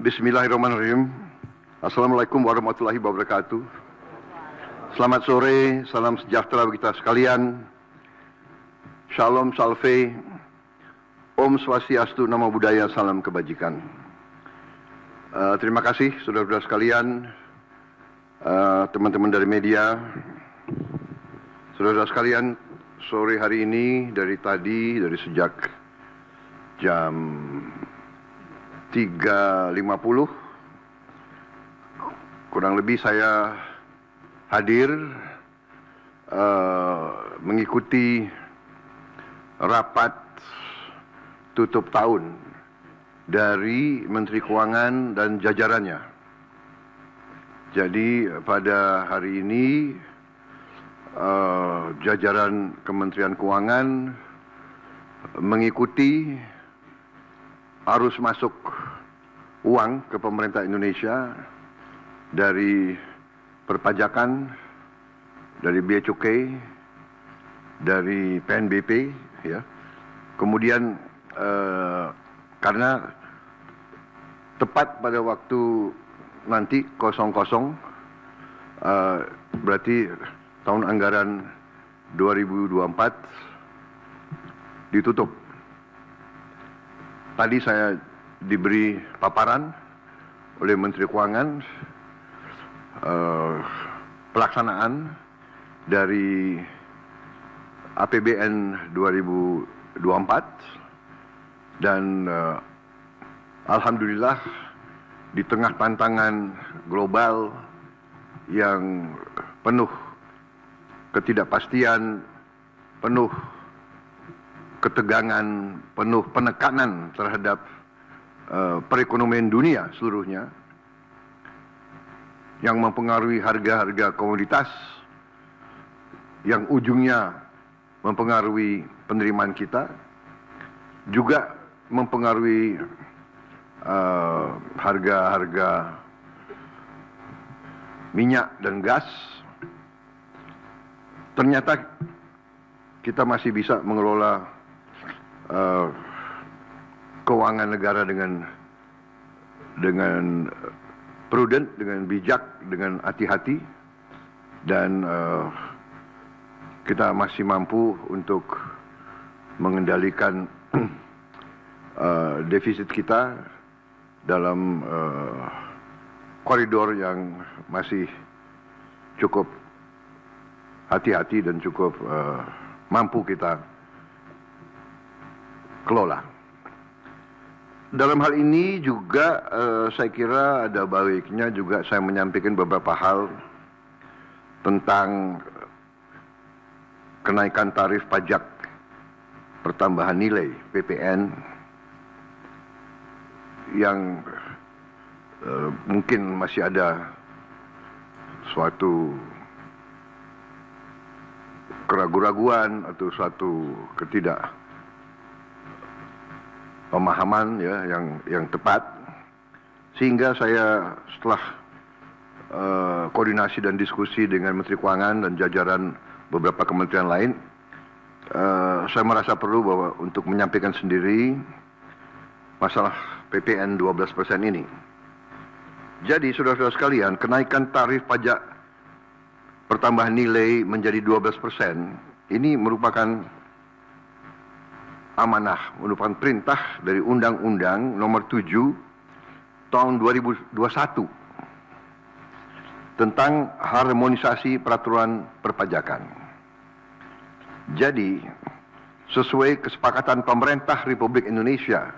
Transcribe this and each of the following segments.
Bismillahirrahmanirrahim. Assalamualaikum warahmatullahi wabarakatuh. Selamat sore, salam sejahtera bagi kita sekalian. Shalom Salve, Om Swastiastu, Namo Buddhaya, salam kebajikan. Terima kasih saudara-saudara sekalian, teman-teman dari media, saudara-saudara sekalian. Sore hari ini dari sejak jam 3.50 kurang lebih saya hadir mengikuti rapat tutup tahun dari Menteri Keuangan dan jajarannya. Jadi pada hari ini jajaran Kementerian Keuangan mengikuti arus masuk uang ke pemerintah Indonesia dari perpajakan, dari bea cukai, dari PNBP, ya. Kemudian karena tepat pada waktu nanti 00, berarti tahun anggaran 2024 ditutup. Tadi saya diberi paparan oleh Menteri Keuangan pelaksanaan dari APBN 2024 dan alhamdulillah di tengah tantangan global yang penuh ketidakpastian, penuh ketegangan, penuh penekanan terhadap perekonomian dunia seluruhnya yang mempengaruhi harga-harga komoditas, yang ujungnya mempengaruhi penerimaan kita, juga mempengaruhi harga-harga minyak dan gas. Ternyata kita masih bisa mengelola keuangan negara dengan prudent, dengan bijak, dengan hati-hati, dan kita masih mampu untuk mengendalikan defisit kita dalam koridor yang masih cukup hati-hati dan cukup mampu kita kelola. Dalam hal ini juga saya kira ada baiknya juga saya menyampaikan beberapa hal tentang kenaikan tarif pajak pertambahan nilai PPN yang mungkin masih ada suatu keraguan-raguan atau suatu pemahaman, ya, yang tepat, sehingga saya setelah koordinasi dan diskusi dengan Menteri Keuangan dan jajaran beberapa kementerian lain, saya merasa perlu bahwa untuk menyampaikan sendiri masalah PPN 12% ini. Jadi saudara-saudara sekalian, kenaikan tarif pajak pertambahan nilai menjadi 12% ini merupakan amanah, merupakan perintah dari Undang-Undang Nomor 7 Tahun 2021 tentang harmonisasi peraturan perpajakan. Jadi, sesuai kesepakatan pemerintah Republik Indonesia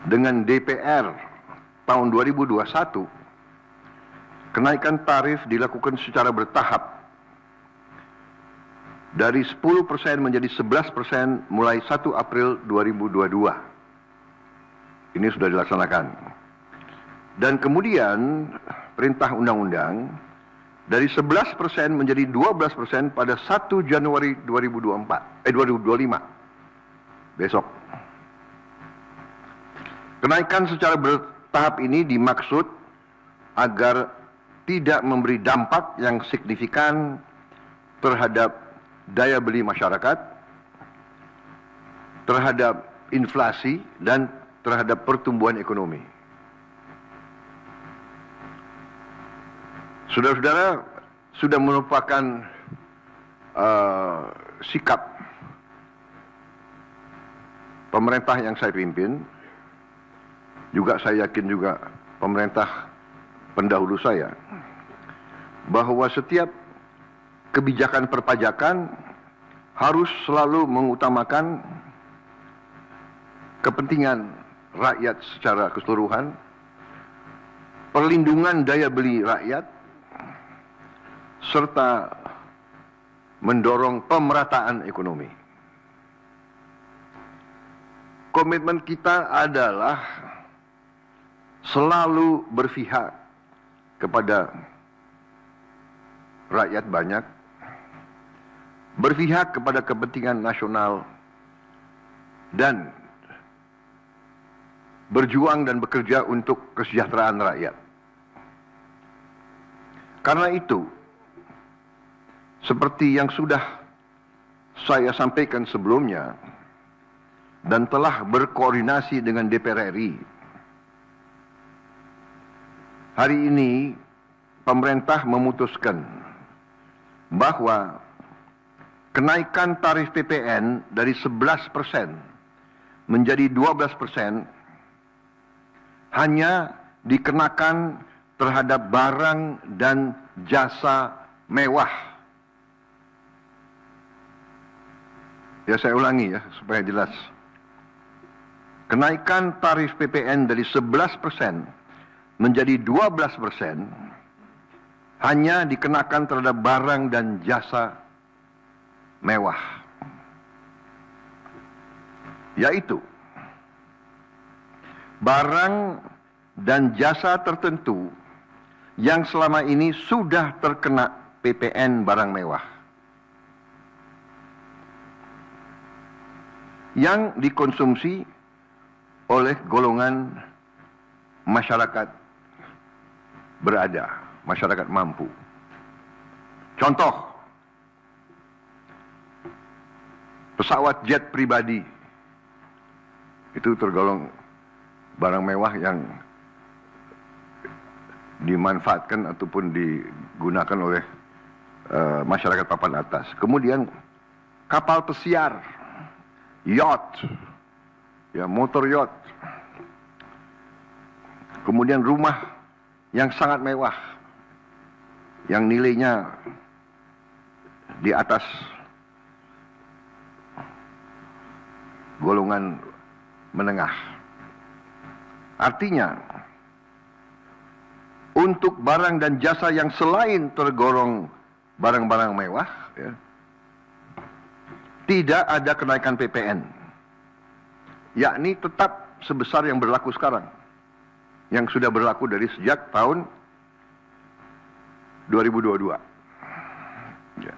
dengan DPR tahun 2021, kenaikan tarif dilakukan secara bertahap dari 10% menjadi 11% mulai 1 April 2022. Ini sudah dilaksanakan. Dan kemudian perintah undang-undang dari 11% menjadi 12% pada 1 Januari 2025. Besok. Kenaikan secara bertahap ini dimaksud agar tidak memberi dampak yang signifikan terhadap daya beli masyarakat, terhadap inflasi, dan terhadap pertumbuhan ekonomi. Saudara-saudara, sudah merupakan sikap pemerintah yang saya pimpin, juga saya yakin juga pemerintah pendahulu saya, bahwa setiap kebijakan perpajakan harus selalu mengutamakan kepentingan rakyat secara keseluruhan, perlindungan daya beli rakyat, serta mendorong pemerataan ekonomi. Komitmen kita adalah selalu berpihak kepada rakyat banyak, berpihak kepada kepentingan nasional, dan berjuang dan bekerja untuk kesejahteraan rakyat. Karena itu, seperti yang sudah saya sampaikan sebelumnya dan telah berkoordinasi dengan DPR RI, hari ini pemerintah memutuskan bahwa kenaikan tarif PPN dari 11% menjadi 12% hanya dikenakan terhadap barang dan jasa mewah. Ya, saya ulangi ya supaya jelas. Kenaikan tarif PPN dari 11% menjadi 12% hanya dikenakan terhadap barang dan jasa mewah, yaitu barang dan jasa tertentu yang selama ini sudah terkena PPN barang mewah, yang dikonsumsi oleh golongan masyarakat berada, masyarakat mampu. Contoh, pesawat jet pribadi itu tergolong barang mewah yang dimanfaatkan ataupun digunakan oleh masyarakat papan atas. Kemudian kapal pesiar, yacht, ya, motor yacht. Kemudian rumah yang sangat mewah, yang nilainya di atas golongan menengah. Artinya, untuk barang dan jasa yang selain tergolong barang-barang mewah, ya, tidak ada kenaikan PPN, yakni tetap sebesar yang berlaku sekarang, yang sudah berlaku dari sejak tahun 2022. Ya.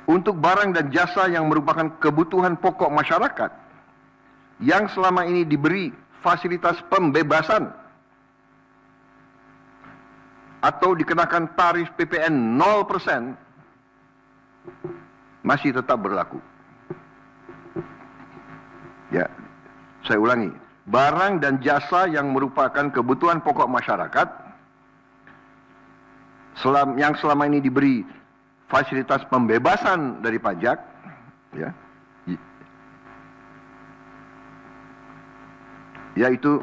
Untuk barang dan jasa yang merupakan kebutuhan pokok masyarakat, yang selama ini diberi fasilitas pembebasan atau dikenakan tarif PPN 0%, masih tetap berlaku. Ya, saya ulangi, barang dan jasa yang merupakan kebutuhan pokok masyarakat, yang selama ini diberi fasilitas pembebasan dari pajak, ya, yaitu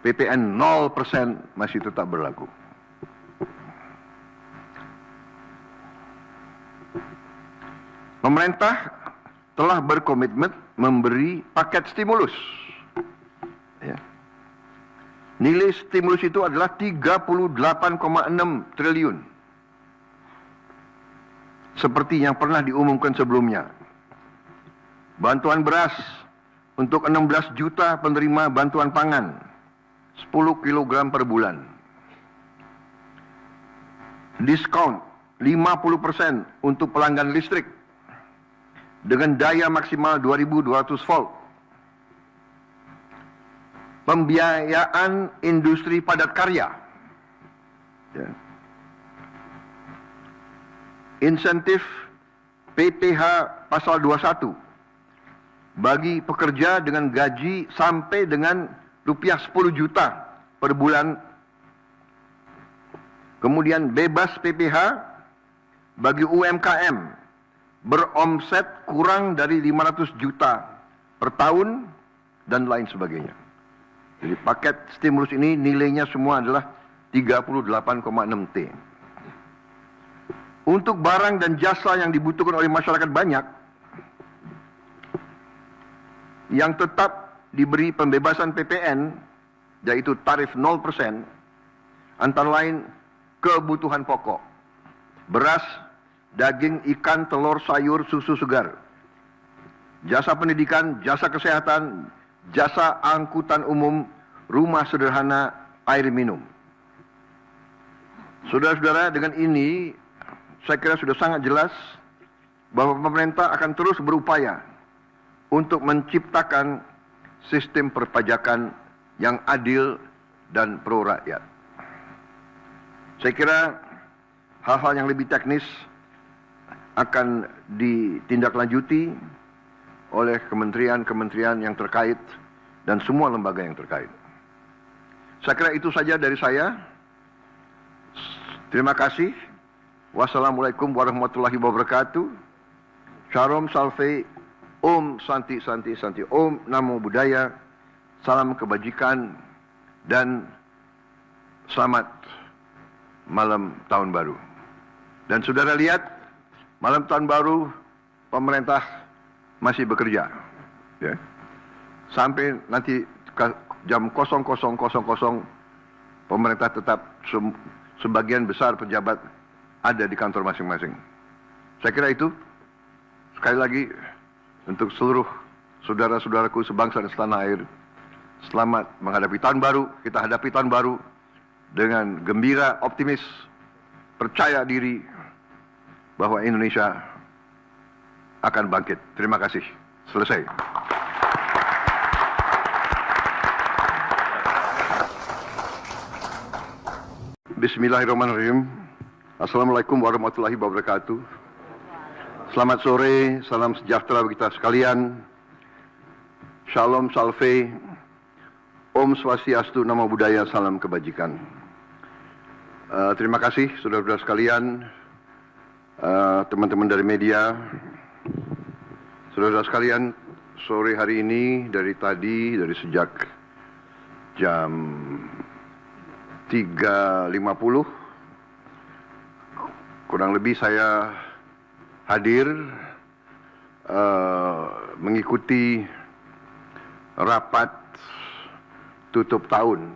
PPN 0% masih tetap berlaku. Pemerintah telah berkomitmen memberi paket stimulus. Ya. Nilai stimulus itu adalah 38,6 triliun. Seperti yang pernah diumumkan sebelumnya. Bantuan beras untuk 16 juta penerima bantuan pangan, 10 kg per bulan. Diskon 50% untuk pelanggan listrik dengan daya maksimal 2200 volt. Pembiayaan industri padat karya. Ya. Insentif PPh pasal 21 bagi pekerja dengan gaji sampai dengan rupiah 10 juta per bulan. Kemudian bebas PPh bagi UMKM beromset kurang dari 500 juta per tahun dan lain sebagainya. Jadi paket stimulus ini nilainya semua adalah 38,6 T. Untuk barang dan jasa yang dibutuhkan oleh masyarakat banyak, yang tetap diberi pembebasan PPN, yaitu tarif 0%, antara lain kebutuhan pokok, beras, daging, ikan, telur, sayur, susu segar, jasa pendidikan, jasa kesehatan, jasa angkutan umum, rumah sederhana, air minum. Saudara-saudara, dengan ini saya kira sudah sangat jelas bahwa pemerintah akan terus berupaya untuk menciptakan sistem perpajakan yang adil dan pro rakyat. Saya kira hal-hal yang lebih teknis akan ditindaklanjuti oleh kementerian-kementerian yang terkait dan semua lembaga yang terkait. Saya kira itu saja dari saya. Terima kasih. Wassalamualaikum warahmatullahi wabarakatuh. Shalom Salve, Om Santi Santi Santi, Om Namo Buddhaya, salam kebajikan dan selamat malam tahun baru. Dan saudara lihat, malam tahun baru pemerintah masih bekerja, ya. Sampai nanti jam 00.00 pemerintah tetap sebagian besar pejabat ada di kantor masing-masing. Saya kira itu. Sekali lagi untuk seluruh saudara-saudaraku sebangsa dan setanah air, selamat menghadapi tahun baru. Kita hadapi tahun baru dengan gembira, optimis, percaya diri bahwa Indonesia akan bangkit. Terima kasih. Selesai. Bismillahirrahmanirrahim. Assalamualaikum warahmatullahi wabarakatuh. Selamat sore, salam sejahtera bagi kita sekalian. Shalom Salve, Om Swastiastu, Namo Buddhaya, salam kebajikan. Terima kasih saudara-saudara sekalian, teman-teman dari media. Saudara-saudara sekalian, sore hari ini dari sejak jam 3.50 kurang lebih saya hadir mengikuti rapat tutup tahun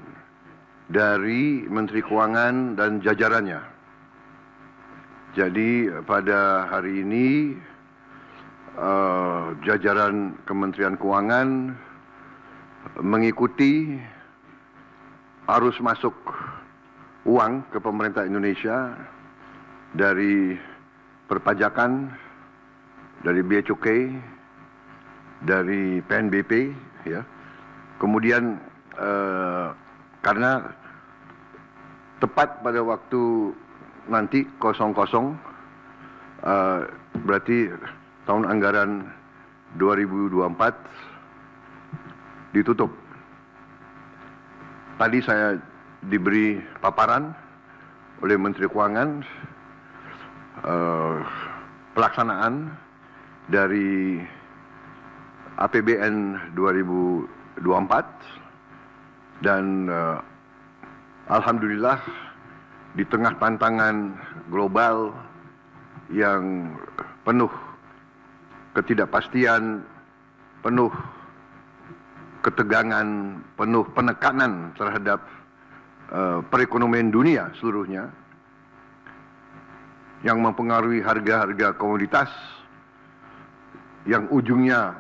dari Menteri Keuangan dan jajarannya. Jadi pada hari ini jajaran Kementerian Keuangan mengikuti arus masuk uang ke pemerintah Indonesia dari perpajakan, dari bea cukai, dari PNBP, ya. Kemudian karena tepat pada waktu nanti 00, berarti tahun anggaran 2024 ditutup. Tadi saya diberi paparan oleh Menteri Keuangan pelaksanaan dari APBN 2024 dan alhamdulillah di tengah tantangan global yang penuh ketidakpastian, penuh ketegangan, penuh penekanan terhadap perekonomian dunia seluruhnya yang mempengaruhi harga-harga komoditas, yang ujungnya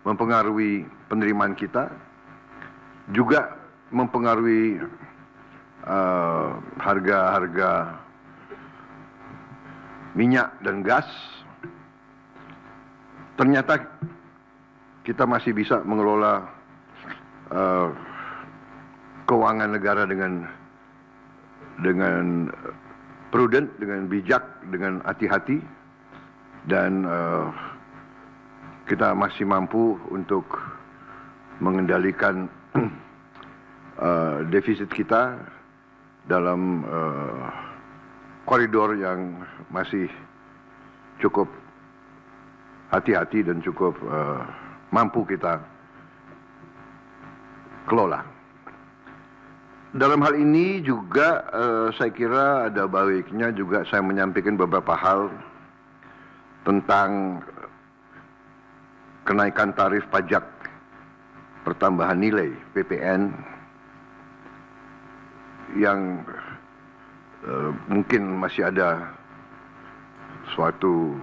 mempengaruhi penerimaan kita, juga mempengaruhi harga-harga minyak dan gas. Ternyata kita masih bisa mengelola keuangan negara dengan prudent, dengan bijak, dengan hati-hati, dan kita masih mampu untuk mengendalikan defisit kita dalam koridor yang masih cukup hati-hati dan cukup mampu kita kelola. Dalam hal ini juga saya kira ada baiknya juga saya menyampaikan beberapa hal tentang kenaikan tarif pajak pertambahan nilai PPN yang mungkin masih ada suatu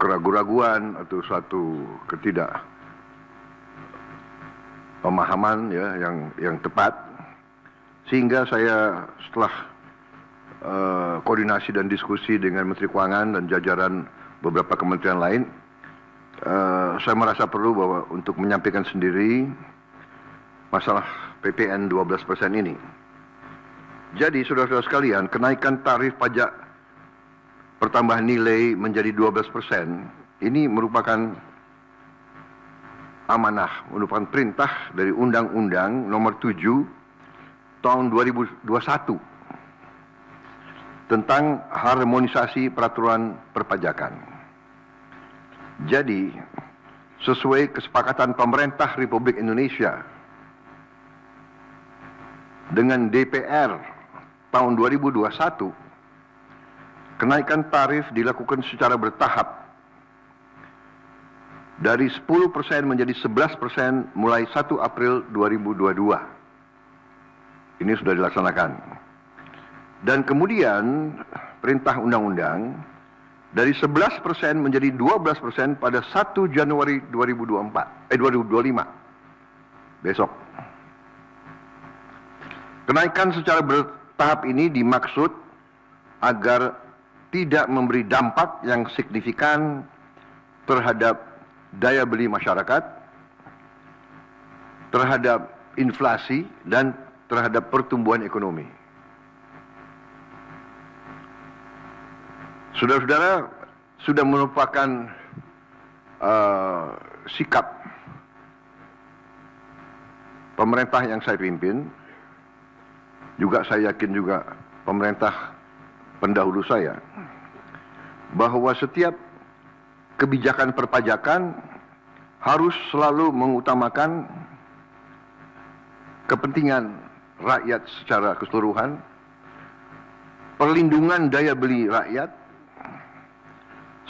keraguan-raguan atau suatu ketidakpemahaman ya yang tepat, sehingga saya setelah koordinasi dan diskusi dengan Menteri Keuangan dan jajaran beberapa kementerian lain, saya merasa perlu bahwa untuk menyampaikan sendiri masalah PPN 12% ini. Jadi saudara-saudara sekalian, kenaikan tarif pajak pertambahan nilai menjadi 12% ini merupakan amanah, merupakan perintah dari Undang-Undang Nomor 7 Tahun 2021 tentang harmonisasi peraturan perpajakan. Jadi, sesuai kesepakatan pemerintah Republik Indonesia dengan DPR tahun 2021, kenaikan tarif dilakukan secara bertahap dari 10% menjadi 11% mulai 1 April 2022. Ini sudah dilaksanakan. Dan kemudian perintah undang-undang dari 11% menjadi 12% pada 1 Januari 2025. Besok. Kenaikan secara bertahap ini dimaksud agar tidak memberi dampak yang signifikan terhadap daya beli masyarakat, terhadap inflasi, dan terhadap pertumbuhan ekonomi. Saudara-saudara, sudah merupakan sikap pemerintah yang saya pimpin, juga saya yakin juga pemerintah pendahulu saya, bahwa setiap kebijakan perpajakan harus selalu mengutamakan kepentingan rakyat secara keseluruhan, perlindungan daya beli rakyat,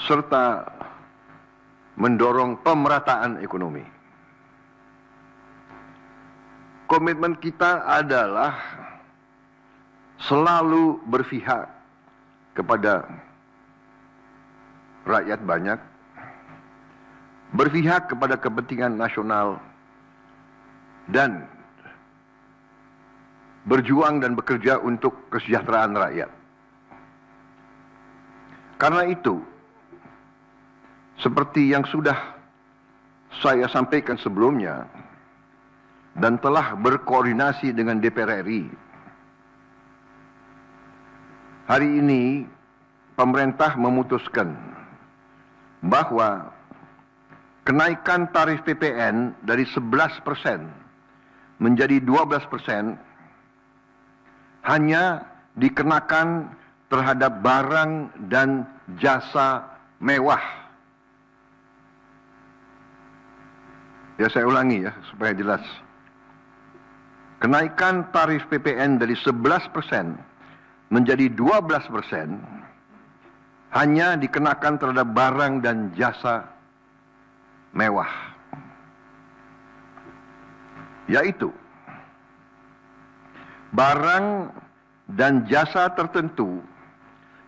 serta mendorong pemerataan ekonomi. Komitmen kita adalah selalu berpihak kepada rakyat banyak, berpihak kepada kepentingan nasional, dan berjuang dan bekerja untuk kesejahteraan rakyat. Karena itu, seperti yang sudah saya sampaikan sebelumnya dan telah berkoordinasi dengan DPR RI, hari ini pemerintah memutuskan bahwa kenaikan tarif PPN dari 11% menjadi 12% hanya dikenakan terhadap barang dan jasa mewah. Ya, saya ulangi ya supaya jelas. Kenaikan tarif PPN dari 11% menjadi 12% hanya dikenakan terhadap barang dan jasa mewah. Yaitu barang dan jasa tertentu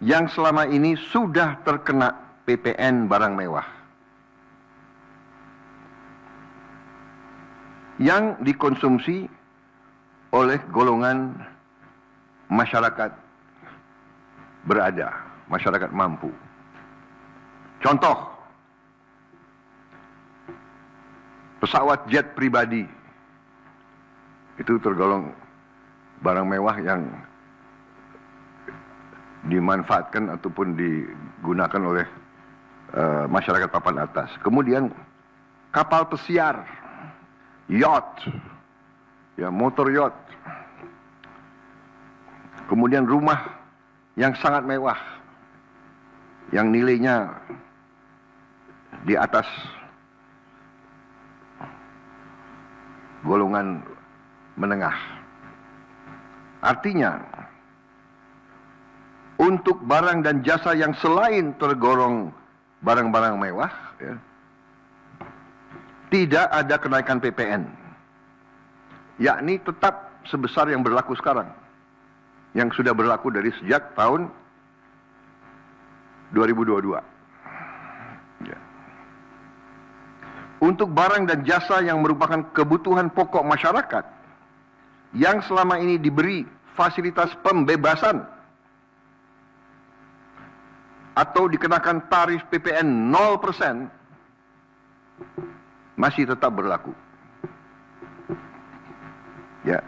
yang selama ini sudah terkena PPN barang mewah, yang dikonsumsi oleh golongan masyarakat berada, masyarakat mampu. Contoh, pesawat jet pribadi itu tergolong barang mewah yang dimanfaatkan ataupun digunakan oleh masyarakat papan atas. Kemudian kapal pesiar, yacht, ya motor yacht. Kemudian rumah yang sangat mewah, yang nilainya di atas golongan menengah. Artinya, untuk barang dan jasa yang selain tergolong barang-barang mewah, ya, tidak ada kenaikan PPN, yakni tetap sebesar yang berlaku sekarang, yang sudah berlaku dari sejak tahun 2022. Ya. Untuk barang dan jasa yang merupakan kebutuhan pokok masyarakat, yang selama ini diberi fasilitas pembebasan atau dikenakan tarif PPN 0%, masih tetap berlaku. Ya,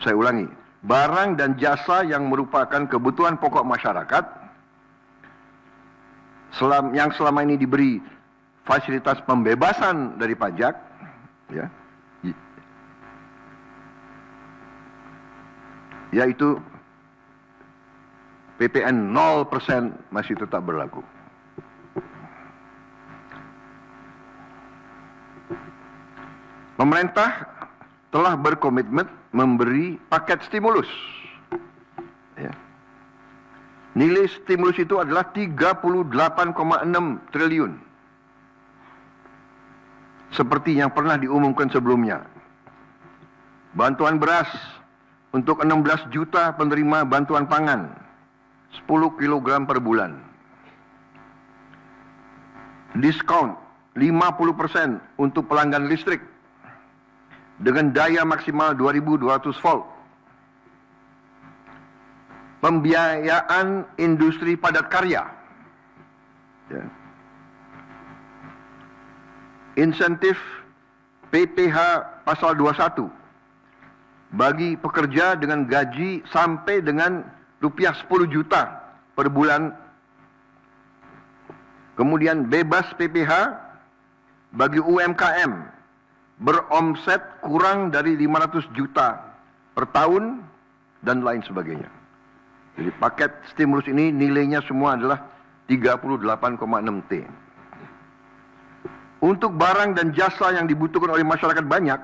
saya ulangi, barang dan jasa yang merupakan kebutuhan pokok masyarakat, yang selama ini diberi fasilitas pembebasan dari pajak, ya, yaitu PPN 0% masih tetap berlaku. Pemerintah telah berkomitmen memberi paket stimulus. Ya. Nilai stimulus itu adalah 38,6 triliun. Seperti yang pernah diumumkan sebelumnya. Bantuan beras untuk 16 juta penerima bantuan pangan, 10 kg per bulan. Diskon 50% untuk pelanggan listrik dengan daya maksimal 2200 volt. Pembiayaan industri padat karya. Ya. Insentif PPh pasal 21 bagi pekerja dengan gaji sampai dengan rupiah 10 juta per bulan. Kemudian bebas PPh bagi UMKM beromset kurang dari 500 juta per tahun dan lain sebagainya. Jadi paket stimulus ini nilainya semua adalah 38,6 T. Untuk barang dan jasa yang dibutuhkan oleh masyarakat banyak,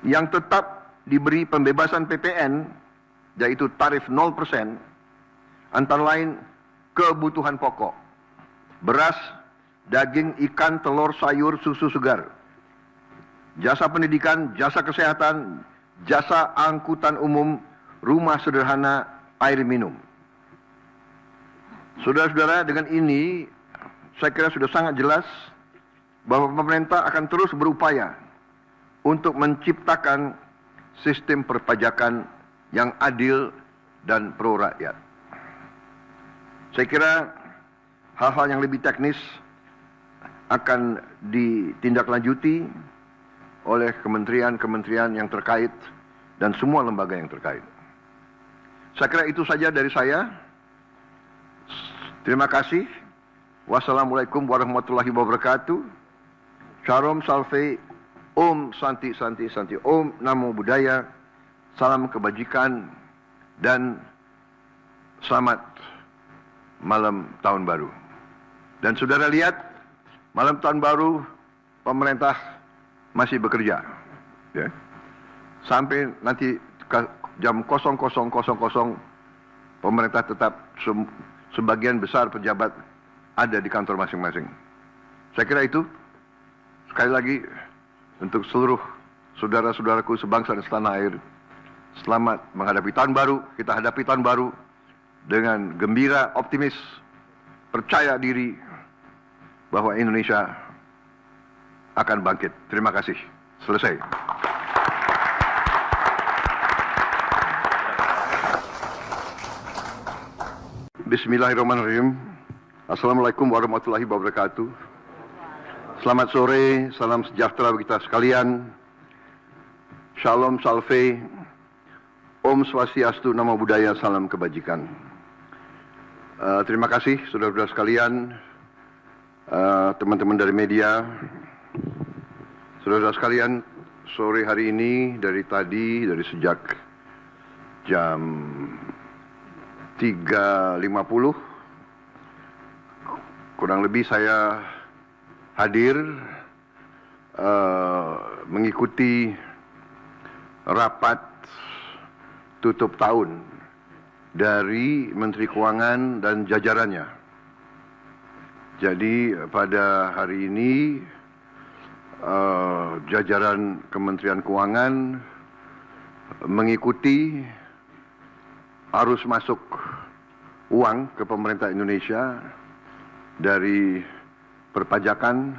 yang tetap diberi pembebasan PPN, yaitu tarif 0%, antara lain kebutuhan pokok, beras, daging, ikan, telur, sayur, susu segar, jasa pendidikan, jasa kesehatan, jasa angkutan umum, rumah sederhana, air minum. Saudara-saudara, dengan ini saya kira sudah sangat jelas bahwa pemerintah akan terus berupaya untuk menciptakan sistem perpajakan yang adil dan pro rakyat. Saya kira hal-hal yang lebih teknis akan ditindaklanjuti oleh kementerian-kementerian yang terkait dan semua lembaga yang terkait. Saya kira itu saja dari saya. Terima kasih. Wassalamualaikum warahmatullahi wabarakatuh. Shalom Salve, Om Santi Santi Santi, Om Namo Buddhaya, salam kebajikan dan selamat malam tahun baru. Dan saudara lihat, malam tahun baru pemerintah masih bekerja, ya. Sampai nanti jam 00.00 pemerintah tetap sebagian besar pejabat ada di kantor masing-masing. Saya kira itu, sekali lagi, untuk seluruh saudara-saudaraku sebangsa dan setanah air, selamat menghadapi tahun baru. Kita hadapi tahun baru dengan gembira, optimis, percaya diri bahwa Indonesia akan bangkit. Terima kasih. Selesai. Bismillahirrahmanirrahim. Assalamualaikum warahmatullahi wabarakatuh. Selamat sore, salam sejahtera bagi kita sekalian. Shalom Salve, Om Swastiastu, Namo Buddhaya, salam kebajikan. Terima kasih saudara-saudara sekalian, teman-teman dari media, saudara-saudara sekalian. Sore hari ini dari sejak jam 3.50 kurang lebih saya hadir mengikuti rapat tutup tahun dari Menteri Keuangan dan jajarannya. Jadi pada hari ini jajaran Kementerian Keuangan mengikuti arus masuk uang ke pemerintah Indonesia dari perpajakan,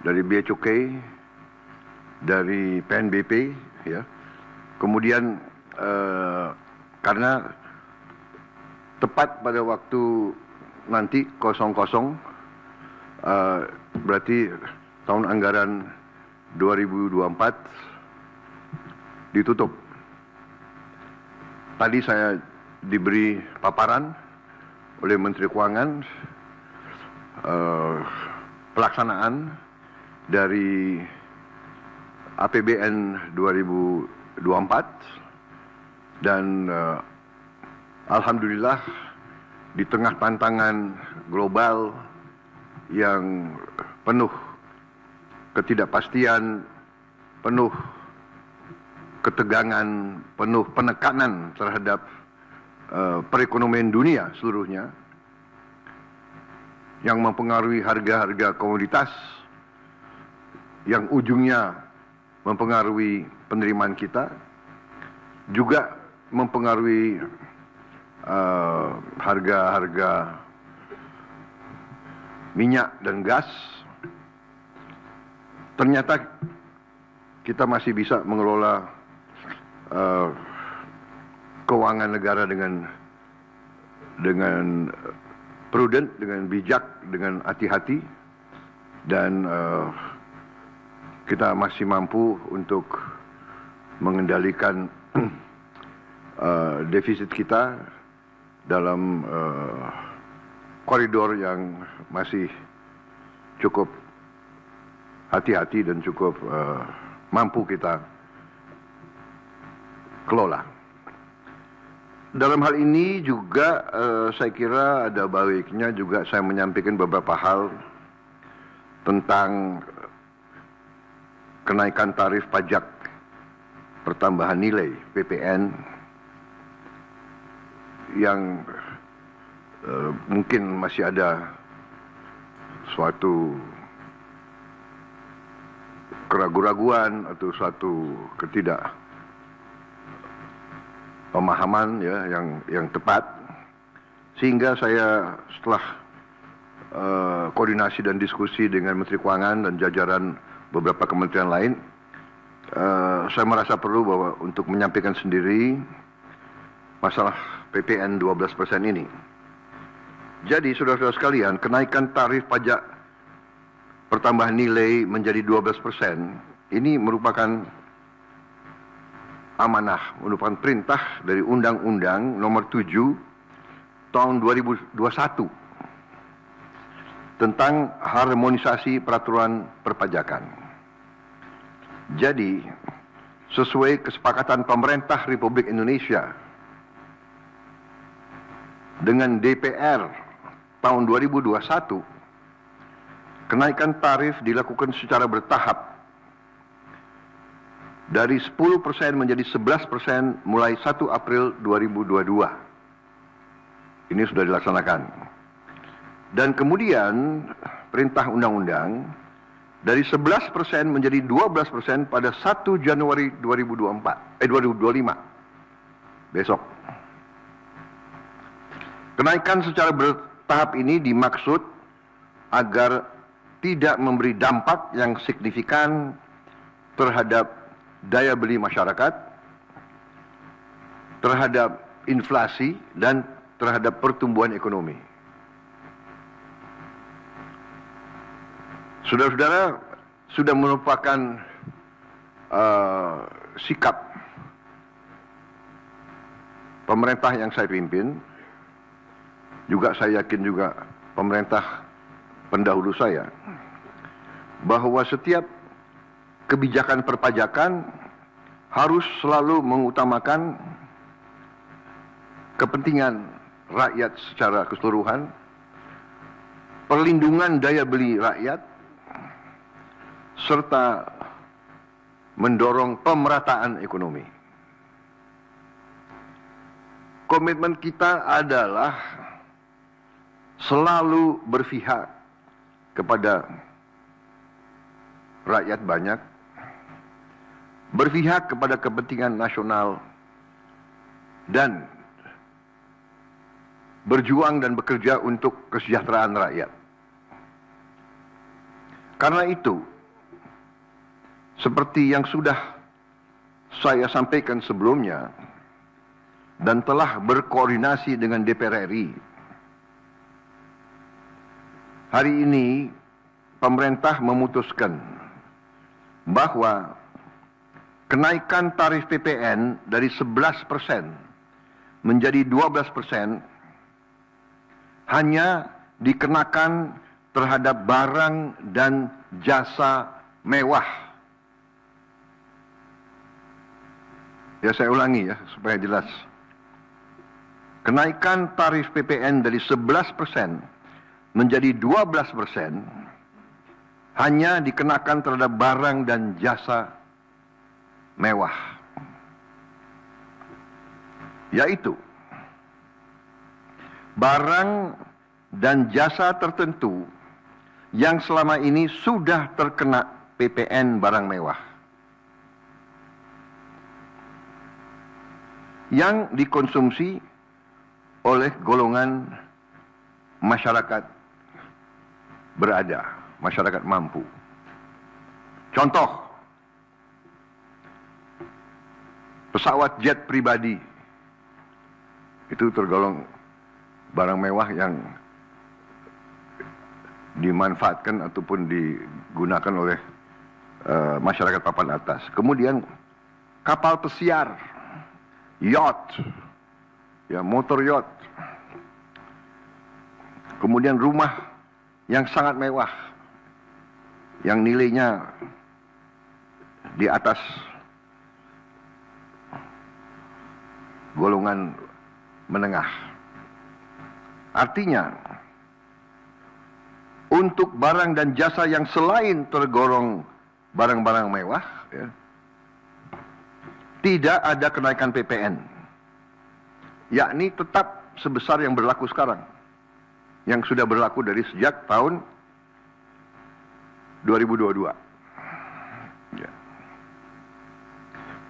dari bea cukai, dari PNBP, ya. Kemudian karena tepat pada waktu nanti 00 berarti tahun anggaran 2024 ditutup. Tadi saya diberi paparan oleh Menteri Keuangan pelaksanaan dari APBN 2024 dan alhamdulillah di tengah tantangan global yang penuh ketidakpastian, penuh ketegangan, penuh penekanan terhadap perekonomian dunia seluruhnya yang mempengaruhi harga-harga komoditas, yang ujungnya mempengaruhi penerimaan kita, juga mempengaruhi harga-harga minyak dan gas. Ternyata kita masih bisa mengelola keuangan negara dengan prudent, dengan bijak, dengan hati-hati, dan kita masih mampu untuk mengendalikan defisit kita dalam koridor yang masih cukup hati-hati dan cukup mampu kita kelola. Dalam hal ini juga saya kira ada baiknya juga saya menyampaikan beberapa hal tentang kenaikan tarif pajak pertambahan nilai PPN yang mungkin masih ada suatu keraguan-raguan atau suatu ketidakpemahaman, ya, yang tepat, sehingga saya setelah koordinasi dan diskusi dengan Menteri Keuangan dan jajaran beberapa kementerian lain, saya merasa perlu bahwa untuk menyampaikan sendiri masalah PPN 12% ini. Jadi saudara-saudara sekalian, kenaikan tarif pajak pertambahan nilai menjadi 12% ini merupakan amanah, merupakan perintah dari Undang-Undang Nomor 7 Tahun 2021 tentang harmonisasi peraturan perpajakan. Jadi, sesuai kesepakatan pemerintah Republik Indonesia dengan DPR tahun 2021, kenaikan tarif dilakukan secara bertahap dari 10% menjadi 11% mulai 1 April 2022. Ini sudah dilaksanakan. Dan kemudian perintah undang-undang dari 11% menjadi 12% pada 1 Januari 2025. Besok. Kenaikan secara bertahap ini dimaksud agar tidak memberi dampak yang signifikan terhadap daya beli masyarakat, terhadap inflasi, dan terhadap pertumbuhan ekonomi. Saudara-saudara, sudah merupakan sikap pemerintah yang saya pimpin juga saya yakin juga pemerintah pendahulu saya, bahwa setiap kebijakan perpajakan harus selalu mengutamakan kepentingan rakyat secara keseluruhan, perlindungan daya beli rakyat, serta mendorong pemerataan ekonomi. Komitmen kita adalah selalu berpihak kepada rakyat banyak, berpihak kepada kepentingan nasional, dan berjuang dan bekerja untuk kesejahteraan rakyat. Karena itu, seperti yang sudah saya sampaikan sebelumnya dan telah berkoordinasi dengan DPR RI, hari ini pemerintah memutuskan bahwa kenaikan tarif PPN dari 11% menjadi 12% hanya dikenakan terhadap barang dan jasa mewah. Ya, saya ulangi ya supaya jelas. Kenaikan tarif PPN dari 11% menjadi 12% hanya dikenakan terhadap barang dan jasa mewah, yaitu barang dan jasa tertentu yang selama ini sudah terkena PPN barang mewah, yang dikonsumsi oleh golongan masyarakat berada, masyarakat mampu. Contoh, pesawat jet pribadi itu tergolong barang mewah yang dimanfaatkan ataupun digunakan oleh masyarakat papan atas. Kemudian kapal pesiar, yacht, ya, motor yacht. Kemudian rumah yang sangat mewah, yang nilainya di atas golongan menengah. Artinya, untuk barang dan jasa yang selain tergolong barang-barang mewah, ya, tidak ada kenaikan PPN, yakni tetap sebesar yang berlaku sekarang, yang sudah berlaku dari sejak tahun 2022. Ya.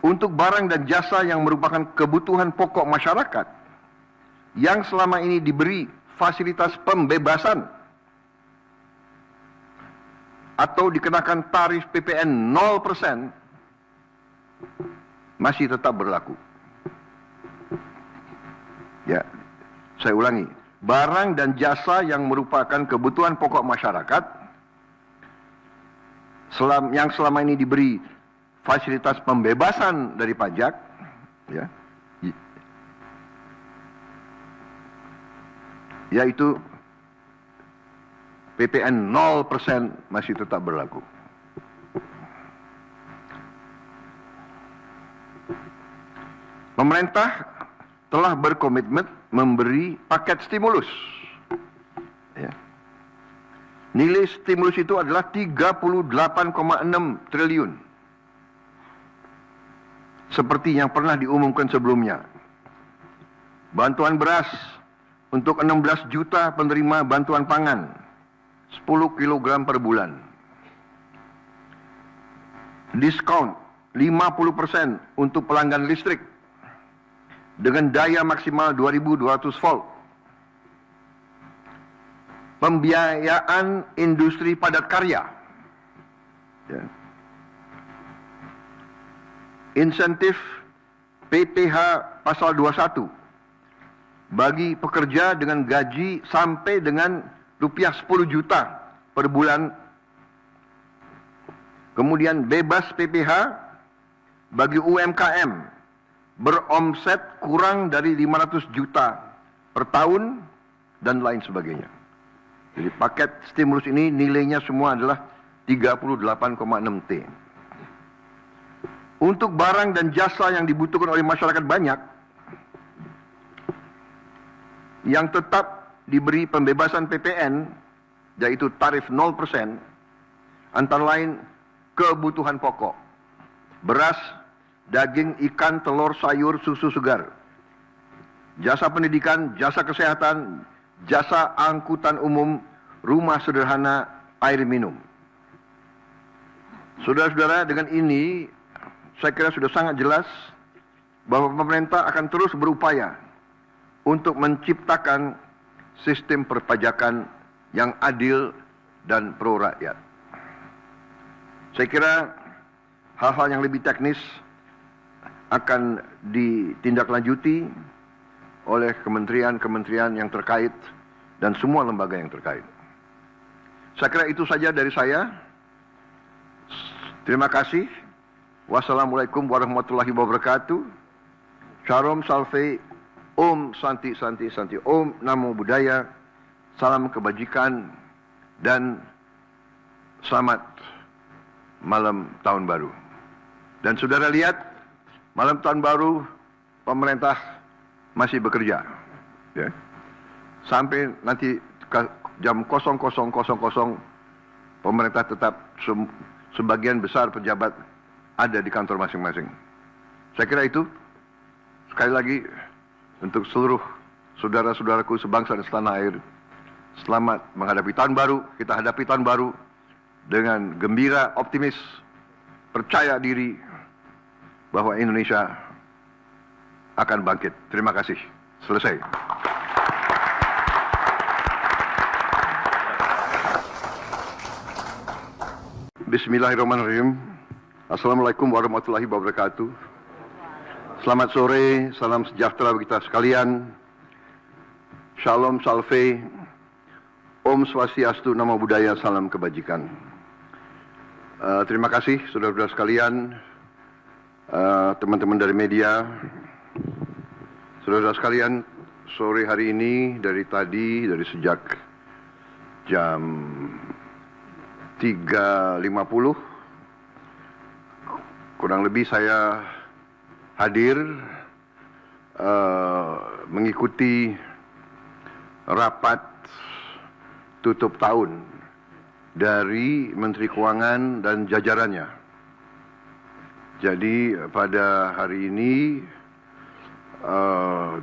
Untuk barang dan jasa yang merupakan kebutuhan pokok masyarakat, yang selama ini diberi fasilitas pembebasan atau dikenakan tarif PPN 0%, masih tetap berlaku. Ya, saya ulangi, barang dan jasa yang merupakan kebutuhan pokok masyarakat yang selama ini diberi fasilitas pembebasan dari pajak, ya, yaitu PPN 0% masih tetap berlaku. Pemerintah telah berkomitmen memberi paket stimulus. Ya. Nilai stimulus itu adalah 38,6 triliun. Seperti yang pernah diumumkan sebelumnya. Bantuan beras untuk 16 juta penerima bantuan pangan, 10 kg per bulan. Diskon 50% untuk pelanggan listrik dengan daya maksimal 2200 volt. Pembiayaan industri padat karya. Ya. Insentif PPh pasal 21 bagi pekerja dengan gaji sampai dengan rupiah 10 juta per bulan. Kemudian bebas PPh bagi UMKM beromset kurang dari 500 juta per tahun dan lain sebagainya. Jadi paket stimulus ini nilainya semua adalah 38,6 T. Untuk barang dan jasa yang dibutuhkan oleh masyarakat banyak, yang tetap diberi pembebasan PPN, yaitu tarif 0%, antara lain kebutuhan pokok, beras, daging, ikan, telur, sayur, susu segar, jasa pendidikan, jasa kesehatan, jasa angkutan umum, rumah sederhana, air minum. Saudara-saudara, dengan ini saya kira sudah sangat jelas bahwa pemerintah akan terus berupaya untuk menciptakan sistem perpajakan yang adil dan pro rakyat. Saya kira hal-hal yang lebih teknis akan ditindaklanjuti oleh kementerian-kementerian yang terkait dan semua lembaga yang terkait. Saya kira itu saja dari saya. Terima kasih. Wassalamualaikum warahmatullahi wabarakatuh. Shalom Salve, Om Santi Santi Santi, Om Namo Buddhaya, salam kebajikan, dan selamat malam tahun baru. Dan saudara lihat, malam tahun baru pemerintah masih bekerja, ya. Sampai nanti jam 00.00 pemerintah tetap sebagian besar pejabat ada di kantor masing-masing. Saya kira itu, sekali lagi, untuk seluruh saudara-saudaraku sebangsa dan setanah air, selamat menghadapi tahun baru. Kita hadapi tahun baru dengan gembira, optimis, percaya diri bahwa Indonesia akan bangkit. Terima kasih. Selesai. Bismillahirrahmanirrahim. Assalamualaikum warahmatullahi wabarakatuh. Selamat sore, salam sejahtera bagi kita sekalian. Shalom Salve, Om Swastiastu, Namo Buddhaya, salam kebajikan. Terima kasih saudara-saudara sekalian, teman-teman dari media, saudara-saudara sekalian. Sore hari ini dari sejak jam 3.50 kurang lebih saya hadir mengikuti rapat tutup tahun dari Menteri Keuangan dan jajarannya. Jadi pada hari ini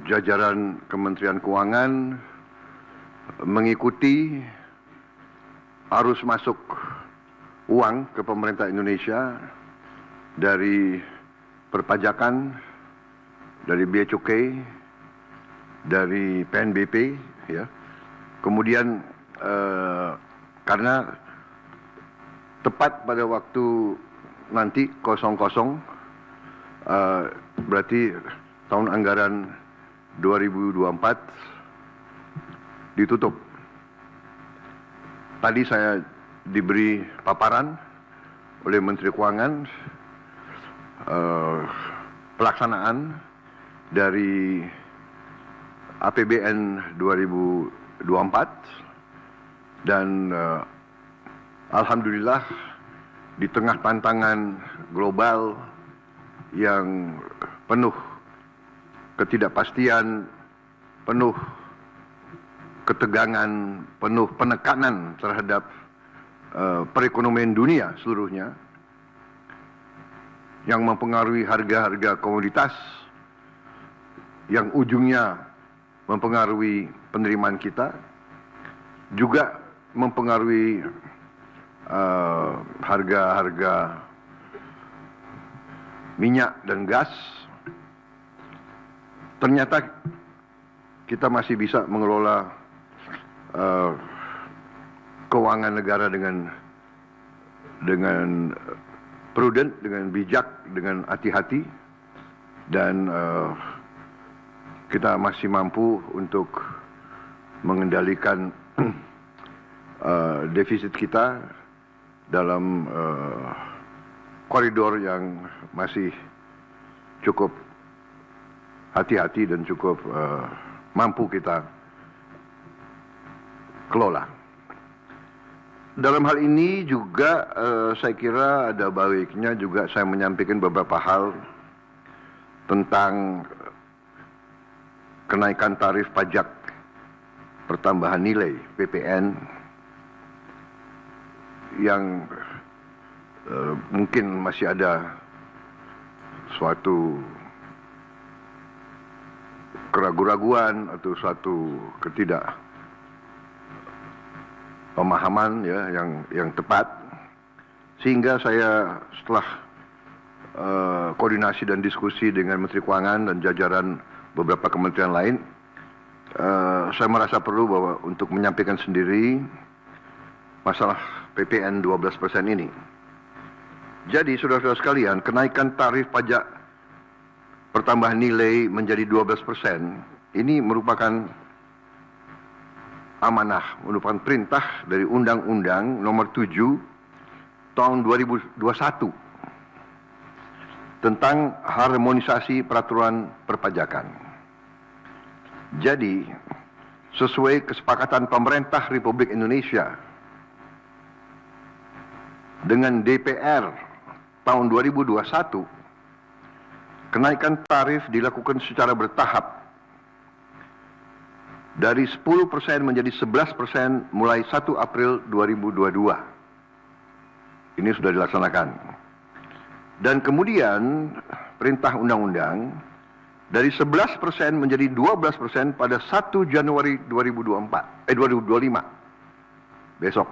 jajaran Kementerian Keuangan mengikuti arus masuk uang ke pemerintah Indonesia dari perpajakan, dari bea cukai, dari PNBP, ya. Kemudian karena tepat pada waktu nanti 00, berarti tahun anggaran 2024 ditutup. Tadi saya diberi paparan oleh Menteri Keuangan pelaksanaan dari APBN 2024 dan alhamdulillah di tengah tantangan global yang penuh ketidakpastian, penuh ketegangan, penuh penekanan terhadap perekonomian dunia seluruhnya yang mempengaruhi harga-harga komoditas, yang ujungnya mempengaruhi penerimaan kita, juga mempengaruhi harga-harga minyak dan gas. Ternyata kita masih bisa mengelola keuangan negara dengan prudent, dengan bijak, dengan hati-hati, dan kita masih mampu untuk mengendalikan defisit kita dalam koridor yang masih cukup hati-hati dan cukup mampu kita kelola. Dalam hal ini juga saya kira ada baiknya juga saya menyampaikan beberapa hal tentang kenaikan tarif pajak pertambahan nilai PPN yang mungkin masih ada suatu keraguan-raguan atau suatu ketidakpemahaman ya yang tepat, sehingga saya setelah koordinasi dan diskusi dengan Menteri Keuangan dan jajaran beberapa kementerian lain, saya merasa perlu bahwa untuk menyampaikan sendiri masalah PPN 12% ini. Jadi saudara-saudara sekalian, kenaikan tarif pajak pertambahan nilai menjadi 12% ini merupakan amanah, merupakan perintah dari Undang-Undang Nomor 7 Tahun 2021 tentang harmonisasi peraturan perpajakan. Jadi, sesuai kesepakatan pemerintah Republik Indonesia dengan DPR tahun 2021, kenaikan tarif dilakukan secara bertahap dari 10% menjadi 11% mulai 1 April 2022. Ini sudah dilaksanakan. Dan kemudian perintah undang-undang dari 11% menjadi 12% pada 1 Januari 2025 besok.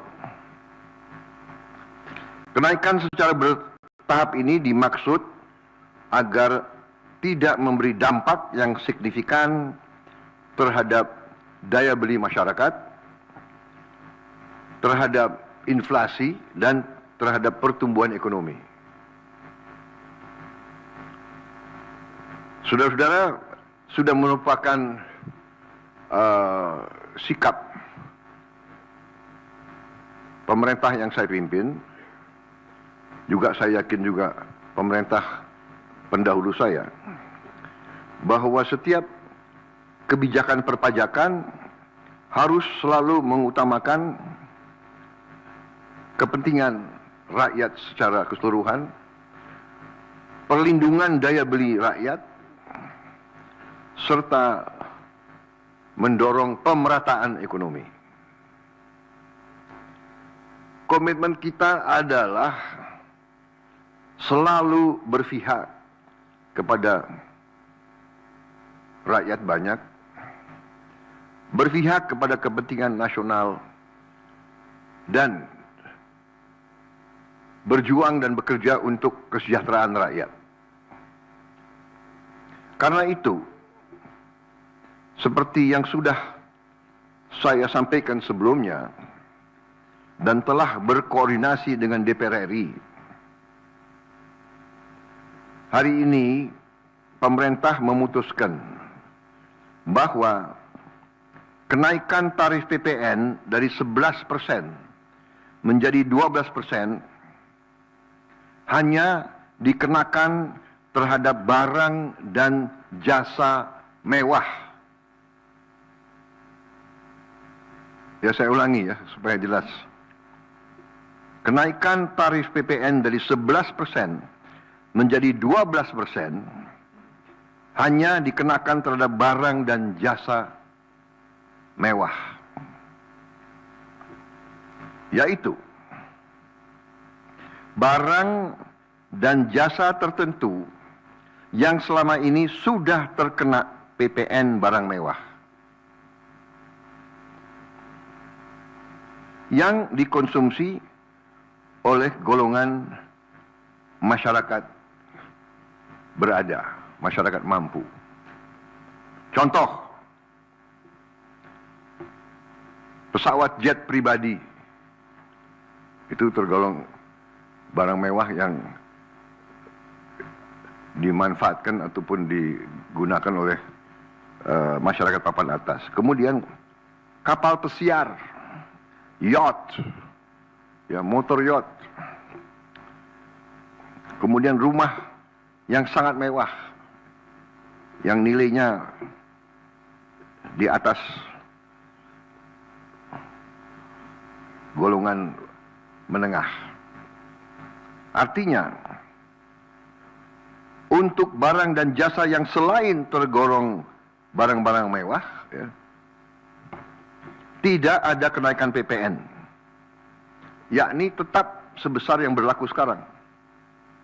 Kenaikan secara bertahap ini dimaksud agar tidak memberi dampak yang signifikan terhadap daya beli masyarakat, terhadap inflasi, dan terhadap pertumbuhan ekonomi. Saudara-saudara, sudah merupakan sikap pemerintah yang saya pimpin, juga saya yakin juga pemerintah pendahulu saya, bahwa setiap kebijakan perpajakan harus selalu mengutamakan kepentingan rakyat secara keseluruhan, perlindungan daya beli rakyat, serta mendorong pemerataan ekonomi. Komitmen kita adalah selalu berpihak kepada rakyat banyak, berpihak kepada kepentingan nasional, dan berjuang dan bekerja untuk kesejahteraan rakyat. Karena itu, seperti yang sudah saya sampaikan sebelumnya dan telah berkoordinasi dengan DPR RI, hari ini pemerintah memutuskan bahwa kenaikan tarif PPN dari 11% menjadi 12% hanya dikenakan terhadap barang dan jasa mewah. Ya, saya ulangi ya supaya jelas. Kenaikan tarif PPN dari 11% menjadi 12% hanya dikenakan terhadap barang dan jasa mewah, yaitu barang dan jasa tertentu yang selama ini sudah terkena PPN barang mewah, yang dikonsumsi oleh golongan masyarakat berada, masyarakat mampu. Contoh, pesawat jet pribadi itu tergolong barang mewah yang dimanfaatkan ataupun digunakan oleh masyarakat papan atas. Kemudian kapal pesiar, yacht, ya, motor yacht. Kemudian rumah yang sangat mewah, yang nilainya di atas golongan menengah. Artinya, untuk barang dan jasa yang selain tergolong barang-barang mewah, ya, tidak ada kenaikan PPN, yakni tetap sebesar yang berlaku sekarang,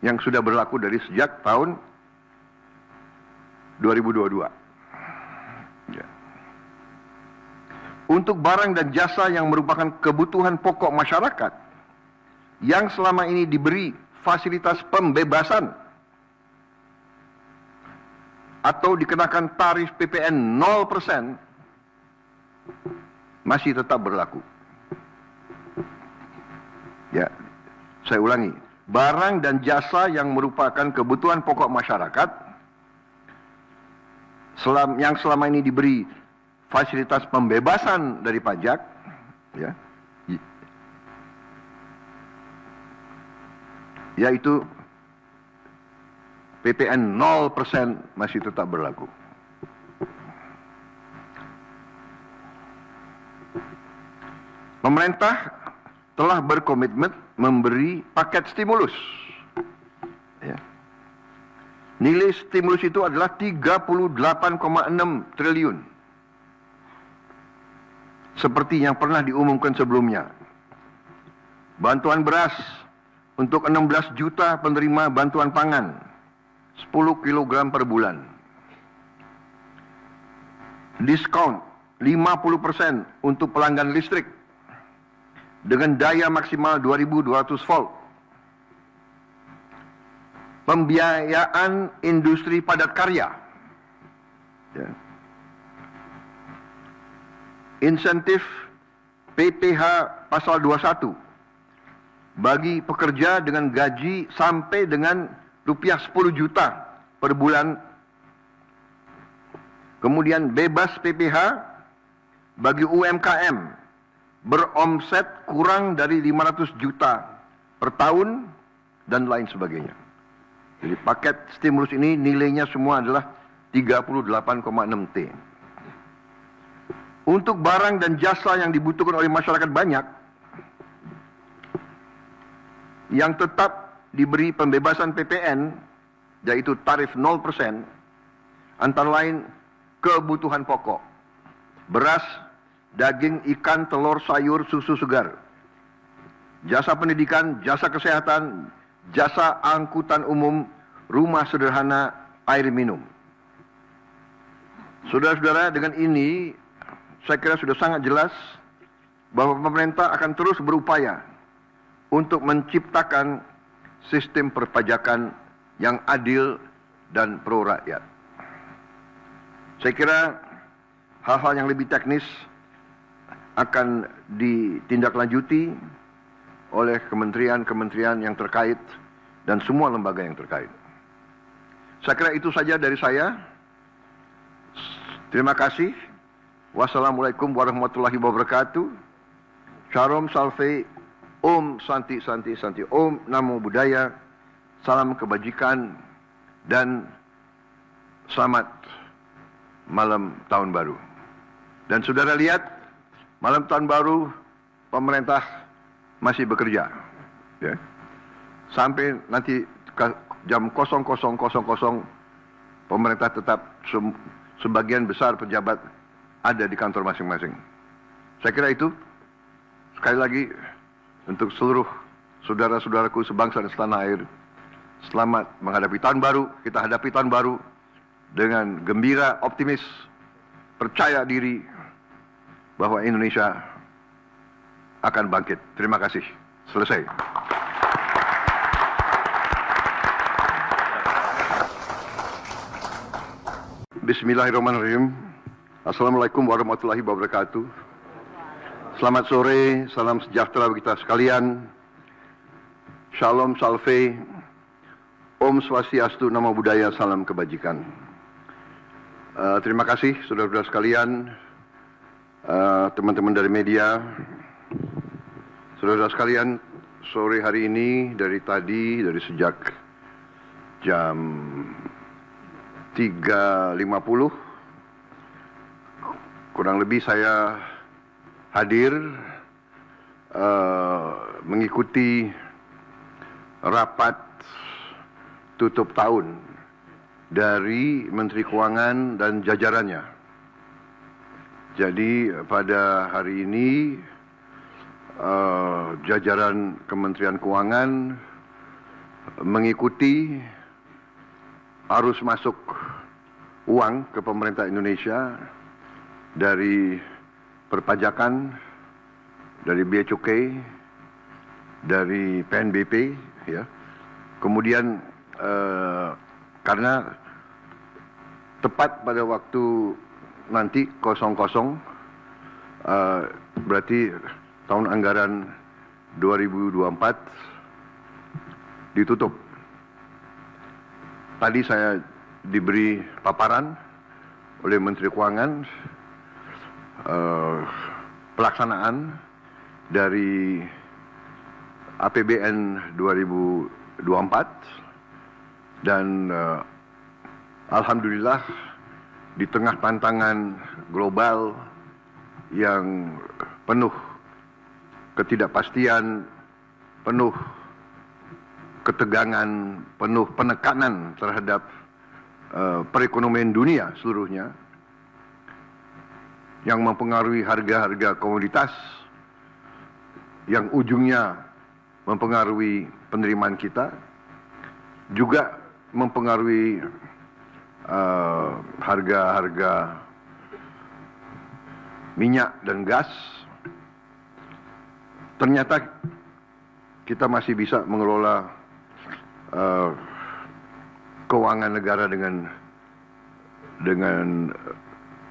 yang sudah berlaku dari sejak tahun 2022. Ya. Untuk barang dan jasa yang merupakan kebutuhan pokok masyarakat, yang selama ini diberi fasilitas pembebasan atau dikenakan tarif PPN 0%, masih tetap berlaku. Ya, saya ulangi, barang dan jasa yang merupakan kebutuhan pokok masyarakat yang selama ini diberi fasilitas pembebasan dari pajak, ya, yaitu PPN 0% masih tetap berlaku. Pemerintah telah berkomitmen memberi paket stimulus. Ya. Nilai stimulus itu adalah 38,6 triliun. Seperti yang pernah diumumkan sebelumnya. Bantuan beras untuk 16 juta penerima bantuan pangan, 10 kg per bulan. Diskon 50% untuk pelanggan listrik dengan daya maksimal 2200 volt. Pembiayaan industri padat karya. Ya. Insentif PPh pasal 21 bagi pekerja dengan gaji sampai dengan rupiah 10 juta per bulan. Kemudian bebas PPh bagi UMKM beromset kurang dari 500 juta per tahun dan lain sebagainya. Jadi paket stimulus ini nilainya semua adalah 38,6 T. Untuk barang dan jasa yang dibutuhkan oleh masyarakat banyak, yang tetap diberi pembebasan PPN, yaitu tarif 0%, antara lain kebutuhan pokok, beras, daging, ikan, telur, sayur, susu segar, jasa pendidikan, jasa kesehatan, jasa angkutan umum, rumah sederhana, air minum. Saudara-saudara, dengan ini saya kira sudah sangat jelas bahwa pemerintah akan terus berupaya untuk menciptakan sistem perpajakan yang adil dan pro rakyat. Saya kira hal-hal yang lebih teknis akan ditindaklanjuti oleh kementerian-kementerian yang terkait dan semua lembaga yang terkait. Saya kira itu saja dari saya. Terima kasih. Wassalamualaikum warahmatullahi wabarakatuh. Shalom Salve, Om Santi Santi Santi, Om Namo Buddhaya, salam kebajikan dan selamat malam tahun baru. Dan saudara lihat, malam tahun baru pemerintah masih bekerja, ya. Sampai nanti jam 00.00 pemerintah tetap sebagian besar pejabat ada di kantor masing-masing. Saya kira itu, sekali lagi untuk seluruh saudara-saudaraku sebangsa dan setanah air, selamat menghadapi tahun baru. Kita hadapi tahun baru dengan gembira, optimis, percaya diri bahwa Indonesia akan bangkit. Terima kasih. Selesai. Bismillahirrahmanirrahim. Assalamualaikum warahmatullahi wabarakatuh. Selamat sore, salam sejahtera bagi kita sekalian. Shalom Salve, Om Swastiastu, Namo Buddhaya, salam kebajikan. Terima kasih saudara-saudara sekalian, teman-teman dari media, saudara-saudara sekalian. Sore hari ini dari sejak jam 3.50 kurang lebih saya hadir mengikuti rapat tutup tahun dari Menteri Keuangan dan jajarannya. Jadi pada hari ini jajaran Kementerian Keuangan mengikuti arus masuk uang ke pemerintah Indonesia dari perpajakan, dari bea cukai, dari PNBP, ya. Kemudian karena tepat pada waktu nanti 00 berarti tahun anggaran 2024 ditutup. Tadi saya diberi paparan oleh Menteri Keuangan pelaksanaan dari APBN 2024 dan alhamdulillah di tengah tantangan global yang penuh ketidakpastian, penuh ketegangan, penuh penekanan terhadap perekonomian dunia seluruhnya yang mempengaruhi harga-harga komoditas yang ujungnya mempengaruhi penerimaan kita, juga mempengaruhi harga-harga minyak dan gas. Ternyata kita masih bisa mengelola keuangan negara dengan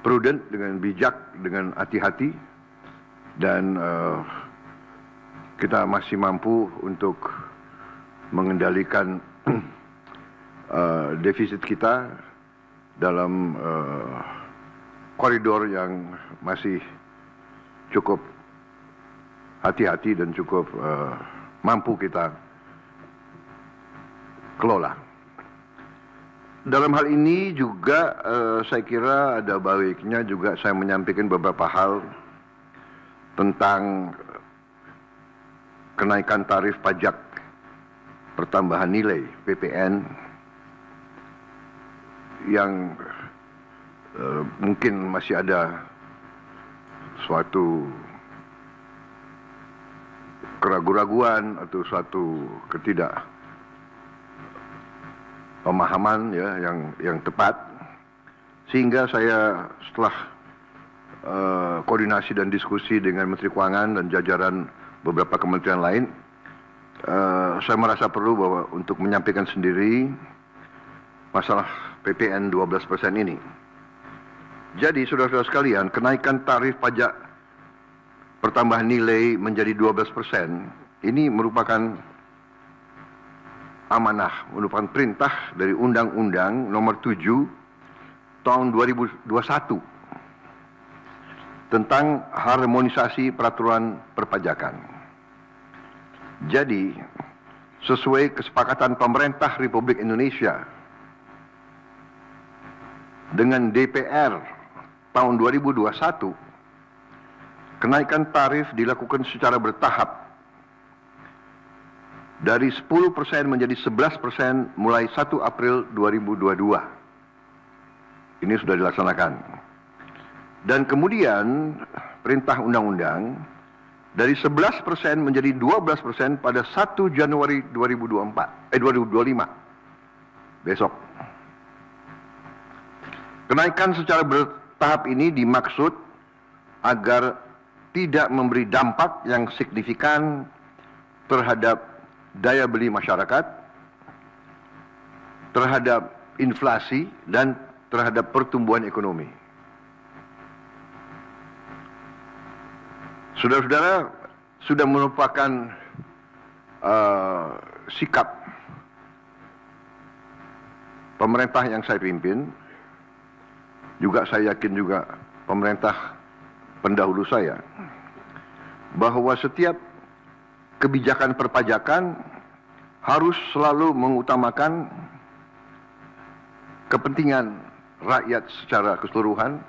prudent, dengan bijak, dengan hati-hati, dan kita masih mampu untuk mengendalikan defisit kita dalam koridor yang masih cukup hati-hati dan cukup mampu kita kelola. Dalam hal ini juga saya kira ada baiknya juga saya menyampaikan beberapa hal tentang kenaikan tarif pajak pertambahan nilai PPN yang mungkin masih ada suatu keraguan-raguan atau suatu ketidakpemahaman ya yang tepat, sehingga saya setelah koordinasi dan diskusi dengan Menteri Keuangan dan jajaran beberapa kementerian lain, saya merasa perlu bahwa untuk menyampaikan sendiri masalah PPN 12% ini. Jadi saudara-saudara sekalian, kenaikan tarif pajak pertambahan nilai menjadi 12% ini merupakan amanah, merupakan perintah dari Undang-Undang Nomor 7 Tahun 2021 tentang harmonisasi peraturan perpajakan. Jadi, sesuai kesepakatan pemerintah Republik Indonesia dengan DPR tahun 2021, kenaikan tarif dilakukan secara bertahap dari 10% menjadi 11% mulai 1 April 2022. Ini sudah dilaksanakan. Dan kemudian perintah undang-undang dari 11% menjadi 12% pada 1 Januari 2025. Besok. Kenaikan secara bertahap ini dimaksud agar tidak memberi dampak yang signifikan terhadap daya beli masyarakat, terhadap inflasi, dan terhadap pertumbuhan ekonomi. Saudara-saudara, sudah merupakan sikap pemerintah yang saya pimpin, juga saya yakin juga pemerintah pendahulu saya, bahwa setiap kebijakan perpajakan harus selalu mengutamakan kepentingan rakyat secara keseluruhan,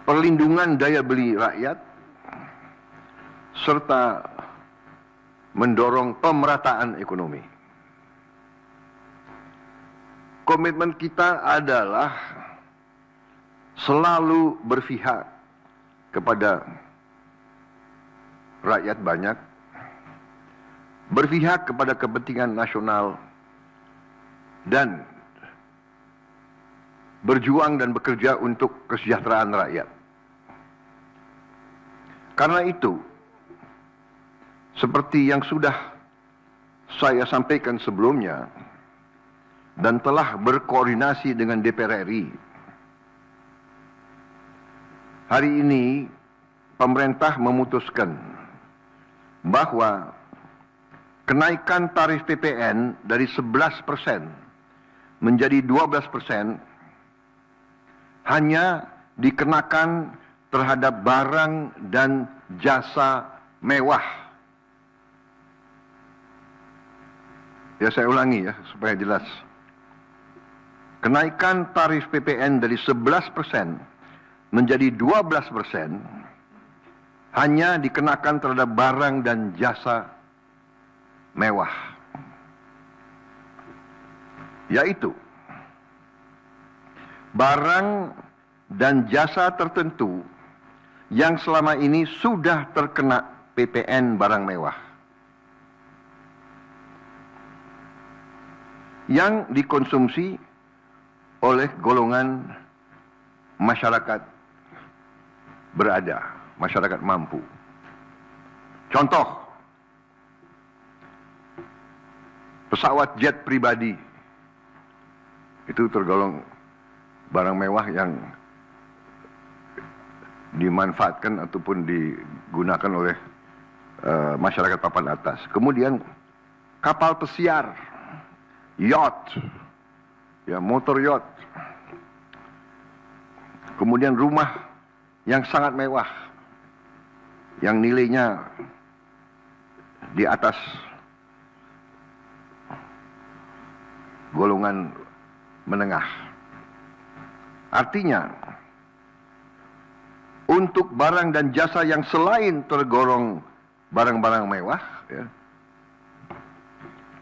perlindungan daya beli rakyat, serta mendorong pemerataan ekonomi. Komitmen kita adalah selalu berpihak kepada rakyat banyak, berpihak kepada kepentingan nasional, dan berjuang dan bekerja untuk kesejahteraan rakyat. Karena itu, seperti yang sudah saya sampaikan sebelumnya dan telah berkoordinasi dengan DPR RI, hari ini pemerintah memutuskan bahwa kenaikan tarif PPN dari 11% menjadi 12% hanya dikenakan terhadap barang dan jasa mewah. Ya, saya ulangi ya supaya jelas. Kenaikan tarif PPN dari 11% menjadi 12% hanya dikenakan terhadap barang dan jasa mewah. Yaitu barang dan jasa tertentu yang selama ini sudah terkena PPN barang mewah, yang dikonsumsi oleh golongan masyarakat berada, masyarakat mampu. Contoh, pesawat jet pribadi itu tergolong barang mewah yang dimanfaatkan ataupun digunakan oleh masyarakat papan atas. Kemudian kapal pesiar, yacht, ya, motor yacht. Kemudian rumah yang sangat mewah, yang nilainya di atas golongan menengah. Artinya, untuk barang dan jasa yang selain tergolong barang-barang mewah, ya,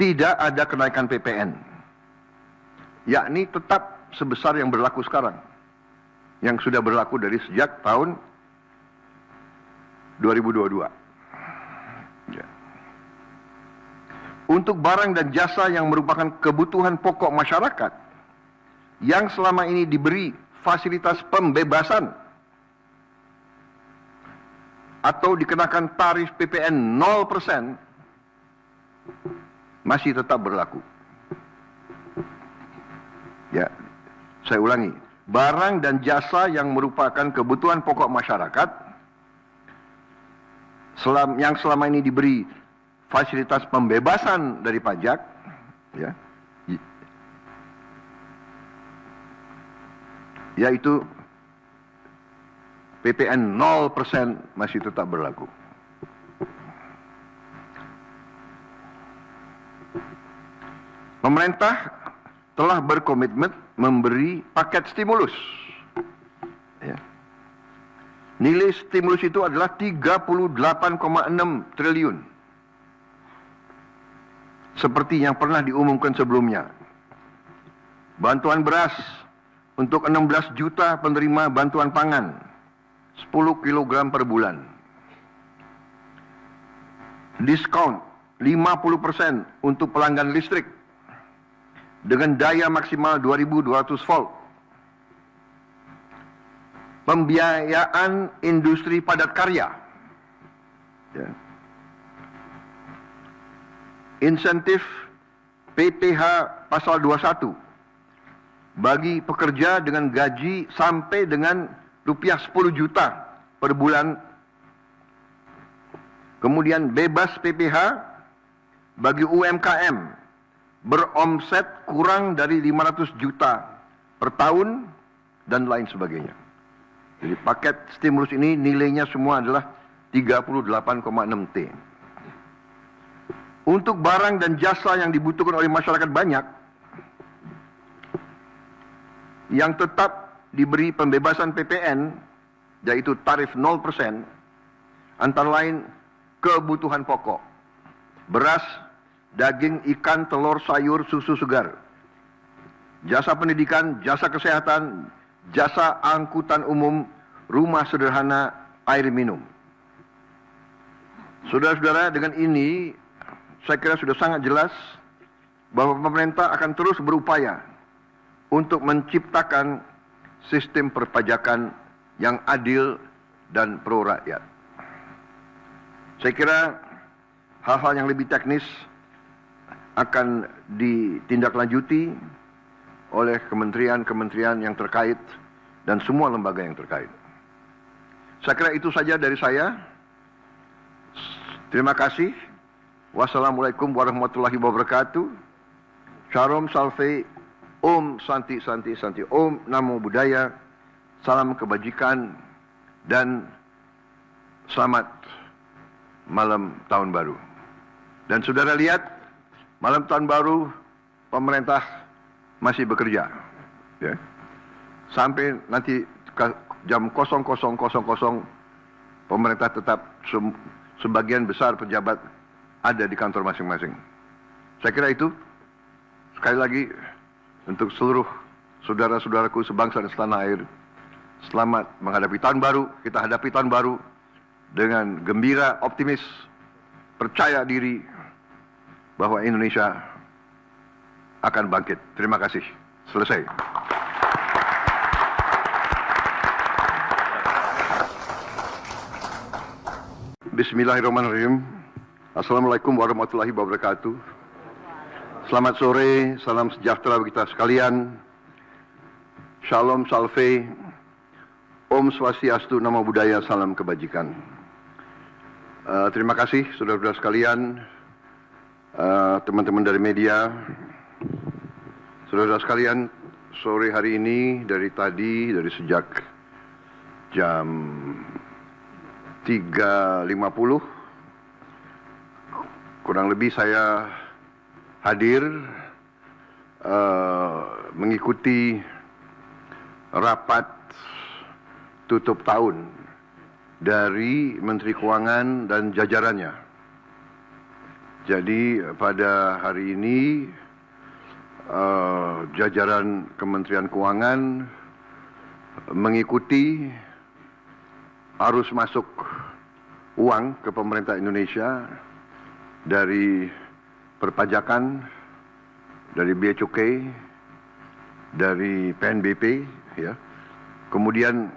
tidak ada kenaikan PPN, yakni tetap sebesar yang berlaku sekarang, yang sudah berlaku dari sejak tahun 2022. Ya. Untuk barang dan jasa yang merupakan kebutuhan pokok masyarakat, yang selama ini diberi fasilitas pembebasan atau dikenakan tarif PPN 0%, masih tetap berlaku. Ya, saya ulangi, barang dan jasa yang merupakan kebutuhan pokok masyarakat yang selama ini diberi fasilitas pembebasan dari pajak, ya, yaitu PPN 0% masih tetap berlaku. Pemerintah telah berkomitmen memberi paket stimulus. Ya. Nilai stimulus itu adalah 38,6 triliun. Seperti yang pernah diumumkan sebelumnya. Bantuan beras untuk 16 juta penerima bantuan pangan, 10 kg per bulan. Diskon 50% untuk pelanggan listrik dengan daya maksimal 2200 volt. Pembiayaan industri padat karya. Ya. Insentif PPh pasal 21 bagi pekerja dengan gaji sampai dengan rupiah 10 juta per bulan. Kemudian bebas PPh bagi UMKM beromset kurang dari 500 juta per tahun dan lain sebagainya. Jadi paket stimulus ini nilainya semua adalah 38,6 T. Untuk barang dan jasa yang dibutuhkan oleh masyarakat banyak, yang tetap diberi pembebasan PPN, yaitu tarif 0%, antara lain kebutuhan pokok, beras, daging, ikan, telur, sayur, susu segar, jasa pendidikan, jasa kesehatan, jasa angkutan umum, rumah sederhana, air minum. Saudara-saudara, dengan ini saya kira sudah sangat jelas bahwa pemerintah akan terus berupaya untuk menciptakan sistem perpajakan yang adil dan pro rakyat. Saya kira hal-hal yang lebih teknis akan ditindaklanjuti oleh kementerian-kementerian yang terkait dan semua lembaga yang terkait. Saya kira itu saja dari saya. Terima kasih. Wassalamualaikum warahmatullahi wabarakatuh. Shalom Salve, Om Santi Santi Santi, Om Namo Buddhaya, salam kebajikan dan selamat malam tahun baru. Dan saudara lihat, malam tahun baru pemerintah masih bekerja, ya. Sampai nanti jam 00.00 pemerintah tetap sebagian besar pejabat ada di kantor masing-masing. Saya kira itu, sekali lagi, untuk seluruh saudara-saudaraku sebangsa dan setanah air, selamat menghadapi tahun baru. Kita hadapi tahun baru dengan gembira, optimis, percaya diri bahwa Indonesia akan bangkit. Terima kasih. Selesai. Bismillahirrahmanirrahim. Assalamualaikum warahmatullahi wabarakatuh. Selamat sore, salam sejahtera bagi kita sekalian. Shalom Salve, Om Swastiastu, Namo Buddhaya, salam kebajikan. Terima kasih saudara-saudara sekalian, teman-teman dari media, saudara-saudara sekalian. Sore hari ini dari sejak jam 3.50 kurang lebih saya hadir mengikuti rapat tutup tahun dari Menteri Keuangan dan jajarannya. Jadi pada hari ini jajaran Kementerian Keuangan mengikuti arus masuk uang ke pemerintah Indonesia dari perpajakan, dari bea cukai, dari PNBP, ya. Kemudian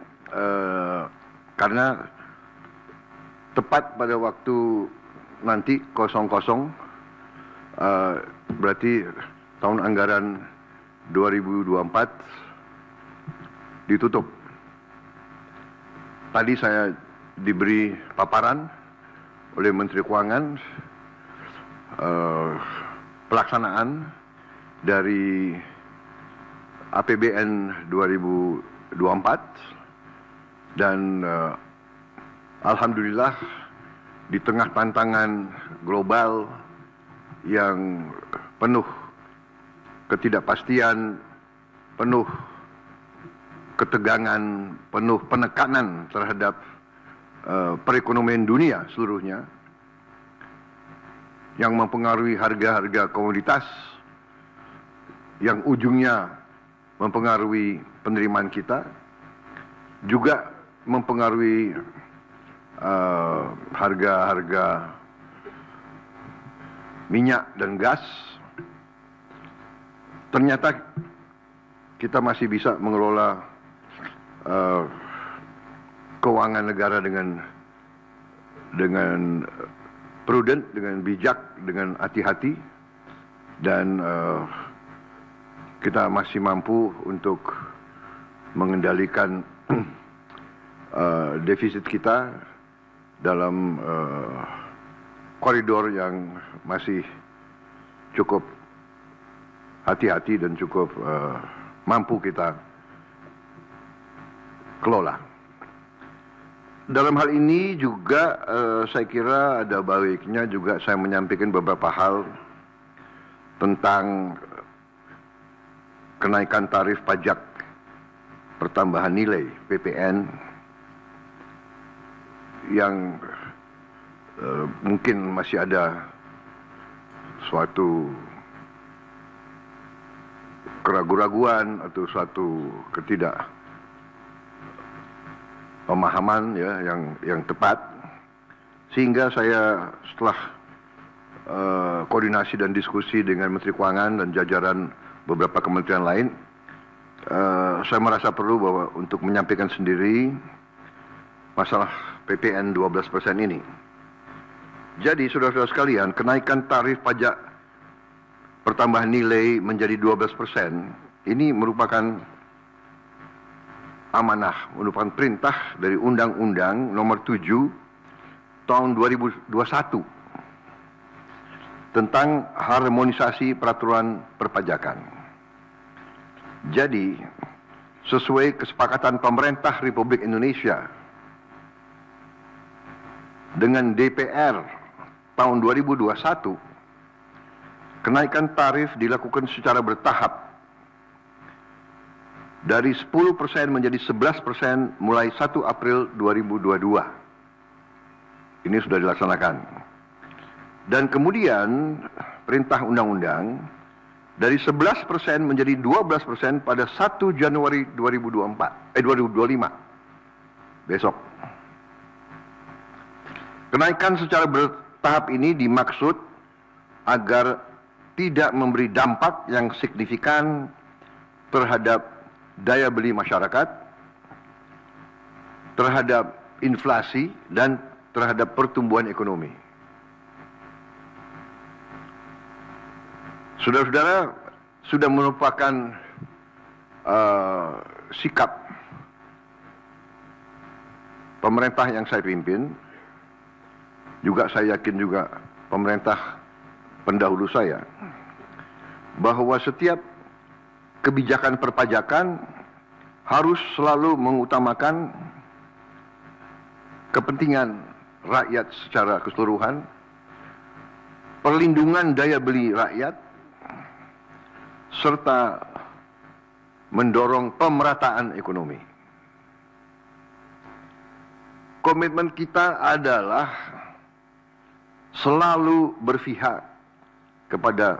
karena tepat pada waktu nanti 00, berarti tahun anggaran 2024 ditutup. Tadi saya diberi paparan oleh Menteri Keuangan pelaksanaan dari APBN 2024 dan alhamdulillah di tengah tantangan global yang penuh ketidakpastian, penuh ketegangan, penuh penekanan terhadap perekonomian dunia seluruhnya yang mempengaruhi harga-harga komoditas, yang ujungnya mempengaruhi penerimaan kita, juga mempengaruhi harga-harga minyak dan gas. Ternyata kita masih bisa mengelola keuangan negara dengan prudent, dengan bijak, dengan hati-hati, dan kita masih mampu untuk mengendalikan defisit kita dalam koridor yang masih cukup hati-hati dan cukup mampu kita kelola. Dalam hal ini juga saya kira ada baiknya juga saya menyampaikan beberapa hal tentang kenaikan tarif pajak pertambahan nilai (PPN) yang mungkin masih ada suatu keraguan-raguan atau suatu ketidakpemahaman ya yang tepat, sehingga saya setelah koordinasi dan diskusi dengan Menteri Keuangan dan jajaran beberapa kementerian lain, saya merasa perlu bahwa untuk menyampaikan sendiri masalah PPN 12% ini. Jadi saudara-saudara sekalian, kenaikan tarif pajak pertambahan nilai menjadi 12% ini merupakan amanah, merupakan perintah dari Undang-Undang Nomor 7 Tahun 2021 tentang harmonisasi peraturan perpajakan. Jadi, sesuai kesepakatan pemerintah Republik Indonesia dengan DPR tahun 2021, kenaikan tarif dilakukan secara bertahap dari 10% menjadi 11% mulai 1 April 2022. Ini sudah dilaksanakan. Dan kemudian perintah undang-undang dari 11% menjadi 12% pada 1 Januari 2025. Besok. Kenaikan secara bertahap ini dimaksud agar tidak memberi dampak yang signifikan terhadap daya beli masyarakat, terhadap inflasi, dan terhadap pertumbuhan ekonomi. Saudara-saudara, sudah merupakan sikap pemerintah yang saya pimpin, juga saya yakin juga pemerintah pendahulu saya, bahwa setiap kebijakan perpajakan harus selalu mengutamakan kepentingan rakyat secara keseluruhan, perlindungan daya beli rakyat, serta mendorong pemerataan ekonomi. Komitmen kita adalah selalu berpihak kepada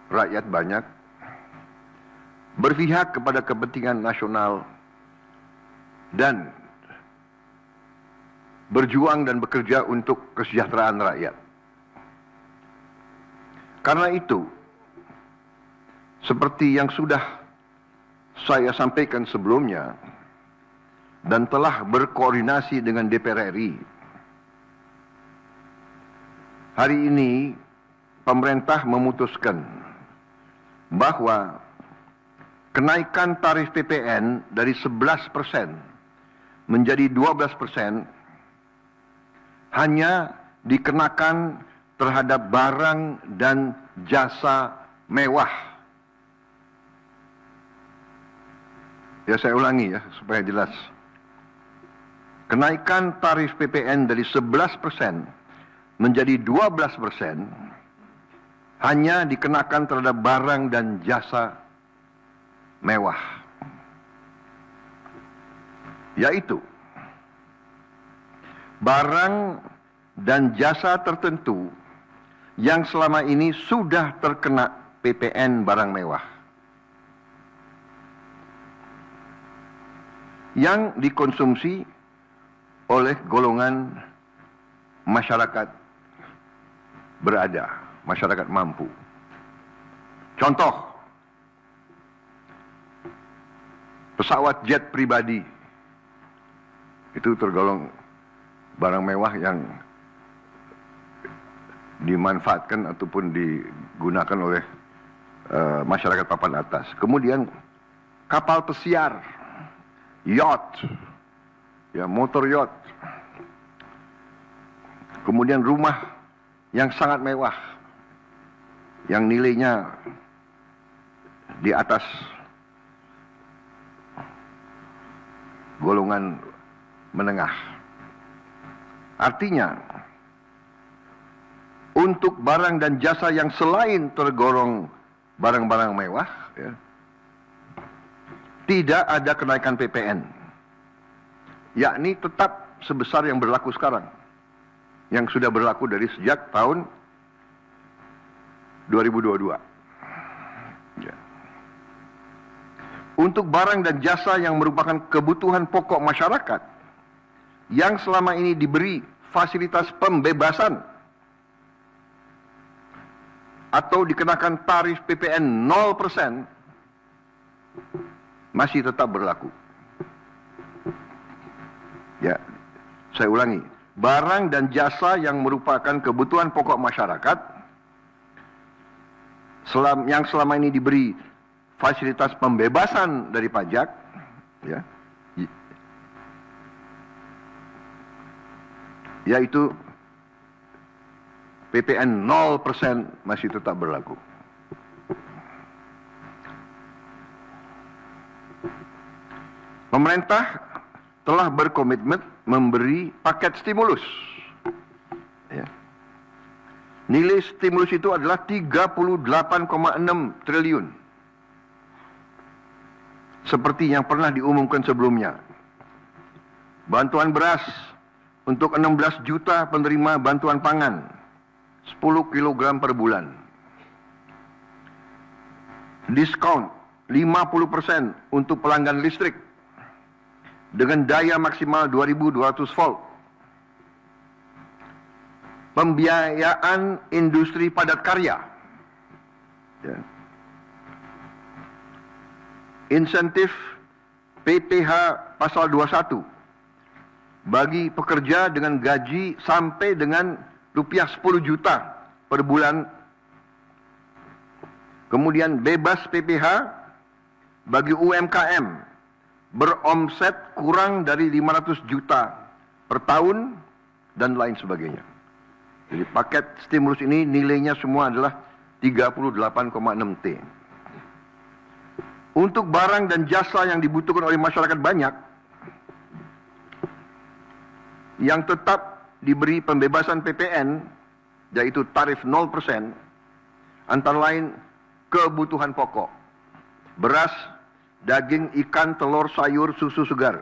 rakyat banyak, berpihak kepada kepentingan nasional, dan berjuang dan bekerja untuk kesejahteraan rakyat. Karena itu, seperti yang sudah saya sampaikan sebelumnya dan telah berkoordinasi dengan DPR RI, hari ini pemerintah memutuskan bahwa kenaikan tarif PPN dari 11% menjadi 12% hanya dikenakan terhadap barang dan jasa mewah. Ya, saya ulangi ya supaya jelas. Kenaikan tarif PPN dari 11% menjadi 12% hanya dikenakan terhadap barang dan jasa mewah, yaitu barang dan jasa tertentu yang selama ini sudah terkena PPN barang mewah, yang dikonsumsi oleh golongan masyarakat berada, masyarakat mampu. Contoh, pesawat jet pribadi itu tergolong barang mewah yang dimanfaatkan ataupun digunakan oleh masyarakat papan atas. Kemudian kapal pesiar, yacht, ya, motor yacht. Kemudian rumah yang sangat mewah, yang nilainya di atas golongan menengah. Artinya, untuk barang dan jasa yang selain tergolong barang-barang mewah, ya, tidak ada kenaikan PPN, yakni tetap sebesar yang berlaku sekarang, yang sudah berlaku dari sejak tahun 2022. Ya. Untuk barang dan jasa yang merupakan kebutuhan pokok masyarakat yang selama ini diberi fasilitas pembebasan atau dikenakan tarif PPN 0%, masih tetap berlaku. Ya, saya ulangi, barang dan jasa yang merupakan kebutuhan pokok masyarakat yang selama ini diberi fasilitas pembebasan dari pajak, ya, yaitu PPN 0% masih tetap berlaku. Pemerintah telah berkomitmen memberi paket stimulus. Ya. Nilai stimulus itu adalah 38,6 triliun. Seperti yang pernah diumumkan sebelumnya. Bantuan beras untuk 16 juta penerima bantuan pangan, 10 kg per bulan. Diskon 50% untuk pelanggan listrik dengan daya maksimal 2200 volt. Pembiayaan industri padat karya. Ya. Insentif PPh pasal 21 bagi pekerja dengan gaji sampai dengan rupiah 10 juta per bulan. Kemudian bebas PPh bagi UMKM beromset kurang dari 500 juta per tahun dan lain sebagainya. Jadi paket stimulus ini nilainya semua adalah 38,6 T. Untuk barang dan jasa yang dibutuhkan oleh masyarakat banyak, yang tetap diberi pembebasan PPN, yaitu tarif 0%, antara lain kebutuhan pokok, beras, daging, ikan, telur, sayur, susu segar,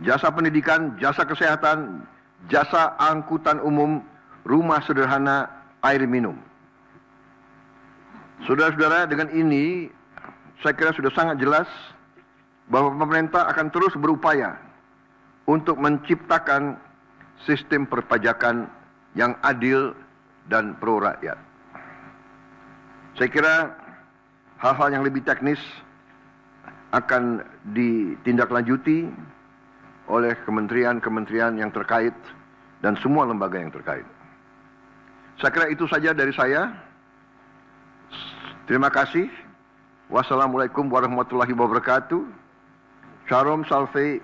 jasa pendidikan, jasa kesehatan, jasa angkutan umum, rumah sederhana, air minum. Saudara-saudara, dengan ini saya kira sudah sangat jelas bahwa pemerintah akan terus berupaya untuk menciptakan sistem perpajakan yang adil dan pro rakyat. Saya kira hal-hal yang lebih teknis akan ditindaklanjuti oleh kementerian-kementerian yang terkait dan semua lembaga yang terkait. Saya kira itu saja dari saya. Terima kasih. Wassalamualaikum warahmatullahi wabarakatuh. Shalom Salve,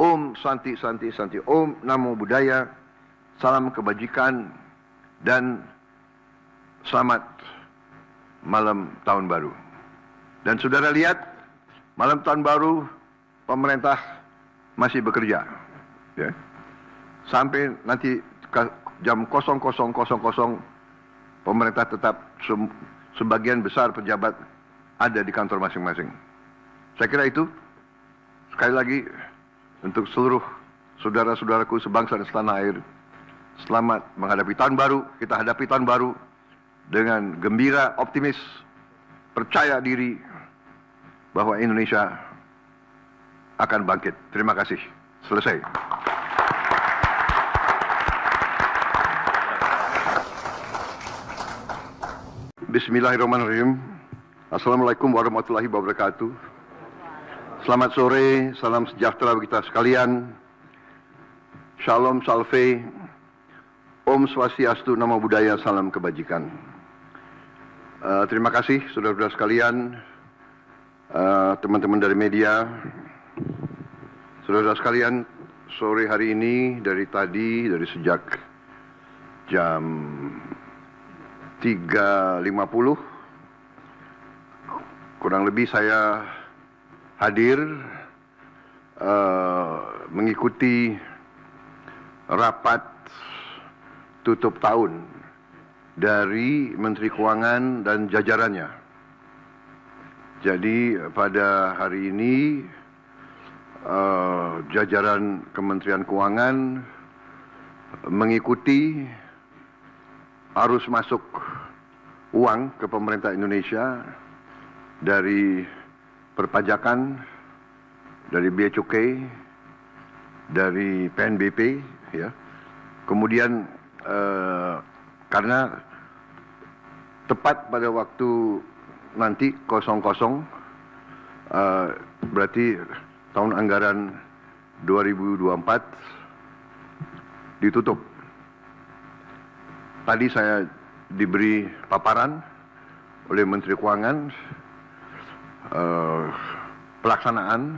Om Santi Santi Santi, Om Namo Buddhaya, salam kebajikan dan selamat malam tahun baru. Dan saudara lihat, malam tahun baru pemerintah masih bekerja, ya. Sampai nanti jam 00.00 pemerintah tetap sebagian besar pejabat ada di kantor masing-masing. Saya kira itu, sekali lagi untuk seluruh saudara-saudaraku sebangsa dan setanah air, selamat menghadapi tahun baru. Kita hadapi tahun baru dengan gembira, optimis, percaya diri bahwa Indonesia akan bangkit. Terima kasih. Selesai. Bismillahirrahmanirrahim. Assalamualaikum warahmatullahi wabarakatuh. Selamat sore, salam sejahtera bagi kita sekalian. Shalom Salve, Om Swastiastu, Namo Buddhaya, salam kebajikan. Terima kasih saudara-saudara sekalian, teman-teman dari media, saudara-saudara sekalian. Sore hari ini dari sejak jam 3.50 kurang lebih saya hadir mengikuti rapat tutup tahun dari Menteri Keuangan dan jajarannya. Jadi pada hari ini jajaran Kementerian Keuangan mengikuti arus masuk uang ke pemerintah Indonesia dari perpajakan, dari bea cukai, dari PNBP, ya. Kemudian karena tepat pada waktu nanti 00 berarti tahun anggaran 2024 ditutup. Tadi saya diberi paparan oleh Menteri Keuangan pelaksanaan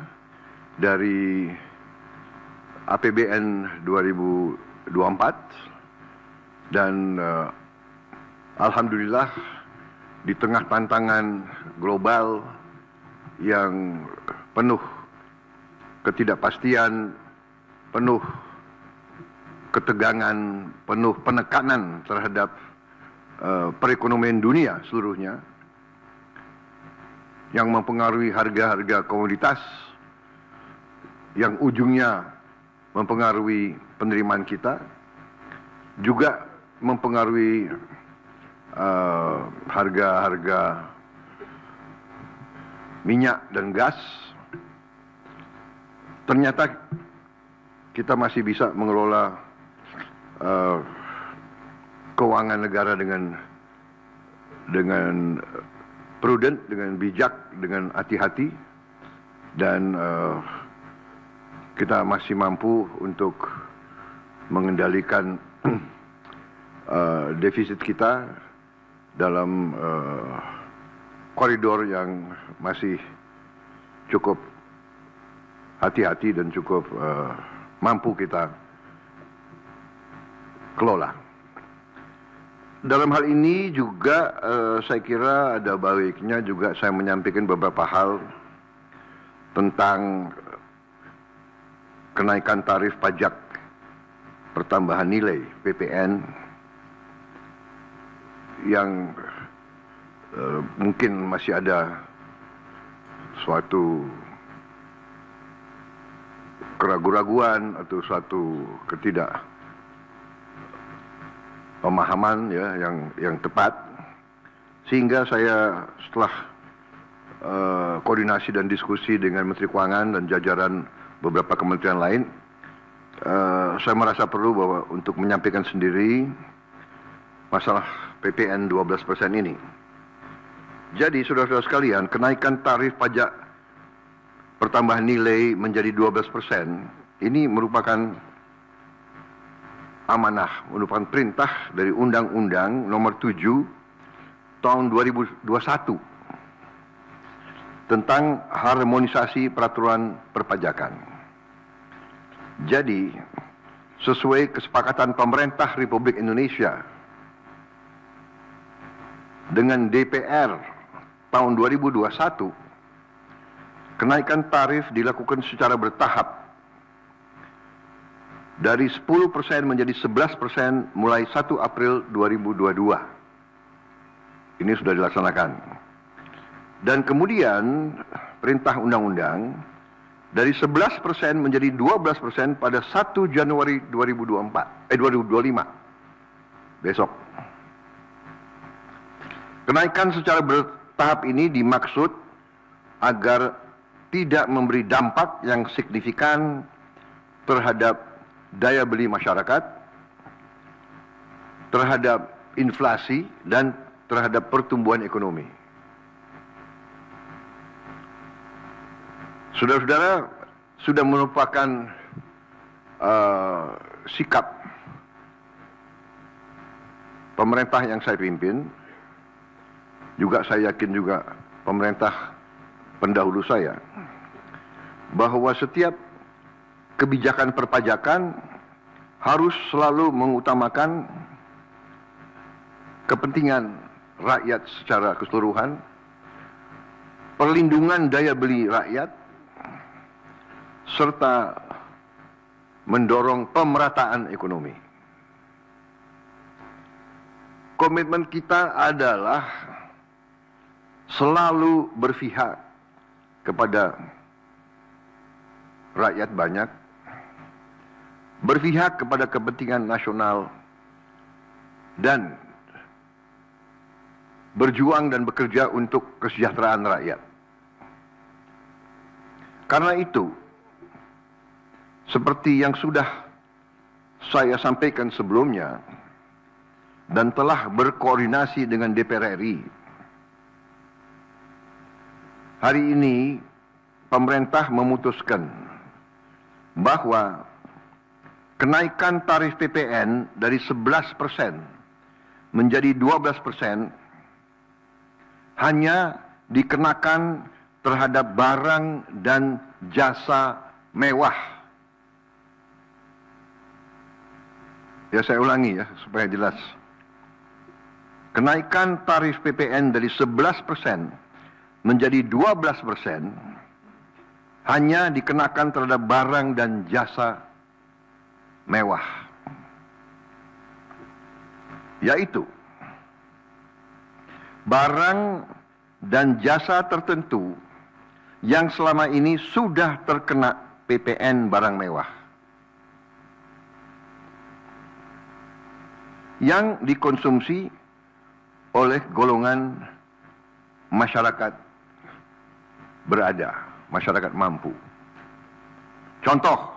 dari APBN 2024 dan alhamdulillah di tengah tantangan global yang penuh ketidakpastian, penuh ketegangan, penuh penekanan terhadap perekonomian dunia seluruhnya yang mempengaruhi harga-harga komoditas, yang ujungnya mempengaruhi penerimaan kita, juga mempengaruhi harga-harga minyak dan gas. Ternyata kita masih bisa mengelola keuangan negara dengan prudent, dengan bijak, dengan hati-hati, dan kita masih mampu untuk mengendalikan defisit kita dalam koridor yang masih cukup hati-hati dan cukup mampu kita kelola. Dalam hal ini juga saya kira ada baiknya juga saya menyampaikan beberapa hal tentang kenaikan tarif pajak pertambahan nilai PPN yang mungkin masih ada suatu keraguan-raguan atau suatu ketidakpemahaman, ya, yang tepat, sehingga saya setelah koordinasi dan diskusi dengan Menteri Keuangan dan jajaran beberapa kementerian lain, saya merasa perlu bahwa untuk menyampaikan sendiri masalah PPN 12% ini. Jadi saudara-saudara sekalian, kenaikan tarif pajak pertambahan nilai menjadi 12% ini merupakan amanah, merupakan perintah dari Undang-Undang Nomor 7 Tahun 2021 tentang harmonisasi peraturan perpajakan. Jadi, sesuai kesepakatan pemerintah Republik Indonesia dengan DPR tahun 2021, kenaikan tarif dilakukan secara bertahap dari 10% menjadi 11% mulai 1 April 2022. Ini sudah dilaksanakan. Dan kemudian perintah undang-undang dari 11% menjadi 12% pada 1 Januari 2025. Besok. Kenaikan secara bertahap ini dimaksud agar tidak memberi dampak yang signifikan terhadap daya beli masyarakat, terhadap inflasi, dan terhadap pertumbuhan ekonomi. Saudara-saudara, sudah merupakan sikap pemerintah yang saya pimpin, juga saya yakin juga pemerintah pendahulu saya, bahwa setiap kebijakan perpajakan harus selalu mengutamakan kepentingan rakyat secara keseluruhan, perlindungan daya beli rakyat, serta mendorong pemerataan ekonomi. Komitmen kita adalah selalu berpihak kepada rakyat banyak berpihak kepada kepentingan nasional, dan berjuang dan bekerja untuk kesejahteraan rakyat. Karena itu, seperti yang sudah saya sampaikan sebelumnya dan telah berkoordinasi dengan DPR RI, hari ini pemerintah memutuskan bahwa kenaikan tarif PPN dari 11% menjadi 12% hanya dikenakan terhadap barang dan jasa mewah. Ya, saya ulangi ya supaya jelas. Kenaikan tarif PPN dari 11% menjadi 12% hanya dikenakan terhadap barang dan jasa mewah, yaitu barang dan jasa tertentu yang selama ini sudah terkena PPN barang mewah, yang dikonsumsi oleh golongan masyarakat berada, masyarakat mampu. Contoh,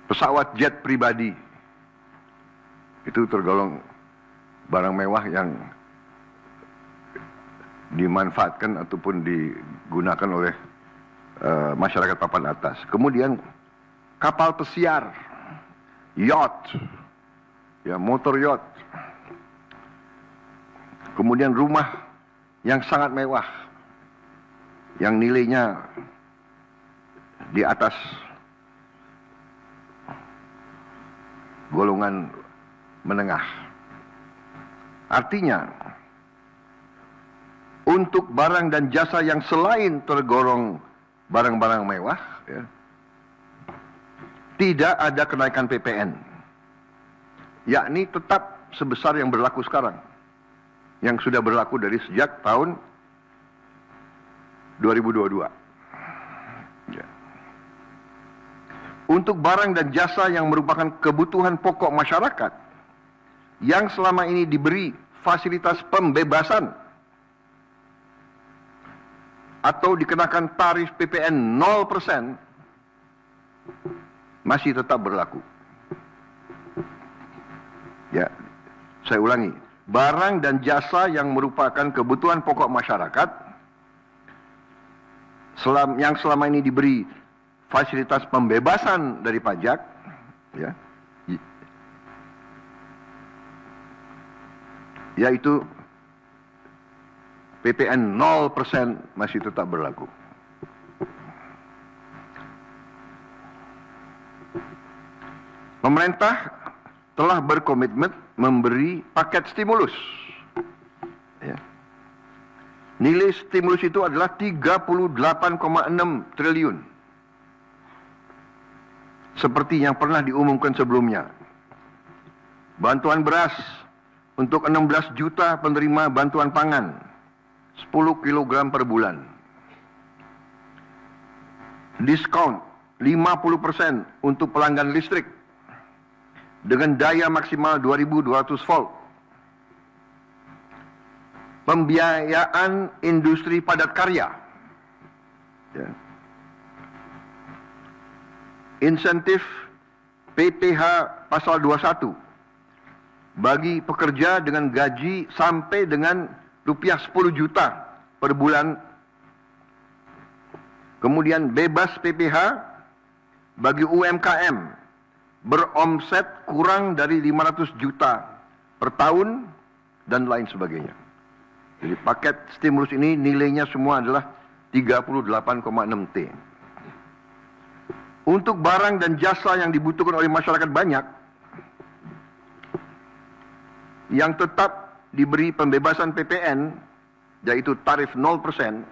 pesawat jet pribadi itu tergolong barang mewah yang dimanfaatkan ataupun digunakan oleh masyarakat papan atas. Kemudian kapal pesiar, yacht, ya, motor yacht. Kemudian rumah yang sangat mewah, yang nilainya di atas golongan menengah. Artinya, untuk barang dan jasa yang selain tergolong barang-barang mewah, ya, tidak ada kenaikan PPN, yakni tetap sebesar yang berlaku sekarang, yang sudah berlaku dari sejak tahun 2022. Ya. Untuk barang dan jasa yang merupakan kebutuhan pokok masyarakat, yang selama ini diberi fasilitas pembebasan atau dikenakan tarif PPN 0%, masih tetap berlaku. Ya, saya ulangi, barang dan jasa yang merupakan kebutuhan pokok masyarakat, yang selama ini diberi fasilitas pembebasan dari pajak, ya, yaitu PPN 0% masih tetap berlaku. Pemerintah telah berkomitmen memberi paket stimulus. Ya. Nilai stimulus itu adalah 38,6 triliun. Seperti yang pernah diumumkan sebelumnya. Bantuan beras untuk 16 juta penerima bantuan pangan, 10 kg per bulan. Diskon 50% untuk pelanggan listrik dengan daya maksimal 2200 volt. Pembiayaan industri padat karya. Ya. Insentif PPh pasal 21 bagi pekerja dengan gaji sampai dengan rupiah 10 juta per bulan. Kemudian bebas PPh bagi UMKM beromset kurang dari 500 juta per tahun dan lain sebagainya. Jadi paket stimulus ini nilainya semua adalah 38,6 T. Untuk barang dan jasa yang dibutuhkan oleh masyarakat banyak, yang tetap diberi pembebasan PPN, yaitu tarif 0%,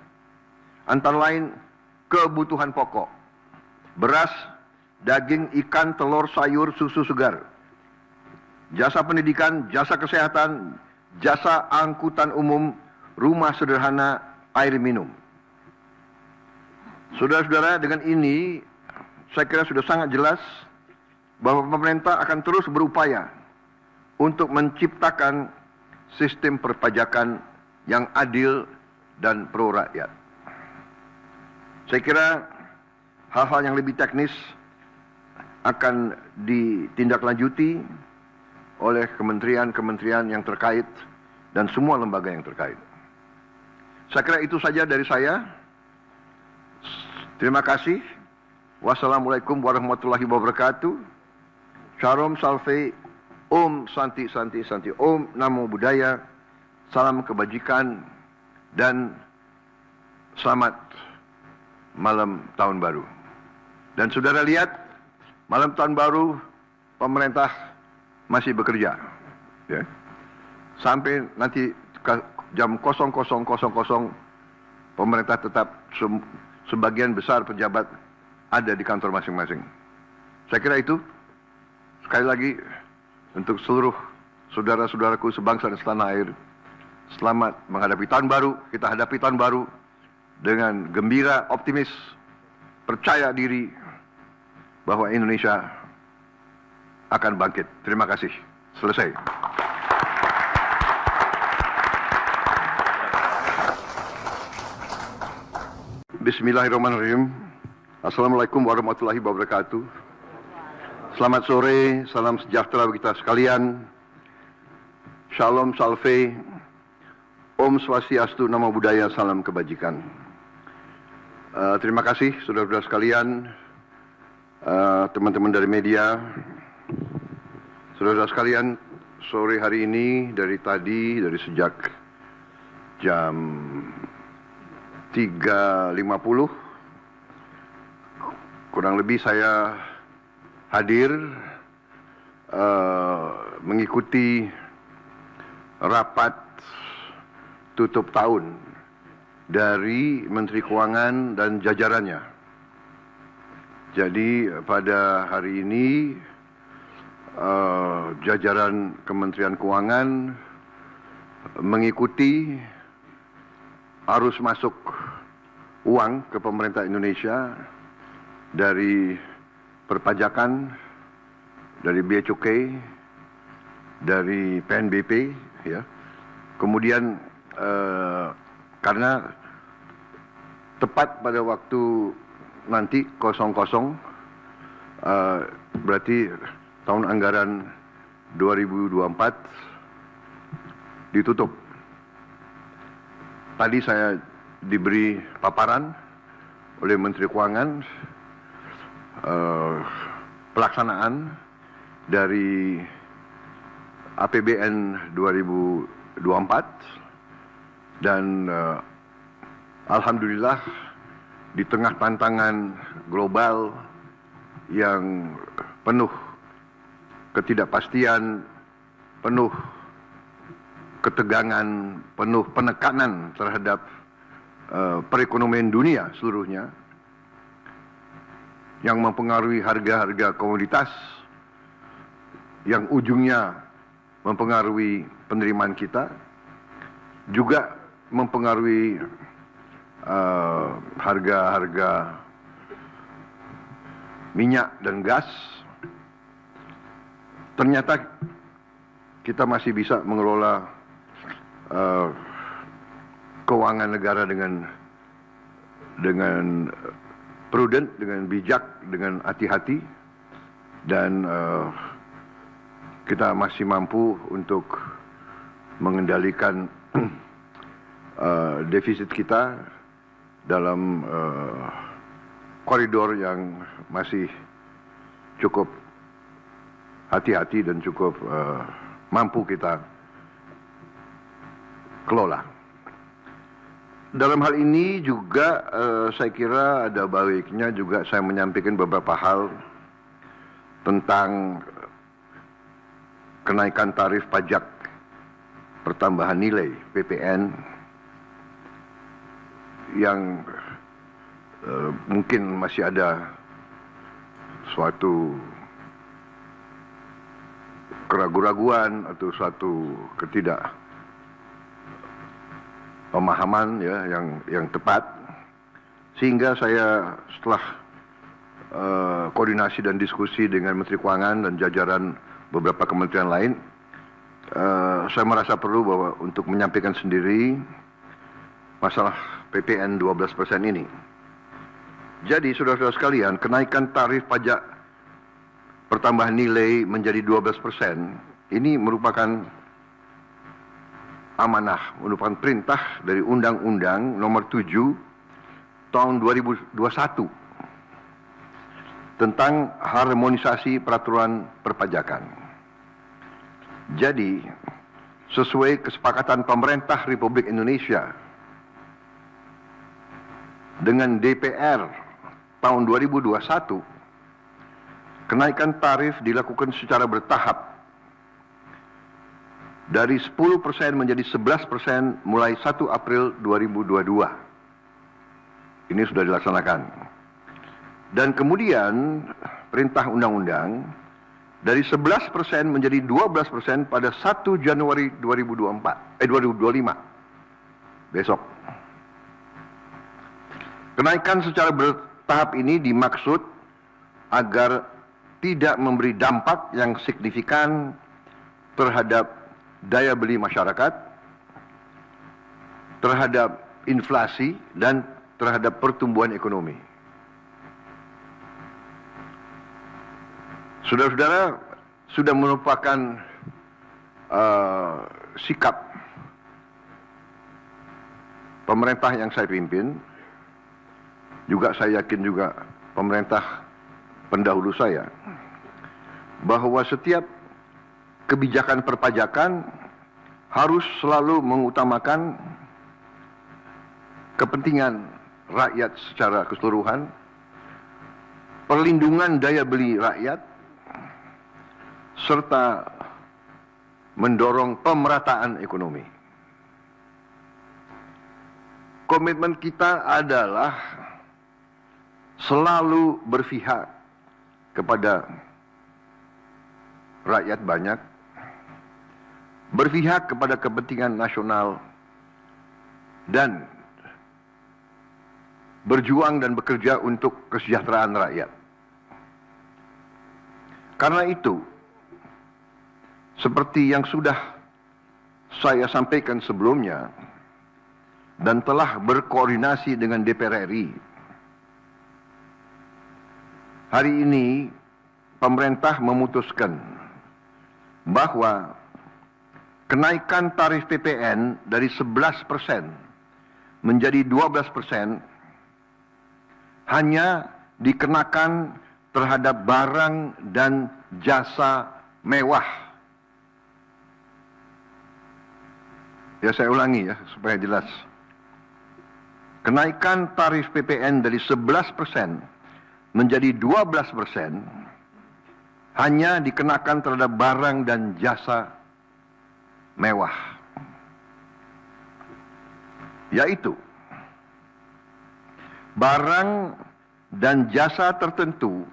antara lain kebutuhan pokok, beras, daging, ikan, telur, sayur, susu segar, jasa pendidikan, jasa kesehatan, jasa angkutan umum, rumah sederhana, air minum. Saudara-saudara, dengan ini saya kira sudah sangat jelas bahwa pemerintah akan terus berupaya untuk menciptakan sistem perpajakan yang adil dan pro rakyat. Saya kira hal-hal yang lebih teknis akan ditindaklanjuti oleh kementerian-kementerian yang terkait dan semua lembaga yang terkait. Saya kira itu saja dari saya. Terima kasih. Wassalamualaikum warahmatullahi wabarakatuh. Shalom Salve, Om Santi Santi Santi, Om Namo Buddhaya, salam kebajikan, dan selamat malam tahun baru. Dan saudara lihat, malam tahun baru pemerintah masih bekerja, ya. Sampai nanti jam 00.00 pemerintah tetap sebagian besar pejabat ada di kantor masing-masing. Saya kira itu, sekali lagi untuk seluruh saudara-saudaraku sebangsa dan setanah air, selamat menghadapi tahun baru. Kita hadapi tahun baru dengan gembira, optimis, percaya diri bahwa Indonesia akan bangkit. Terima kasih. Selesai. Bismillahirrahmanirrahim. Assalamualaikum warahmatullahi wabarakatuh. Selamat sore, salam sejahtera bagi kita sekalian. Shalom Salve, Om Swastiastu, Namo Buddhaya, salam kebajikan. Terima kasih saudara-saudara sekalian, teman-teman dari media, saudara-saudara sekalian. Sore hari ini dari sejak jam 3.50 kurang lebih saya hadir mengikuti rapat tutup tahun dari Menteri Keuangan dan jajarannya. Jadi pada hari ini jajaran Kementerian Keuangan mengikuti arus masuk uang ke pemerintah Indonesia dari perpajakan, dari bea cukai, dari PNBP, ya. Kemudian karena tepat pada waktu nanti 00, berarti tahun anggaran 2024 ditutup. Tadi saya diberi paparan oleh Menteri Keuangan pelaksanaan dari APBN 2024 dan alhamdulillah di tengah tantangan global yang penuh ketidakpastian, penuh ketegangan, penuh penekanan terhadap perekonomian dunia seluruhnya yang mempengaruhi harga-harga komoditas, yang ujungnya mempengaruhi penerimaan kita, juga mempengaruhi harga-harga minyak dan gas. Ternyata kita masih bisa mengelola keuangan negara dengan prudent, dengan bijak, dengan hati-hati, dan kita masih mampu untuk mengendalikan defisit kita dalam koridor yang masih cukup hati-hati dan cukup mampu kita kelola. Dalam hal ini juga saya kira ada baiknya juga saya menyampaikan beberapa hal tentang kenaikan tarif pajak pertambahan nilai PPN yang mungkin masih ada suatu keraguan-raguan atau suatu pemahaman, ya, yang tepat, sehingga saya setelah koordinasi dan diskusi dengan Menteri Keuangan dan jajaran beberapa kementerian lain, saya merasa perlu bahwa untuk menyampaikan sendiri masalah PPN 12% ini. Jadi, saudara-saudara sekalian, kenaikan tarif pajak pertambahan nilai menjadi 12% ini merupakan amanah, merupakan perintah dari Undang-Undang Nomor 7 Tahun 2021 tentang harmonisasi peraturan perpajakan. Jadi, sesuai kesepakatan pemerintah Republik Indonesia dengan DPR tahun 2021, kenaikan tarif dilakukan secara bertahap dari 10% menjadi 11% mulai 1 April 2022. Ini sudah dilaksanakan. Dan kemudian perintah undang-undang dari 11% menjadi 12% pada 1 Januari 2025. Besok. Kenaikan secara bertahap ini dimaksud agar tidak memberi dampak yang signifikan terhadap daya beli masyarakat, terhadap inflasi, dan terhadap pertumbuhan ekonomi. Saudara-saudara, sudah merupakan sikap pemerintah yang saya pimpin, juga saya yakin juga pemerintah pendahulu saya, bahwa setiap kebijakan perpajakan harus selalu mengutamakan kepentingan rakyat secara keseluruhan, perlindungan daya beli rakyat, serta mendorong pemerataan ekonomi. Komitmen kita adalah selalu berpihak kepada rakyat banyak, berpihak kepada kepentingan nasional, dan berjuang dan bekerja untuk kesejahteraan rakyat. Karena itu, seperti yang sudah saya sampaikan sebelumnya dan telah berkoordinasi dengan DPR RI, hari ini pemerintah memutuskan bahwa kenaikan tarif PPN dari 11% menjadi 12% hanya dikenakan terhadap barang dan jasa mewah. Ya, saya ulangi ya supaya jelas. Kenaikan tarif PPN dari 11% menjadi 12% hanya dikenakan terhadap barang dan jasa mewah. Yaitu barang dan jasa tertentu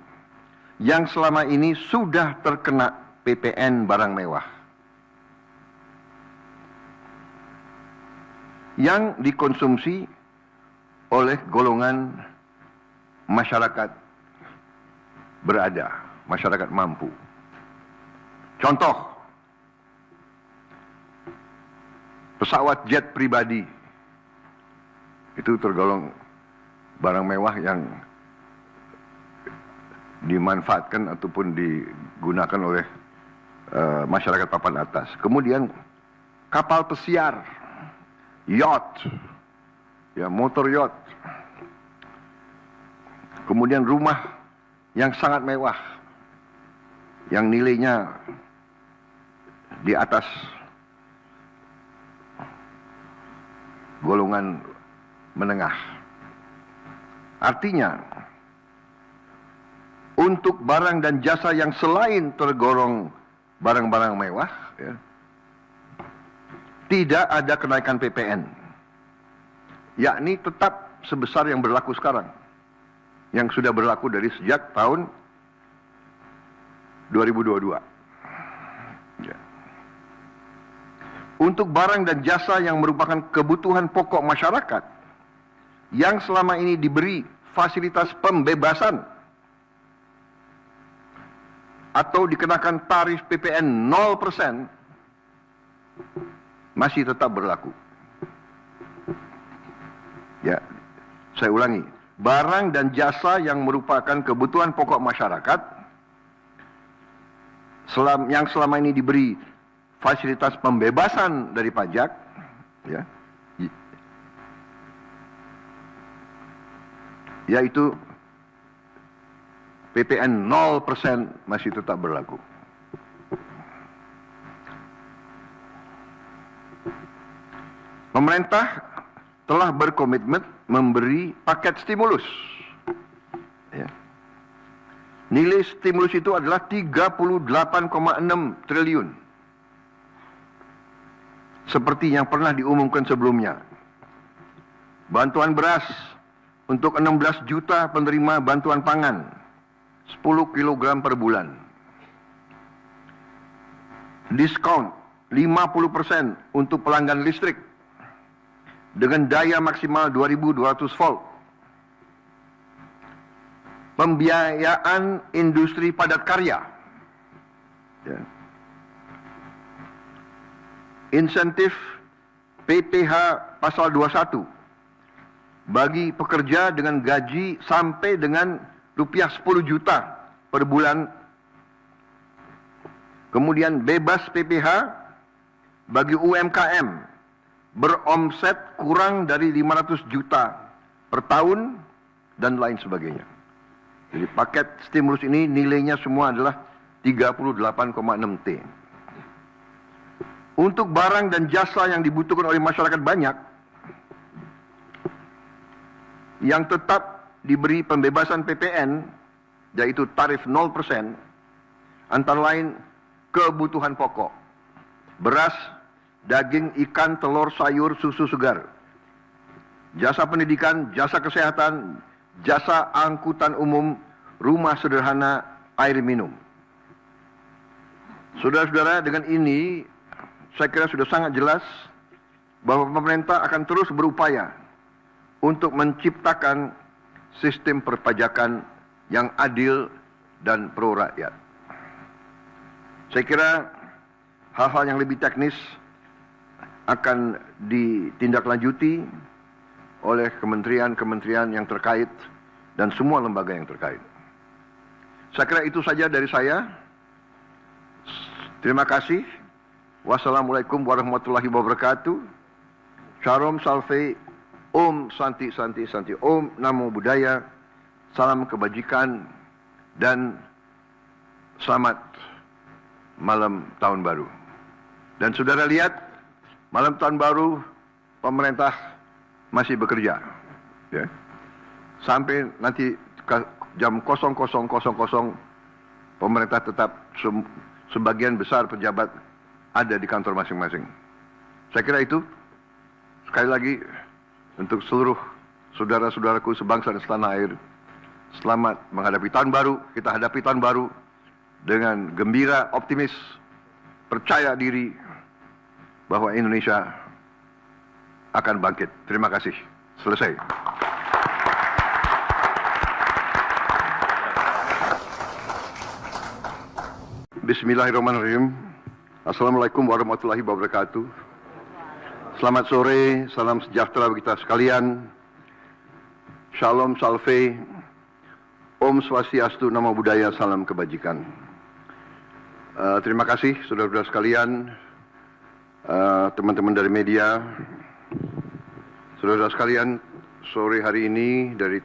yang selama ini sudah terkena PPN barang mewah, yang dikonsumsi oleh golongan masyarakat berada, masyarakat mampu. Contoh, pesawat jet pribadi itu tergolong barang mewah yang dimanfaatkan ataupun digunakan oleh masyarakat papan atas. Kemudian kapal pesiar, yacht, ya, motor yacht. Kemudian rumah yang sangat mewah, yang nilainya di atas golongan menengah. Artinya, untuk barang dan jasa yang selain tergolong barang-barang mewah, ya, tidak ada kenaikan PPN, yakni tetap sebesar yang berlaku sekarang, yang sudah berlaku dari sejak tahun 2022. Ya. Untuk barang dan jasa yang merupakan kebutuhan pokok masyarakat, yang selama ini diberi fasilitas pembebasan atau dikenakan tarif PPN 0% masih tetap berlaku. Ya, saya ulangi, barang dan jasa yang merupakan kebutuhan pokok masyarakat yang selama ini diberi fasilitas pembebasan dari pajak, ya, yaitu PPN 0% masih tetap berlaku. Pemerintah telah berkomitmen memberi paket stimulus. Ya. Nilai stimulus itu adalah 38,6 triliun. Seperti yang pernah diumumkan sebelumnya. Bantuan beras untuk 16 juta penerima bantuan pangan, 10 kg per bulan. Diskon 50% untuk pelanggan listrik dengan daya maksimal 2200 volt. Pembiayaan industri padat karya. Ya. Insentif PPh pasal 21 bagi pekerja dengan gaji sampai dengan rupiah 10 juta per bulan. Kemudian bebas PPh bagi UMKM beromset kurang dari 500 juta per tahun dan lain sebagainya. Jadi paket stimulus ini nilainya semua adalah 38,6 T. Untuk barang dan jasa yang dibutuhkan oleh masyarakat banyak, yang tetap diberi pembebasan PPN, yaitu tarif 0%, antara lain kebutuhan pokok, beras, daging, ikan, telur, sayur, susu segar, jasa pendidikan, jasa kesehatan, jasa angkutan umum, rumah sederhana, air minum. Saudara-saudara, dengan ini saya kira sudah sangat jelas bahwa pemerintah akan terus berupaya untuk menciptakan sistem perpajakan yang adil dan pro rakyat. Saya kira hal-hal yang lebih teknis akan ditindaklanjuti oleh kementerian-kementerian yang terkait dan semua lembaga yang terkait. Saya kira itu saja dari saya. Terima kasih. Wassalamualaikum warahmatullahi wabarakatuh. Shalom Salve, Om Santi Santi Santi, Om Namo Buddhaya, salam kebajikan dan selamat malam tahun baru. Dan saudara lihat, malam tahun baru pemerintah masih bekerja, ya. Sampai nanti jam 00.00 pemerintah tetap sebagian besar pejabat ada di kantor masing-masing. Saya kira itu. Sekali lagi untuk seluruh saudara-saudaraku sebangsa dan setanah air, selamat menghadapi tahun baru. Kita hadapi tahun baru dengan gembira, optimis, percaya diri bahwa Indonesia akan bangkit. Terima kasih. Selesai. Bismillahirrahmanirrahim. Assalamualaikum warahmatullahi wabarakatuh. Selamat sore, salam sejahtera bagi kita sekalian. Shalom Salve, Om Swastiastu, Namo Buddhaya, salam kebajikan. Terima kasih saudara-saudara sekalian, teman-teman dari media, saudara-saudara sekalian. Sore hari ini dari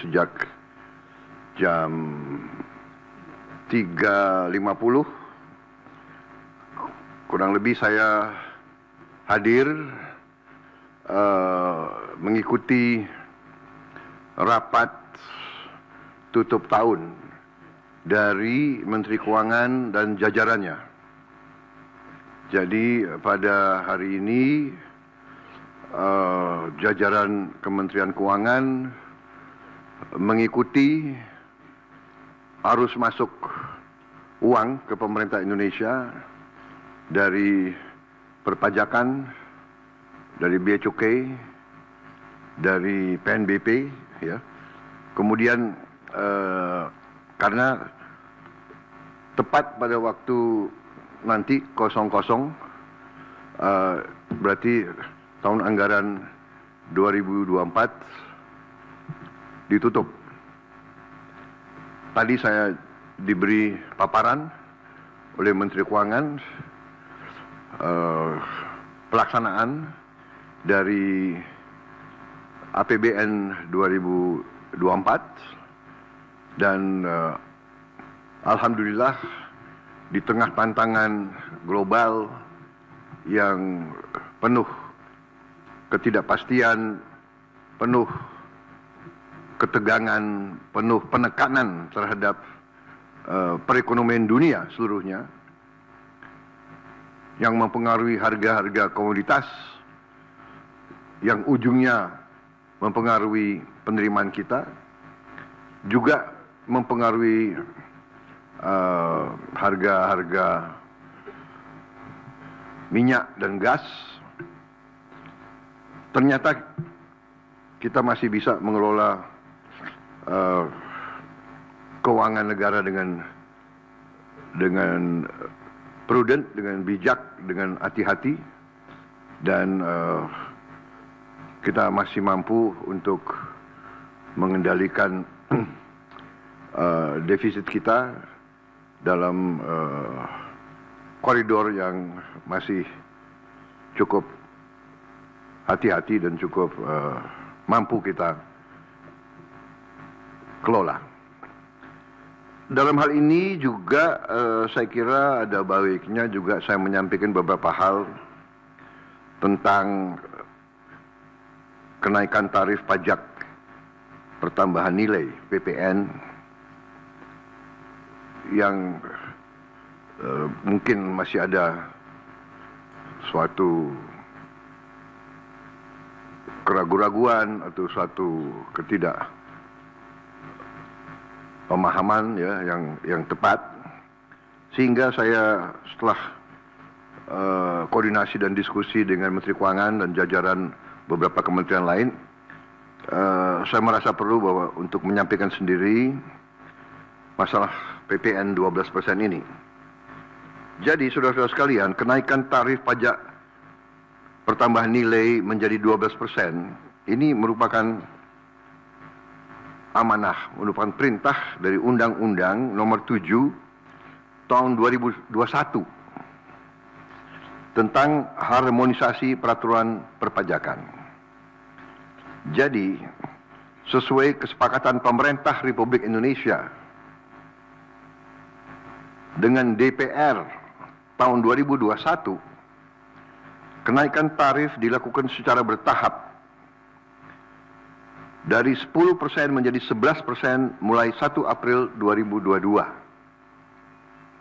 sejak jam 3.50 kurang lebih saya hadir mengikuti rapat tutup tahun dari Menteri Keuangan dan jajarannya. Jadi pada hari ini jajaran Kementerian Keuangan mengikuti arus masuk uang ke pemerintah Indonesia dari perpajakan, dari bea cukai, dari PNBP, ya. Kemudian karena tepat pada waktu nanti 00, berarti tahun anggaran 2024 ditutup. Tadi saya diberi paparan oleh Menteri Keuangan pelaksanaan dari APBN 2024 dan alhamdulillah di tengah tantangan global yang penuh ketidakpastian, penuh ketegangan, penuh penekanan terhadap perekonomian dunia seluruhnya yang mempengaruhi harga-harga komoditas yang ujungnya mempengaruhi penerimaan kita, juga mempengaruhi harga-harga minyak dan gas. Ternyata kita masih bisa mengelola keuangan negara dengan prudent, dengan bijak, dengan hati-hati, dan kita masih mampu untuk mengendalikan defisit kita dalam koridor yang masih cukup hati-hati dan cukup mampu kita kelola. Dalam hal ini juga saya kira ada baiknya juga saya menyampaikan beberapa hal tentang kenaikan tarif pajak pertambahan nilai PPN yang mungkin masih ada suatu keraguan-raguan atau suatu pemahaman ya yang tepat, sehingga saya setelah koordinasi dan diskusi dengan Menteri Keuangan dan jajaran beberapa kementerian lain, saya merasa perlu bahwa untuk menyampaikan sendiri masalah PPN 12% ini. Jadi saudara-saudara sekalian, kenaikan tarif pajak pertambahan nilai menjadi 12% ini merupakan amanah, merupakan perintah dari Undang-Undang Nomor 7 Tahun 2021 tentang harmonisasi peraturan perpajakan. Jadi, sesuai kesepakatan pemerintah Republik Indonesia dengan DPR tahun 2021, kenaikan tarif dilakukan secara bertahap dari 10% menjadi 11% mulai 1 April 2022.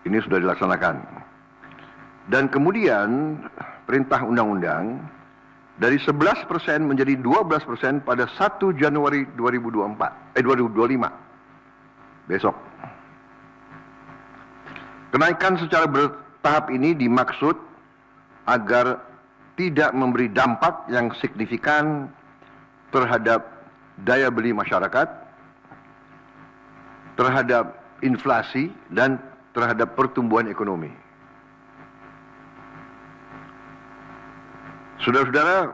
Ini sudah dilaksanakan. Dan kemudian perintah undang-undang dari 11% menjadi 12% pada 1 Januari 2025. Besok. Kenaikan secara bertahap ini dimaksud agar tidak memberi dampak yang signifikan terhadap daya beli masyarakat, terhadap inflasi, dan terhadap pertumbuhan ekonomi. Saudara-saudara,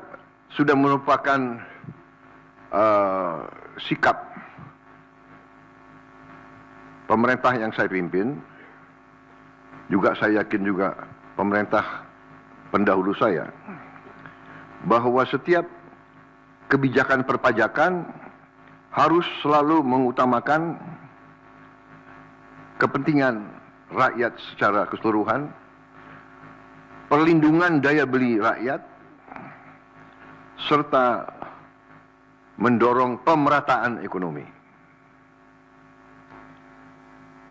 sudah merupakan sikap pemerintah yang saya pimpin, juga saya yakin juga pemerintah pendahulu saya, bahwa setiap kebijakan perpajakan harus selalu mengutamakan kepentingan rakyat secara keseluruhan, perlindungan daya beli rakyat, serta mendorong pemerataan ekonomi.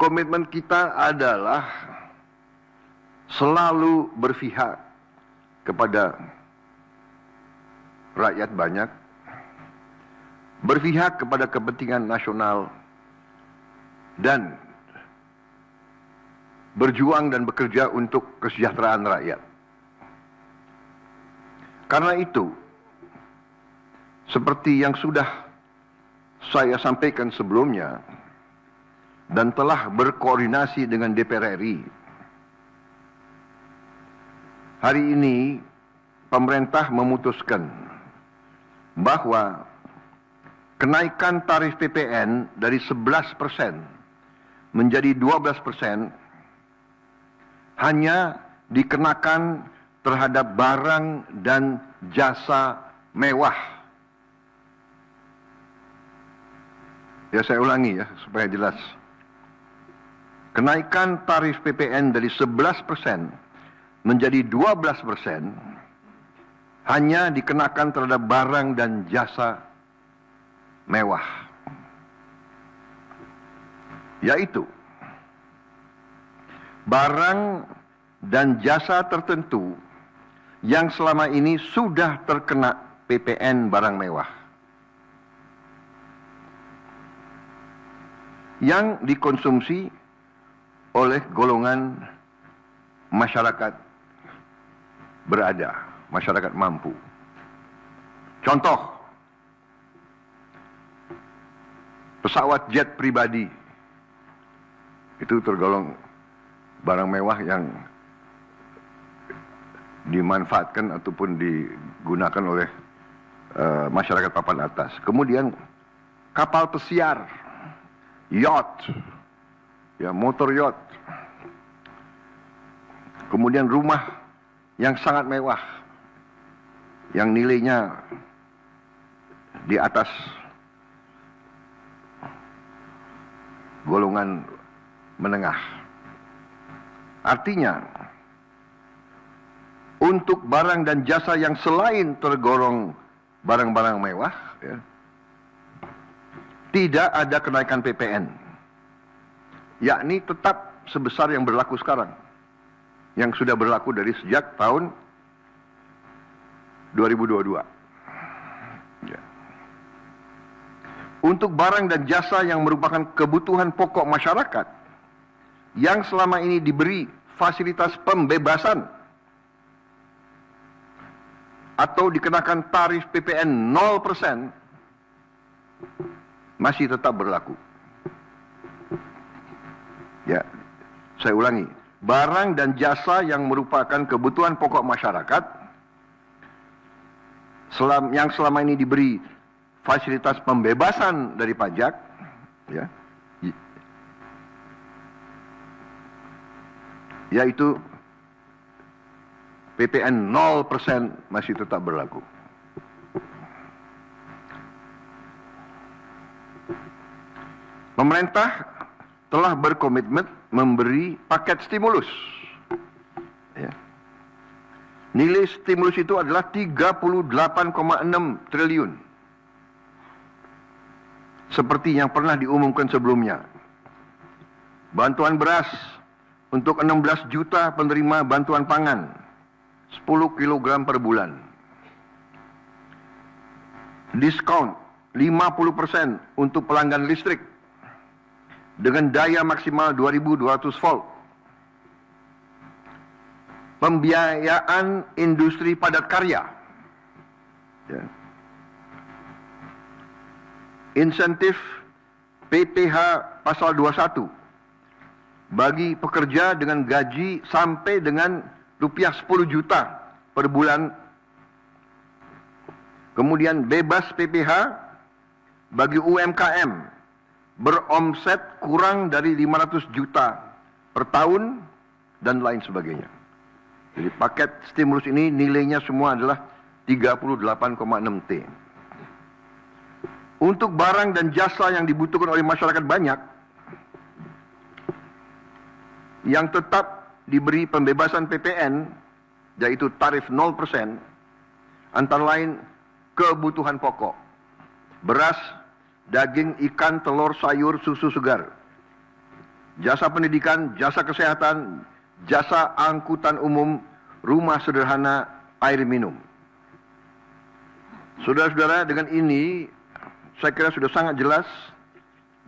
Komitmen kita adalah selalu berpihak kepada rakyat banyak, berpihak kepada kepentingan nasional, dan berjuang dan bekerja untuk kesejahteraan rakyat. Karena itu, seperti yang sudah saya sampaikan sebelumnya, dan telah berkoordinasi dengan DPR RI. Hari ini pemerintah memutuskan bahwa kenaikan tarif PPN dari 11% menjadi 12% hanya dikenakan terhadap barang dan jasa mewah. Ya, saya ulangi ya supaya jelas. Kenaikan tarif PPN dari 11% menjadi 12% hanya dikenakan terhadap barang dan jasa mewah. Yaitu barang dan jasa tertentu yang selama ini sudah terkena PPN barang mewah, yang dikonsumsi oleh golongan masyarakat berada, masyarakat mampu. Contoh, pesawat jet pribadi itu tergolong barang mewah yang dimanfaatkan ataupun digunakan oleh masyarakat papan atas. Kemudian kapal pesiar, yacht, ya, motor yacht. Kemudian rumah yang sangat mewah, yang nilainya di atas golongan menengah. Artinya, untuk barang dan jasa yang selain tergolong barang-barang mewah, ya, tidak ada kenaikan PPN, yakni tetap sebesar yang berlaku sekarang, yang sudah berlaku dari sejak tahun 2022. Ya. Untuk barang dan jasa yang merupakan kebutuhan pokok masyarakat, yang selama ini diberi fasilitas pembebasan atau dikenakan tarif PPN 0%, masih tetap berlaku. Ya, saya ulangi. Barang dan jasa yang merupakan kebutuhan pokok masyarakat, yang selama ini diberi fasilitas pembebasan dari pajak, ya, yaitu PPN 0% masih tetap berlaku. Pemerintah telah berkomitmen memberi paket stimulus. Ya. Nilai stimulus itu adalah 38,6 triliun. Seperti yang pernah diumumkan sebelumnya. Bantuan beras untuk 16 juta penerima bantuan pangan, 10 kg per bulan. Diskon 50% untuk pelanggan listrik dengan daya maksimal 2200 volt. Pembiayaan industri padat karya. Ya. Insentif PPh pasal 21 bagi pekerja dengan gaji sampai dengan rupiah 10 juta per bulan. Kemudian bebas PPh bagi UMKM beromset kurang dari 500 juta per tahun dan lain sebagainya. Jadi paket stimulus ini nilainya semua adalah 38,6 T. Untuk barang dan jasa yang dibutuhkan oleh masyarakat banyak, yang tetap diberi pembebasan PPN, yaitu tarif 0%, antara lain kebutuhan pokok, beras, daging, ikan, telur, sayur, susu segar, jasa pendidikan, jasa kesehatan, jasa angkutan umum, rumah sederhana, air minum. Saudara-saudara, dengan ini saya kira sudah sangat jelas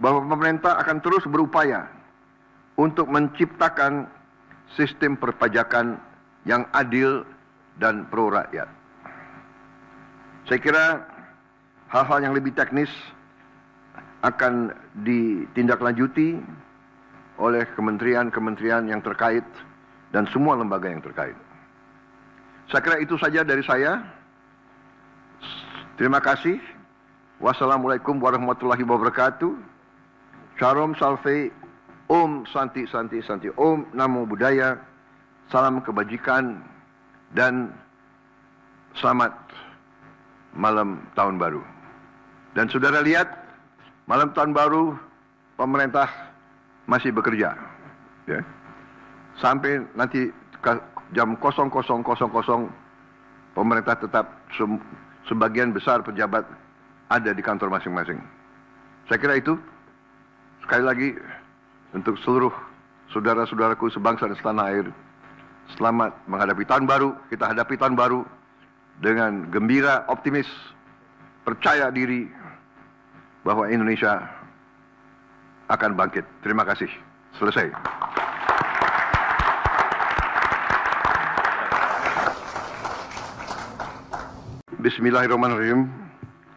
bahwa pemerintah akan terus berupaya untuk menciptakan sistem perpajakan yang adil dan pro rakyat. Saya kira hal-hal yang lebih teknis akan ditindaklanjuti oleh kementerian-kementerian yang terkait dan semua lembaga yang terkait. Saya kira itu saja dari saya. Terima kasih. Wassalamualaikum warahmatullahi wabarakatuh. Shalom Salve, Om Santi Santi Santi, Om Namo Buddhaya, salam kebajikan dan selamat malam tahun baru. Dan saudara lihat, malam tahun baru pemerintah masih bekerja, ya. Sampai nanti jam 00.00 pemerintah tetap sebagian besar pejabat ada di kantor masing-masing. Saya kira itu, sekali lagi untuk seluruh saudara-saudaraku sebangsa dan setanah air, selamat menghadapi tahun baru. Kita hadapi tahun baru dengan gembira, optimis, percaya diri bahwa Indonesia akan bangkit. Terima kasih. Selesai. Bismillahirrahmanirrahim.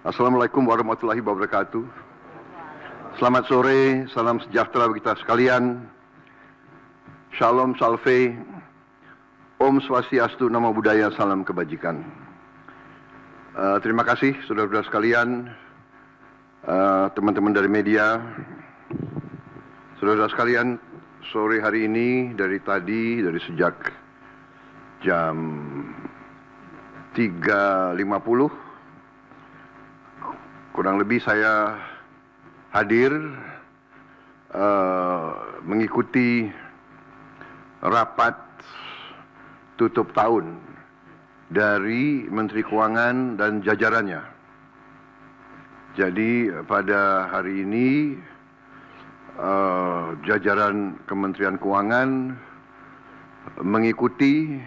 Assalamualaikum warahmatullahi wabarakatuh. Selamat sore, salam sejahtera bagi kita sekalian. Shalom Salve, Om Swastiastu, Namo Buddhaya, salam kebajikan. Terima kasih saudara-saudara sekalian, teman-teman dari media, saudara-saudara sekalian. Sore hari ini dari sejak jam 3.50 kurang lebih saya hadir mengikuti rapat tutup tahun dari Menteri Keuangan dan jajarannya. Jadi pada hari ini jajaran Kementerian Keuangan mengikuti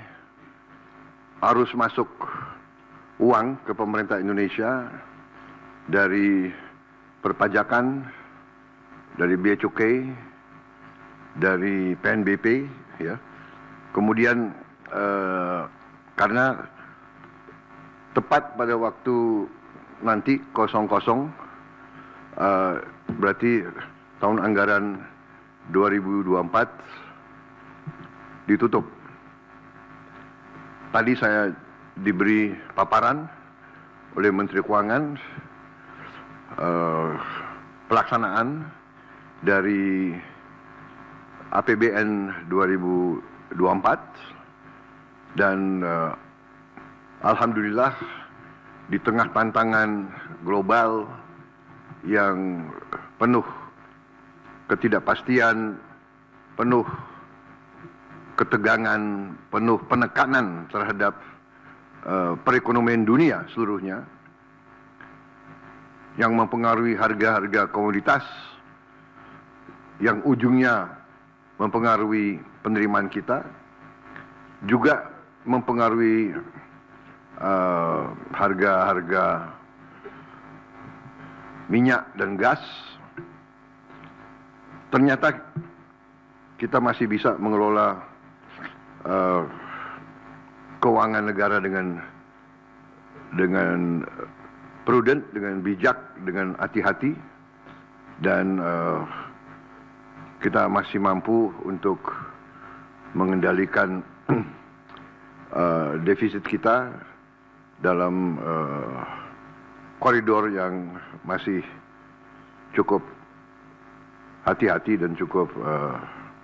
arus masuk uang ke pemerintah Indonesia dari perpajakan, dari bea cukai, dari PNBP, ya. Kemudian karena tepat pada waktu nanti 00, berarti tahun anggaran 2024 ditutup. Tadi saya diberi paparan oleh Menteri Keuangan pelaksanaan dari APBN 2024 dan alhamdulillah di tengah tantangan global yang penuh ketidakpastian, penuh ketegangan, penuh penekanan terhadap perekonomian dunia seluruhnya yang mempengaruhi harga-harga komoditas, yang ujungnya mempengaruhi penerimaan kita, juga mempengaruhi harga-harga minyak dan gas. Ternyata kita masih bisa mengelola keuangan negara dengan prudent, dengan bijak, dengan hati-hati, dan kita masih mampu untuk mengendalikan defisit kita dalam koridor yang masih cukup hati-hati dan cukup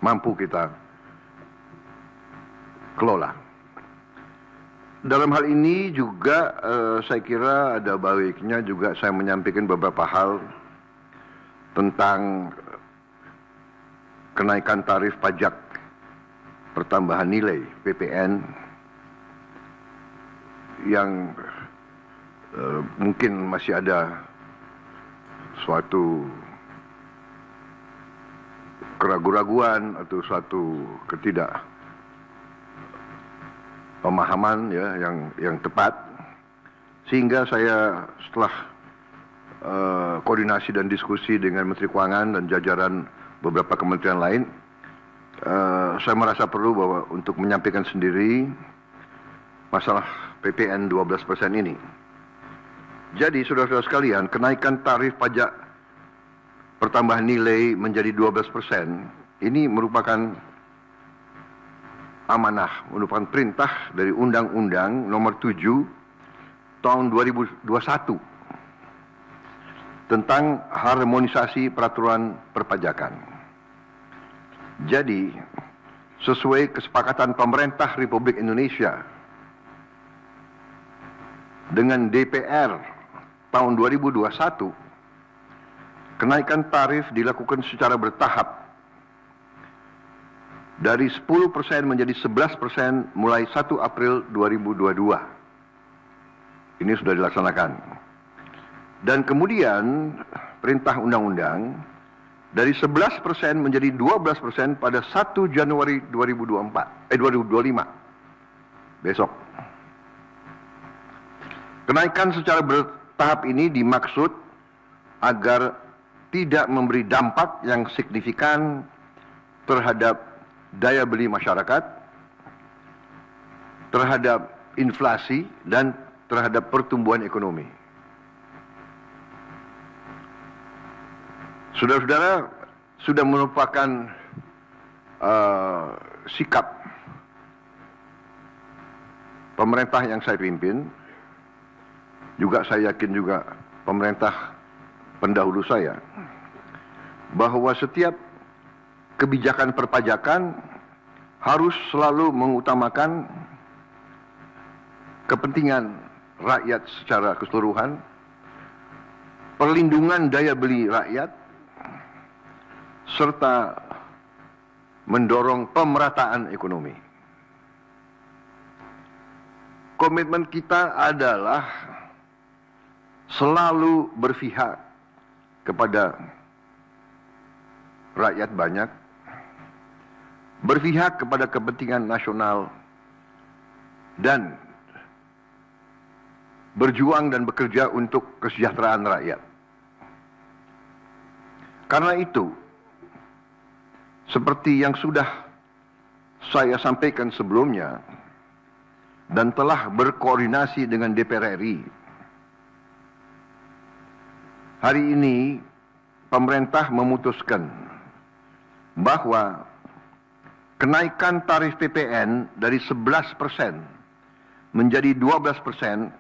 mampu kita kelola. Dalam hal ini juga saya kira ada baiknya juga saya menyampaikan beberapa hal tentang kenaikan tarif pajak pertambahan nilai PPN yang mungkin masih ada suatu keraguan-raguan atau suatu ketidakpemahaman, ya, yang tepat, sehingga saya setelah koordinasi dan diskusi dengan Menteri Keuangan dan jajaran beberapa kementerian lain, saya merasa perlu bahwa untuk menyampaikan sendiri masalah PPN 12% ini. Jadi saudara-saudara sekalian, kenaikan tarif pajak pertambahan nilai menjadi 12% ini merupakan amanah, merupakan perintah dari Undang-Undang Nomor 7 Tahun 2021 tentang harmonisasi peraturan perpajakan. Jadi, sesuai kesepakatan pemerintah Republik Indonesia dengan DPR tahun 2021, kenaikan tarif dilakukan secara bertahap dari 10% menjadi 11% mulai 1 April 2022. Ini sudah dilaksanakan. Dan kemudian perintah undang-undang dari 11% menjadi 12% pada 1 Januari 2025. Besok. Kenaikan secara bertahap ini dimaksud agar tidak memberi dampak yang signifikan terhadap daya beli masyarakat, terhadap inflasi, dan terhadap pertumbuhan ekonomi. Saudara-saudara, sudah merupakan sikap pemerintah yang saya pimpin, juga saya yakin juga pemerintah pendahulu saya, bahwa setiap kebijakan perpajakan harus selalu mengutamakan kepentingan rakyat secara keseluruhan, perlindungan daya beli rakyat, serta mendorong pemerataan ekonomi. Komitmen kita adalah selalu berpihak kepada rakyat banyak, berpihak kepada kepentingan nasional, dan berjuang dan bekerja untuk kesejahteraan rakyat. Karena itu, seperti yang sudah saya sampaikan sebelumnya dan telah berkoordinasi dengan DPR RI, hari ini pemerintah memutuskan bahwa kenaikan tarif PPN dari 11% menjadi 12%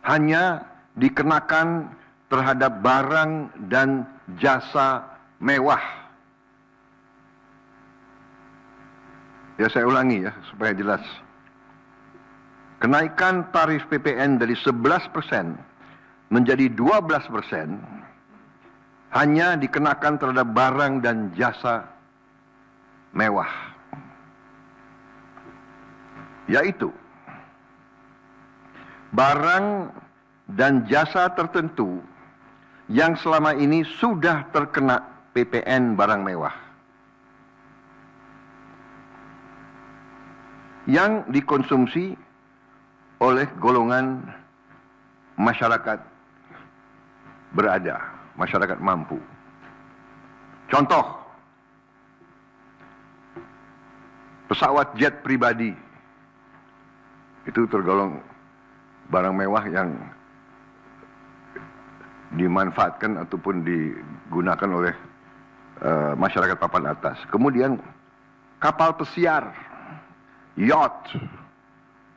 hanya dikenakan terhadap barang dan jasa mewah. Ya, saya ulangi ya supaya jelas. Kenaikan tarif PPN dari 11% menjadi 12% hanya dikenakan terhadap barang dan jasa mewah. Yaitu barang dan jasa tertentu yang selama ini sudah terkena PPN barang mewah, yang dikonsumsi oleh golongan masyarakat berada, masyarakat mampu. Contoh, pesawat jet pribadi itu tergolong barang mewah yang dimanfaatkan ataupun digunakan oleh masyarakat papan atas. Kemudian kapal pesiar, yacht,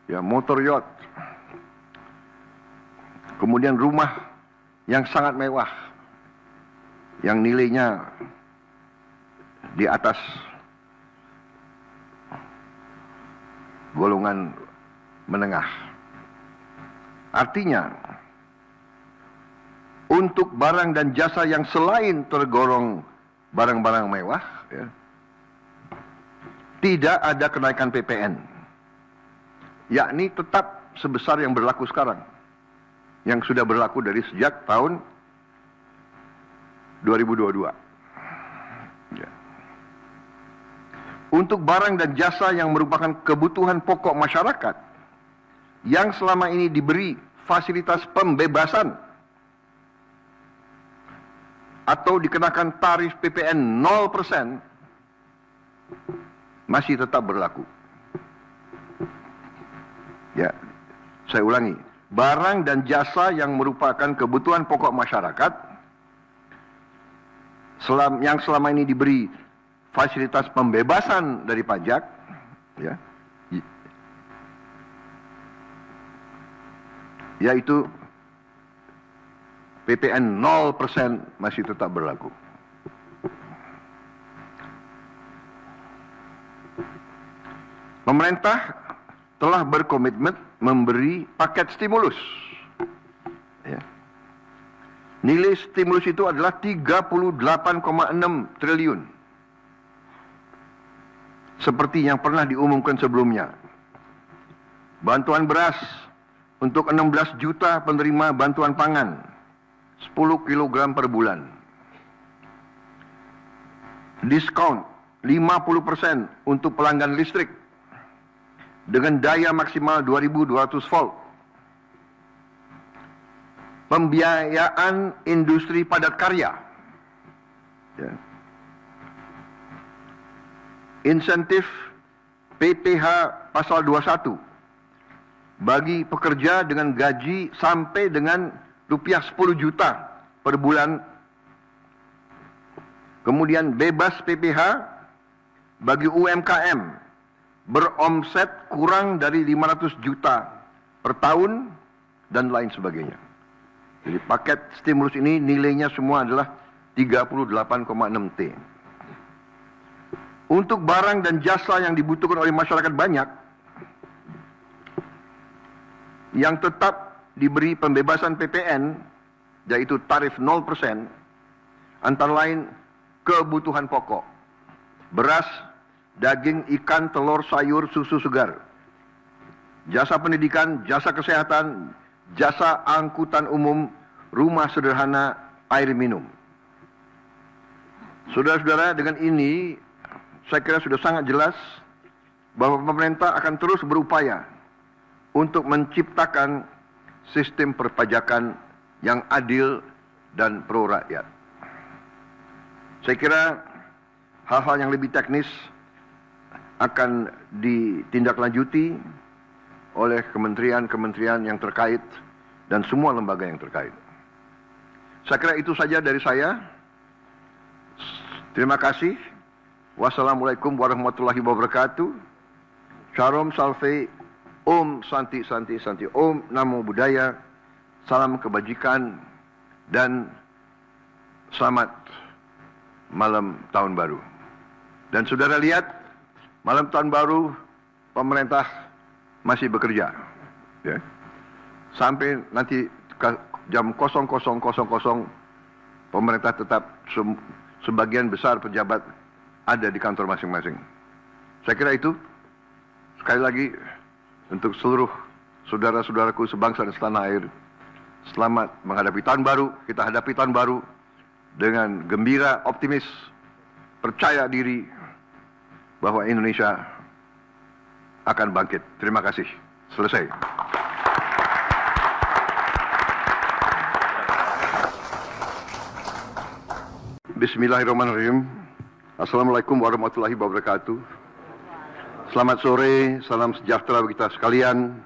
ya, motor yacht. Kemudian rumah yang sangat mewah, yang nilainya di atas golongan menengah. Artinya, untuk barang dan jasa yang selain tergolong barang-barang mewah, ya, tidak ada kenaikan PPN, yakni tetap sebesar yang berlaku sekarang, yang sudah berlaku dari sejak tahun 2022. Ya. Untuk barang dan jasa yang merupakan kebutuhan pokok masyarakat, yang selama ini diberi fasilitas pembebasan atau dikenakan tarif PPN 0%, masih tetap berlaku. Ya, saya ulangi, barang dan jasa yang merupakan kebutuhan pokok masyarakat yang selama ini diberi fasilitas pembebasan dari pajak, ya, yaitu PPN 0% masih tetap berlaku. Pemerintah telah berkomitmen memberi paket stimulus. Ya. Nilai stimulus itu adalah 38,6 triliun. Seperti yang pernah diumumkan sebelumnya. Bantuan beras untuk 16 juta penerima bantuan pangan, 10 kg per bulan. Diskon 50% untuk pelanggan listrik dengan daya maksimal 2200 volt. Pembiayaan industri padat karya. Ya. Insentif PPh pasal 21 bagi pekerja dengan gaji sampai dengan rupiah 10 juta per bulan. Kemudian bebas PPh bagi UMKM beromset kurang dari 500 juta per tahun dan lain sebagainya. Jadi paket stimulus ini nilainya semua adalah 38,6 T. Untuk barang dan jasa yang dibutuhkan oleh masyarakat banyak, yang tetap diberi pembebasan PPN, yaitu tarif 0%, antara lain kebutuhan pokok, beras, daging, ikan, telur, sayur, susu segar, jasa pendidikan, jasa kesehatan, jasa angkutan umum, rumah sederhana, air minum. Saudara-saudara, dengan ini saya kira sudah sangat jelas bahwa pemerintah akan terus berupaya untuk menciptakan sistem perpajakan yang adil dan pro rakyat. Saya kira hal-hal yang lebih teknis akan ditindaklanjuti oleh kementerian-kementerian yang terkait dan semua lembaga yang terkait. Saya kira itu saja dari saya. Terima kasih. Wassalamualaikum warahmatullahi wabarakatuh. Shalom Salve, Om Santi Santi Santi, Om Namo Buddhaya, salam kebajikan dan selamat malam tahun baru. Dan saudara lihat, malam tahun baru pemerintah masih bekerja, ya. Sampai nanti jam 00.00 pemerintah tetap sebagian besar pejabat ada di kantor masing-masing. Saya kira itu, sekali lagi untuk seluruh saudara-saudaraku sebangsa dan setanah air, selamat menghadapi tahun baru. Kita hadapi tahun baru dengan gembira, optimis, percaya diri bahwa Indonesia akan bangkit. Terima kasih. Selesai. Bismillahirrahmanirrahim. Assalamualaikum warahmatullahi wabarakatuh. Selamat sore, salam sejahtera bagi kita sekalian.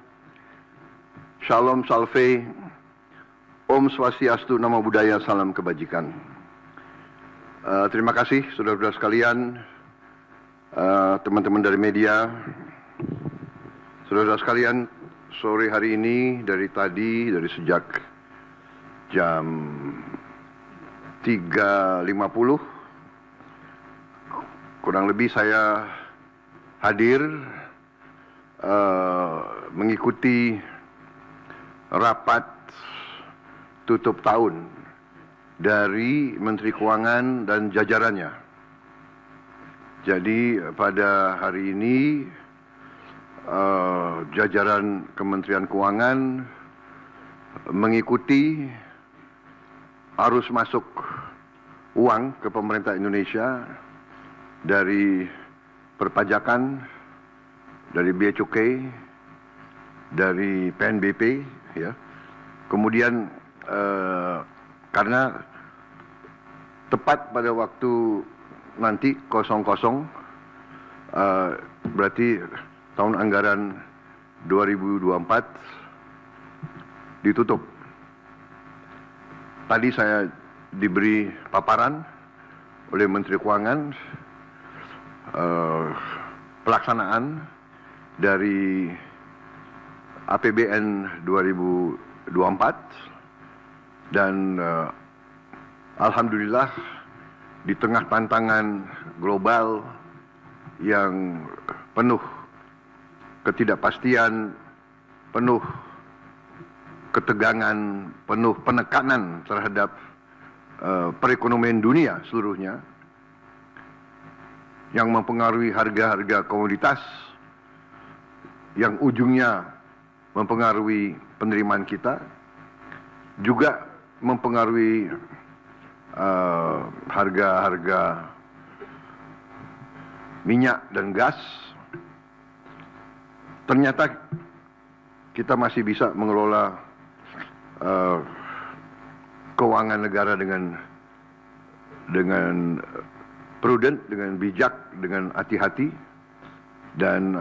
Shalom Salve, Om Swastiastu, Namo Buddhaya, salam kebajikan. Terima kasih saudara-saudara sekalian, teman-teman dari media, saudara-saudara sekalian. Sore hari ini dari sejak jam 3.50 kurang lebih saya hadir mengikuti rapat tutup tahun dari Menteri Keuangan dan jajarannya. Jadi pada hari ini jajaran Kementerian Keuangan mengikuti arus masuk uang ke pemerintah Indonesia dari perpajakan, dari bea cukai, dari PNBP, ya. Kemudian karena tepat pada waktu nanti 00, berarti tahun anggaran 2024 ditutup. Tadi saya diberi paparan oleh Menteri Keuangan pelaksanaan dari APBN 2024 dan alhamdulillah di tengah tantangan global yang penuh ketidakpastian, penuh ketegangan, penuh penekanan terhadap perekonomian dunia seluruhnya yang mempengaruhi harga-harga komoditas yang ujungnya mempengaruhi penerimaan kita, juga mempengaruhi harga-harga minyak dan gas. Ternyata kita masih bisa mengelola keuangan negara dengan prudent, dengan bijak, dengan hati-hati, dan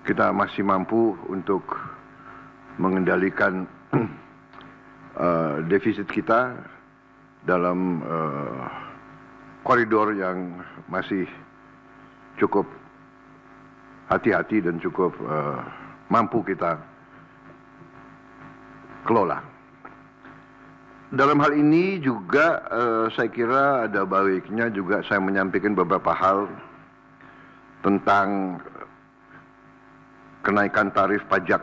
kita masih mampu untuk mengendalikan defisit kita dalam koridor yang masih cukup hati-hati dan cukup mampu kita kelola. Dalam hal ini juga saya kira ada baiknya juga saya menyampaikan beberapa hal tentang kenaikan tarif pajak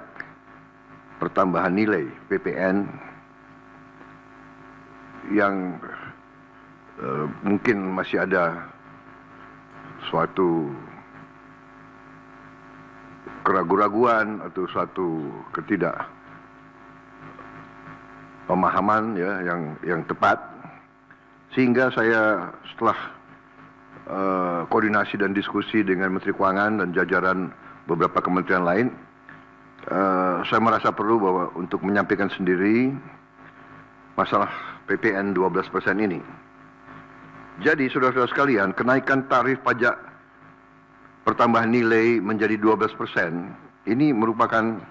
pertambahan nilai PPN yang mungkin masih ada suatu keraguan-raguan atau suatu ketidakpemahaman ya yang tepat, sehingga saya setelah koordinasi dan diskusi dengan Menteri Keuangan dan jajaran beberapa kementerian lain, saya merasa perlu bahwa untuk menyampaikan sendiri masalah PPN 12% ini. Jadi saudara-saudara sekalian, kenaikan tarif pajak pertambahan nilai menjadi 12% ini merupakan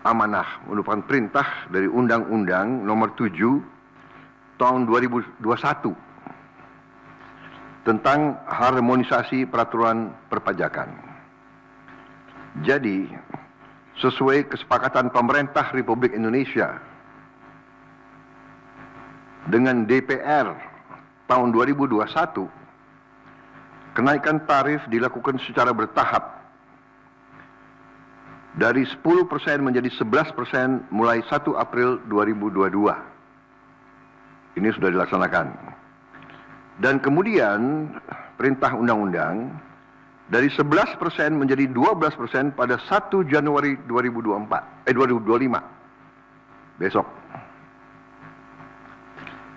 amanah, merupakan perintah dari Undang-Undang Nomor 7 Tahun 2021 tentang harmonisasi peraturan perpajakan. Jadi, sesuai kesepakatan pemerintah Republik Indonesia dengan DPR tahun 2021, kenaikan tarif dilakukan secara bertahap dari 10% menjadi 11% mulai 1 April 2022. Ini sudah dilaksanakan. Dan kemudian perintah undang-undang dari 11% menjadi 12% pada 1 Januari 2025. Besok.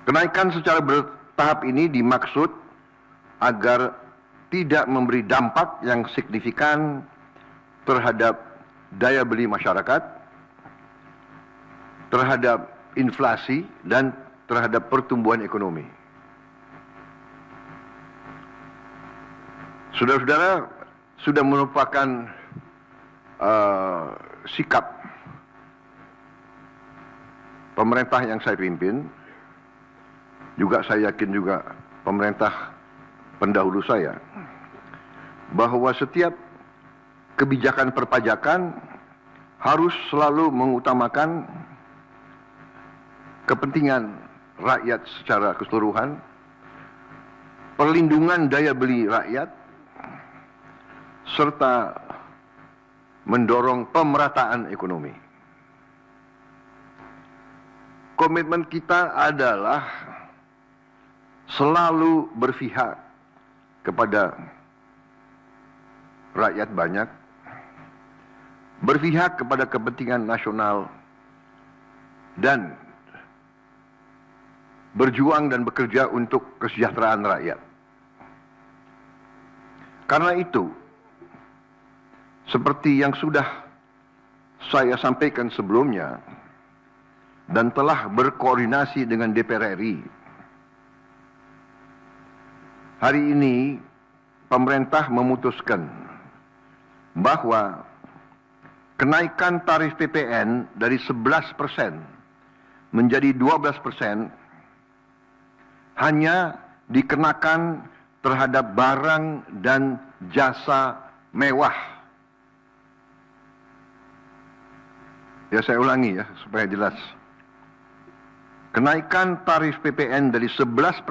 Kenaikan secara bertahap ini dimaksud agar tidak memberi dampak yang signifikan terhadap daya beli masyarakat, terhadap inflasi, dan terhadap pertumbuhan ekonomi. Saudara-saudara, sudah merupakan sikap pemerintah yang saya pimpin, juga saya yakin juga pemerintah pendahulu saya, bahwa setiap kebijakan perpajakan harus selalu mengutamakan kepentingan rakyat secara keseluruhan, perlindungan daya beli rakyat, serta mendorong pemerataan ekonomi. Komitmen kita adalah selalu berpihak kepada rakyat banyak, berpihak kepada kepentingan nasional, dan berjuang dan bekerja untuk kesejahteraan rakyat. Karena itu, seperti yang sudah saya sampaikan sebelumnya dan telah berkoordinasi dengan DPR RI, hari ini pemerintah memutuskan bahwa kenaikan tarif PPN dari 11% menjadi 12% hanya dikenakan terhadap barang dan jasa mewah. Ya, saya ulangi ya supaya jelas. Kenaikan tarif PPN dari 11%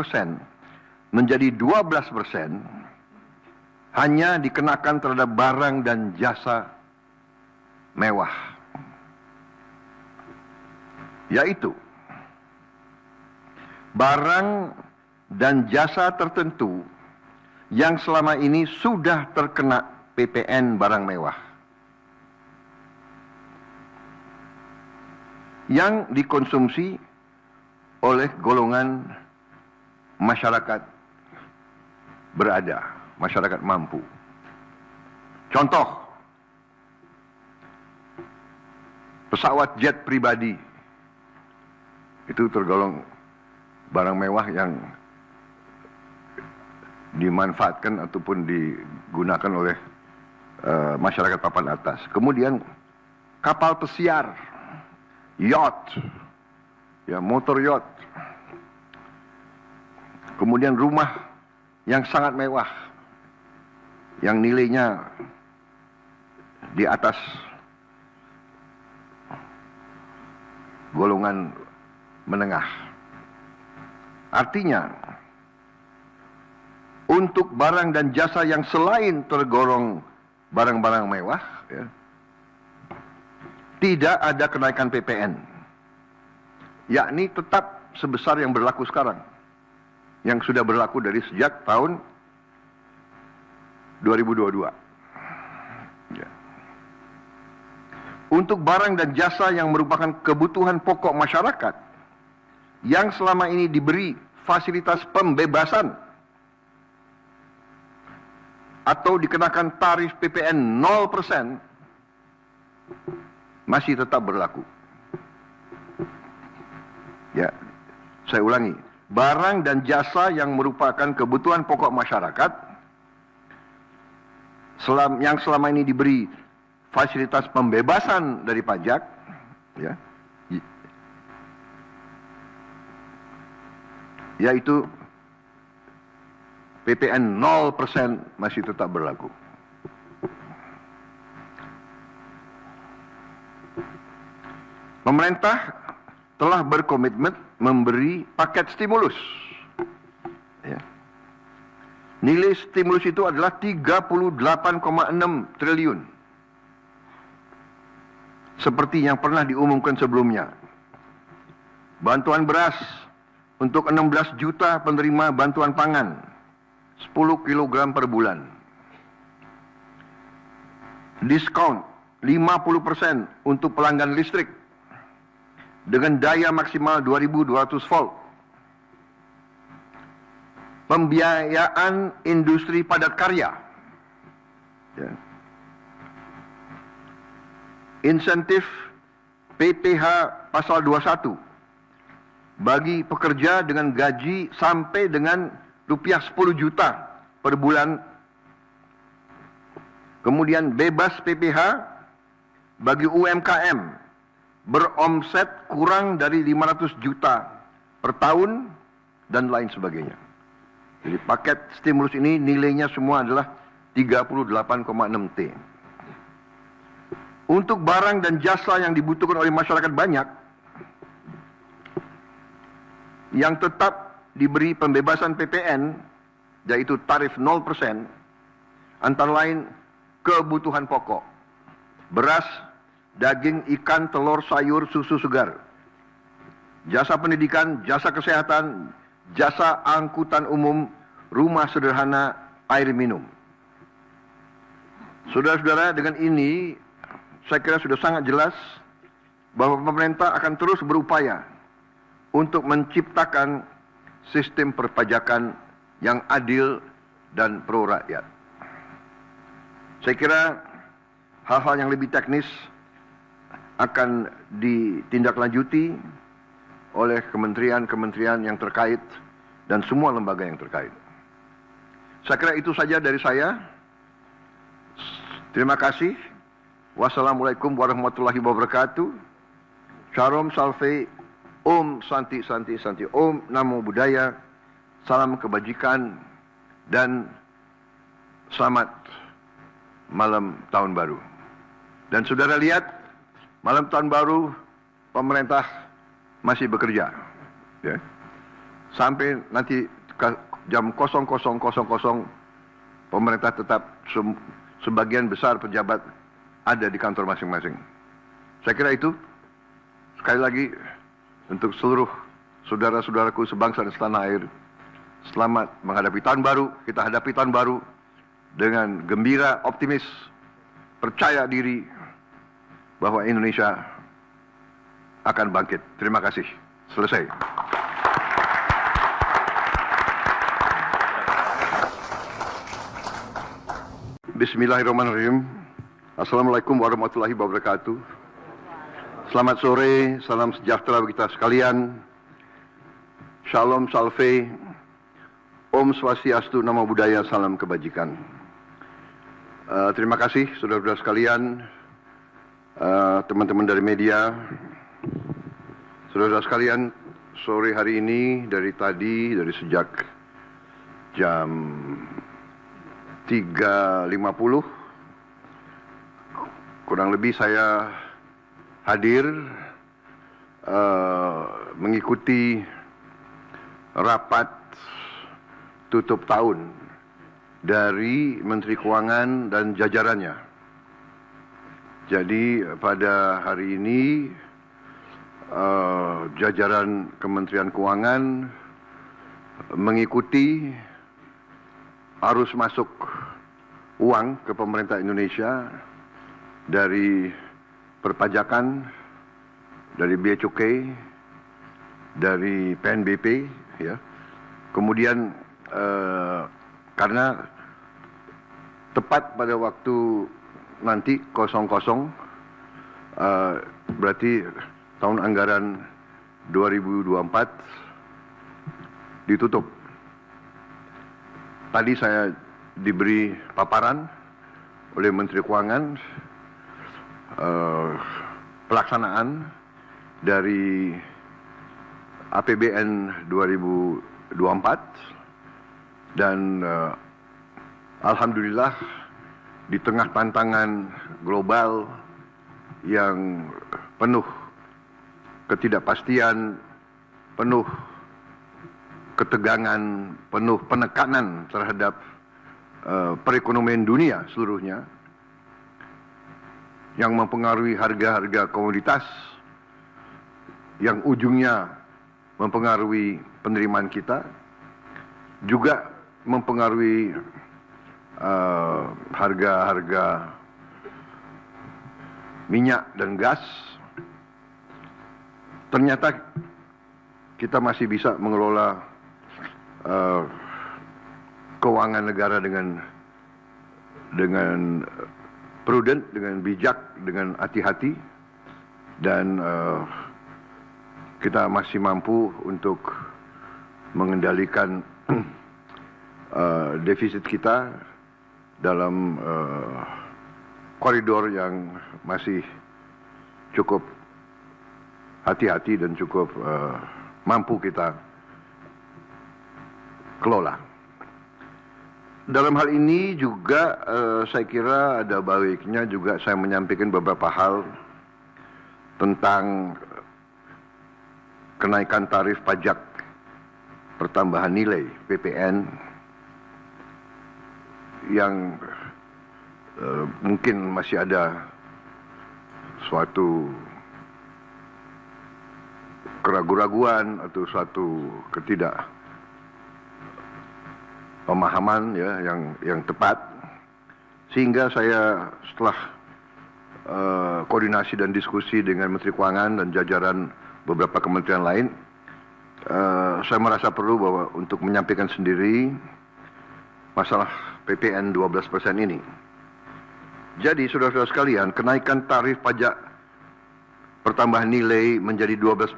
menjadi 12% hanya dikenakan terhadap barang dan jasa mewah. Yaitu barang dan jasa tertentu yang selama ini sudah terkena PPN barang mewah, yang dikonsumsi oleh golongan masyarakat berada, masyarakat mampu. Contoh, pesawat jet pribadi itu tergolong barang mewah yang dimanfaatkan ataupun digunakan oleh masyarakat papan atas. Kemudian kapal pesiar, yacht, ya, motor yacht. Kemudian rumah yang sangat mewah, yang nilainya di atas golongan menengah. Artinya, untuk barang dan jasa yang selain tergolong barang-barang mewah, ya, tidak ada kenaikan PPN, yakni tetap sebesar yang berlaku sekarang, yang sudah berlaku dari sejak tahun 2022. Ya. Untuk barang dan jasa yang merupakan kebutuhan pokok masyarakat, yang selama ini diberi fasilitas pembebasan atau dikenakan tarif PPN 0%, masih tetap berlaku. Ya, saya ulangi. Barang dan jasa yang merupakan kebutuhan pokok masyarakat, yang selama ini diberi fasilitas pembebasan dari pajak, ya, yaitu PPN 0% masih tetap berlaku. Pemerintah telah berkomitmen memberi paket stimulus. Ya. Nilai stimulus itu adalah 38,6 triliun. Seperti yang pernah diumumkan sebelumnya. Bantuan beras untuk 16 juta penerima bantuan pangan, 10 kg per bulan. Diskon 50% untuk pelanggan listrik dengan daya maksimal 2200 volt. Pembiayaan industri padat karya. Ya. Insentif PPh pasal 21 bagi pekerja dengan gaji sampai dengan rupiah 10 juta per bulan. Kemudian bebas PPh bagi UMKM beromset kurang dari 500 juta per tahun dan lain sebagainya. Jadi paket stimulus ini nilainya semua adalah 38,6 T. Untuk barang dan jasa yang dibutuhkan oleh masyarakat banyak, yang tetap diberi pembebasan PPN, yaitu tarif 0%, antara lain kebutuhan pokok, beras, daging, ikan, telur, sayur, susu segar, jasa pendidikan, jasa kesehatan, jasa angkutan umum, rumah sederhana, air minum. Saudara-saudara, dengan ini saya kira sudah sangat jelas bahwa pemerintah akan terus berupaya untuk menciptakan sistem perpajakan yang adil dan pro rakyat. Saya kira hal-hal yang lebih teknis akan ditindaklanjuti oleh kementerian-kementerian yang terkait dan semua lembaga yang terkait. Saya kira itu saja dari saya. Terima kasih. Wassalamualaikum warahmatullahi wabarakatuh. Shalom, salve, Om Santi Santi Santi, Om Namo Buddhaya, salam kebajikan, dan selamat malam tahun baru. Dan saudara lihat, malam tahun baru pemerintah masih bekerja. Ya. Sampai nanti jam 00.00 pemerintah tetap sebagian besar pejabat ada di kantor masing-masing. Saya kira itu, sekali lagi, untuk seluruh saudara-saudaraku sebangsa dan setanah air, selamat menghadapi tahun baru. Kita hadapi tahun baru dengan gembira, optimis, percaya diri bahwa Indonesia akan bangkit. Terima kasih. Selesai. Bismillahirrahmanirrahim. Assalamualaikum warahmatullahi wabarakatuh. Selamat sore, salam sejahtera bagi kita sekalian. Shalom Salve, Om Swastiastu, Namo Buddhaya, salam kebajikan. Terima kasih saudara-saudara sekalian, teman-teman dari media, saudara-saudara sekalian. Sore hari ini dari sejak jam 3.50 kurang lebih saya hadir mengikuti rapat tutup tahun dari Menteri Keuangan dan jajarannya. Jadi pada hari ini jajaran Kementerian Keuangan mengikuti arus masuk uang ke pemerintah Indonesia dari perpajakan, dari bea cukai, dari PNBP, ya. Kemudian karena tepat pada waktu nanti 00, berarti tahun anggaran 2024 ditutup. Tadi saya diberi paparan oleh Menteri Keuangan pelaksanaan dari APBN 2024 dan alhamdulillah di tengah tantangan global yang penuh ketidakpastian, penuh ketegangan, penuh penekanan terhadap perekonomian dunia seluruhnya yang mempengaruhi harga-harga komoditas, yang ujungnya mempengaruhi penerimaan kita, juga mempengaruhi harga-harga minyak dan gas. Ternyata kita masih bisa mengelola keuangan negara dengan prudent, dengan bijak, dengan hati-hati, dan kita masih mampu untuk mengendalikan defisit kita dalam koridor yang masih cukup hati-hati dan cukup mampu kita kelola. Dalam hal ini juga saya kira ada baiknya juga saya menyampaikan beberapa hal tentang kenaikan tarif pajak pertambahan nilai PPN yang mungkin masih ada suatu keraguan-raguan atau suatu pemahaman, ya, yang tepat, sehingga saya setelah koordinasi dan diskusi dengan Menteri Keuangan dan jajaran beberapa kementerian lain, saya merasa perlu bahwa untuk menyampaikan sendiri masalah PPN 12% ini. Jadi saudara-saudara sekalian, kenaikan tarif pajak pertambahan nilai menjadi 12%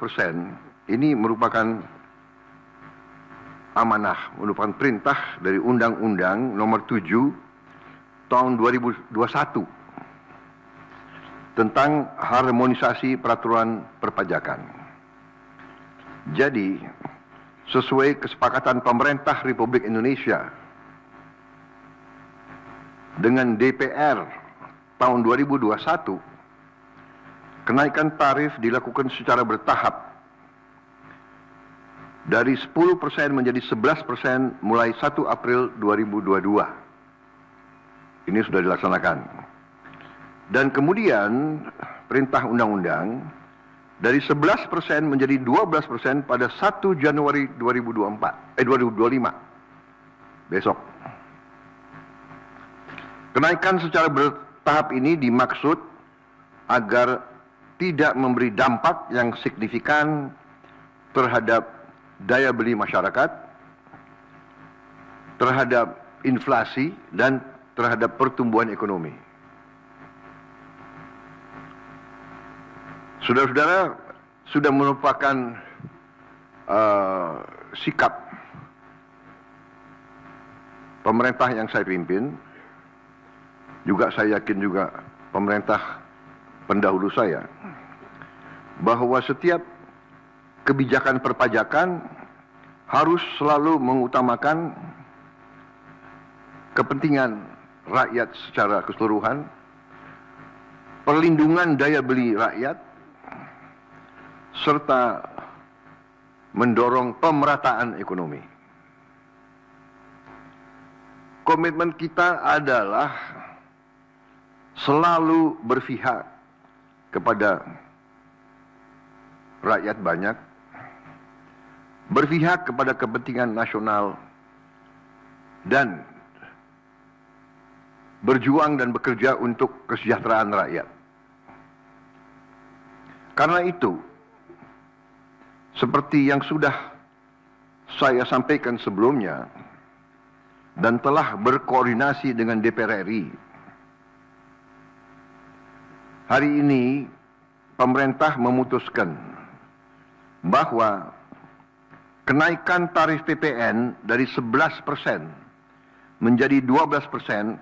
ini merupakan amanah, merupakan perintah dari Undang-Undang Nomor 7 Tahun 2021 tentang harmonisasi peraturan perpajakan. Jadi sesuai kesepakatan pemerintah Republik Indonesia dengan DPR tahun 2021, kenaikan tarif dilakukan secara bertahap dari 10% menjadi 11% mulai 1 April 2022. Ini sudah dilaksanakan. Dan kemudian perintah undang-undang dari 11% menjadi 12% pada 1 Januari 2025. Besok. Kenaikan secara bertahap ini dimaksud agar tidak memberi dampak yang signifikan terhadap daya beli masyarakat, terhadap inflasi, dan terhadap pertumbuhan ekonomi. Saudara-saudara, sudah merupakan sikap pemerintah yang saya pimpin, juga saya yakin juga pemerintah pendahulu saya, bahwa setiap kebijakan perpajakan harus selalu mengutamakan kepentingan rakyat secara keseluruhan, perlindungan daya beli rakyat, serta mendorong pemerataan ekonomi. Komitmen kita adalah selalu berpihak kepada rakyat banyak, berpihak kepada kepentingan nasional, dan berjuang dan bekerja untuk kesejahteraan rakyat. Karena itu, seperti yang sudah saya sampaikan sebelumnya dan telah berkoordinasi dengan DPR RI, hari ini pemerintah memutuskan bahwa kenaikan tarif PPN dari 11% menjadi 12%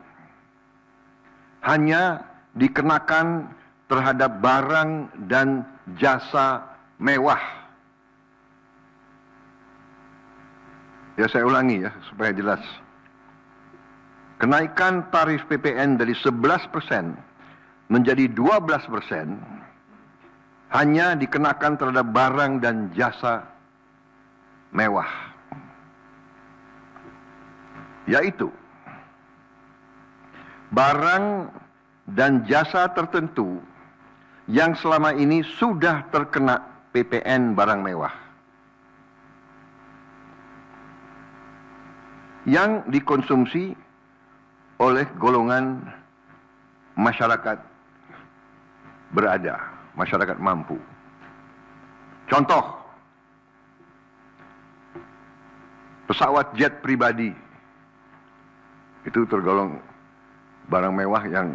hanya dikenakan terhadap barang dan jasa mewah. Ya, saya ulangi ya supaya jelas. Kenaikan tarif PPN dari 11% menjadi 12% hanya dikenakan terhadap barang dan jasa mewah, yaitu barang dan jasa tertentu yang selama ini sudah terkena PPN barang mewah, yang dikonsumsi oleh golongan masyarakat berada, masyarakat mampu. Contoh, pesawat jet pribadi itu tergolong barang mewah yang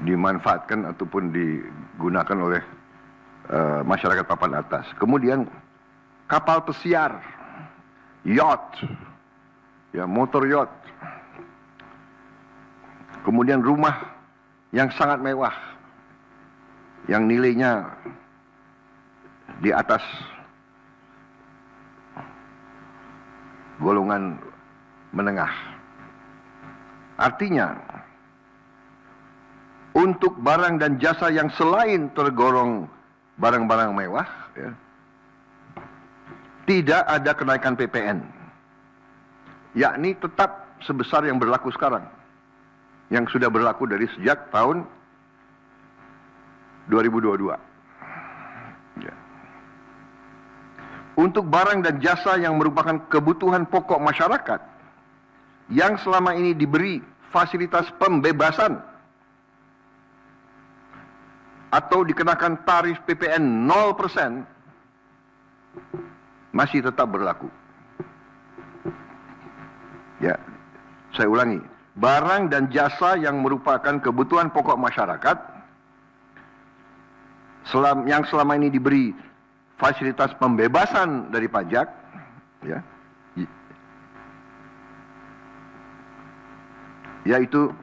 dimanfaatkan ataupun digunakan oleh masyarakat papan atas. Kemudian kapal pesiar, yacht, ya, motor yacht. Kemudian rumah yang sangat mewah, yang nilainya di atas golongan menengah. Artinya, untuk barang dan jasa yang selain tergolong barang-barang mewah, ya, tidak ada kenaikan PPN, yakni tetap sebesar yang berlaku sekarang, yang sudah berlaku dari sejak tahun 2022. Ya. Untuk barang dan jasa yang merupakan kebutuhan pokok masyarakat, yang selama ini diberi fasilitas pembebasan atau dikenakan tarif PPN 0%, masih tetap berlaku. Ya, saya ulangi, barang dan jasa yang merupakan kebutuhan pokok masyarakat yang selama ini diberi fasilitas pembebasan dari pajak, ya, yaitu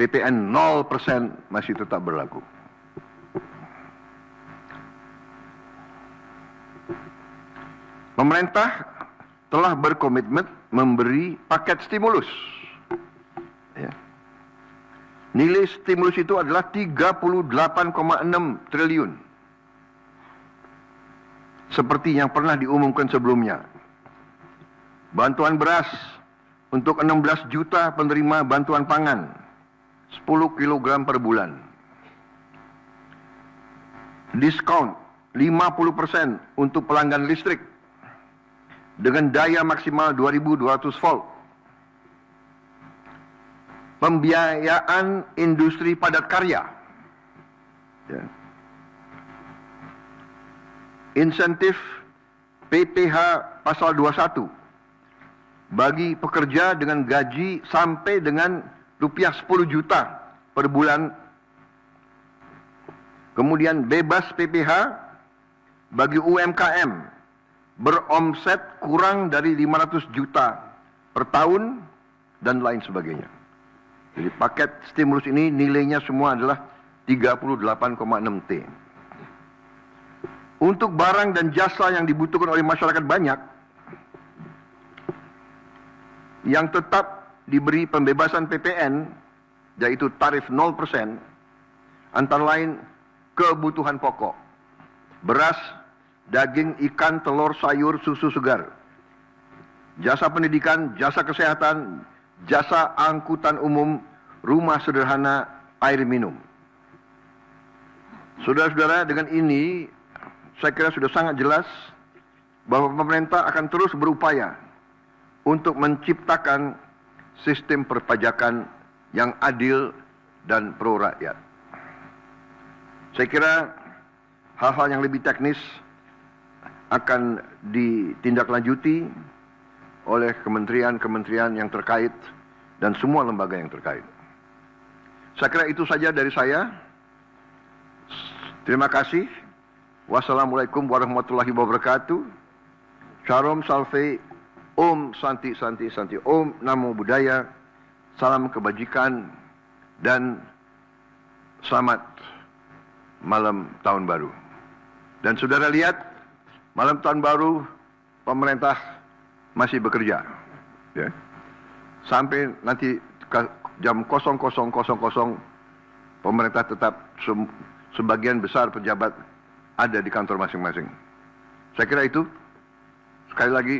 PPN 0% masih tetap berlaku. pemerintah telah berkomitmen memberi paket stimulus. Ya. Nilai stimulus itu adalah 38,6 triliun. Seperti yang pernah diumumkan sebelumnya. Bantuan beras untuk 16 juta penerima bantuan pangan, 10 kg per bulan. Diskon 50% untuk pelanggan listrik dengan daya maksimal 2200 volt. Pembiayaan industri padat karya. Ya. Insentif PPh pasal 21 bagi pekerja dengan gaji sampai dengan rupiah 10 juta per bulan. Kemudian bebas PPh bagi UMKM beromset kurang dari 500 juta per tahun dan lain sebagainya. Jadi paket stimulus ini nilainya semua adalah 38,6 T. Untuk barang dan jasa yang dibutuhkan oleh masyarakat banyak, yang tetap diberi pembebasan PPN, yaitu tarif 0%, antara lain kebutuhan pokok, beras, daging, ikan, telur, sayur, susu segar, jasa pendidikan, jasa kesehatan, jasa angkutan umum, rumah sederhana, air minum. Saudara-saudara, dengan ini saya kira sudah sangat jelas bahwa pemerintah akan terus berupaya untuk menciptakan sistem perpajakan yang adil dan pro rakyat. Saya kira hal-hal yang lebih teknis akan ditindaklanjuti oleh kementerian-kementerian yang terkait dan semua lembaga yang terkait. Saya kira itu saja dari saya. Terima kasih. Wassalamualaikum warahmatullahi wabarakatuh. Shalom Salve, Om Santi Santi Santi, Om Namo Buddhaya, salam kebajikan dan selamat malam tahun baru. Dan saudara lihat, malam tahun baru pemerintah masih bekerja. Ya. Sampai nanti jam 00.00 pemerintah tetap sebagian besar pejabat ada di kantor masing-masing. Saya kira itu, sekali lagi,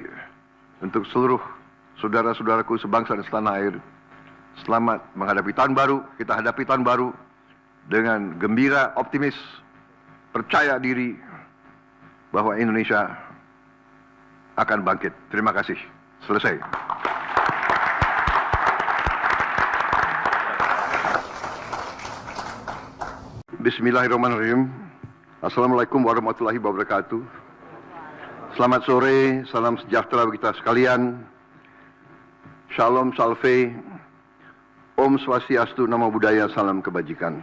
untuk seluruh saudara-saudaraku sebangsa dan setanah air, selamat menghadapi tahun baru. Kita hadapi tahun baru dengan gembira, optimis, percaya diri bahwa Indonesia akan bangkit. Terima kasih. Selesai. Bismillahirrahmanirrahim. Assalamualaikum warahmatullahi wabarakatuh. Selamat sore, salam sejahtera bagi kita sekalian. Shalom Salve, Om Swastiastu, Namo Buddhaya, salam kebajikan.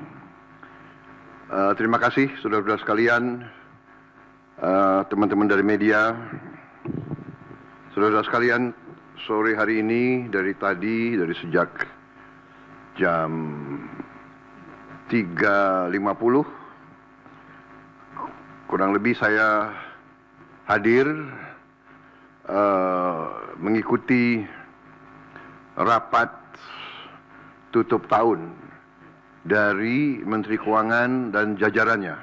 Terima kasih saudara-saudara sekalian, teman-teman dari media, saudara-saudara sekalian. Sore hari ini dari sejak jam 3.50 kurang lebih saya hadir mengikuti rapat tutup tahun dari Menteri Keuangan dan jajarannya.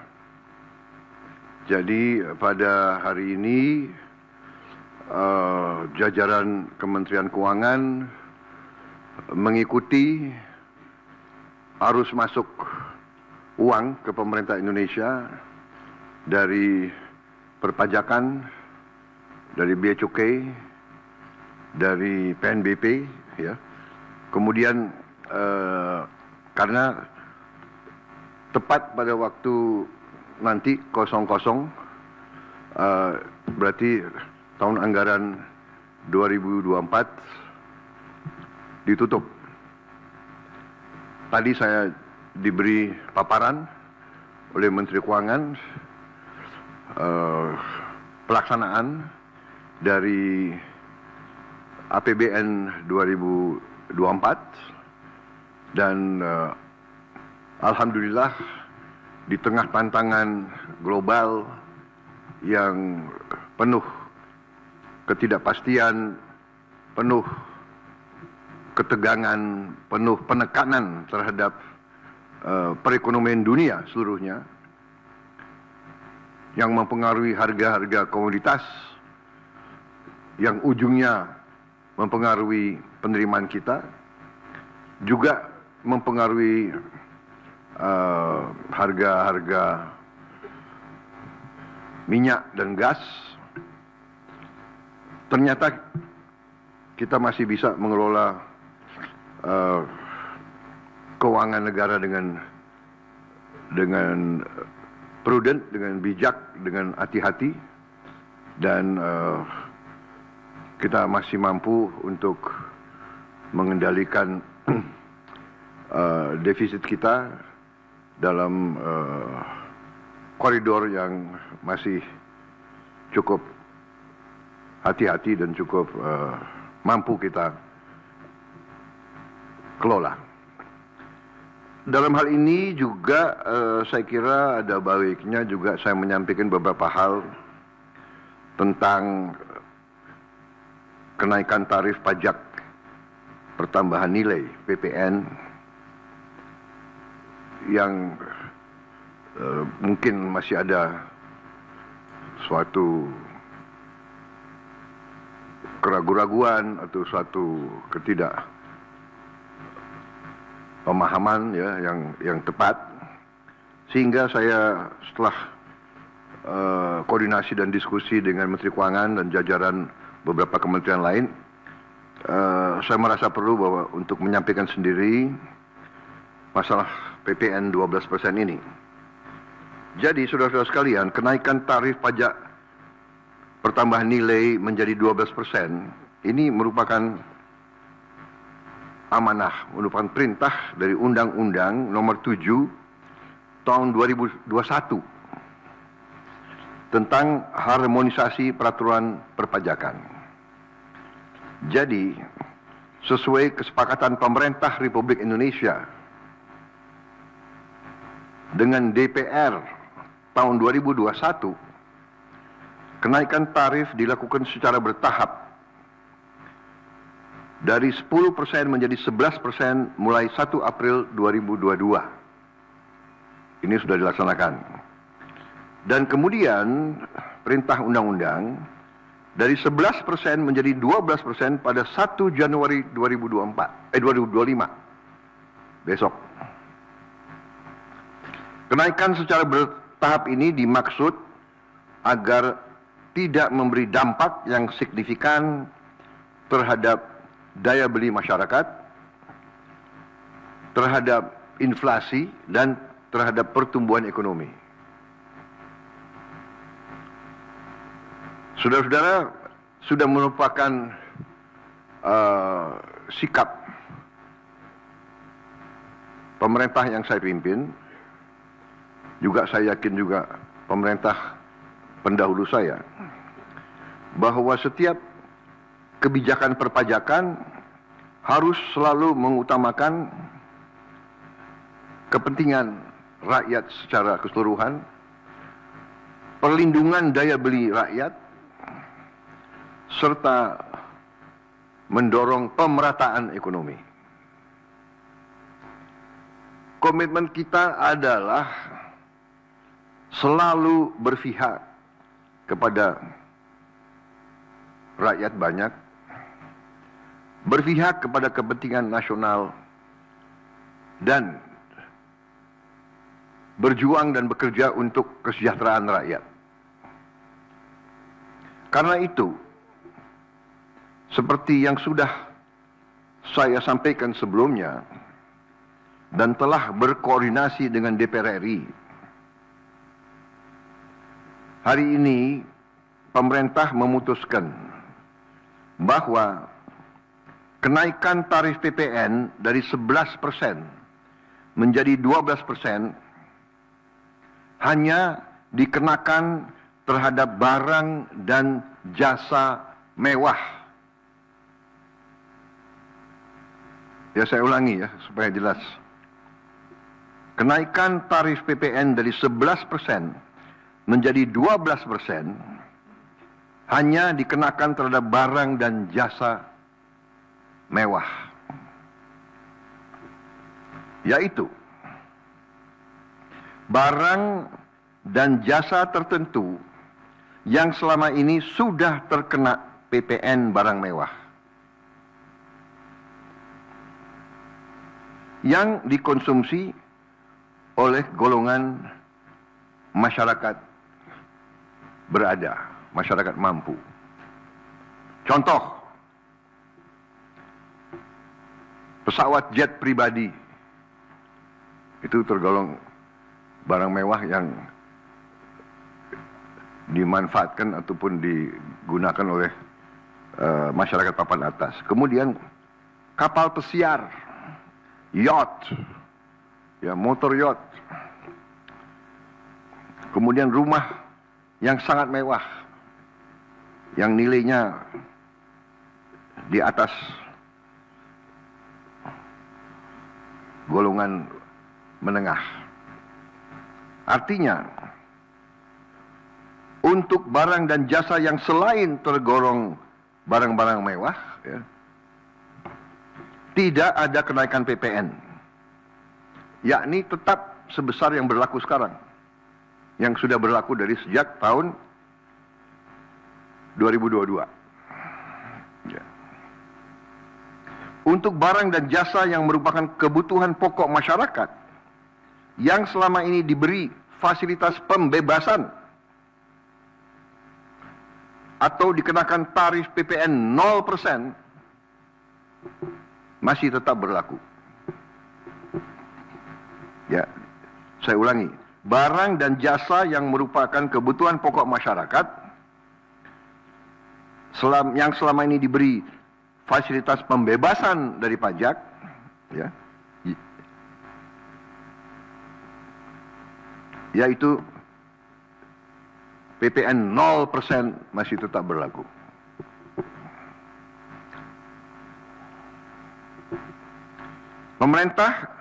Jadi pada hari ini jajaran Kementerian Keuangan mengikuti arus masuk uang ke pemerintah Indonesia dari perpajakan, dari bea cukai, dari PNBP, ya. Kemudian karena tepat pada waktu nanti 00, berarti tahun anggaran 2024 ditutup. Tadi saya diberi paparan oleh Menteri Keuangan pelaksanaan dari APBN 2024 dan alhamdulillah di tengah tantangan global yang penuh ketidakpastian, penuh ketegangan, penuh penekanan terhadap perekonomian dunia seluruhnya yang mempengaruhi harga-harga komoditas, yang ujungnya mempengaruhi penerimaan kita, juga mempengaruhi harga-harga minyak dan gas. Ternyata kita masih bisa mengelola keuangan negara dengan prudent, dengan bijak, dengan hati-hati, dan kita masih mampu untuk mengendalikan defisit kita dalam koridor yang masih cukup hati-hati dan cukup mampu kita kelola. Dalam hal ini juga saya kira ada baiknya juga saya menyampaikan beberapa hal tentang kenaikan tarif pajak pertambahan nilai PPN yang mungkin masih ada suatu keraguan-raguan atau suatu pemahaman ya yang tepat, sehingga saya setelah koordinasi dan diskusi dengan Menteri Keuangan dan jajaran beberapa kementerian lain, saya merasa perlu bahwa untuk menyampaikan sendiri masalah PPN 12% ini. Jadi saudara-saudara sekalian, kenaikan tarif pajak pertambahan nilai menjadi 12% ini merupakan amanah, merupakan perintah dari Undang-Undang Nomor 7 Tahun 2021 tentang harmonisasi peraturan perpajakan. Jadi, sesuai kesepakatan pemerintah Republik Indonesia dengan DPR tahun 2021, kenaikan tarif dilakukan secara bertahap dari 10% menjadi 11% mulai 1 April 2022. Ini sudah dilaksanakan. Dan kemudian perintah undang-undang dari 11% menjadi 12% pada 1 Januari 2025. Besok. Kenaikan secara bertahap ini dimaksud agar tidak memberi dampak yang signifikan terhadap daya beli masyarakat, terhadap inflasi, dan terhadap pertumbuhan ekonomi. Saudara-saudara, sudah merupakan sikap pemerintah yang saya pimpin, juga saya yakin juga pemerintah pendahulu saya, bahwa setiap kebijakan perpajakan harus selalu mengutamakan kepentingan rakyat secara keseluruhan, perlindungan daya beli rakyat, serta mendorong pemerataan ekonomi. Komitmen kita adalah selalu berpihak kepada rakyat banyak, berpihak kepada kepentingan nasional, dan berjuang dan bekerja untuk kesejahteraan rakyat. Karena itu, seperti yang sudah saya sampaikan sebelumnya dan telah berkoordinasi dengan DPR RI, hari ini pemerintah memutuskan bahwa kenaikan tarif PPN dari 11% menjadi 12% hanya dikenakan terhadap barang dan jasa mewah. Ya, saya ulangi ya supaya jelas. Kenaikan tarif PPN dari 11% menjadi 12% hanya dikenakan terhadap barang dan jasa mewah, yaitu barang dan jasa tertentu yang selama ini sudah terkena PPN barang mewah yang dikonsumsi oleh golongan masyarakat berada, masyarakat mampu. Contoh, pesawat jet pribadi itu tergolong barang mewah yang dimanfaatkan ataupun digunakan oleh masyarakat papan atas. Kemudian kapal pesiar, yacht, ya, motor yacht. Kemudian rumah yang sangat mewah, yang nilainya di atas golongan menengah. Artinya, untuk barang dan jasa yang selain tergolong barang-barang mewah, ya, tidak ada kenaikan PPN, yakni tetap sebesar yang berlaku sekarang, yang sudah berlaku dari sejak tahun 2022. Ya. Untuk barang dan jasa yang merupakan kebutuhan pokok masyarakat, yang selama ini diberi fasilitas pembebasan atau dikenakan tarif PPN 0%, masih tetap berlaku. Ya, saya ulangi, barang dan jasa yang merupakan kebutuhan pokok masyarakat yang selama ini diberi fasilitas pembebasan dari pajak, ya, yaitu PPN 0% masih tetap berlaku. Pemerintah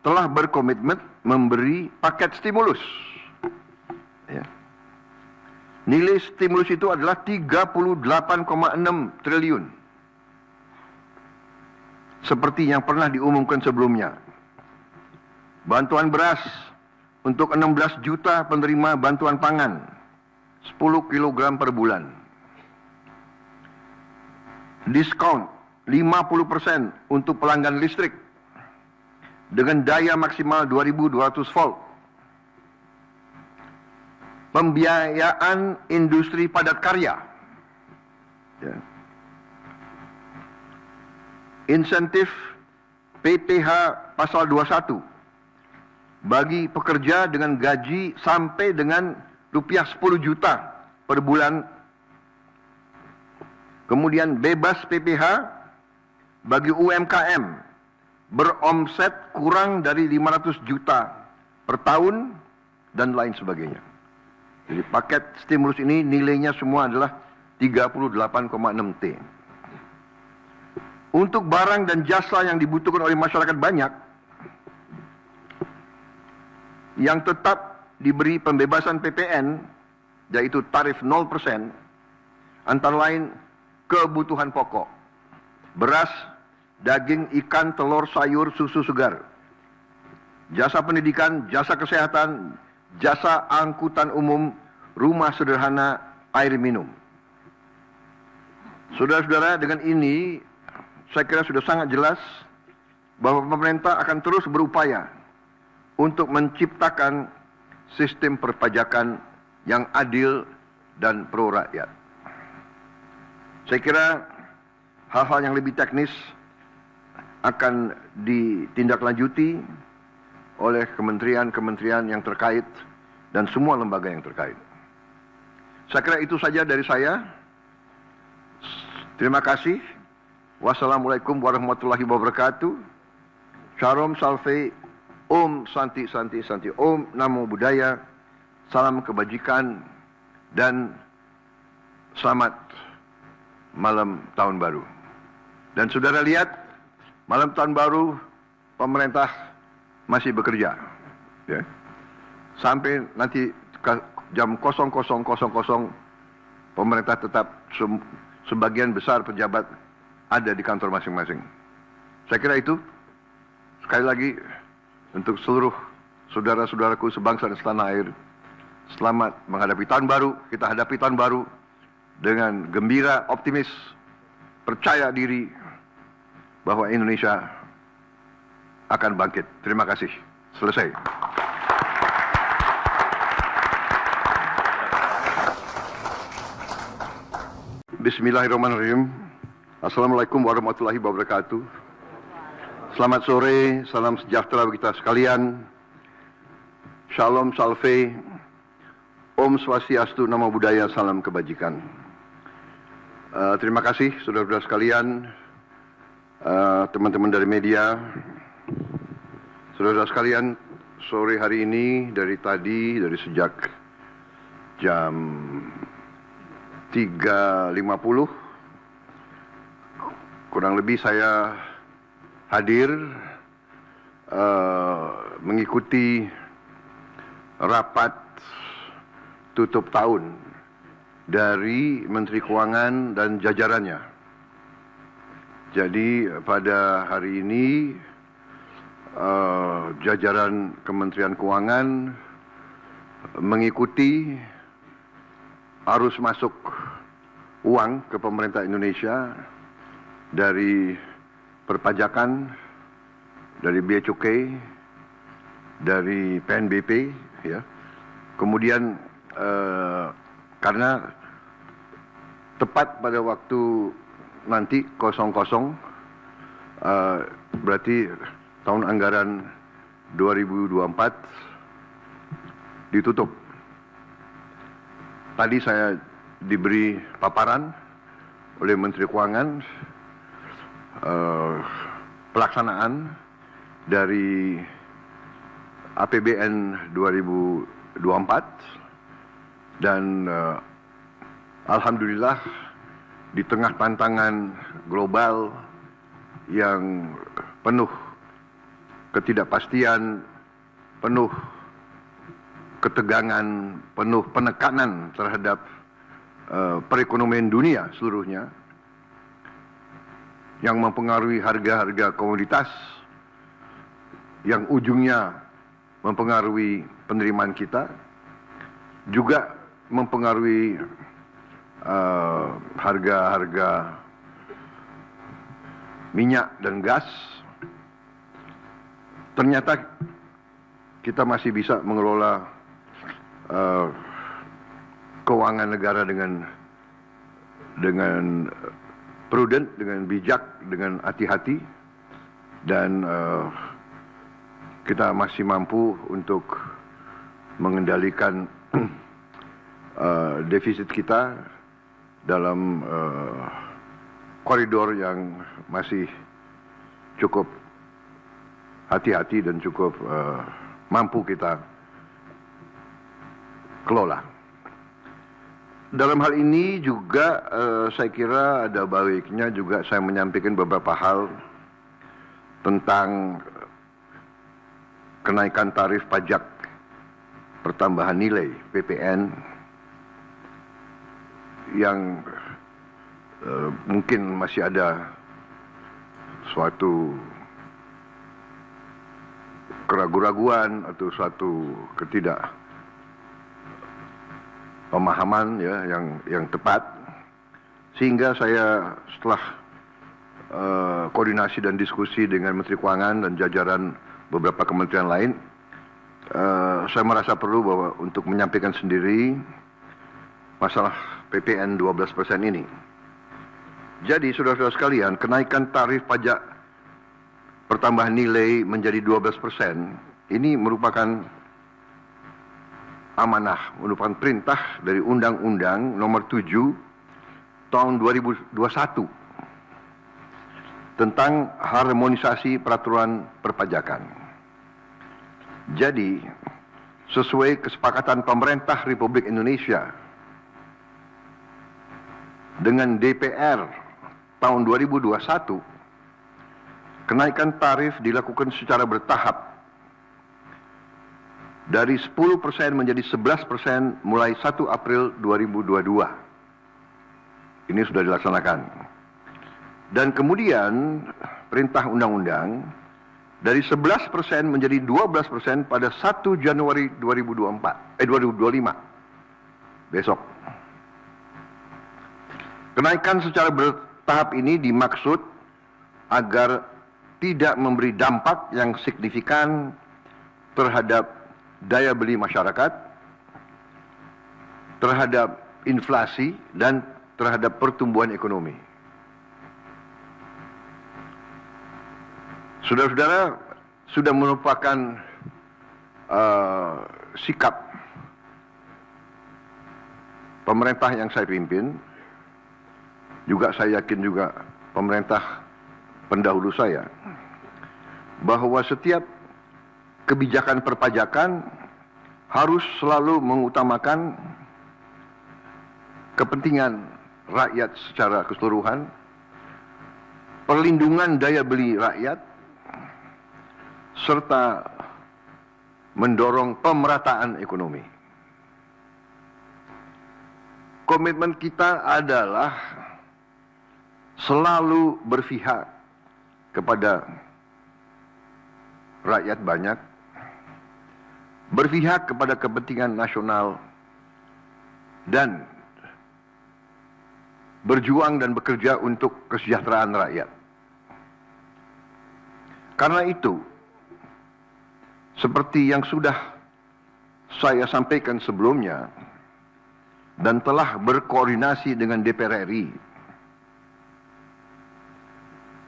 telah berkomitmen memberi paket stimulus. Ya. Nilai stimulus itu adalah 38,6 triliun. Seperti yang pernah diumumkan sebelumnya. Bantuan beras untuk 16 juta penerima bantuan pangan, 10 kg per bulan. Diskon 50% untuk pelanggan listrik dengan daya maksimal 2200 volt. Pembiayaan industri padat karya. Ya. Insentif PPh pasal 21 bagi pekerja dengan gaji sampai dengan rupiah 10 juta per bulan. Kemudian bebas PPh bagi UMKM beromset kurang dari 500 juta per tahun dan lain sebagainya. Jadi paket stimulus ini nilainya semua adalah 38,6 T. Untuk barang dan jasa yang dibutuhkan oleh masyarakat banyak, yang tetap diberi pembebasan PPN, yaitu tarif 0%, antara lain kebutuhan pokok, beras, daging, ikan, telur, sayur, susu segar, jasa pendidikan, jasa kesehatan, jasa angkutan umum, rumah sederhana, air minum. Saudara-saudara, dengan ini saya kira sudah sangat jelas bahwa pemerintah akan terus berupaya untuk menciptakan sistem perpajakan yang adil dan pro rakyat. Saya kira hal-hal yang lebih teknis akan ditindaklanjuti oleh kementerian-kementerian yang terkait dan semua lembaga yang terkait. Saya kira itu saja dari saya. Terima kasih. Wassalamualaikum warahmatullahi wabarakatuh. Shalom Salve, Om Santi Santi Santi, Om Namo Buddhaya, salam kebajikan dan selamat malam tahun baru. Dan saudara lihat, malam tahun baru pemerintah masih bekerja, ya. Sampai nanti jam 00.00 pemerintah tetap sebagian besar pejabat ada di kantor masing-masing. Saya kira itu, sekali lagi, untuk seluruh saudara-saudaraku sebangsa dan setanah air, selamat menghadapi tahun baru. Kita hadapi tahun baru dengan gembira, optimis, percaya diri bahwa Indonesia akan bangkit. Terima kasih. Selesai. Bismillahirrahmanirrahim. Assalamualaikum warahmatullahi wabarakatuh. Selamat sore, salam sejahtera bagi kita sekalian. Shalom, salve, Om Swastiastu, Namo Buddhaya, salam kebajikan. Terima kasih saudara-saudara sekalian, teman-teman dari media, saudara-saudara sekalian. Sore hari ini dari sejak jam 3.50 kurang lebih saya hadir mengikuti rapat tutup tahun dari Menteri Keuangan dan jajarannya. Jadi pada hari ini jajaran Kementerian Keuangan mengikuti arus masuk uang ke pemerintah Indonesia dari perpajakan, dari bea cukai, dari PNBP, ya. Kemudian karena tepat pada waktu nanti 00, berarti tahun anggaran 2024 ditutup. Tadi saya diberi paparan oleh Menteri Keuangan pelaksanaan dari APBN 2024 dan alhamdulillah di tengah tantangan global yang penuh ketidakpastian, penuh ketegangan, penuh penekanan terhadap perekonomian dunia seluruhnya yang mempengaruhi harga-harga komoditas, yang ujungnya mempengaruhi penerimaan kita, juga mempengaruhi harga-harga minyak dan gas. Ternyata kita masih bisa mengelola keuangan negara dengan prudent, dengan bijak, dengan hati-hati, dan kita masih mampu untuk mengendalikan defisit kita dalam koridor yang masih cukup hati-hati dan cukup mampu kita kelola. Dalam hal ini juga saya kira ada baiknya juga saya menyampaikan beberapa hal tentang kenaikan tarif pajak pertambahan nilai PPN yang mungkin masih ada suatu keraguan-raguan atau suatu ketidakpemahaman, ya, yang tepat, sehingga saya setelah koordinasi dan diskusi dengan Menteri Keuangan dan jajaran beberapa kementerian lain, saya merasa perlu bahwa untuk menyampaikan sendiri masalah PPN 12% ini. Jadi saudara-saudara sekalian, kenaikan tarif pajak pertambahan nilai menjadi 12% ini merupakan amanah, merupakan perintah dari Undang-Undang Nomor 7 Tahun 2021 tentang harmonisasi peraturan perpajakan. Jadi, sesuai kesepakatan pemerintah Republik Indonesia dengan DPR tahun 2021, kenaikan tarif dilakukan secara bertahap dari 10% menjadi 11% mulai 1 April 2022. Ini sudah dilaksanakan. Dan kemudian perintah undang-undang dari 11% menjadi 12% pada 1 Januari 2025. Besok. Kenaikan secara bertahap ini dimaksud agar tidak memberi dampak yang signifikan terhadap daya beli masyarakat, terhadap inflasi, dan terhadap pertumbuhan ekonomi. Saudara-saudara, sudah merupakan sikap pemerintah yang saya pimpin, juga saya yakin juga pemerintah pendahulu saya, bahwa setiap kebijakan perpajakan harus selalu mengutamakan kepentingan rakyat secara keseluruhan, perlindungan daya beli rakyat, serta mendorong pemerataan ekonomi. Komitmen kita adalah selalu berpihak kepada rakyat banyak, berpihak kepada kepentingan nasional, dan berjuang dan bekerja untuk kesejahteraan rakyat. Karena itu, seperti yang sudah saya sampaikan sebelumnya dan telah berkoordinasi dengan DPR RI,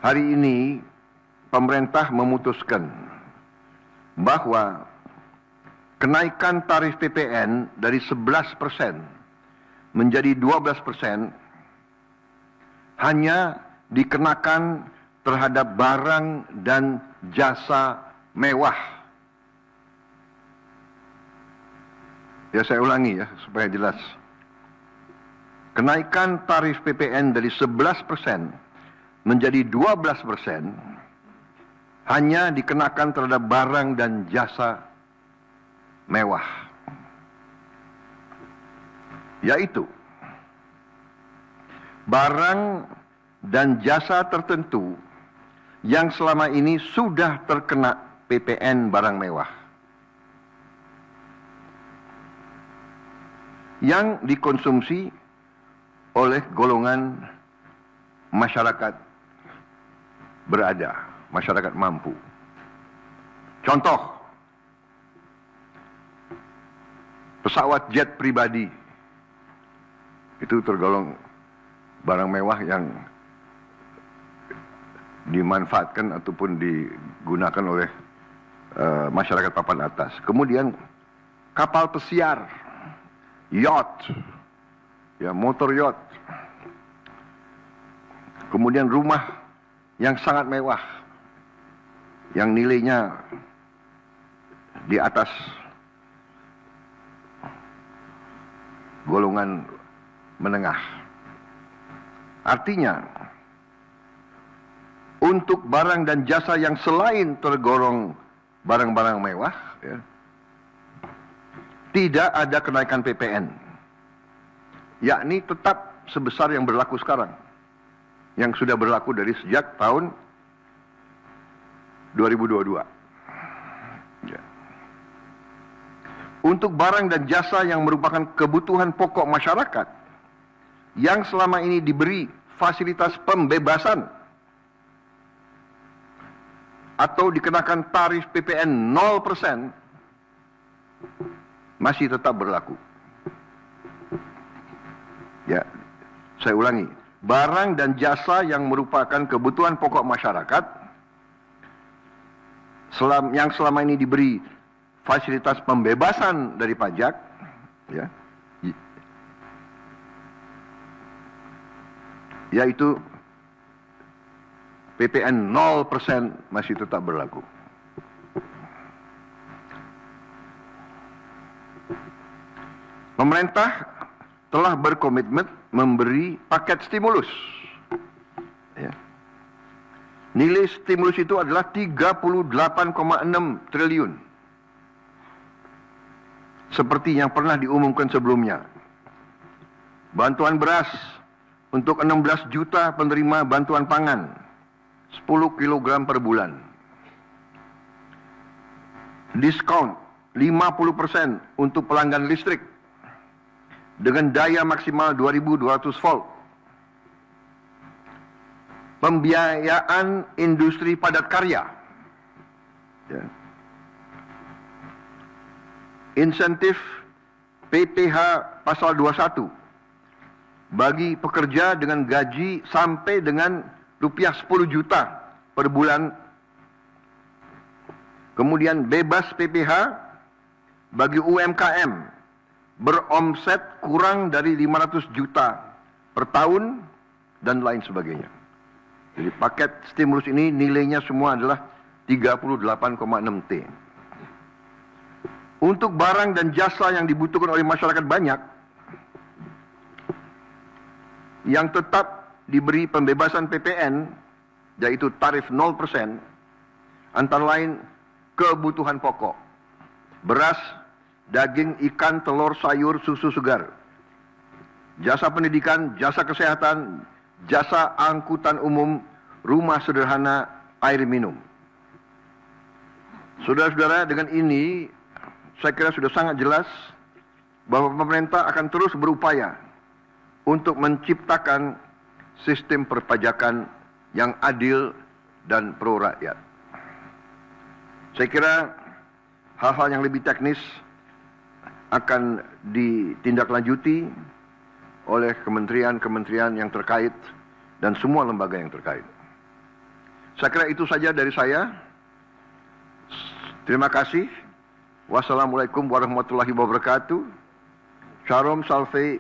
hari ini pemerintah memutuskan bahwa kenaikan tarif PPN dari 11% menjadi 12% hanya dikenakan terhadap barang dan jasa mewah. Ya, saya ulangi ya supaya jelas. Kenaikan tarif PPN dari 11% menjadi 12% hanya dikenakan terhadap barang dan jasa mewah, yaitu barang dan jasa tertentu yang selama ini sudah terkena PPN barang mewah, yang dikonsumsi oleh golongan masyarakat berada, masyarakat mampu. Contoh, pesawat jet pribadi itu tergolong barang mewah yang dimanfaatkan ataupun digunakan oleh masyarakat papan atas. Kemudian kapal pesiar, yacht, ya, motor yacht. Kemudian rumah yang sangat mewah, yang nilainya di atas golongan menengah. Artinya, untuk barang dan jasa yang selain tergolong barang-barang mewah, ya, tidak ada kenaikan PPN, yakni tetap sebesar yang berlaku sekarang, yang sudah berlaku dari sejak tahun 2022. Ya. Untuk barang dan jasa yang merupakan kebutuhan pokok masyarakat, yang selama ini diberi fasilitas pembebasan atau dikenakan tarif PPN 0%, masih tetap berlaku. Ya, saya ulangi. Barang dan jasa yang merupakan kebutuhan pokok masyarakat yang selama ini diberi fasilitas pembebasan dari pajak, ya, yaitu PPN 0% masih tetap berlaku. Pemerintah telah berkomitmen memberi paket stimulus. Ya. Nilai stimulus itu adalah 38,6 triliun. Seperti yang pernah diumumkan sebelumnya. Bantuan beras untuk 16 juta penerima bantuan pangan 10 kg per bulan. Diskon 50% untuk pelanggan listrik dengan daya maksimal 2200 volt. Pembiayaan industri padat karya. Ya. Insentif PPh pasal 21 bagi pekerja dengan gaji sampai dengan rupiah 10 juta per bulan. Kemudian bebas PPh bagi UMKM beromset kurang dari 500 juta per tahun dan lain sebagainya. Jadi paket stimulus ini nilainya semua adalah 38,6 T. Untuk barang dan jasa yang dibutuhkan oleh masyarakat banyak, yang tetap diberi pembebasan PPN, yaitu tarif 0%, antara lain kebutuhan pokok, beras, daging, ikan, telur, sayur, susu segar, jasa pendidikan, jasa kesehatan, jasa angkutan umum, rumah sederhana, air minum. Saudara-saudara, dengan ini saya kira sudah sangat jelas bahwa pemerintah akan terus berupaya untuk menciptakan sistem perpajakan yang adil dan pro rakyat. Saya kira hal-hal yang lebih teknis akan ditindaklanjuti oleh kementerian-kementerian yang terkait dan semua lembaga yang terkait. Saya kira itu saja dari saya. Terima kasih. Wassalamualaikum warahmatullahi wabarakatuh. Shalom Salve,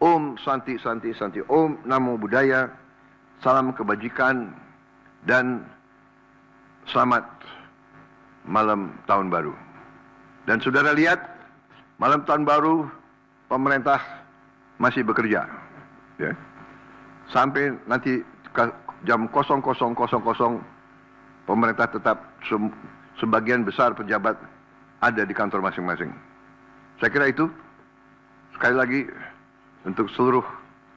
Om Santi Santi Santi, Om Namo Buddhaya, salam kebajikan dan selamat malam tahun baru. Dan saudara lihat, malam tahun baru pemerintah masih bekerja, ya. Sampai nanti jam 00.00 pemerintah tetap sebagian besar pejabat ada di kantor masing-masing. Saya kira itu. Sekali lagi untuk seluruh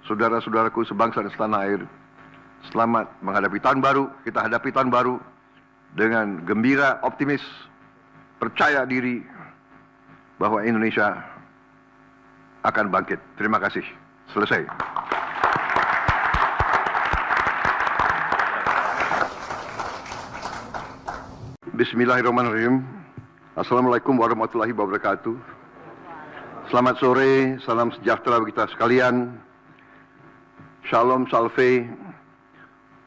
saudara-saudaraku sebangsa dan setanah air, selamat menghadapi tahun baru. Kita hadapi tahun baru dengan gembira, optimis, percaya diri bahwa Indonesia akan bangkit. Terima kasih. Selesai. Bismillahirrahmanirrahim. Assalamualaikum warahmatullahi wabarakatuh. Selamat sore, salam sejahtera bagi kita sekalian. Shalom Salve,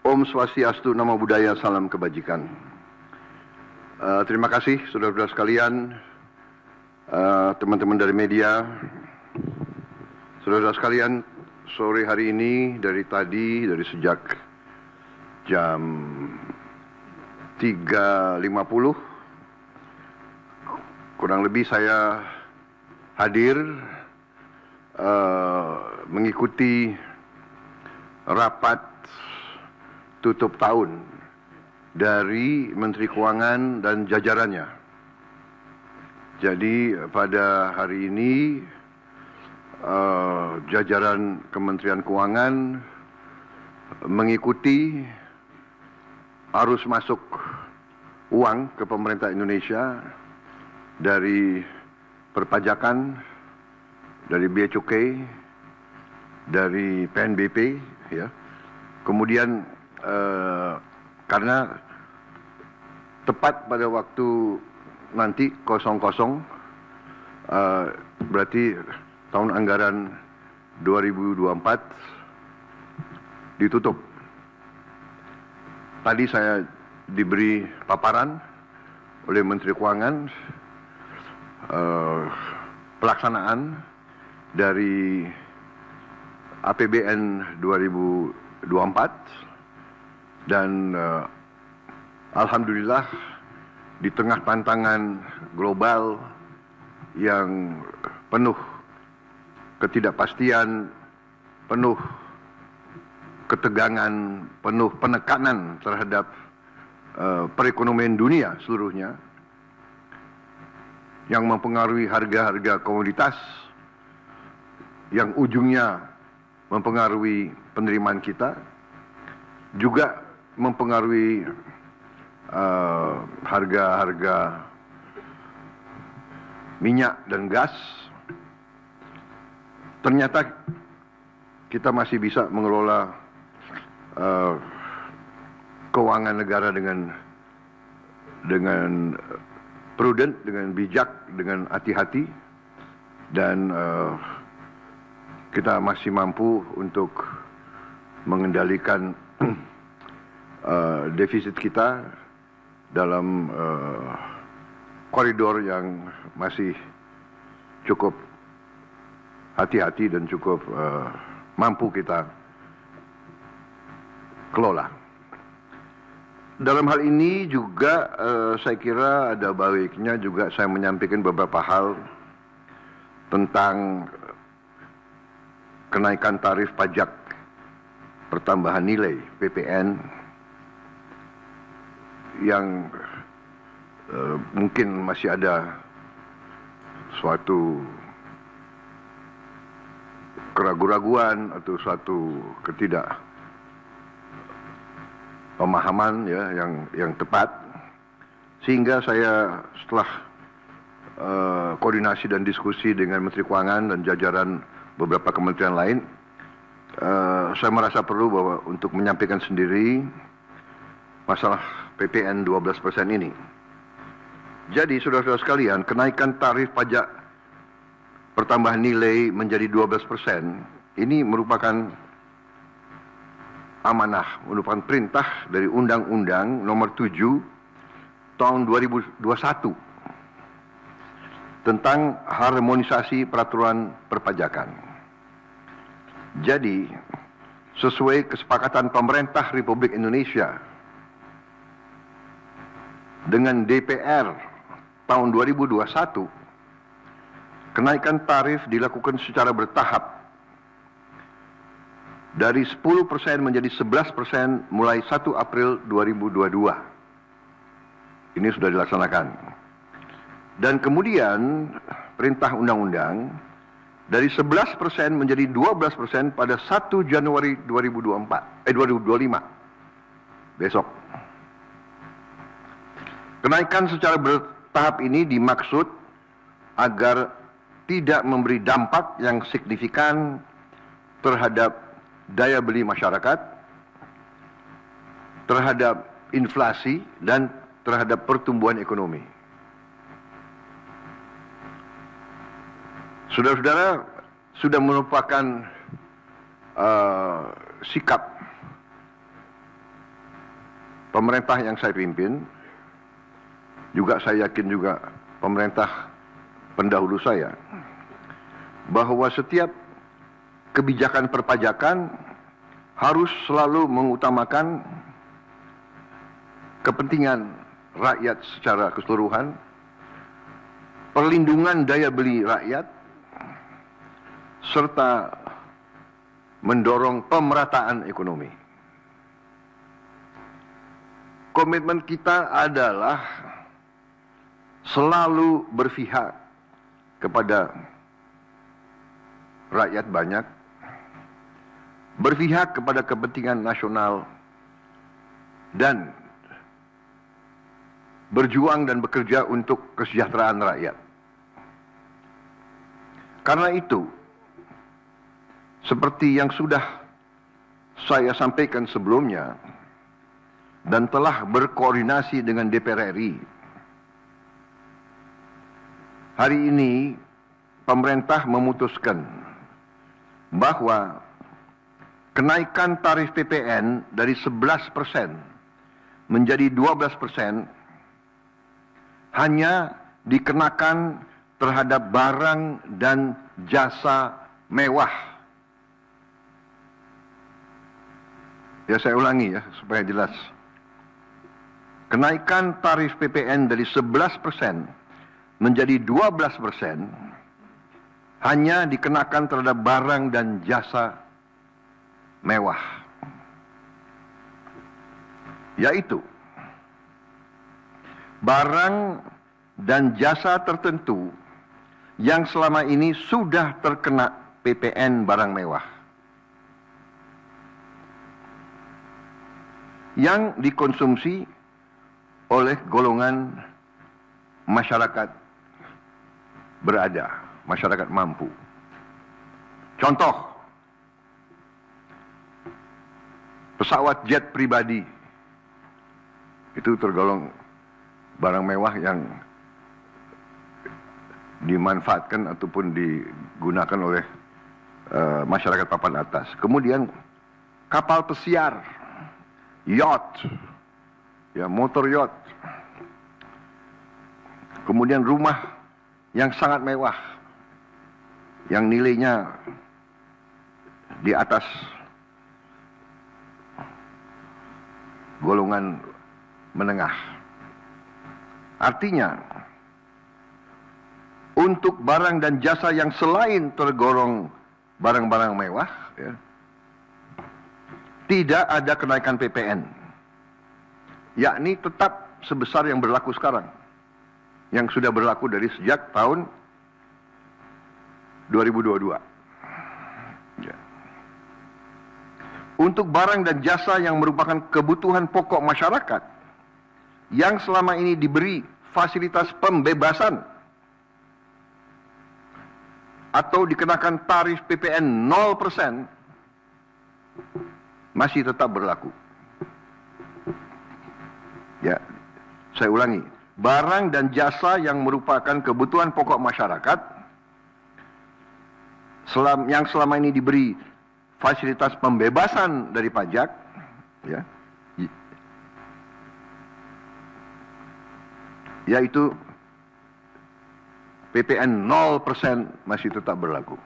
Om Swastiastu, Namo Buddhaya, salam kebajikan. Terima kasih saudara-saudara sekalian, teman-teman dari media, saudara-saudara sekalian. Sore hari ini dari sejak jam 3.50 kurang lebih saya hadir mengikuti rapat tutup tahun dari Menteri Keuangan dan jajarannya. Jadi pada hari ini jajaran Kementerian Keuangan mengikuti arus masuk uang ke pemerintah Indonesia dari perpajakan, dari bea cukai, dari PNBP, ya. Kemudian karena tepat pada waktu nanti 00, berarti tahun anggaran 2024 ditutup. Tadi saya diberi paparan oleh Menteri Keuangan pelaksanaan dari APBN 2024 dan alhamdulillah di tengah tantangan global yang penuh ketidakpastian, penuh ketegangan, penuh penekanan terhadap perekonomian dunia seluruhnya yang mempengaruhi harga-harga komoditas yang ujungnya mempengaruhi penerimaan kita, juga mempengaruhi harga-harga minyak dan gas. Ternyata kita masih bisa mengelola keuangan negara dengan prudent, dengan bijak, dengan hati-hati, dan kita masih mampu untuk mengendalikan defisit kita dalam koridor yang masih cukup hati-hati dan cukup mampu kita kelola. Dalam hal ini juga saya kira ada baiknya juga saya menyampaikan beberapa hal tentang kenaikan tarif pajak pertambahan nilai (PPN) yang mungkin masih ada suatu keraguan-raguan atau suatu ketidakpemahaman ya yang tepat, sehingga saya setelah koordinasi dan diskusi dengan Menteri Keuangan dan jajaran beberapa kementerian lain, saya merasa perlu bahwa untuk menyampaikan sendiri masalah PPN 12% ini. Jadi saudara-saudara sekalian, kenaikan tarif pajak pertambahan nilai menjadi 12% ini merupakan amanah, merupakan perintah dari Undang-Undang Nomor 7 Tahun 2021 tentang harmonisasi peraturan perpajakan. Jadi, sesuai kesepakatan pemerintah Republik Indonesia dengan DPR tahun 2021, kenaikan tarif dilakukan secara bertahap dari 10% menjadi 11% mulai 1 April 2022. Ini sudah dilaksanakan. Dan kemudian perintah undang-undang dari 11% menjadi 12% pada 1 Januari 2025. Besok. Kenaikan secara bertahap ini dimaksud agar tidak memberi dampak yang signifikan terhadap daya beli masyarakat, terhadap inflasi, dan terhadap pertumbuhan ekonomi. Saudara-saudara, sudah merupakan sikap pemerintah yang saya pimpin, juga saya yakin juga pemerintah pendahulu saya, bahwa setiap kebijakan perpajakan harus selalu mengutamakan kepentingan rakyat secara keseluruhan, perlindungan daya beli rakyat, serta mendorong pemerataan ekonomi. Komitmen kita adalah selalu berpihak kepada rakyat banyak, berpihak kepada kepentingan nasional, dan berjuang dan bekerja untuk kesejahteraan rakyat. Karena itu, seperti yang sudah saya sampaikan sebelumnya dan telah berkoordinasi dengan DPR RI, hari ini pemerintah memutuskan bahwa kenaikan tarif PPN dari 11% menjadi 12% hanya dikenakan terhadap barang dan jasa mewah. Ya, saya ulangi ya supaya jelas. Kenaikan tarif PPN dari 11% menjadi 12% hanya dikenakan terhadap barang dan jasa mewah, yaitu barang dan jasa tertentu yang selama ini sudah terkena PPN barang mewah. yang dikonsumsi oleh golongan masyarakat berada, masyarakat mampu. Contoh, pesawat jet pribadi itu tergolong barang mewah yang dimanfaatkan ataupun digunakan oleh masyarakat papan atas. Kemudian kapal pesiar, yacht, ya motor yacht. Kemudian rumah yang sangat mewah, yang nilainya di atas golongan menengah. Artinya, untuk barang dan jasa yang selain tergolong barang-barang mewah, ya, tidak ada kenaikan PPN, yakni tetap sebesar yang berlaku sekarang, yang sudah berlaku dari sejak tahun 2022. Ya. Untuk barang dan jasa yang merupakan kebutuhan pokok masyarakat, yang selama ini diberi fasilitas pembebasan atau dikenakan tarif PPN 0%, masih tetap berlaku. Ya, saya ulangi, barang dan jasa yang merupakan kebutuhan pokok masyarakat yang selama ini diberi fasilitas pembebasan dari pajak, ya, yaitu PPN 0% masih tetap berlaku.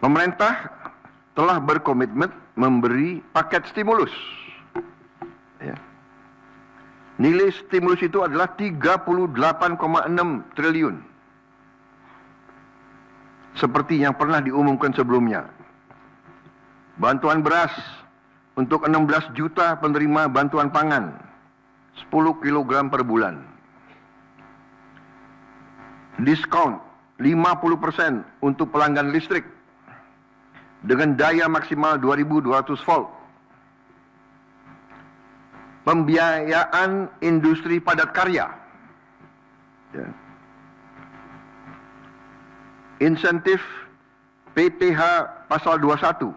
Pemerintah telah berkomitmen memberi paket stimulus. Ya. Nilai stimulus itu adalah 38,6 triliun. Seperti yang pernah diumumkan sebelumnya. Bantuan beras untuk 16 juta penerima bantuan pangan, 10 kg per bulan. Diskon 50% untuk pelanggan listrik dengan daya maksimal 2200 volt. Pembiayaan industri padat karya. Ya. Insentif PPh pasal 21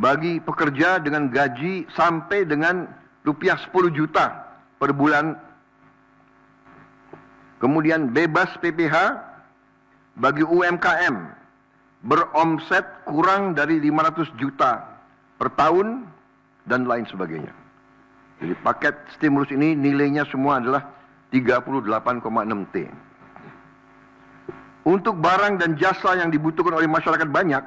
bagi pekerja dengan gaji sampai dengan rupiah 10 juta per bulan. Kemudian bebas PPh bagi UMKM beromset kurang dari 500 juta per tahun dan lain sebagainya. Jadi paket stimulus ini nilainya semua adalah 38,6 T. Untuk barang dan jasa yang dibutuhkan oleh masyarakat banyak,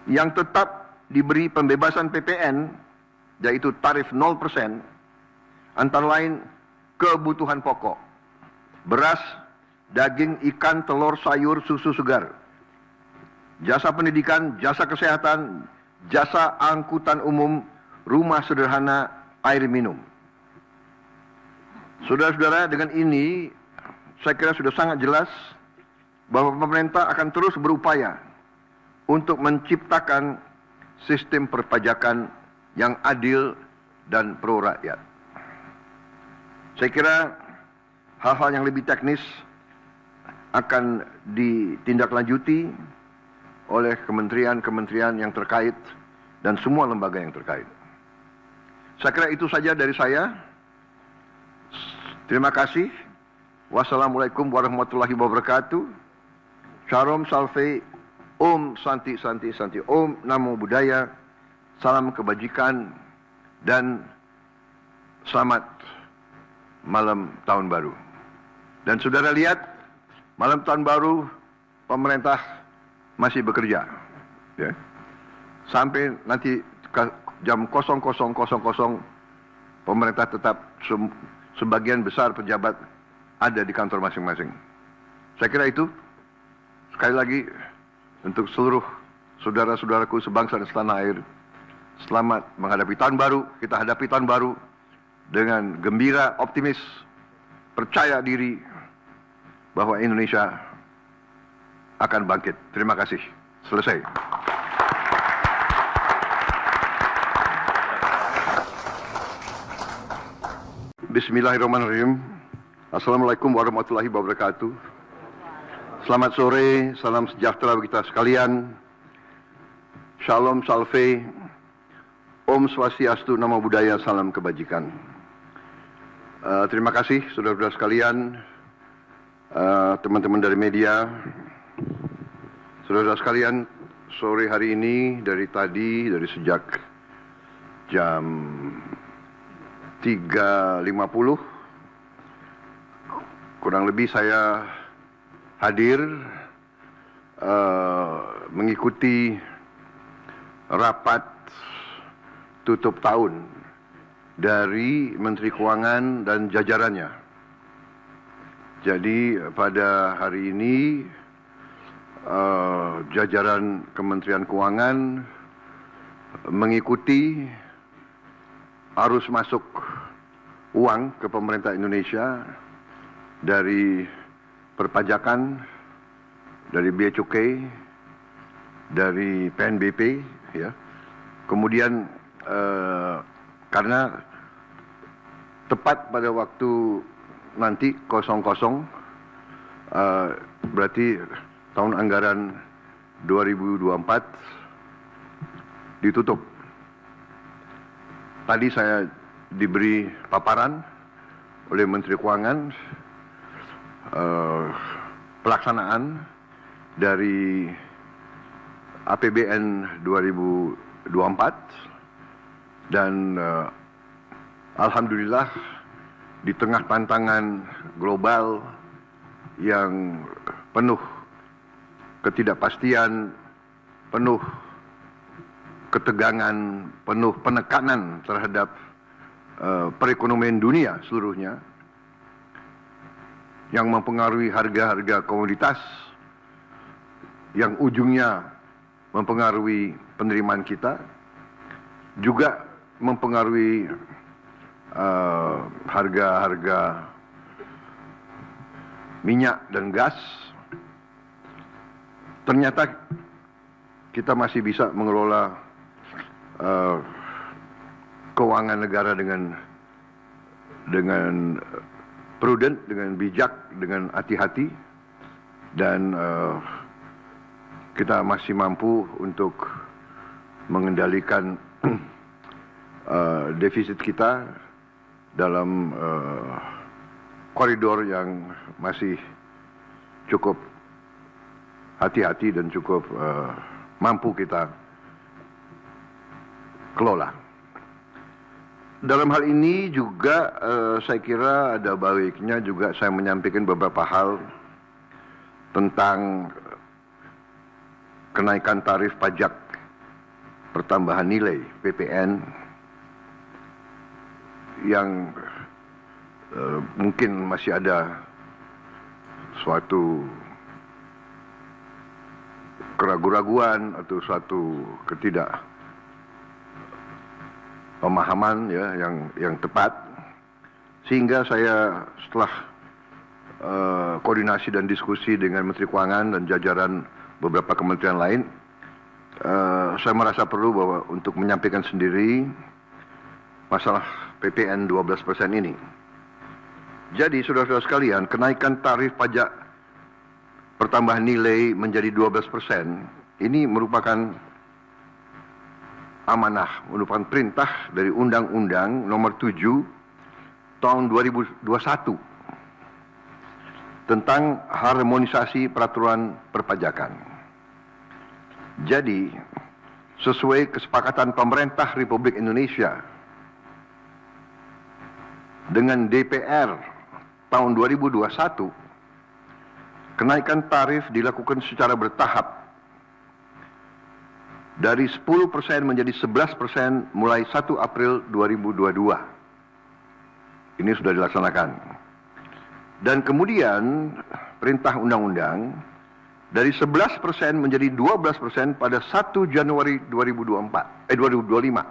yang tetap diberi pembebasan PPN, yaitu tarif 0%, antara lain kebutuhan pokok, beras, daging, ikan, telur, sayur, susu segar, jasa pendidikan, jasa kesehatan, jasa angkutan umum, rumah sederhana, air minum. Saudara-saudara, dengan ini saya kira sudah sangat jelas bahwa pemerintah akan terus berupaya untuk menciptakan sistem perpajakan yang adil dan pro rakyat. Saya kira hal-hal yang lebih teknis akan ditindaklanjuti oleh kementerian-kementerian yang terkait dan semua lembaga yang terkait. Saya kira itu saja dari saya. Terima kasih. Wassalamualaikum warahmatullahi wabarakatuh. Shalom Salve, Om Santi Santi Santi, Om Namo Buddhaya, salam kebajikan dan selamat malam tahun baru. Dan saudara lihat, malam tahun baru pemerintah masih bekerja, ya. Sampai nanti jam 00.00 pemerintah tetap sebagian besar pejabat ada di kantor masing-masing. Saya kira itu, sekali lagi untuk seluruh saudara-saudaraku sebangsa dan setanah air, selamat menghadapi tahun baru. Kita hadapi tahun baru dengan gembira, optimis, percaya diri bahwa Indonesia akan bangkit. Terima kasih. Selesai. Bismillahirrahmanirrahim. Assalamualaikum warahmatullahi wabarakatuh. Selamat sore, salam sejahtera bagi kita sekalian. Shalom Salve, Om Swastiastu, Namo Buddhaya, salam kebajikan. Terima kasih saudara-saudara sekalian, teman-teman dari media, saudara-saudara sekalian. Sore hari ini dari sejak jam 3.50 kurang lebih saya hadir mengikuti rapat tutup tahun dari Menteri Keuangan dan jajarannya. Jadi pada hari ini jajaran Kementerian Keuangan mengikuti arus masuk uang ke pemerintah Indonesia dari perpajakan, dari bea cukai, dari PNBP, ya. Kemudian karena tepat pada waktu nanti 00 berarti tahun anggaran 2024 ditutup. Tadi saya diberi paparan oleh Menteri Keuangan pelaksanaan dari APBN 2024 dan alhamdulillah di tengah tantangan global yang penuh ketidakpastian, penuh ketegangan, penuh penekanan terhadap perekonomian dunia seluruhnya yang mempengaruhi harga-harga komoditas, yang ujungnya mempengaruhi penerimaan kita, juga mempengaruhi harga-harga minyak dan gas. Ternyata kita masih bisa mengelola keuangan negara dengan prudent, dengan bijak, dengan hati-hati, dan kita masih mampu untuk mengendalikan defisit kita dalam koridor yang masih cukup hati-hati dan cukup mampu kita kelola. Dalam hal ini juga saya kira ada baiknya juga saya menyampaikan beberapa hal tentang kenaikan tarif pajak pertambahan nilai PPN yang mungkin masih ada suatu keraguan-raguan atau suatu ketidakpemahaman, ya, yang tepat, sehingga saya setelah koordinasi dan diskusi dengan Menteri Keuangan dan jajaran beberapa kementerian lain, saya merasa perlu bahwa untuk menyampaikan sendiri masalah PPN 12% ini. Jadi saudara-saudara sekalian, kenaikan tarif pajak pertambahan nilai menjadi 12% ini merupakan amanah, merupakan perintah dari Undang-Undang Nomor 7 Tahun 2021 tentang harmonisasi peraturan perpajakan. Jadi, sesuai kesepakatan pemerintah Republik Indonesia dengan DPR tahun 2021, kenaikan tarif dilakukan secara bertahap dari 10% menjadi 11% mulai 1 April 2022. Ini sudah dilaksanakan. Dan kemudian perintah undang-undang dari 11% menjadi 12% pada 1 Januari 2025.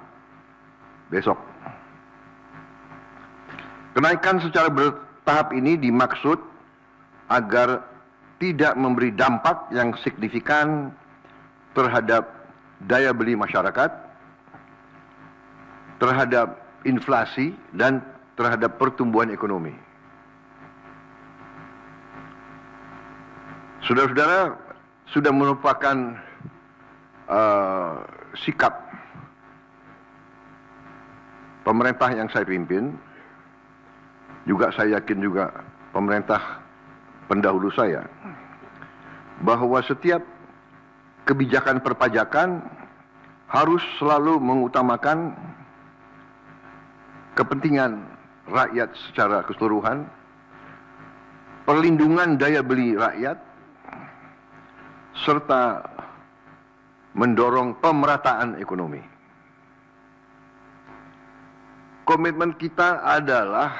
Besok. Kenaikan secara bertahap ini dimaksud agar tidak memberi dampak yang signifikan terhadap daya beli masyarakat, terhadap inflasi, dan terhadap pertumbuhan ekonomi. Saudara-saudara, sudah merupakan sikap pemerintah yang saya pimpin, juga saya yakin juga pemerintah pendahulu saya, bahwa setiap kebijakan perpajakan harus selalu mengutamakan kepentingan rakyat secara keseluruhan, perlindungan daya beli rakyat, serta mendorong pemerataan ekonomi. Komitmen kita adalah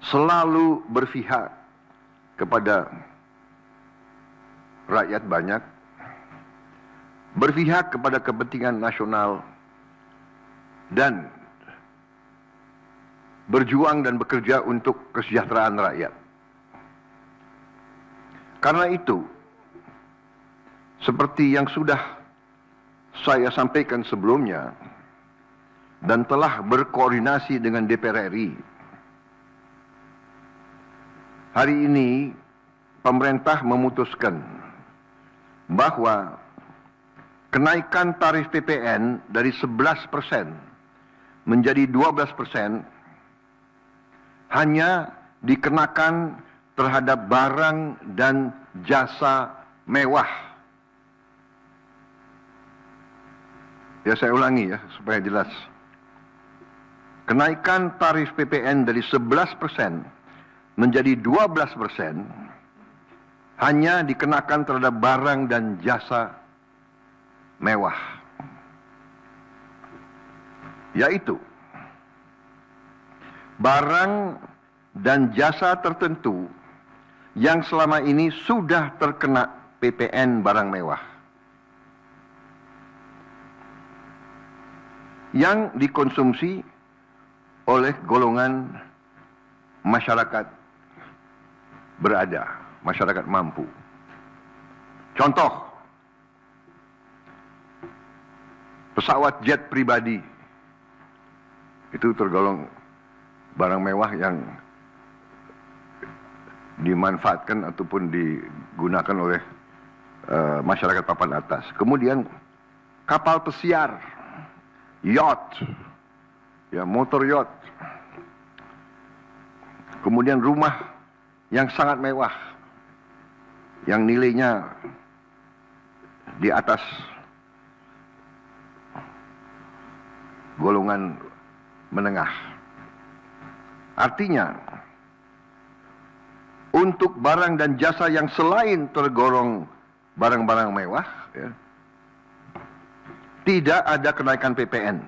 selalu berpihak kepada rakyat banyak, berpihak kepada kepentingan nasional, dan berjuang dan bekerja untuk kesejahteraan rakyat. Karena itu, seperti yang sudah saya sampaikan sebelumnya dan telah berkoordinasi dengan DPR RI, hari ini pemerintah memutuskan bahwa kenaikan tarif PPN dari 11% menjadi 12% hanya dikenakan terhadap barang dan jasa mewah. Ya, saya ulangi ya supaya jelas. Kenaikan tarif PPN dari 11% menjadi 12% hanya dikenakan terhadap barang dan jasa mewah. Yaitu barang dan jasa tertentu yang selama ini sudah terkena PPN barang mewah, yang dikonsumsi oleh golongan masyarakat berada, masyarakat mampu. Contoh, pesawat jet pribadi itu tergolong barang mewah yang dimanfaatkan ataupun digunakan oleh masyarakat papan atas. Kemudian kapal pesiar, yacht, ya, motor yacht. Kemudian rumah yang sangat mewah, yang nilainya di atas golongan menengah. Artinya, untuk barang dan jasa yang selain tergolong barang-barang mewah, ya, tidak ada kenaikan PPN,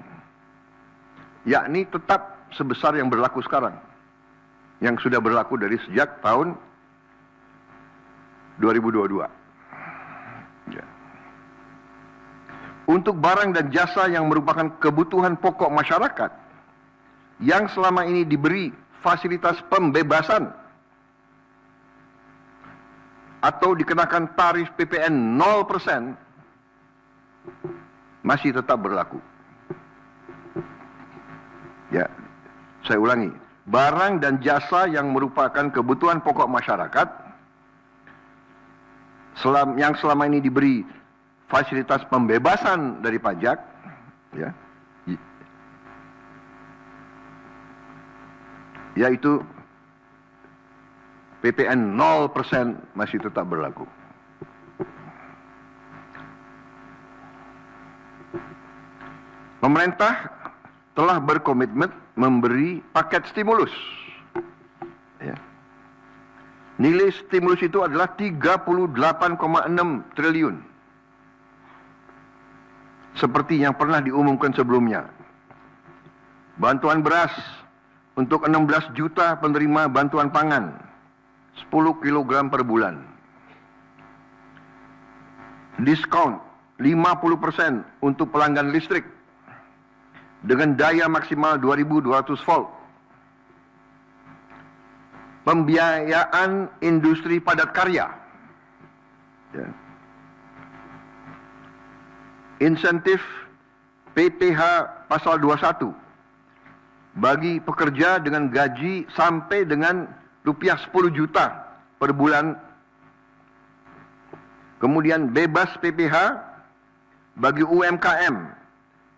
yakni tetap sebesar yang berlaku sekarang, yang sudah berlaku dari sejak tahun 2022. Ya. Untuk barang dan jasa yang merupakan kebutuhan pokok masyarakat, yang selama ini diberi fasilitas pembebasan atau dikenakan tarif PPN 0%, masih tetap berlaku. Ya, saya ulangi. Barang dan jasa yang merupakan kebutuhan pokok masyarakat, yang selama ini diberi fasilitas pembebasan dari pajak, ya, yaitu PPN 0% masih tetap berlaku. Pemerintah telah berkomitmen memberi paket stimulus. Ya. Nilai stimulus itu adalah 38,6 triliun. Seperti yang pernah diumumkan sebelumnya. Bantuan beras untuk 16 juta penerima bantuan pangan, 10 kg per bulan. Diskon 50% untuk pelanggan listrik dengan daya maksimal 2200 volt. pembiayaan industri padat karya, ya. Insentif PPh pasal 21 bagi pekerja dengan gaji sampai dengan rupiah 10 juta per bulan. Kemudian bebas PPh bagi UMKM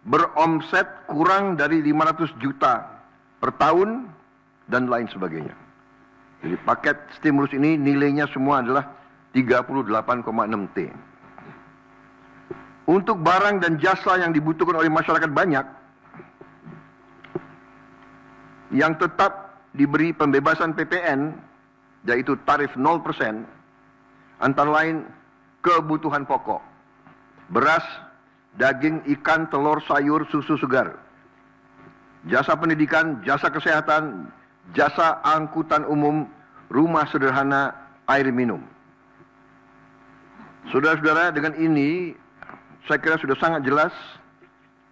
beromset kurang dari 500 juta per tahun dan lain sebagainya. Jadi paket stimulus ini nilainya semua adalah 38,6 T. Untuk barang dan jasa yang dibutuhkan oleh masyarakat banyak, yang tetap diberi pembebasan PPN, yaitu tarif 0%, antara lain kebutuhan pokok, beras, daging, ikan, telur, sayur, susu segar, jasa pendidikan, jasa kesehatan, jasa angkutan umum, rumah sederhana, air minum. Saudara-saudara, dengan ini saya kira sudah sangat jelas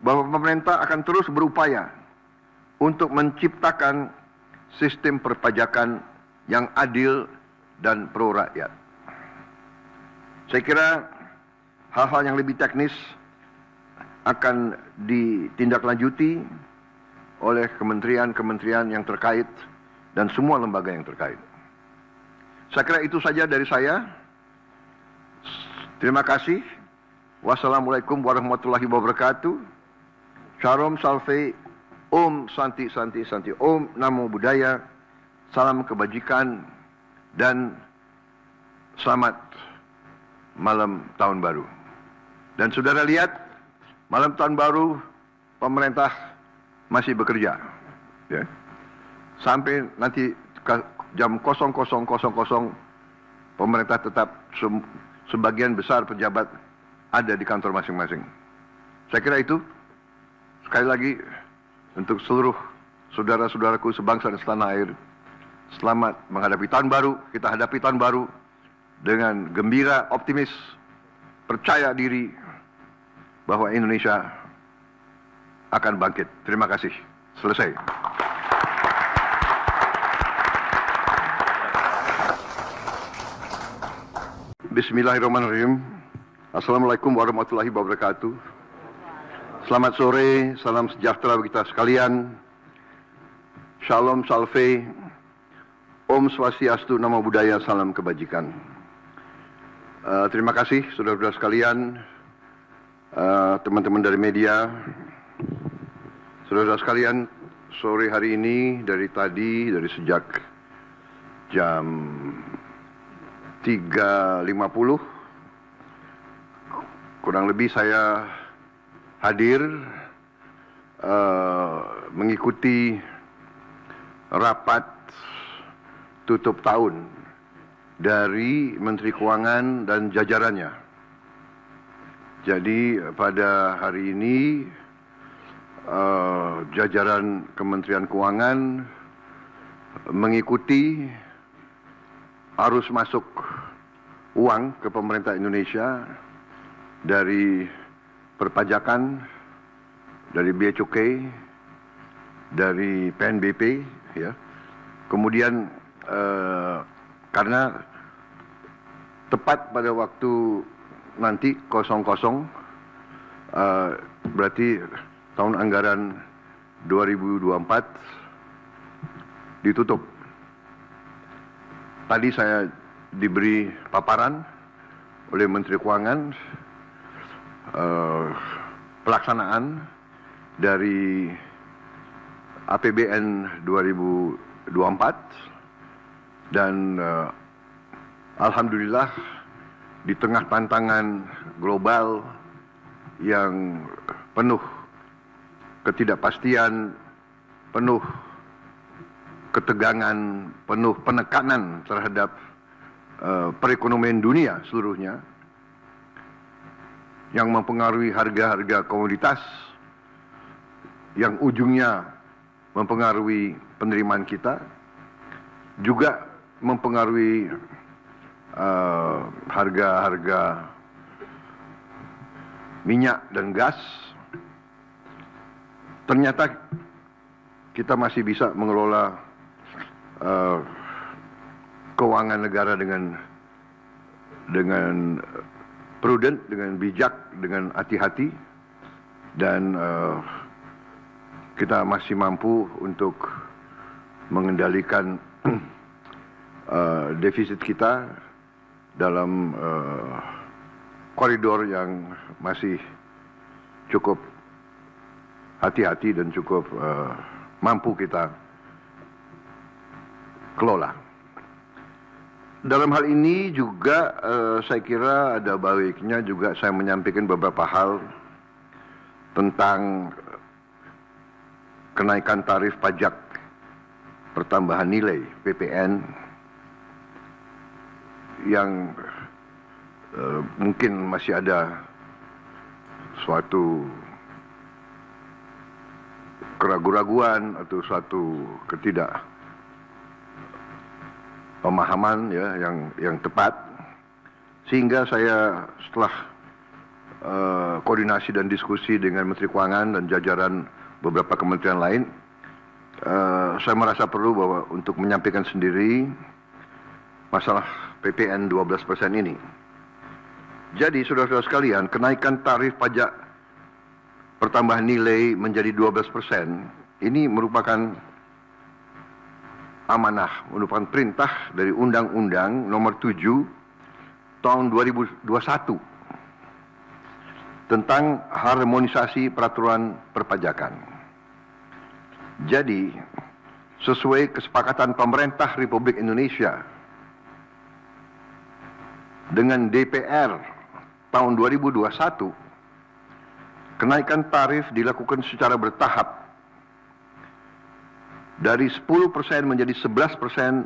bahwa pemerintah akan terus berupaya untuk menciptakan sistem perpajakan yang adil dan pro rakyat. Saya kira hal-hal yang lebih teknis akan ditindaklanjuti oleh kementerian-kementerian yang terkait dan semua lembaga yang terkait. Saya kira itu saja dari saya. Terima kasih. Wassalamualaikum warahmatullahi wabarakatuh. Shalom Salve, Om Santi Santi Santi, Om Namo Buddhaya, salam kebajikan, dan selamat malam tahun baru. Dan saudara lihat, malam tahun baru pemerintah masih bekerja, ya. Sampai nanti jam 00.00 pemerintah tetap sebagian besar pejabat ada di kantor masing-masing. Saya kira itu, sekali lagi, untuk seluruh saudara-saudaraku sebangsa dan setanah air, selamat menghadapi tahun baru. Kita hadapi tahun baru dengan gembira, optimis, percaya diri bahwa Indonesia akan bangkit. Terima kasih. Selesai. Bismillahirrahmanirrahim. Assalamualaikum warahmatullahi wabarakatuh. Selamat sore, salam sejahtera bagi kita sekalian. Shalom Salve, Om Swastiastu, Namo Buddhaya, salam kebajikan. Terima kasih saudara-saudara sekalian, teman-teman dari media, saudara-saudara sekalian. Sore hari ini dari sejak jam 3.50 kurang lebih saya hadir mengikuti rapat tutup tahun dari Menteri Keuangan dan jajarannya. Jadi pada hari ini jajaran Kementerian Keuangan mengikuti arus masuk uang ke pemerintah Indonesia dari perpajakan, dari bea cukai, dari PNBP, ya. Kemudian karena tepat pada waktu nanti 00, berarti tahun anggaran 2024 ditutup. Tadi saya diberi paparan oleh Menteri Keuangan pelaksanaan dari APBN 2024 dan alhamdulillah di tengah tantangan global yang penuh ketidakpastian, penuh ketegangan, penuh penekanan terhadap perekonomian dunia seluruhnya yang mempengaruhi harga-harga komoditas, yang ujungnya mempengaruhi penerimaan kita, juga mempengaruhi harga-harga minyak dan gas. Ternyata kita masih bisa mengelola keuangan negara dengan prudent, dengan bijak, dengan hati-hati, dan kita masih mampu untuk mengendalikan defisit kita dalam koridor yang masih cukup hati-hati dan cukup mampu kita kelola. Dalam hal ini juga saya kira ada baiknya juga saya menyampaikan beberapa hal tentang kenaikan tarif pajak pertambahan nilai PPN yang mungkin masih ada suatu keraguan-raguan atau suatu pemahaman ya yang tepat, sehingga saya setelah koordinasi dan diskusi dengan Menteri Keuangan dan jajaran beberapa kementerian lain, saya merasa perlu bahwa untuk menyampaikan sendiri masalah PPN 12% ini. Jadi saudara-saudara sekalian, kenaikan tarif pajak pertambahan nilai menjadi 12% ini merupakan amanah, merupakan perintah dari Undang-Undang Nomor 7 Tahun 2021 tentang harmonisasi peraturan perpajakan. Jadi, sesuai kesepakatan pemerintah Republik Indonesia dengan DPR tahun 2021, kenaikan tarif dilakukan secara bertahap dari 10% menjadi 11%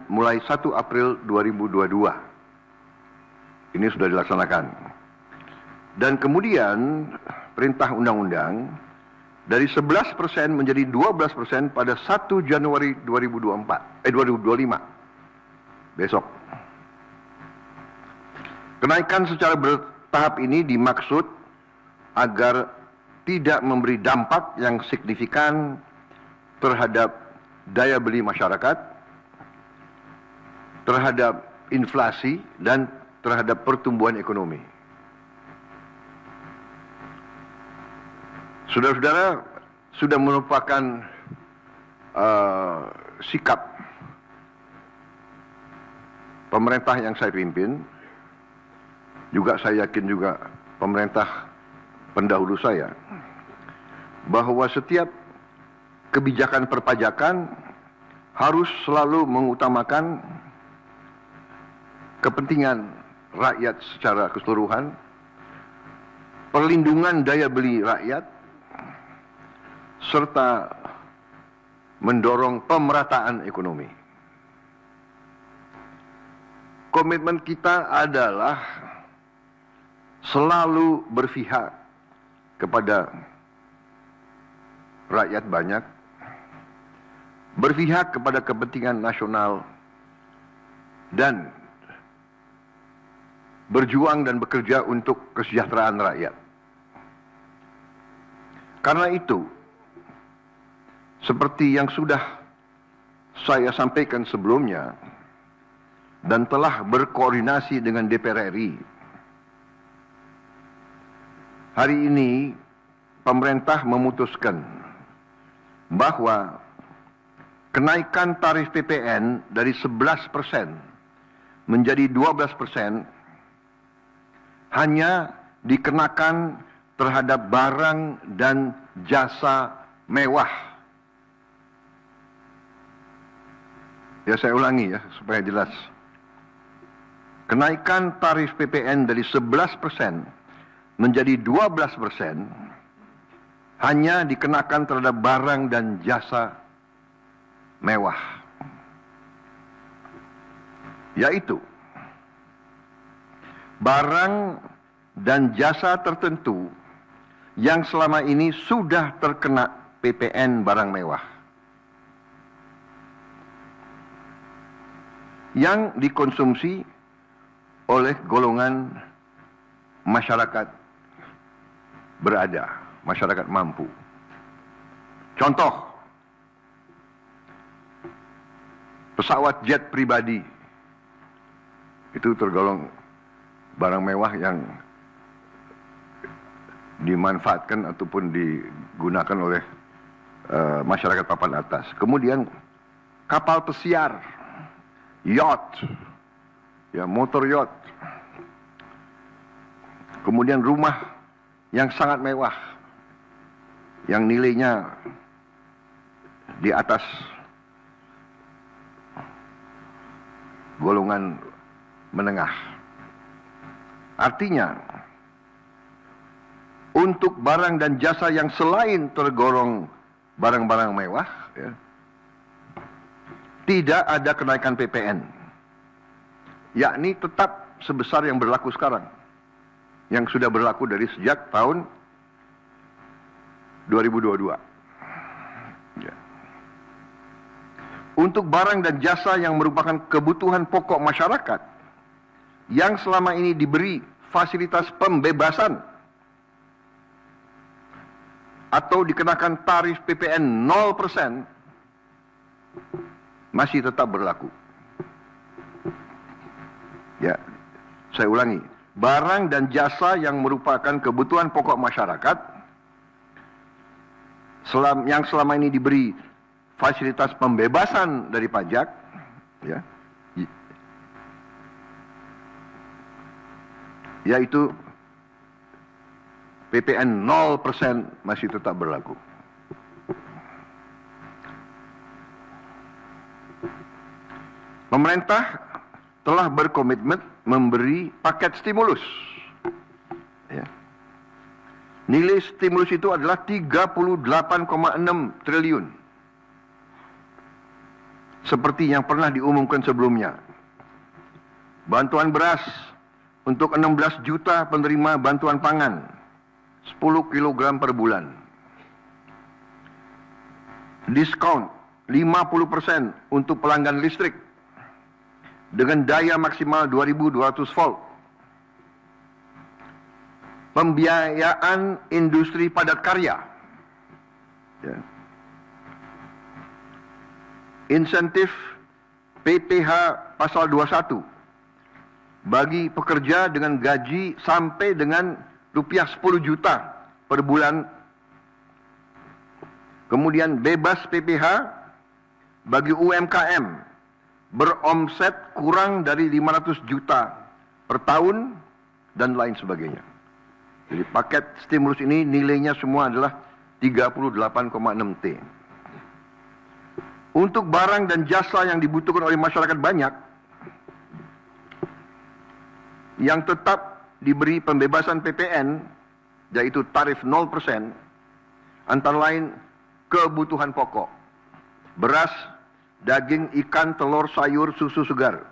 mulai 1 April 2022. Ini sudah dilaksanakan. Dan kemudian perintah undang-undang dari 11% menjadi 12% pada 1 Januari 2025. Besok. Kenaikan secara bertahap ini dimaksud agar tidak memberi dampak yang signifikan terhadap daya beli masyarakat, terhadap inflasi, dan terhadap pertumbuhan ekonomi. Saudara-saudara, sudah merupakan sikap pemerintah yang saya pimpin, juga saya yakin juga pemerintah pendahulu saya, bahwa setiap kebijakan perpajakan harus selalu mengutamakan kepentingan rakyat secara keseluruhan, perlindungan daya beli rakyat, serta mendorong pemerataan ekonomi. Komitmen kita adalah selalu berpihak kepada rakyat banyak, berpihak kepada kepentingan nasional, dan berjuang dan bekerja untuk kesejahteraan rakyat. Karena itu, seperti yang sudah saya sampaikan sebelumnya dan telah berkoordinasi dengan DPR RI, hari ini pemerintah memutuskan bahwa kenaikan tarif PPN dari 11% menjadi 12% hanya dikenakan terhadap barang dan jasa mewah. Ya, saya ulangi ya supaya jelas. Kenaikan tarif PPN dari 11% menjadi 12% hanya dikenakan terhadap barang dan jasa mewah, yaitu barang dan jasa tertentu yang selama ini sudah terkena PPN barang mewah, yang dikonsumsi oleh golongan masyarakat berada, masyarakat mampu. Contoh, pesawat jet pribadi itu tergolong barang mewah yang dimanfaatkan ataupun digunakan oleh masyarakat papan atas. Kemudian kapal pesiar, yacht, ya motor yacht. Kemudian rumah yang sangat mewah, yang nilainya di atas golongan menengah. Artinya, untuk barang dan jasa yang selain tergolong barang-barang mewah, ya, tidak ada kenaikan PPN, yakni tetap sebesar yang berlaku sekarang, yang sudah berlaku dari sejak tahun 2022. Ya. Untuk barang dan jasa yang merupakan kebutuhan pokok masyarakat, yang selama ini diberi fasilitas pembebasan atau dikenakan tarif PPN 0%, masih tetap berlaku. Ya, saya ulangi, barang dan jasa yang merupakan kebutuhan pokok masyarakat, yang selama ini diberi fasilitas pembebasan dari pajak, ya, yaitu PPN 0% masih tetap berlaku. Pemerintah telah berkomitmen memberi paket stimulus. Ya. Nilai stimulus itu adalah 38,6 triliun. Seperti yang pernah diumumkan sebelumnya. Bantuan beras untuk 16 juta penerima bantuan pangan, 10 kg per bulan. Diskon 50% untuk pelanggan listrik dengan daya maksimal 2200 volt. Pembiayaan industri padat karya. Ya. Insentif PPh pasal 21 bagi pekerja dengan gaji sampai dengan rupiah 10 juta per bulan. Kemudian bebas PPh bagi UMKM beromset kurang dari 500 juta per tahun dan lain sebagainya. Jadi paket stimulus ini nilainya semua adalah 38,6 T. Untuk barang dan jasa yang dibutuhkan oleh masyarakat banyak, yang tetap diberi pembebasan PPN, yaitu tarif 0%, antara lain kebutuhan pokok, beras, daging, ikan, telur, sayur, susu segar,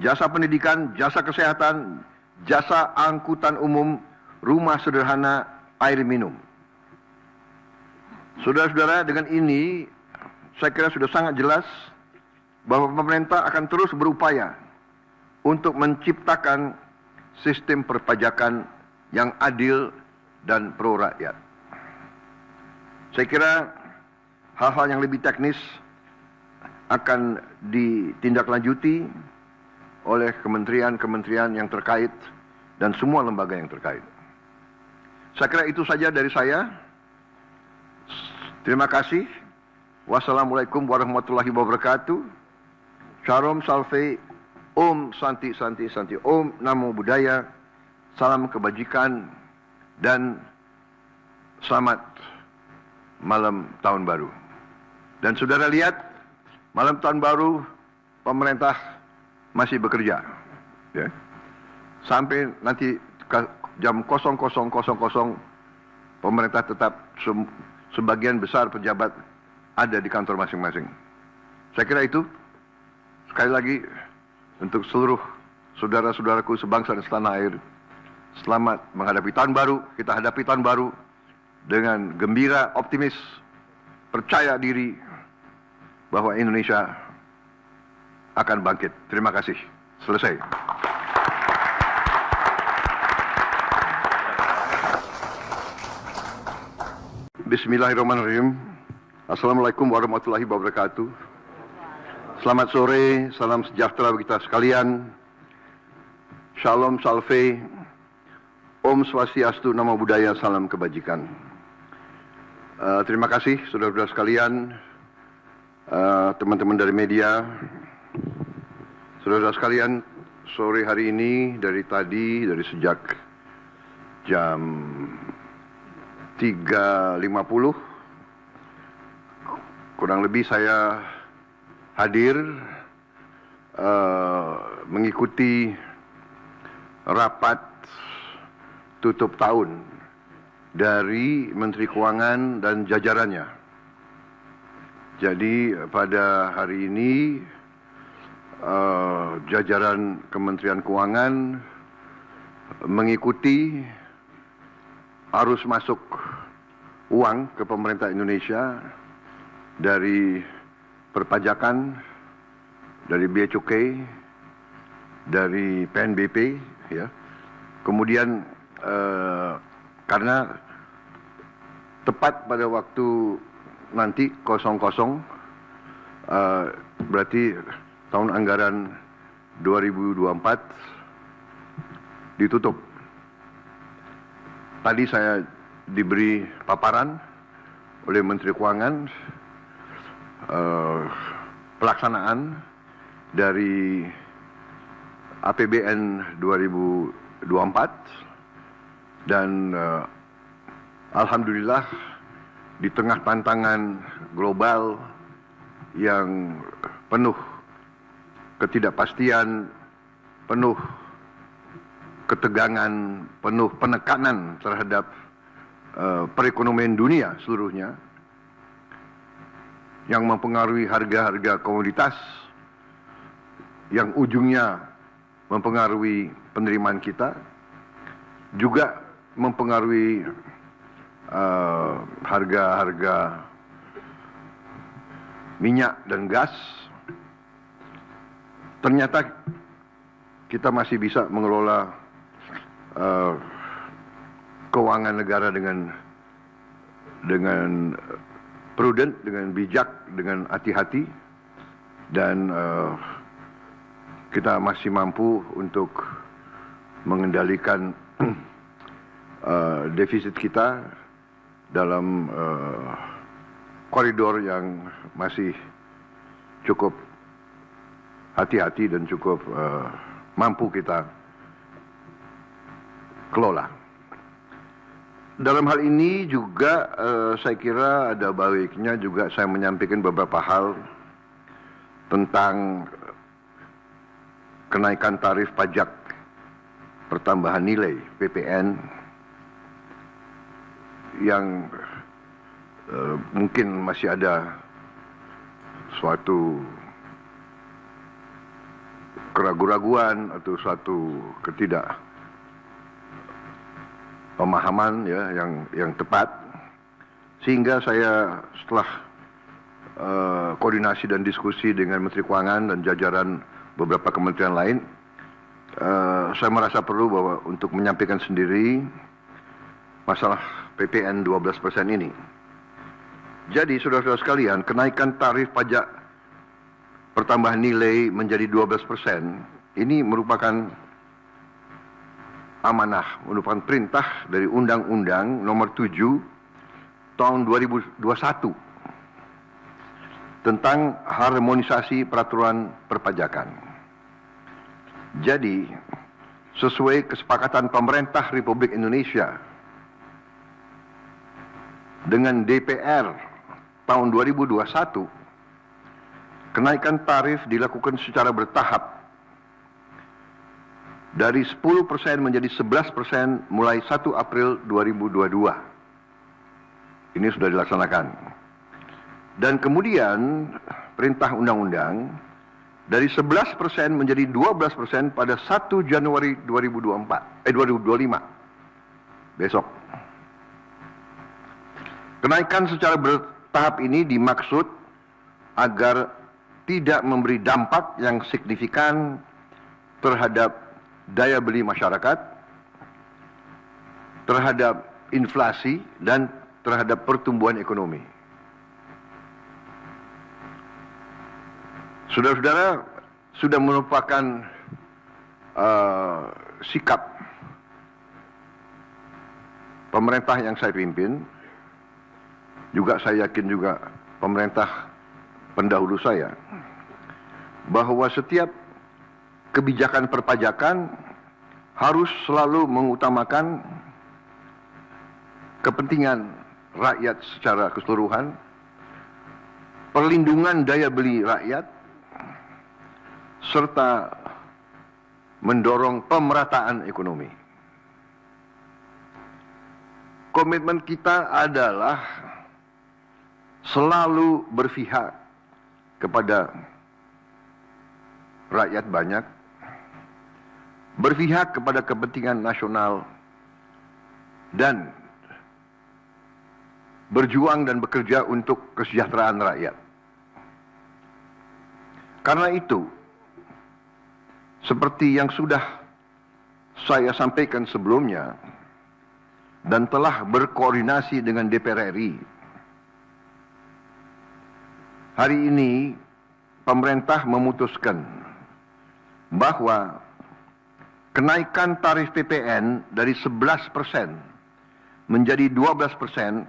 jasa pendidikan, jasa kesehatan, jasa angkutan umum, rumah sederhana, air minum. Saudara-saudara, dengan ini saya kira sudah sangat jelas bahwa pemerintah akan terus berupaya untuk menciptakan sistem perpajakan yang adil dan pro rakyat. Saya kira hal-hal yang lebih teknis akan ditindaklanjuti oleh kementerian-kementerian yang terkait dan semua lembaga yang terkait. Saya kira itu saja dari saya. Terima kasih. Wassalamualaikum warahmatullahi wabarakatuh. Shalom Salve, Om Santi Santi Santi, Om Namo Buddhaya, salam kebajikan dan selamat malam tahun baru. Dan saudara lihat, malam tahun baru pemerintah masih bekerja, ya. Sampai nanti jam 00.00 pemerintah tetap sebagian besar pejabat ada di kantor masing-masing. Saya kira itu, sekali lagi, untuk seluruh saudara-saudaraku sebangsa dan setanah air, selamat menghadapi tahun baru. Kita hadapi tahun baru dengan gembira, optimis, percaya diri bahwa Indonesia akan bangkit. Terima kasih. Selesai. Bismillahirrahmanirrahim. Assalamualaikum warahmatullahi wabarakatuh. Selamat sore, salam sejahtera bagi kita sekalian. Shalom Salve, Om Swastiastu, Namo Buddhaya, Salam Kebajikan. Terima kasih saudara-saudara sekalian, teman-teman dari media, saudara-saudara sekalian. Sore hari ini dari sejak jam 3.50 kurang lebih saya hadir mengikuti rapat tutup tahun dari Menteri Keuangan dan jajarannya. Jadi pada hari ini jajaran Kementerian Keuangan mengikuti arus masuk uang ke pemerintah Indonesia dari perpajakan, dari bea cukai, dari PNBP, ya. Kemudian karena tepat pada waktu nanti 00 berarti tahun anggaran 2024 ditutup. Tadi saya diberi paparan oleh Menteri Keuangan pelaksanaan dari APBN 2024 dan alhamdulillah di tengah tantangan global yang penuh ketidakpastian, penuh ketegangan, penuh penekanan terhadap perekonomian dunia seluruhnya yang mempengaruhi harga-harga komoditas, yang ujungnya mempengaruhi penerimaan kita, juga mempengaruhi harga-harga minyak dan gas. Ternyata kita masih bisa mengelola keuangan negara dengan prudent, dengan bijak, dengan hati-hati, dan kita masih mampu untuk mengendalikan defisit kita dalam koridor yang masih cukup hati-hati dan cukup mampu kita kelola. Dalam hal ini juga saya kira ada baiknya juga saya menyampaikan beberapa hal tentang kenaikan tarif pajak pertambahan nilai PPN yang mungkin masih ada suatu keraguan-raguan atau suatu pemahaman, ya, yang tepat, sehingga saya setelah koordinasi dan diskusi dengan Menteri Keuangan dan jajaran beberapa kementerian lain, saya merasa perlu bahwa untuk menyampaikan sendiri masalah PPN 12% ini. Jadi saudara-saudara sekalian, kenaikan tarif pajak pertambahan nilai menjadi 12% ini merupakan amanah, merupakan perintah dari Undang-Undang Nomor 7 Tahun 2021 tentang harmonisasi peraturan perpajakan. Jadi, sesuai kesepakatan pemerintah Republik Indonesia dengan DPR tahun 2021, kenaikan tarif dilakukan secara bertahap dari 10% menjadi 11% mulai 1 April 2022. Ini sudah dilaksanakan. Dan kemudian perintah undang-undang dari 11% menjadi 12% pada 1 Januari 2025. Besok. Kenaikan secara bertahap ini dimaksud agar tidak memberi dampak yang signifikan terhadap daya beli masyarakat, terhadap inflasi, dan terhadap pertumbuhan ekonomi. Saudara-saudara, sudah merupakan sikap pemerintah yang saya pimpin, juga saya yakin juga pemerintah pendahulu saya, bahwa setiap kebijakan perpajakan harus selalu mengutamakan kepentingan rakyat secara keseluruhan, perlindungan daya beli rakyat, serta mendorong pemerataan ekonomi. Komitmen kita adalah selalu berpihak kepada rakyat banyak, berpihak kepada kepentingan nasional, dan berjuang dan bekerja untuk kesejahteraan rakyat. Karena itu, seperti yang sudah saya sampaikan sebelumnya dan telah berkoordinasi dengan DPR RI, hari ini pemerintah memutuskan bahwa kenaikan tarif PPN dari 11% menjadi 12%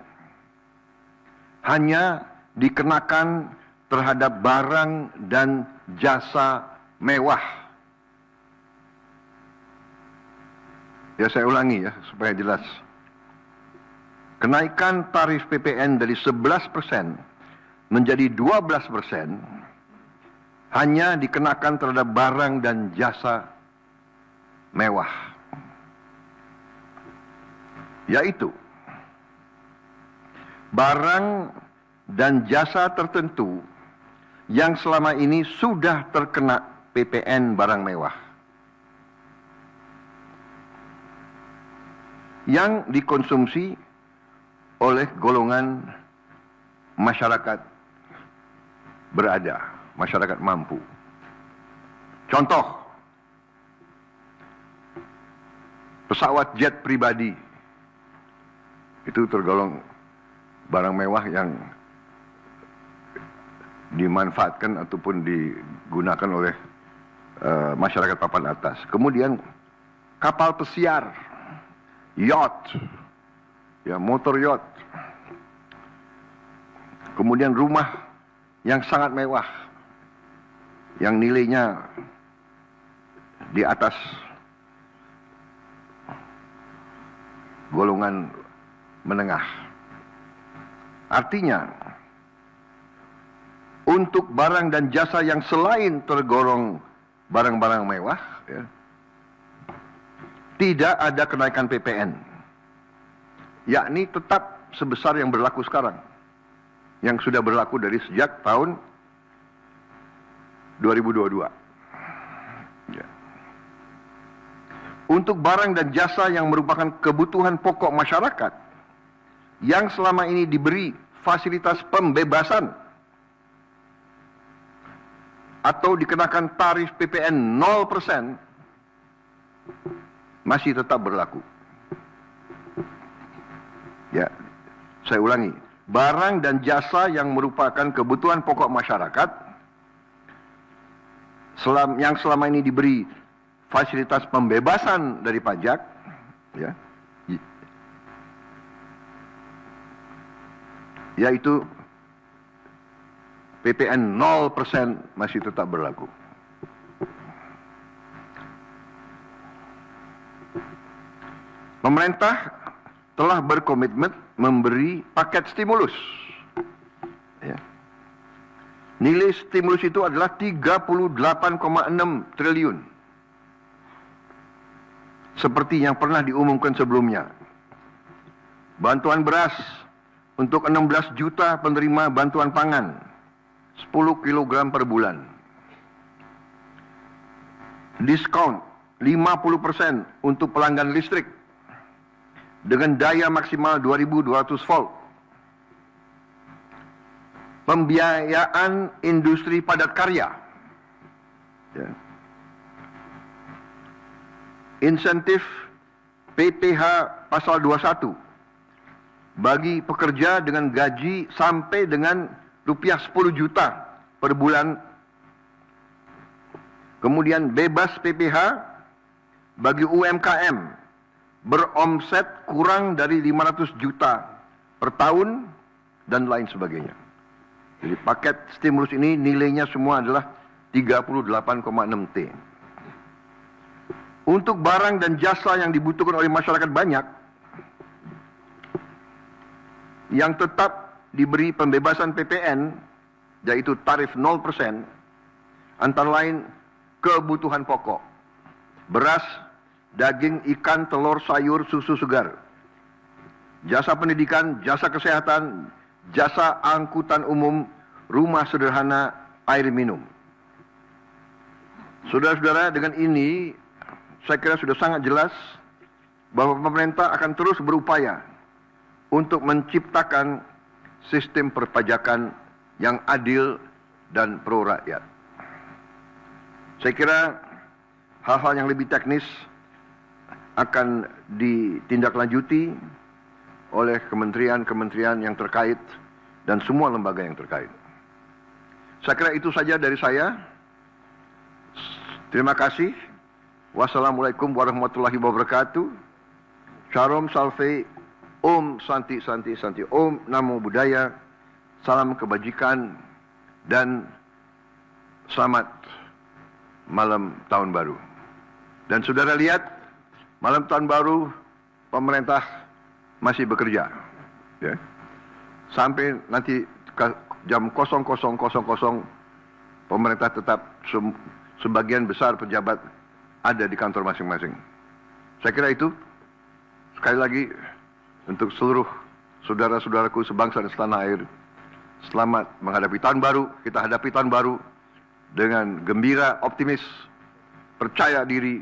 hanya dikenakan terhadap barang dan jasa mewah. Ya, saya ulangi ya supaya jelas. Kenaikan tarif PPN dari 11% menjadi 12% hanya dikenakan terhadap barang dan jasa mewah, yaitu barang dan jasa tertentu yang selama ini sudah terkena PPN barang mewah, yang dikonsumsi oleh golongan masyarakat berada, masyarakat mampu. Contoh, pesawat jet pribadi itu tergolong barang mewah yang dimanfaatkan ataupun digunakan oleh masyarakat papan atas. Kemudian kapal pesiar, yacht, ya, motor yacht. Kemudian rumah yang sangat mewah, yang nilainya di atas golongan menengah. Artinya, untuk barang dan jasa yang selain tergolong barang-barang mewah, ya, tidak ada kenaikan PPN, yakni tetap sebesar yang berlaku sekarang, yang sudah berlaku dari sejak tahun 2022. Ya. Untuk barang dan jasa yang merupakan kebutuhan pokok masyarakat, yang selama ini diberi fasilitas pembebasan atau dikenakan tarif PPN 0%, masih tetap berlaku. Ya, saya ulangi, barang dan jasa yang merupakan kebutuhan pokok masyarakat yang selama ini diberi fasilitas pembebasan dari pajak, ya, yaitu PPN 0% masih tetap berlaku. Pemerintah telah berkomitmen memberi paket stimulus. Ya. Nilai stimulus itu adalah 38,6 triliun. Seperti yang pernah diumumkan sebelumnya. Bantuan beras untuk 16 juta penerima bantuan pangan, 10 kg per bulan. Diskon 50% untuk pelanggan listrik dengan daya maksimal 2200 volt. Pembiayaan industri padat karya. Ya. Insentif PPh pasal 21 bagi pekerja dengan gaji sampai dengan rupiah 10 juta per bulan. Kemudian bebas PPh bagi UMKM beromset kurang dari 500 juta per tahun dan lain sebagainya. Jadi paket stimulus ini nilainya semua adalah 38,6 T. Untuk barang dan jasa yang dibutuhkan oleh masyarakat banyak, yang tetap diberi pembebasan PPN, yaitu tarif 0%, antara lain kebutuhan pokok, beras, daging, ikan, telur, sayur, susu segar, jasa pendidikan, jasa kesehatan, jasa angkutan umum, rumah sederhana, air minum. Saudara-saudara, dengan ini saya kira sudah sangat jelas bahwa pemerintah akan terus berupaya untuk menciptakan sistem perpajakan yang adil dan pro rakyat. Saya kira hal-hal yang lebih teknis akan ditindaklanjuti oleh kementerian-kementerian yang terkait dan semua lembaga yang terkait. Saya kira itu saja dari saya. Terima kasih. Wassalamualaikum warahmatullahi wabarakatuh. Shalom Salve, Om Santi Santi Santi, Om Namo Buddhaya, salam kebajikan, dan selamat malam tahun baru. Dan saudara lihat, malam tahun baru pemerintah masih bekerja, ya. Sampai nanti jam 00.00 pemerintah tetap sebagian besar pejabat ada di kantor masing-masing. Saya kira itu, sekali lagi, untuk seluruh saudara-saudaraku sebangsa dan setanah air, selamat menghadapi tahun baru. Kita hadapi tahun baru dengan gembira, optimis, percaya diri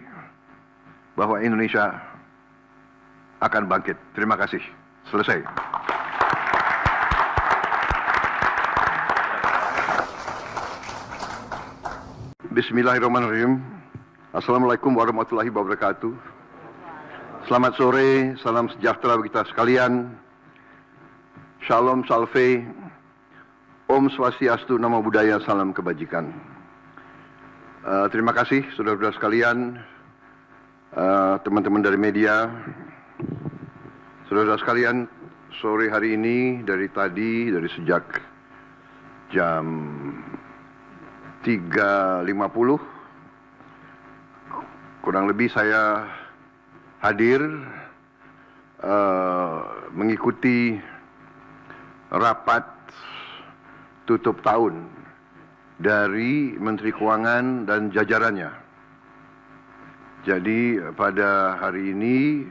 bahwa Indonesia akan bangkit. Terima kasih. Selesai. Bismillahirrahmanirrahim. Assalamualaikum warahmatullahi wabarakatuh. Selamat sore, salam sejahtera bagi kita sekalian. Shalom Salve, Om Swastiastu, Namo Buddhaya, salam kebajikan. Terima kasih saudara-saudara sekalian, teman-teman dari media, saudara-saudara sekalian. Sore hari ini dari sejak jam 3.50 kurang lebih saya hadir mengikuti rapat tutup tahun dari Menteri Keuangan dan jajarannya. Jadi pada hari ini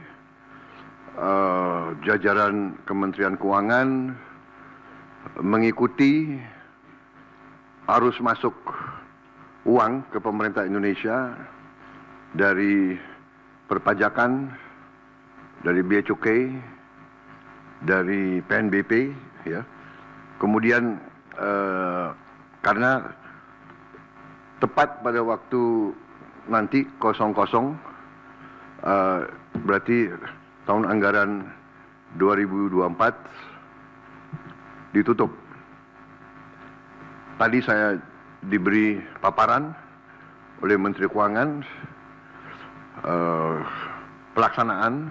jajaran Kementerian Keuangan mengikuti arus masuk uang ke pemerintah Indonesia dari perpajakan, dari bea cukai, dari PNBP, ya. Kemudian karena tepat pada waktu nanti 00, berarti tahun anggaran 2024 ditutup. Tadi saya diberi paparan oleh Menteri Keuangan pelaksanaan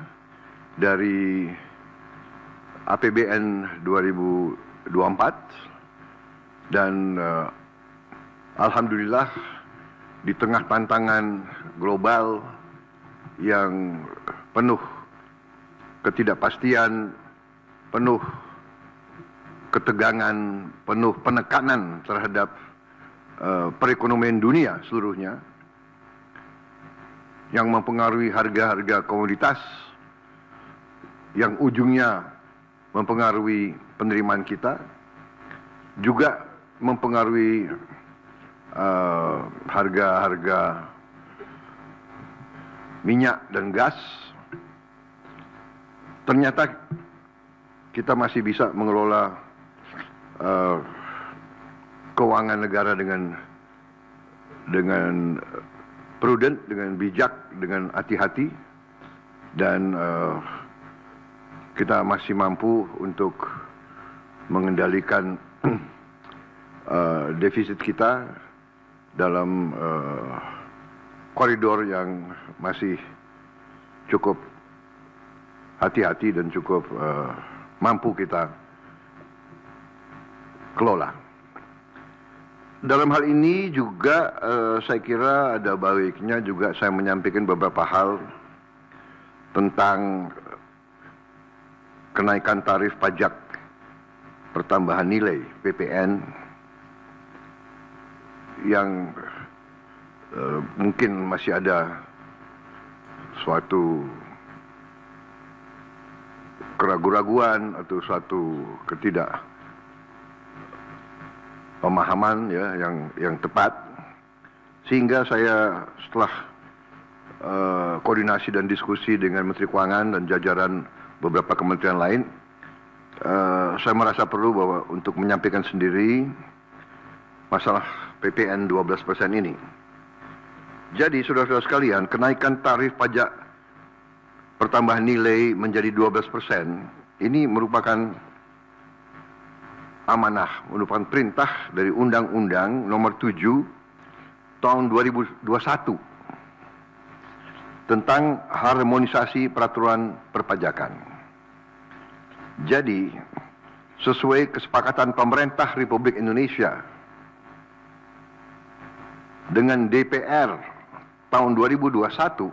dari APBN 2024 dan alhamdulillah di tengah tantangan global yang penuh ketidakpastian, penuh ketegangan, penuh penekanan terhadap perekonomian dunia seluruhnya yang mempengaruhi harga-harga komoditas, yang ujungnya mempengaruhi penerimaan kita, juga mempengaruhi harga-harga minyak dan gas. Ternyata kita masih bisa mengelola keuangan negara dengan prudent, dengan bijak, dengan hati-hati, dan kita masih mampu untuk mengendalikan defisit kita dalam koridor yang masih cukup hati-hati dan cukup mampu kita kelola. Dalam hal ini juga saya kira ada baiknya juga saya menyampaikan beberapa hal tentang kenaikan tarif pajak pertambahan nilai PPN yang mungkin masih ada suatu keraguan-raguan atau suatu ketidakpemahaman ya yang tepat, sehingga saya setelah koordinasi dan diskusi dengan Menteri Keuangan dan jajaran beberapa kementerian lain, saya merasa perlu bahwa untuk menyampaikan sendiri masalah PPN 12% ini. Jadi saudara-saudara sekalian, kenaikan tarif pajak pertambahan nilai menjadi 12% ini merupakan amanah, merupakan perintah dari Undang-Undang Nomor 7 Tahun 2021 tentang harmonisasi peraturan perpajakan. Jadi, sesuai kesepakatan pemerintah Republik Indonesia dengan DPR tahun 2021,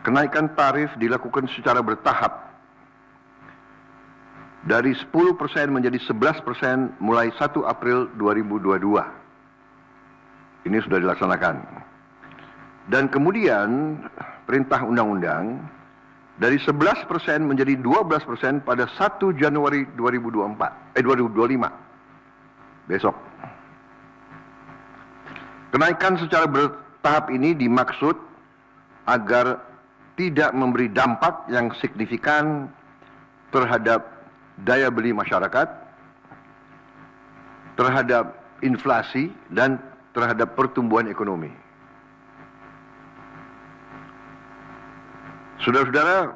kenaikan tarif dilakukan secara bertahap dari 10% menjadi 11% mulai 1 April 2022. Ini sudah dilaksanakan. Dan kemudian perintah undang-undang dari 11% menjadi 12% pada 1 Januari 2025. Besok. Kenaikan secara bertahap ini dimaksud agar tidak memberi dampak yang signifikan terhadap daya beli masyarakat, terhadap inflasi, dan terhadap pertumbuhan ekonomi. Saudara-saudara,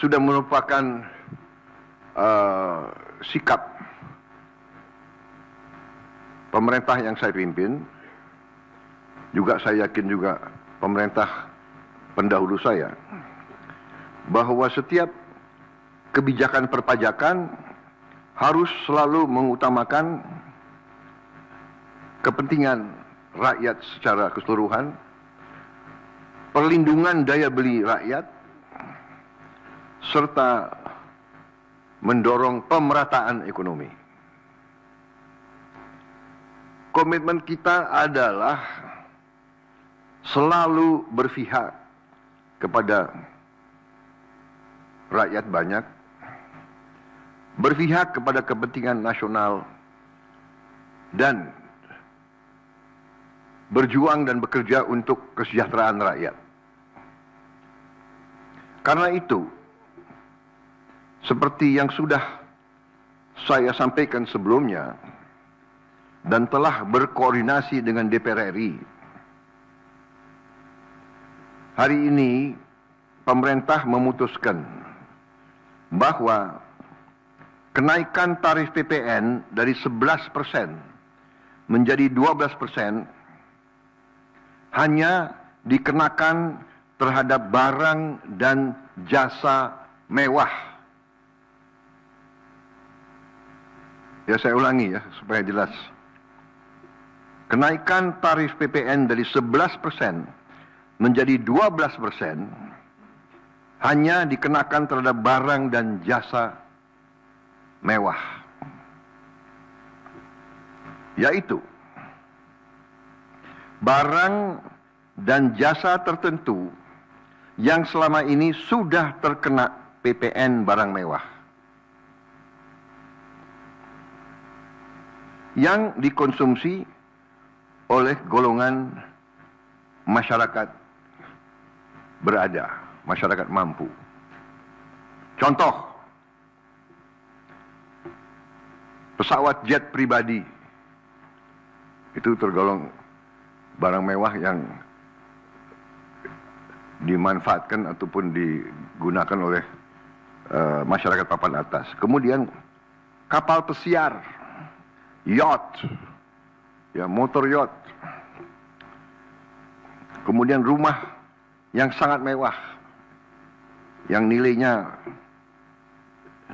sudah merupakan sikap pemerintah yang saya pimpin, juga saya yakin juga pemerintah pendahulu saya, bahwa setiap kebijakan perpajakan harus selalu mengutamakan kepentingan rakyat secara keseluruhan, perlindungan daya beli rakyat, serta mendorong pemerataan ekonomi. Komitmen kita adalah selalu berpihak kepada rakyat banyak, berpihak kepada kepentingan nasional, dan berjuang dan bekerja untuk kesejahteraan rakyat. Karena itu, seperti yang sudah saya sampaikan sebelumnya dan telah berkoordinasi dengan DPR RI, hari ini pemerintah memutuskan bahwa kenaikan tarif PPN dari 11% menjadi 12% hanya dikenakan terhadap barang dan jasa mewah. Ya, saya ulangi ya supaya jelas. Kenaikan tarif PPN dari 11% menjadi 12% hanya dikenakan terhadap barang dan jasa mewah. Yaitu barang dan jasa tertentu yang selama ini sudah terkena PPN barang mewah, yang dikonsumsi oleh golongan masyarakat berada, masyarakat mampu. Contoh, pesawat jet pribadi itu tergolong barang mewah yang dimanfaatkan ataupun digunakan oleh masyarakat papan atas. Kemudian kapal pesiar, yacht, ya, motor yacht. Kemudian rumah yang sangat mewah, yang nilainya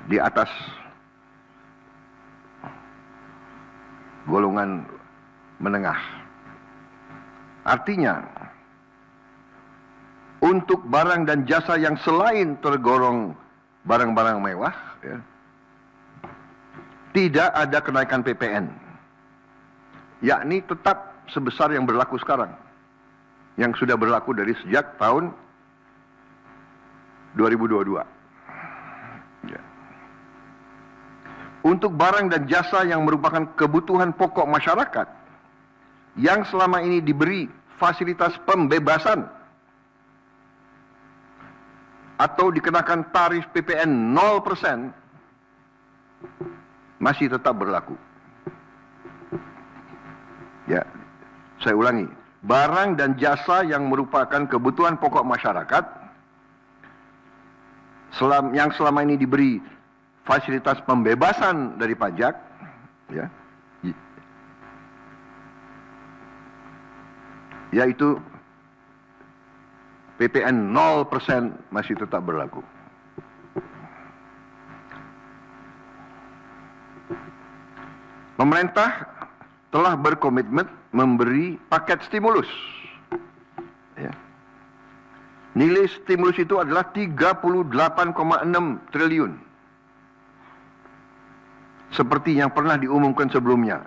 di atas golongan menengah. Artinya, untuk barang dan jasa yang selain tergolong barang-barang mewah, ya, tidak ada kenaikan PPN, yakni tetap sebesar yang berlaku sekarang, yang sudah berlaku dari sejak tahun 2022. Ya. Untuk barang dan jasa yang merupakan kebutuhan pokok masyarakat, yang selama ini diberi fasilitas pembebasan atau dikenakan tarif PPN 0%, masih tetap berlaku. Ya, saya ulangi, barang dan jasa yang merupakan kebutuhan pokok masyarakat, yang selama ini diberi fasilitas pembebasan dari pajak, ya, yaitu PPN 0% masih tetap berlaku. Pemerintah telah berkomitmen memberi paket stimulus. Ya. Nilai stimulus itu adalah 38,6 triliun. Seperti yang pernah diumumkan sebelumnya.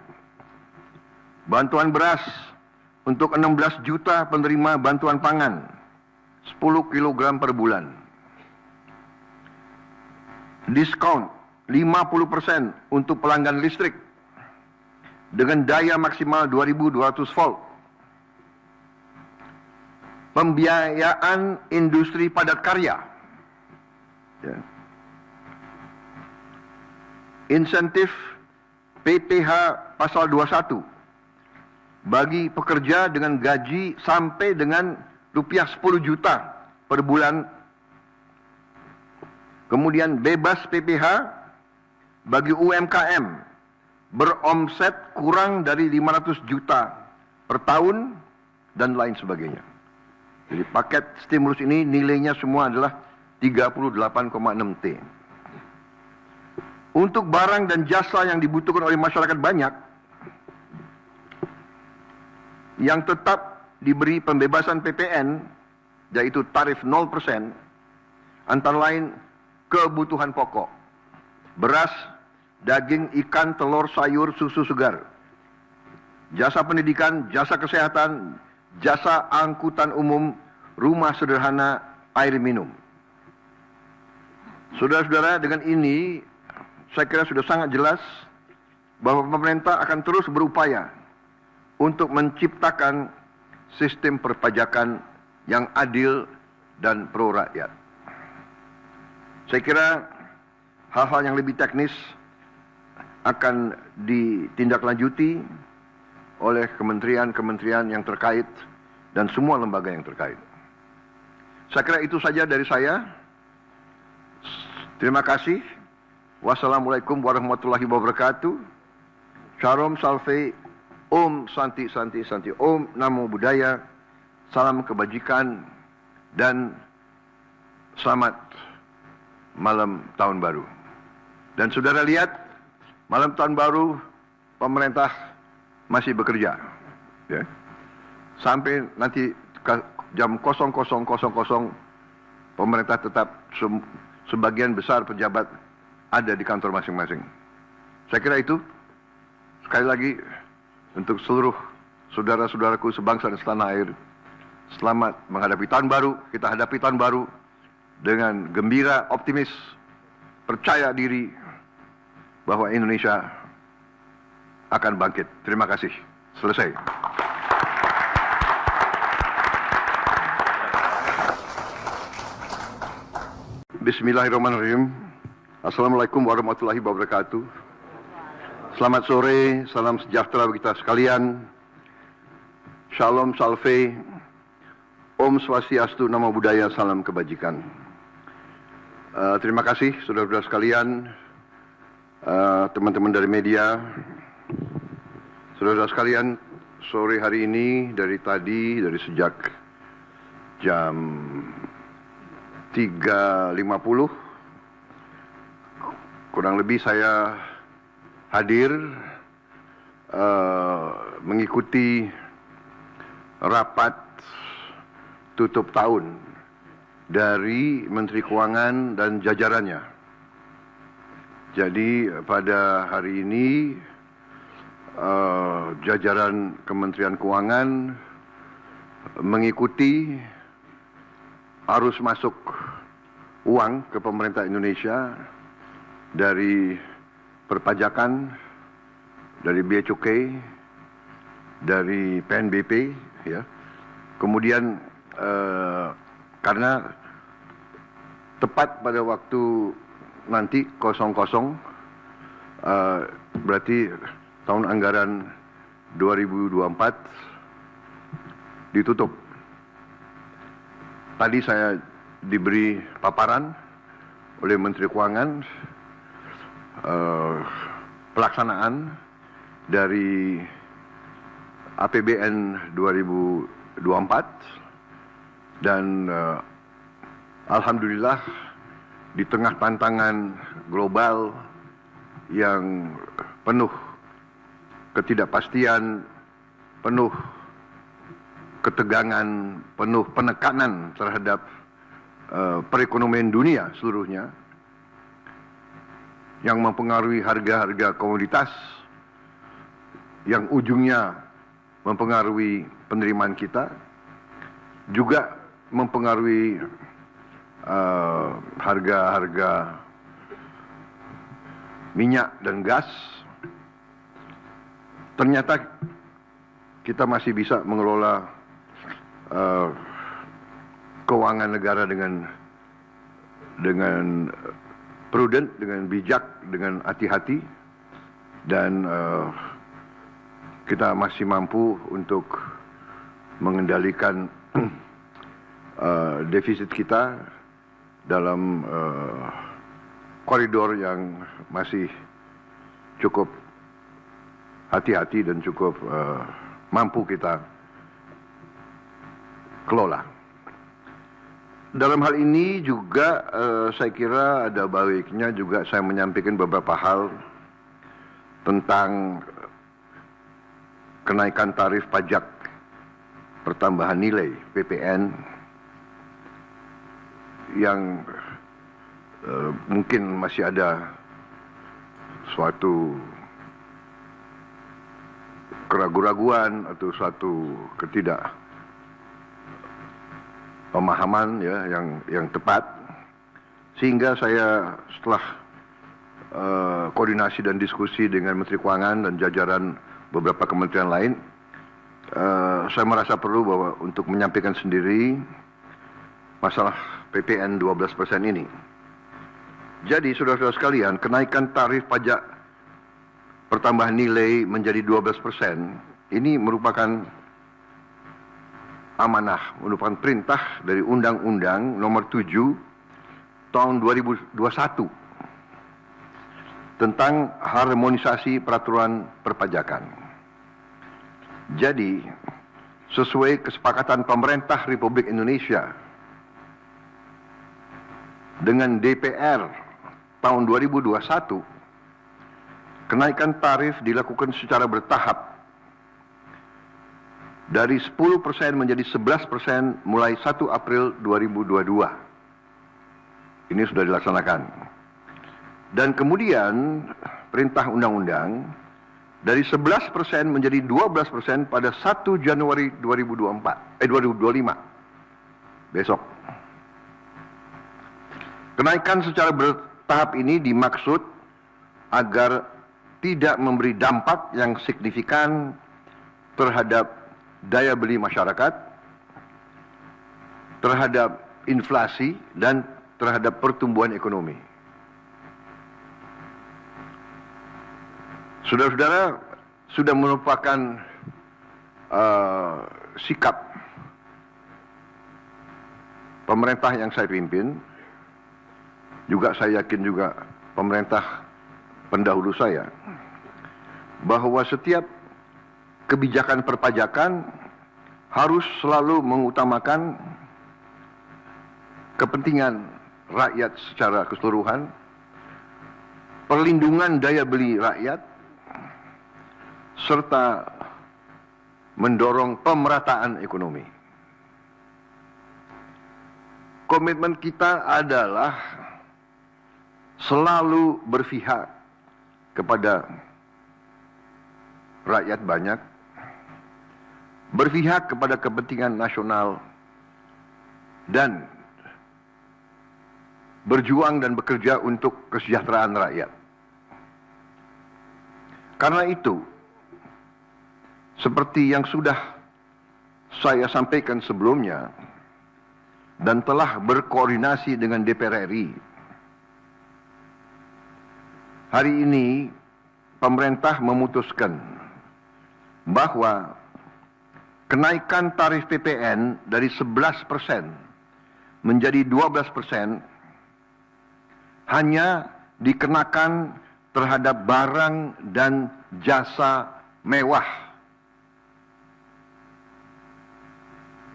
Bantuan beras untuk 16 juta penerima bantuan pangan, 10 kg per bulan. Diskon 50% untuk pelanggan listrik dengan daya maksimal 2200 volt. Pembiayaan industri padat karya. Ya. Insentif PPh pasal 21 bagi pekerja dengan gaji sampai dengan rupiah 10 juta per bulan. Kemudian bebas PPh bagi UMKM beromset kurang dari 500 juta per tahun dan lain sebagainya. Jadi paket stimulus ini nilainya semua adalah 38,6 T. Untuk barang dan jasa yang dibutuhkan oleh masyarakat banyak, yang tetap diberi pembebasan PPN, yaitu tarif 0%, antara lain kebutuhan pokok, beras, daging, ikan, telur, sayur, susu segar, jasa pendidikan, jasa kesehatan, jasa angkutan umum, rumah sederhana, air minum. Saudara-saudara, dengan ini saya kira sudah sangat jelas bahwa pemerintah akan terus berupaya untuk menciptakan sistem perpajakan yang adil dan pro rakyat. Saya kira hal-hal yang lebih teknis akan ditindaklanjuti oleh kementerian-kementerian yang terkait dan semua lembaga yang terkait. Saya kira itu saja dari saya. Terima kasih. Wassalamualaikum warahmatullahi wabarakatuh. Shalom Salve, Om Santi Santi Santi, Om Namo Buddhaya, salam kebajikan, dan selamat malam tahun baru. Dan saudara lihat, malam tahun baru pemerintah masih bekerja, ya. Sampai nanti jam 00.00 pemerintah tetap sebagian besar pejabat ada di kantor masing-masing. Saya kira itu, sekali lagi, untuk seluruh saudara-saudaraku sebangsa dan setanah air, selamat menghadapi tahun baru. Kita hadapi tahun baru dengan gembira, optimis, percaya diri bahwa Indonesia akan bangkit. Terima kasih. Selesai. Bismillahirrahmanirrahim. Assalamualaikum warahmatullahi wabarakatuh. Selamat sore, salam sejahtera bagi kita sekalian. Shalom Salve, Om Swastiastu, Namo Buddhaya, salam kebajikan. Terima kasih saudara-saudara sekalian, teman-teman dari media, saudara-saudara sekalian. Sore hari ini dari sejak jam 3.50 kurang lebih saya hadir mengikuti rapat tutup tahun dari Menteri Keuangan dan jajarannya. Jadi pada hari ini jajaran Kementerian Keuangan mengikuti arus masuk uang ke pemerintah Indonesia dari perpajakan, dari bea cukai, dari PNBP, ya. Kemudian karena tepat pada waktu nanti 00 berarti tahun anggaran 2024 ditutup. Tadi saya diberi paparan oleh Menteri Keuangan pelaksanaan dari APBN 2024 dan alhamdulillah di tengah tantangan global yang penuh ketidakpastian, penuh ketegangan, penuh penekanan terhadap perekonomian dunia seluruhnya yang mempengaruhi harga-harga komoditas, yang ujungnya mempengaruhi penerimaan kita, juga mempengaruhi harga-harga minyak dan gas. Ternyata kita masih bisa mengelola keuangan negara dengan prudent, dengan bijak, dengan hati-hati, dan kita masih mampu untuk mengendalikan defisit kita dalam koridor yang masih cukup hati-hati dan cukup mampu kita kelola. Dalam hal ini juga saya kira ada baiknya juga saya menyampaikan beberapa hal tentang kenaikan tarif pajak pertambahan nilai PPN yang mungkin masih ada suatu keraguan-raguan atau suatu ketidakpemahaman, ya, yang tepat, sehingga saya setelah koordinasi dan diskusi dengan Menteri Keuangan dan jajaran beberapa kementerian lain, saya merasa perlu bahwa untuk menyampaikan sendiri masalah PPN 12% ini. Jadi saudara-saudara sekalian, kenaikan tarif pajak pertambahan nilai menjadi 12% ini merupakan amanah, merupakan perintah dari Undang-Undang Nomor 7 Tahun 2021 tentang harmonisasi peraturan perpajakan. Jadi, sesuai kesepakatan pemerintah Republik Indonesia dengan DPR tahun 2021, kenaikan tarif dilakukan secara bertahap dari 10% menjadi 11% mulai 1 April 2022. Ini sudah dilaksanakan. Dan kemudian perintah undang-undang dari 11% menjadi 12% pada 1 Januari 2025. Besok. Kenaikan secara bertahap ini dimaksud agar tidak memberi dampak yang signifikan terhadap daya beli masyarakat, terhadap inflasi, dan terhadap pertumbuhan ekonomi. Saudara-saudara, sudah merupakan sikap pemerintah yang saya pimpin, juga saya yakin juga pemerintah pendahulu saya, bahwa setiap kebijakan perpajakan harus selalu mengutamakan kepentingan rakyat secara keseluruhan, perlindungan daya beli rakyat, serta mendorong pemerataan ekonomi. Komitmen kita adalah selalu berpihak kepada rakyat banyak, berpihak kepada kepentingan nasional, dan berjuang dan bekerja untuk kesejahteraan rakyat. Karena itu, seperti yang sudah saya sampaikan sebelumnya dan telah berkoordinasi dengan DPR RI, hari ini pemerintah memutuskan bahwa kenaikan tarif PPN dari 11% menjadi 12% hanya dikenakan terhadap barang dan jasa mewah.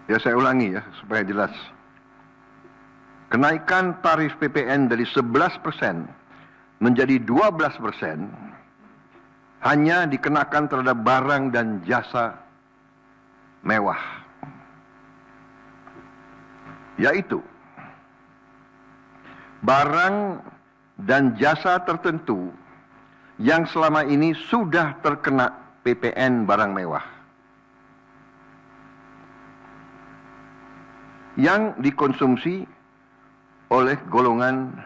Ya, saya ulangi ya supaya jelas. Kenaikan tarif PPN dari 11% menjadi 12% hanya dikenakan terhadap barang dan jasa mewah. Yaitu barang dan jasa tertentu yang selama ini sudah terkena PPN barang mewah, yang dikonsumsi oleh golongan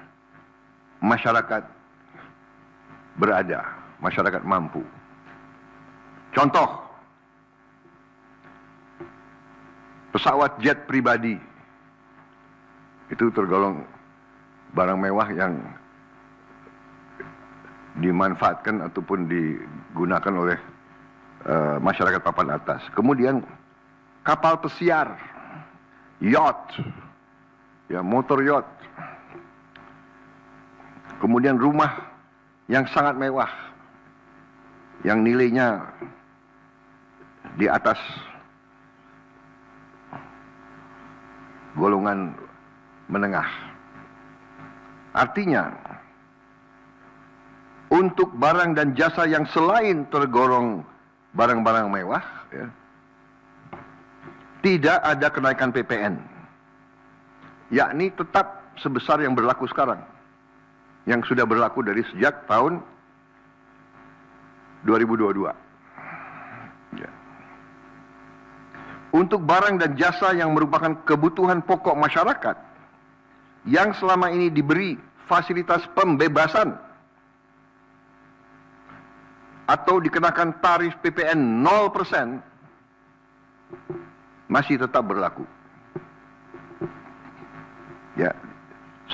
masyarakat berada, masyarakat mampu. Contoh, pesawat jet pribadi itu tergolong barang mewah yang dimanfaatkan ataupun digunakan oleh masyarakat papan atas. Kemudian kapal pesiar, yacht, ya, motor yacht. Kemudian rumah yang sangat mewah, yang nilainya di atas golongan menengah. Artinya, untuk barang dan jasa yang selain tergolong barang-barang mewah, ya, tidak ada kenaikan PPN, yakni tetap sebesar yang berlaku sekarang, yang sudah berlaku dari sejak tahun 2022. Ya. Untuk barang dan jasa yang merupakan kebutuhan pokok masyarakat, yang selama ini diberi fasilitas pembebasan atau dikenakan tarif PPN 0%, masih tetap berlaku. Ya,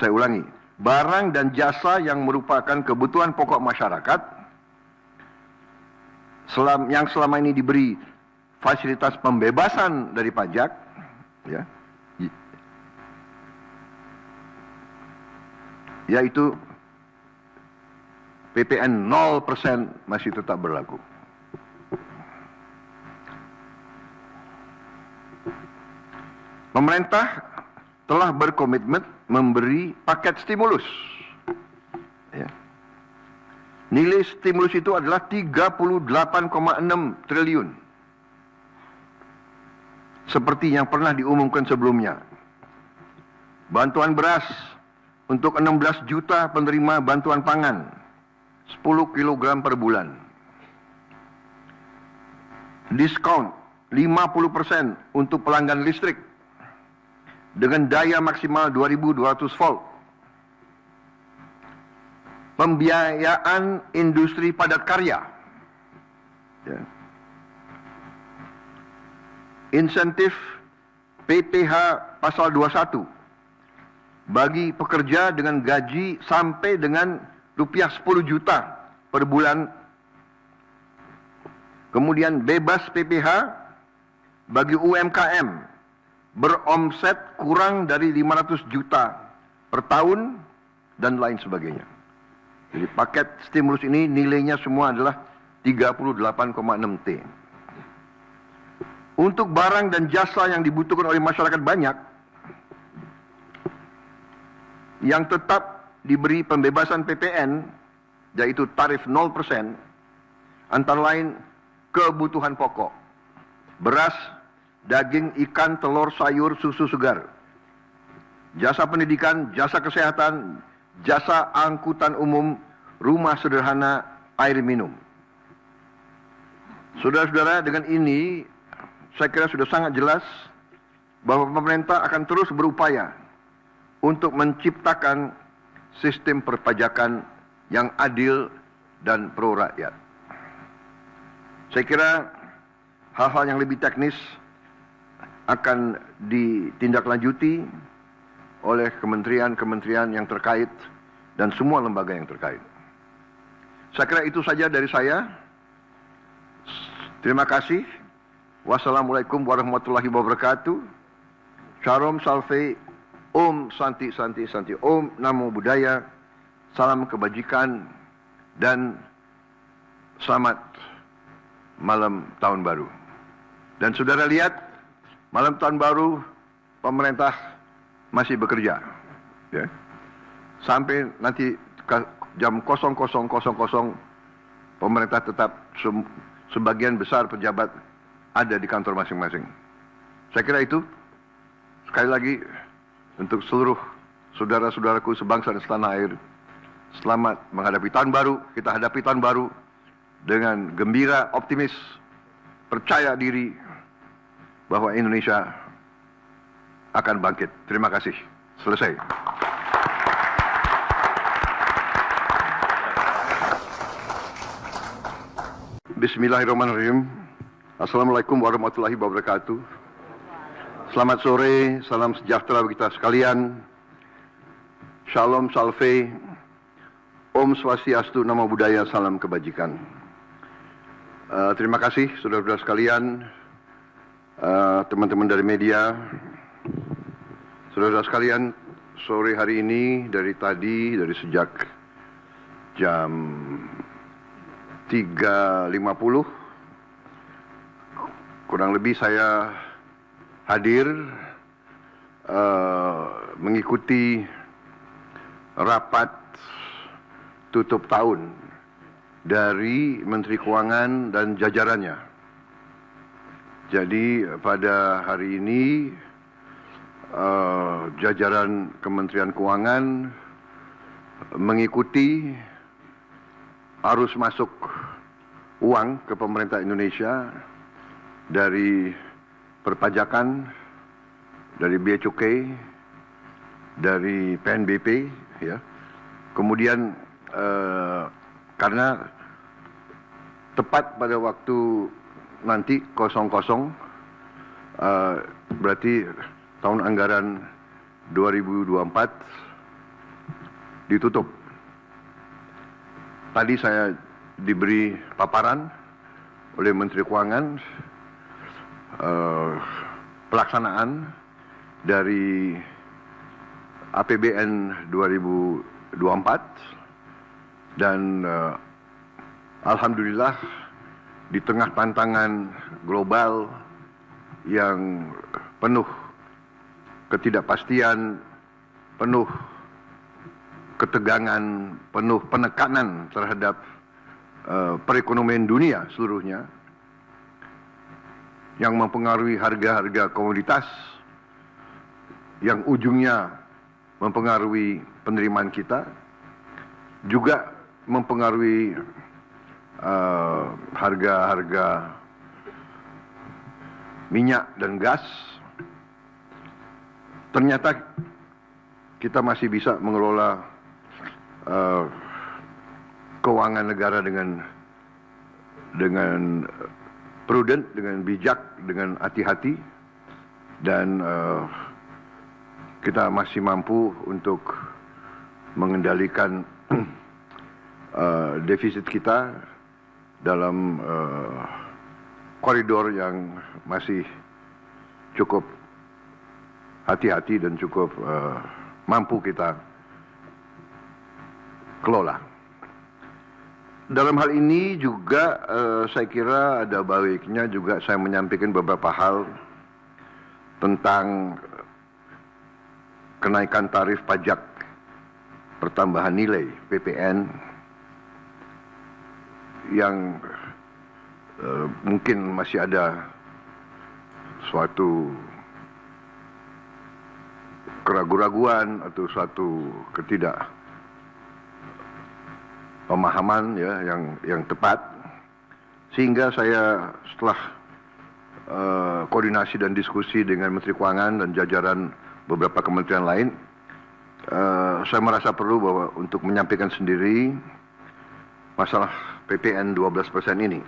saya ulangi, barang dan jasa yang merupakan kebutuhan pokok masyarakat yang selama ini diberi fasilitas pembebasan dari pajak, ya, yaitu PPN 0% masih tetap berlaku. Pemerintah telah berkomitmen memberi paket stimulus. Ya. Nilai stimulus itu adalah 38,6 triliun. Seperti yang pernah diumumkan sebelumnya. Bantuan beras untuk 16 juta penerima bantuan pangan, 10 kg per bulan. Diskon 50% untuk pelanggan listrik dengan daya maksimal 2200 volt. Pembiayaan industri padat karya. Ya. Insentif PPh pasal 21 bagi pekerja dengan gaji sampai dengan rupiah 10 juta per bulan. Kemudian bebas PPh bagi UMKM beromset kurang dari 500 juta per tahun dan lain sebagainya. Jadi paket stimulus ini nilainya semua adalah 38,6 T. Untuk barang dan jasa yang dibutuhkan oleh masyarakat banyak, yang tetap diberi pembebasan PPN, yaitu tarif 0%, antara lain kebutuhan pokok, beras, daging, ikan, telur, sayur, susu segar, jasa pendidikan, jasa kesehatan, jasa angkutan umum, rumah sederhana, air minum. Saudara-saudara, dengan ini saya kira sudah sangat jelas bahwa pemerintah akan terus berupaya untuk menciptakan sistem perpajakan yang adil dan pro rakyat. Saya kira hal-hal yang lebih teknis akan ditindaklanjuti oleh kementerian-kementerian yang terkait dan semua lembaga yang terkait. Saya kira itu saja dari saya. Terima kasih. Wassalamualaikum warahmatullahi wabarakatuh. Shalom Salve, Om Santi Santi Santi, Om Namo Buddhaya, salam kebajikan, dan selamat malam tahun baru. Dan saudara lihat, malam tahun baru pemerintah masih bekerja, ya. Sampai nanti jam 00.00 pemerintah tetap sebagian besar pejabat ada di kantor masing-masing. Saya kira itu, sekali lagi, untuk seluruh saudara-saudaraku sebangsa dan setanah air, selamat menghadapi tahun baru. Kita hadapi tahun baru dengan gembira, optimis, percaya diri bahwa Indonesia akan bangkit. Terima kasih. Selesai. Bismillahirrahmanirrahim. Assalamualaikum warahmatullahi wabarakatuh. Selamat sore, salam sejahtera bagi kita sekalian. Shalom Salve, Om Swastiastu, Namo Buddhaya, salam kebajikan. Terima kasih saudara-saudara sekalian, teman-teman dari media, saudara-saudara sekalian. Sore hari ini dari sejak jam 3.50 kurang lebih saya hadir mengikuti rapat tutup tahun dari Menteri Keuangan dan jajarannya. Jadi pada hari ini jajaran Kementerian Keuangan mengikuti arus masuk uang ke pemerintah Indonesia dari perpajakan, dari bea cukai, dari PNBP, ya. Kemudian karena tepat pada waktu nanti 00, berarti tahun anggaran 2024 ditutup. Tadi saya diberi paparan oleh Menteri Keuangan pelaksanaan dari APBN 2024 dan alhamdulillah di tengah tantangan global yang penuh ketidakpastian, penuh ketegangan, penuh penekanan terhadap perekonomian dunia seluruhnya yang mempengaruhi harga-harga komoditas, yang ujungnya mempengaruhi penerimaan kita, juga mempengaruhi harga-harga minyak dan gas. Ternyata kita masih bisa mengelola keuangan negara dengan prudent, dengan bijak, dengan hati-hati, dan kita masih mampu untuk mengendalikan defisit kita dalam koridor yang masih cukup hati-hati dan cukup mampu kita kelola. Dalam hal ini juga saya kira ada baiknya juga saya menyampaikan beberapa hal tentang kenaikan tarif pajak pertambahan nilai PPN yang mungkin masih ada suatu keraguan-raguan atau suatu ketidakpemahaman ya yang tepat, sehingga saya setelah koordinasi dan diskusi dengan Menteri Keuangan dan jajaran beberapa kementerian lain, saya merasa perlu bahwa untuk menyampaikan sendiri masalah PPN 12% ini.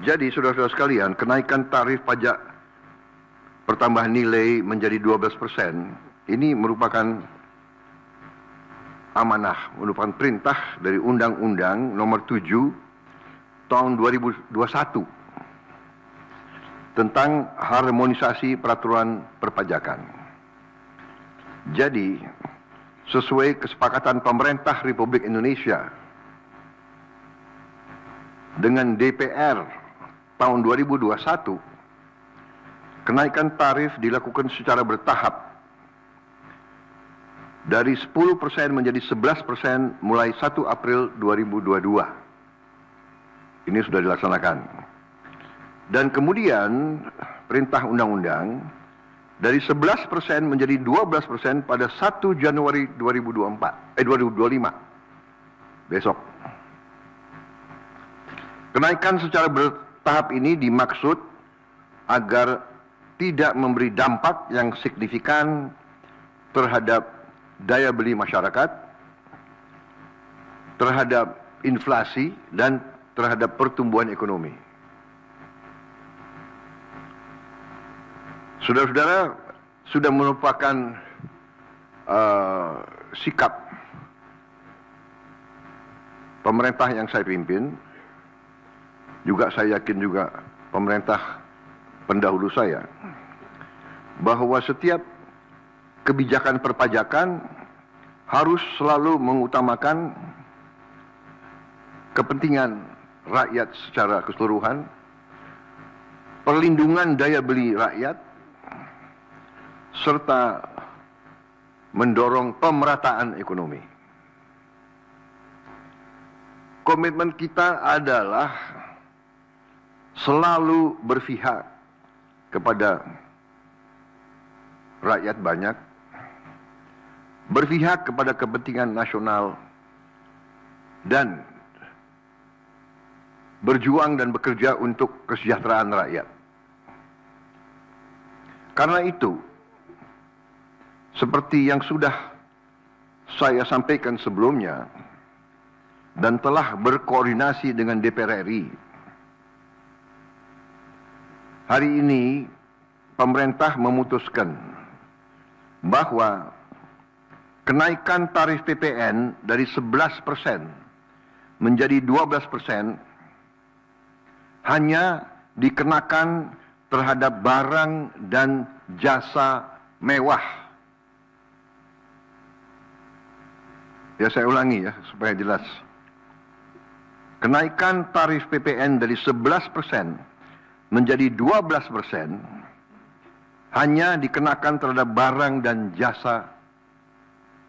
Jadi saudara-saudara sekalian, kenaikan tarif pajak pertambahan nilai menjadi 12% ini merupakan amanah, merupakan perintah dari Undang-Undang Nomor 7 Tahun 2021 tentang harmonisasi peraturan perpajakan. Jadi, sesuai kesepakatan pemerintah Republik Indonesia dengan DPR tahun 2021, kenaikan tarif dilakukan secara bertahap dari 10% menjadi 11% mulai 1 April 2022. Ini sudah dilaksanakan. Dan kemudian perintah undang-undang dari 11% menjadi 12% pada 1 Januari 2025. Besok. Kenaikan secara bertahap ini dimaksud agar tidak memberi dampak yang signifikan terhadap daya beli masyarakat, terhadap inflasi, dan terhadap pertumbuhan ekonomi. Saudara-saudara, sudah merupakan sikap pemerintah yang saya pimpin, juga saya yakin juga pemerintah pendahulu saya, bahwa setiap kebijakan perpajakan harus selalu mengutamakan kepentingan rakyat secara keseluruhan, perlindungan daya beli rakyat, serta mendorong pemerataan ekonomi. Komitmen kita adalah selalu berpihak kepada rakyat banyak, berpihak kepada kepentingan nasional, dan berjuang dan bekerja untuk kesejahteraan rakyat. Karena itu, seperti yang sudah saya sampaikan sebelumnya dan telah berkoordinasi dengan DPR RI, hari ini pemerintah memutuskan bahwa kenaikan tarif PPN dari 11% menjadi 12% hanya dikenakan terhadap barang dan jasa mewah. Ya, saya ulangi ya supaya jelas. Kenaikan tarif PPN dari 11% menjadi 12% hanya dikenakan terhadap barang dan jasa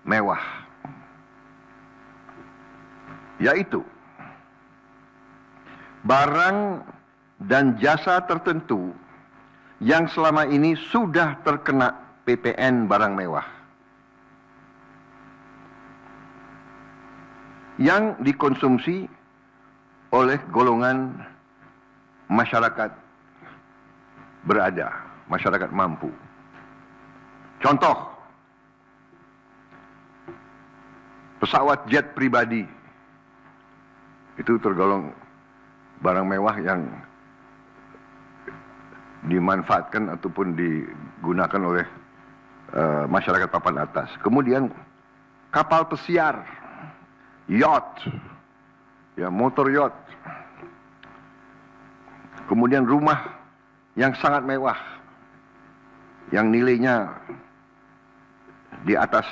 mewah, yaitu barang dan jasa tertentu yang selama ini sudah terkena PPN barang mewah, yang dikonsumsi oleh golongan masyarakat berada, masyarakat mampu. Contoh, pesawat jet pribadi itu tergolong barang mewah yang dimanfaatkan ataupun digunakan oleh masyarakat papan atas. Kemudian kapal pesiar, yacht, ya, motor yacht. Kemudian rumah yang sangat mewah, yang nilainya di atas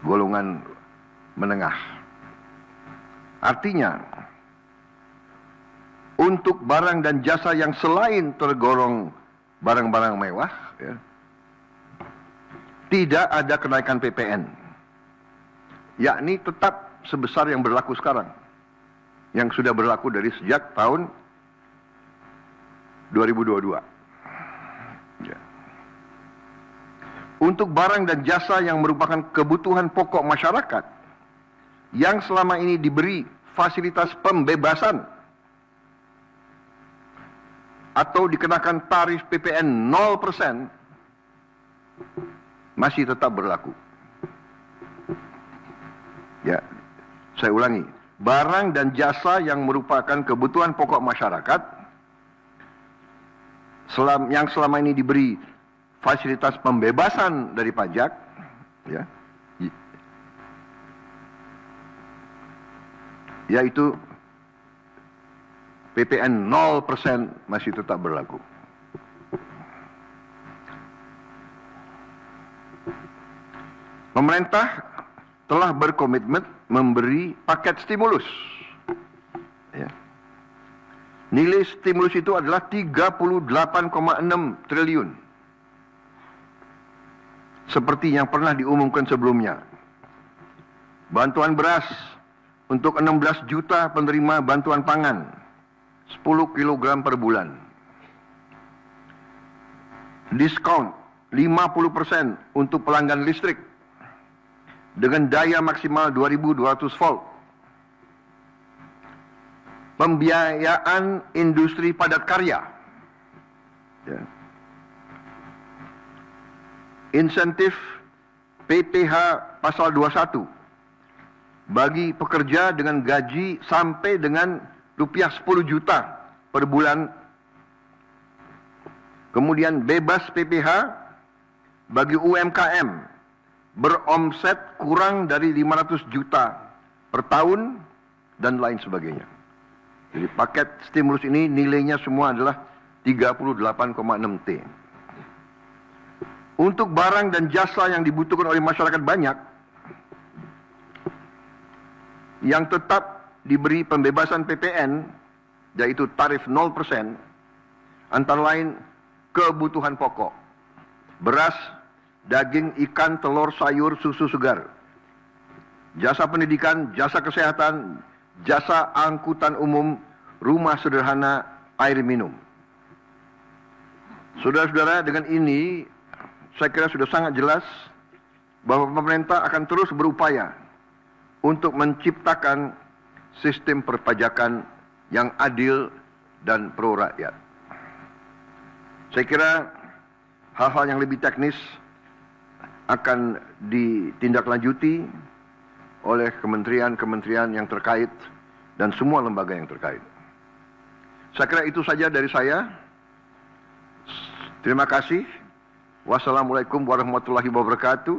golongan menengah. Artinya, untuk barang dan jasa yang selain tergolong barang-barang mewah, ya, tidak ada kenaikan PPN, yakni tetap sebesar yang berlaku sekarang, yang sudah berlaku dari sejak tahun 2022. Ya. Untuk barang dan jasa yang merupakan kebutuhan pokok masyarakat, yang selama ini diberi fasilitas pembebasan atau dikenakan tarif PPN 0%, masih tetap berlaku. Ya, saya ulangi, barang dan jasa yang merupakan kebutuhan pokok masyarakat yang selama ini diberi fasilitas pembebasan dari pajak, ya, yaitu PPN 0% masih tetap berlaku. Pemerintah telah berkomitmen memberi paket stimulus. Ya. Nilai stimulus itu adalah 38,6 triliun. Seperti yang pernah diumumkan sebelumnya. Bantuan beras untuk 16 juta penerima bantuan pangan, 10 kg per bulan. Diskon 50% untuk pelanggan listrik dengan daya maksimal 2200 volt. Pembiayaan industri padat karya. Ya. Insentif PPh pasal 21 bagi pekerja dengan gaji sampai dengan rupiah 10 juta per bulan. Kemudian bebas PPh bagi UMKM beromset kurang dari 500 juta per tahun dan lain sebagainya. Jadi paket stimulus ini nilainya semua adalah 38,6 T. Untuk barang dan jasa yang dibutuhkan oleh masyarakat banyak, yang tetap diberi pembebasan PPN, yaitu tarif 0%, antara lain kebutuhan pokok, beras, daging, ikan, telur, sayur, susu segar, jasa pendidikan, jasa kesehatan, jasa angkutan umum, rumah sederhana, air minum. Saudara-saudara, dengan ini saya kira sudah sangat jelas bahwa pemerintah akan terus berupaya untuk menciptakan sistem perpajakan yang adil dan pro rakyat. Saya kira hal-hal yang lebih teknis akan ditindaklanjuti oleh kementerian-kementerian yang terkait dan semua lembaga yang terkait. Saya kira itu saja dari saya. Terima kasih. Wassalamualaikum warahmatullahi wabarakatuh.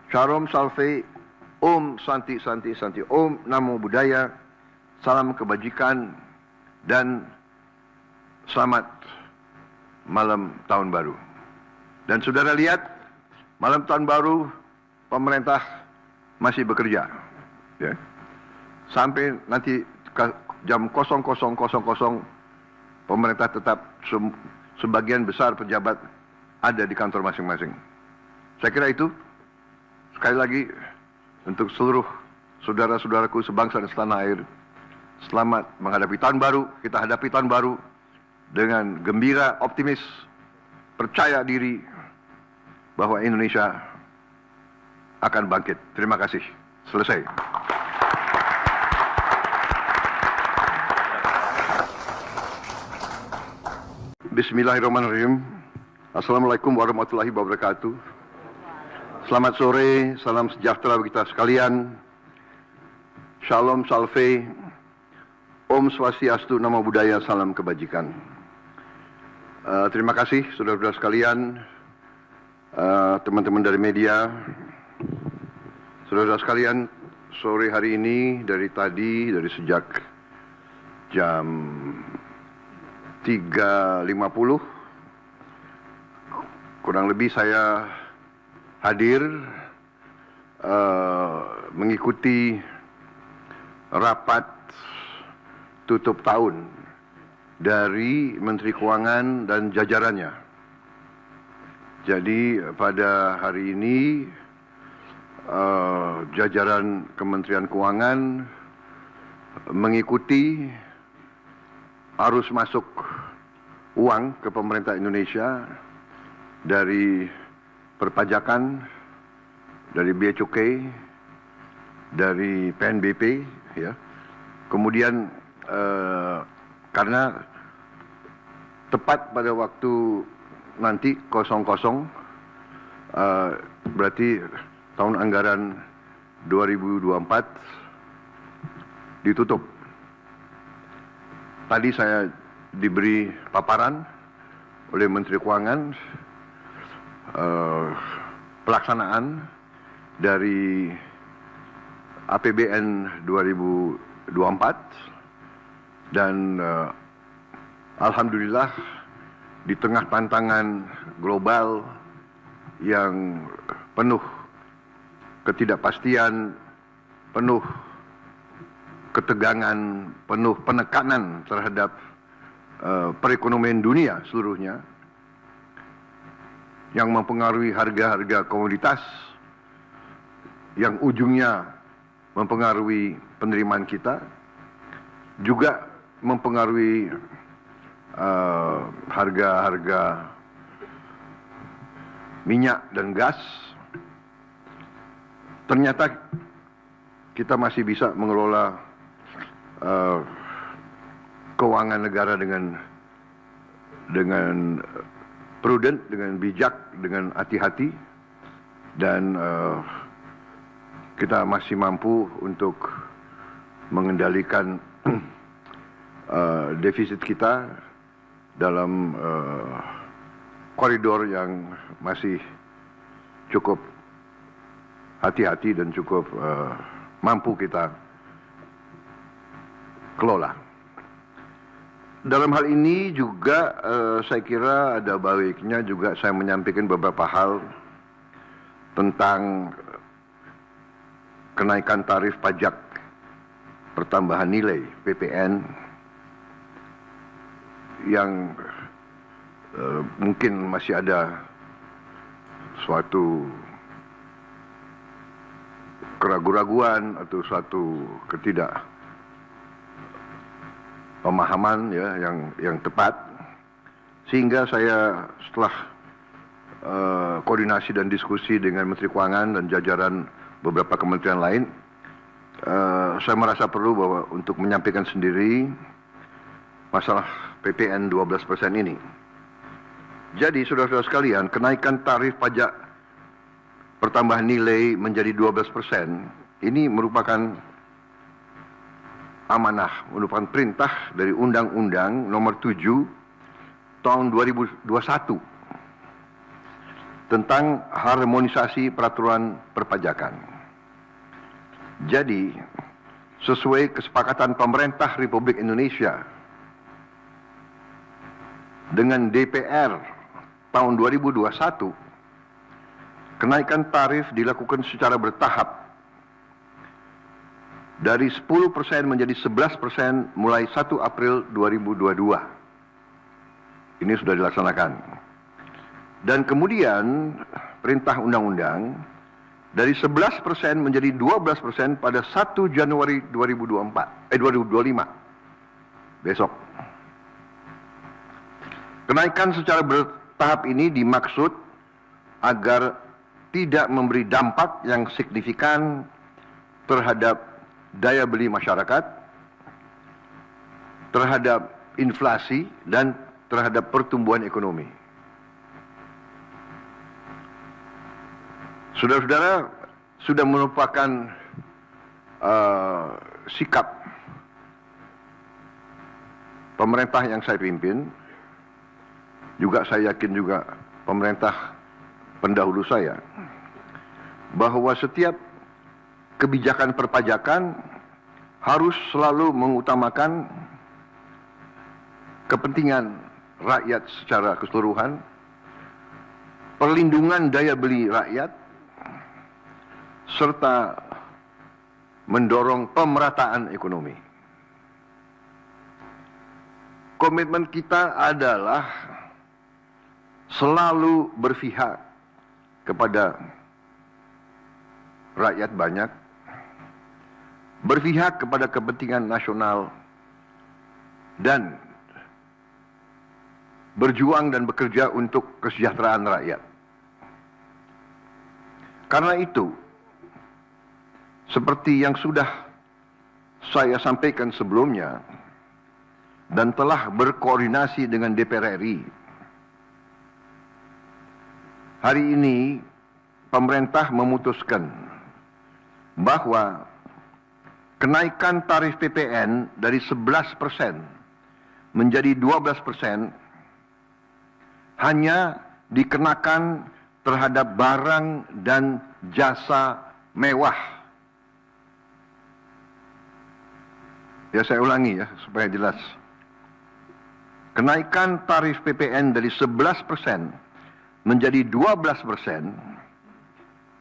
Shalom Salve, Om Santi Santi Santi, Om Namo Buddhaya, salam kebajikan dan selamat malam tahun baru. Dan saudara lihat, malam tahun baru pemerintah masih bekerja, ya. Sampai nanti jam 00.00 pemerintah tetap sebagian besar pejabat ada di kantor masing-masing. Saya kira itu, sekali lagi untuk seluruh saudara-saudaraku sebangsa dan setanah air, selamat menghadapi tahun baru. Kita hadapi tahun baru dengan gembira, optimis, percaya diri bahwa Indonesia akan bangkit. Terima kasih. Selesai. Bismillahirrahmanirrahim. Assalamualaikum warahmatullahi wabarakatuh. Selamat sore, salam sejahtera bagi kita sekalian. Shalom Salve, Om Swastiastu, Namo Buddhaya, salam kebajikan. Terima kasih saudara-saudara sekalian, teman-teman dari media, saudara-saudara sekalian. Sore hari ini dari sejak jam 3.50 kurang lebih saya hadir mengikuti rapat tutup tahun dari Menteri Keuangan dan jajarannya. Jadi pada hari ini jajaran Kementerian Keuangan mengikuti arus masuk uang ke pemerintah Indonesia dari perpajakan, dari bea cukai, dari PNBP, ya. Kemudian karena tepat pada waktu nanti 00, berarti tahun anggaran 2024 ditutup. Tadi saya diberi paparan oleh Menteri Keuangan pelaksanaan dari APBN 2024 dan alhamdulillah di tengah tantangan global yang penuh ketidakpastian, penuh ketegangan, penuh penekanan terhadap perekonomian dunia seluruhnya yang mempengaruhi harga-harga komoditas, yang ujungnya mempengaruhi penerimaan kita, juga mempengaruhi harga-harga minyak dan gas. Ternyata kita masih bisa mengelola keuangan negara dengan prudent, dengan bijak, dengan hati-hati, dan kita masih mampu untuk mengendalikan defisit kita dalam koridor yang masih cukup hati-hati dan cukup mampu kita kelola. Dalam hal ini juga saya kira ada baiknya juga saya menyampaikan beberapa hal tentang kenaikan tarif pajak pertambahan nilai PPN yang mungkin masih ada suatu keraguan-raguan atau suatu ketidakpemahaman, ya, yang tepat, sehingga saya setelah koordinasi dan diskusi dengan Menteri Keuangan dan jajaran beberapa kementerian lain, saya merasa perlu bahwa untuk menyampaikan sendiri masalah PPN 12% ini. Jadi saudara-saudara sekalian, kenaikan tarif pajak pertambahan nilai menjadi 12% ini merupakan amanah, merupakan perintah dari Undang-Undang Nomor 7 Tahun 2021 tentang harmonisasi peraturan perpajakan. Jadi, sesuai kesepakatan pemerintah Republik Indonesia dengan DPR tahun 2021, kenaikan tarif dilakukan secara bertahap dari 10% menjadi 11% mulai 1 April 2022. Ini sudah dilaksanakan. Dan kemudian perintah undang-undang dari 11% menjadi 12% pada 1 Januari 2025 besok. Kenaikan secara bertahap ini dimaksud agar tidak memberi dampak yang signifikan terhadap daya beli masyarakat, terhadap inflasi, dan terhadap pertumbuhan ekonomi. Saudara-saudara, sudah merupakan sikap pemerintah yang saya pimpin, juga saya yakin juga pemerintah pendahulu saya, bahwa setiap kebijakan perpajakan harus selalu mengutamakan kepentingan rakyat secara keseluruhan, perlindungan daya beli rakyat, serta mendorong pemerataan ekonomi. Komitmen kita adalah selalu berpihak kepada rakyat banyak, berpihak kepada kepentingan nasional, dan berjuang dan bekerja untuk kesejahteraan rakyat. Karena itu, seperti yang sudah saya sampaikan sebelumnya dan telah berkoordinasi dengan DPR RI, hari ini pemerintah memutuskan bahwa kenaikan tarif PPN dari 11% menjadi 12% hanya dikenakan terhadap barang dan jasa mewah. Ya, saya ulangi ya supaya jelas. Kenaikan tarif PPN dari 11% menjadi 12%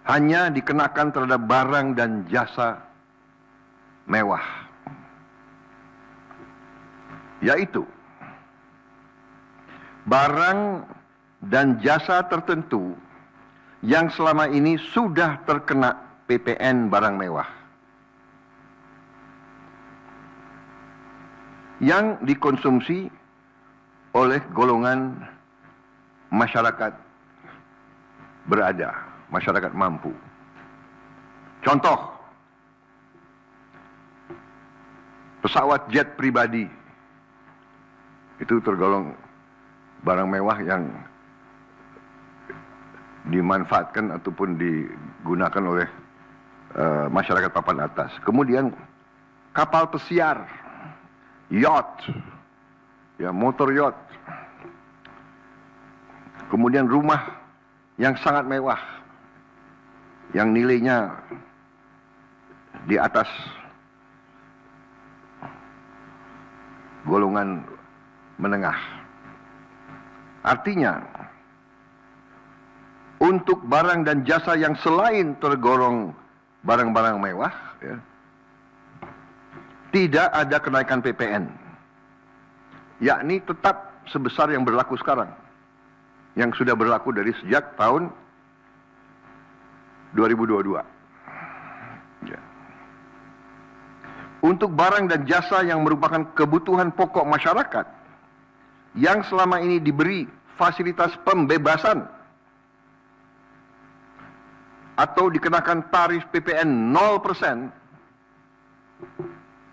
hanya dikenakan terhadap barang dan jasa mewah. Yaitu barang dan jasa tertentu yang selama ini sudah terkena PPN barang mewah, yang dikonsumsi oleh golongan masyarakat berada, masyarakat mampu. Contoh, pesawat jet pribadi itu tergolong barang mewah yang dimanfaatkan ataupun digunakan oleh masyarakat papan atas. Kemudian kapal pesiar, yacht, ya, motor yacht. Kemudian rumah yang sangat mewah, yang nilainya di atas golongan menengah. Artinya, untuk barang dan jasa yang selain tergolong barang-barang mewah, ya, tidak ada kenaikan PPN, yakni tetap sebesar yang berlaku sekarang, yang sudah berlaku dari sejak tahun 2022. Ya. Untuk barang dan jasa yang merupakan kebutuhan pokok masyarakat, yang selama ini diberi fasilitas pembebasan atau dikenakan tarif PPN 0%,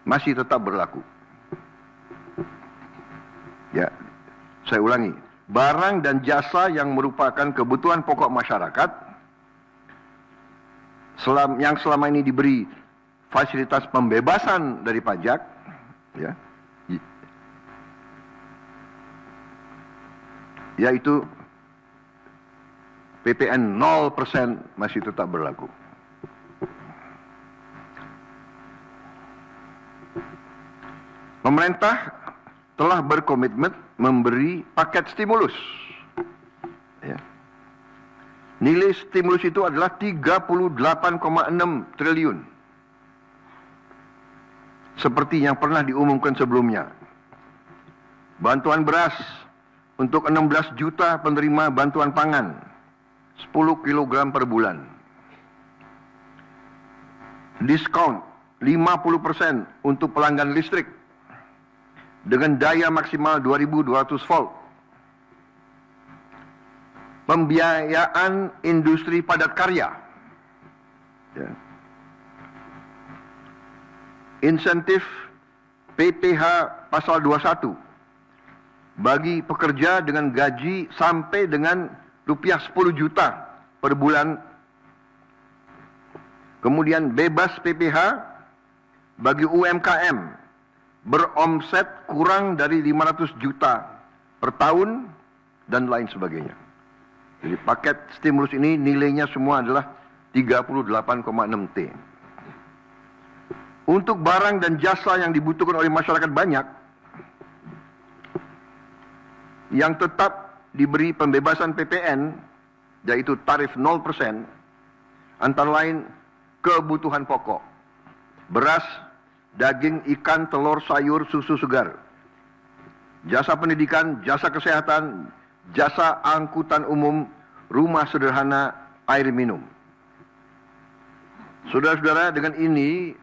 masih tetap berlaku. Ya, saya ulangi. Barang dan jasa yang merupakan kebutuhan pokok masyarakat, yang selama ini diberi fasilitas pembebasan dari pajak, ya, yaitu PPN 0% masih tetap berlaku. Pemerintah telah berkomitmen memberi paket stimulus. Ya. Nilai stimulus itu adalah 38,6 triliun. Seperti yang pernah diumumkan sebelumnya. Bantuan beras untuk 16 juta penerima bantuan pangan, 10 kg per bulan. Diskon 50% untuk pelanggan listrik dengan daya maksimal 2200 volt. Pembiayaan industri padat karya. Ya. Insentif PPh pasal 21 bagi pekerja dengan gaji sampai dengan rupiah 10 juta per bulan. Kemudian bebas PPh bagi UMKM beromset kurang dari 500 juta per tahun dan lain sebagainya. Jadi paket stimulus ini nilainya semua adalah 38,6 T. Untuk barang dan jasa yang dibutuhkan oleh masyarakat banyak, yang tetap diberi pembebasan PPN, yaitu tarif 0%, antara lain kebutuhan pokok, beras, daging, ikan, telur, sayur, susu segar, jasa pendidikan, jasa kesehatan, jasa angkutan umum, rumah sederhana, air minum. Saudara-saudara, dengan ini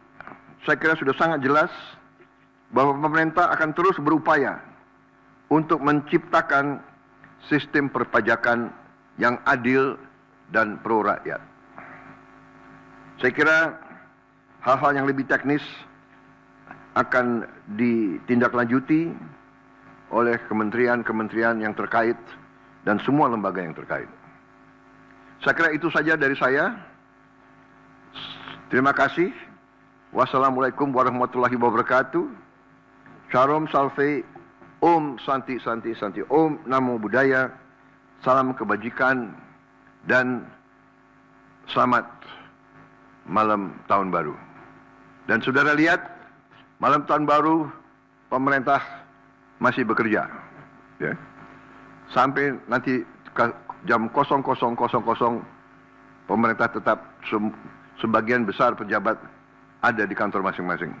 saya kira sudah sangat jelas bahwa pemerintah akan terus berupaya untuk menciptakan sistem perpajakan yang adil dan pro rakyat. Saya kira hal-hal yang lebih teknis akan ditindaklanjuti oleh kementerian-kementerian yang terkait dan semua lembaga yang terkait. Saya kira itu saja dari saya. Terima kasih. Wassalamualaikum warahmatullahi wabarakatuh. Shalom Salve, Om Santi Santi Santi, Om Namo Buddhaya, salam kebajikan, dan selamat malam tahun baru. Dan saudara lihat, malam tahun baru pemerintah masih bekerja, ya. Sampai nanti jam 00.00 pemerintah tetap sebagian besar pejabat ada di kantor masing-masing.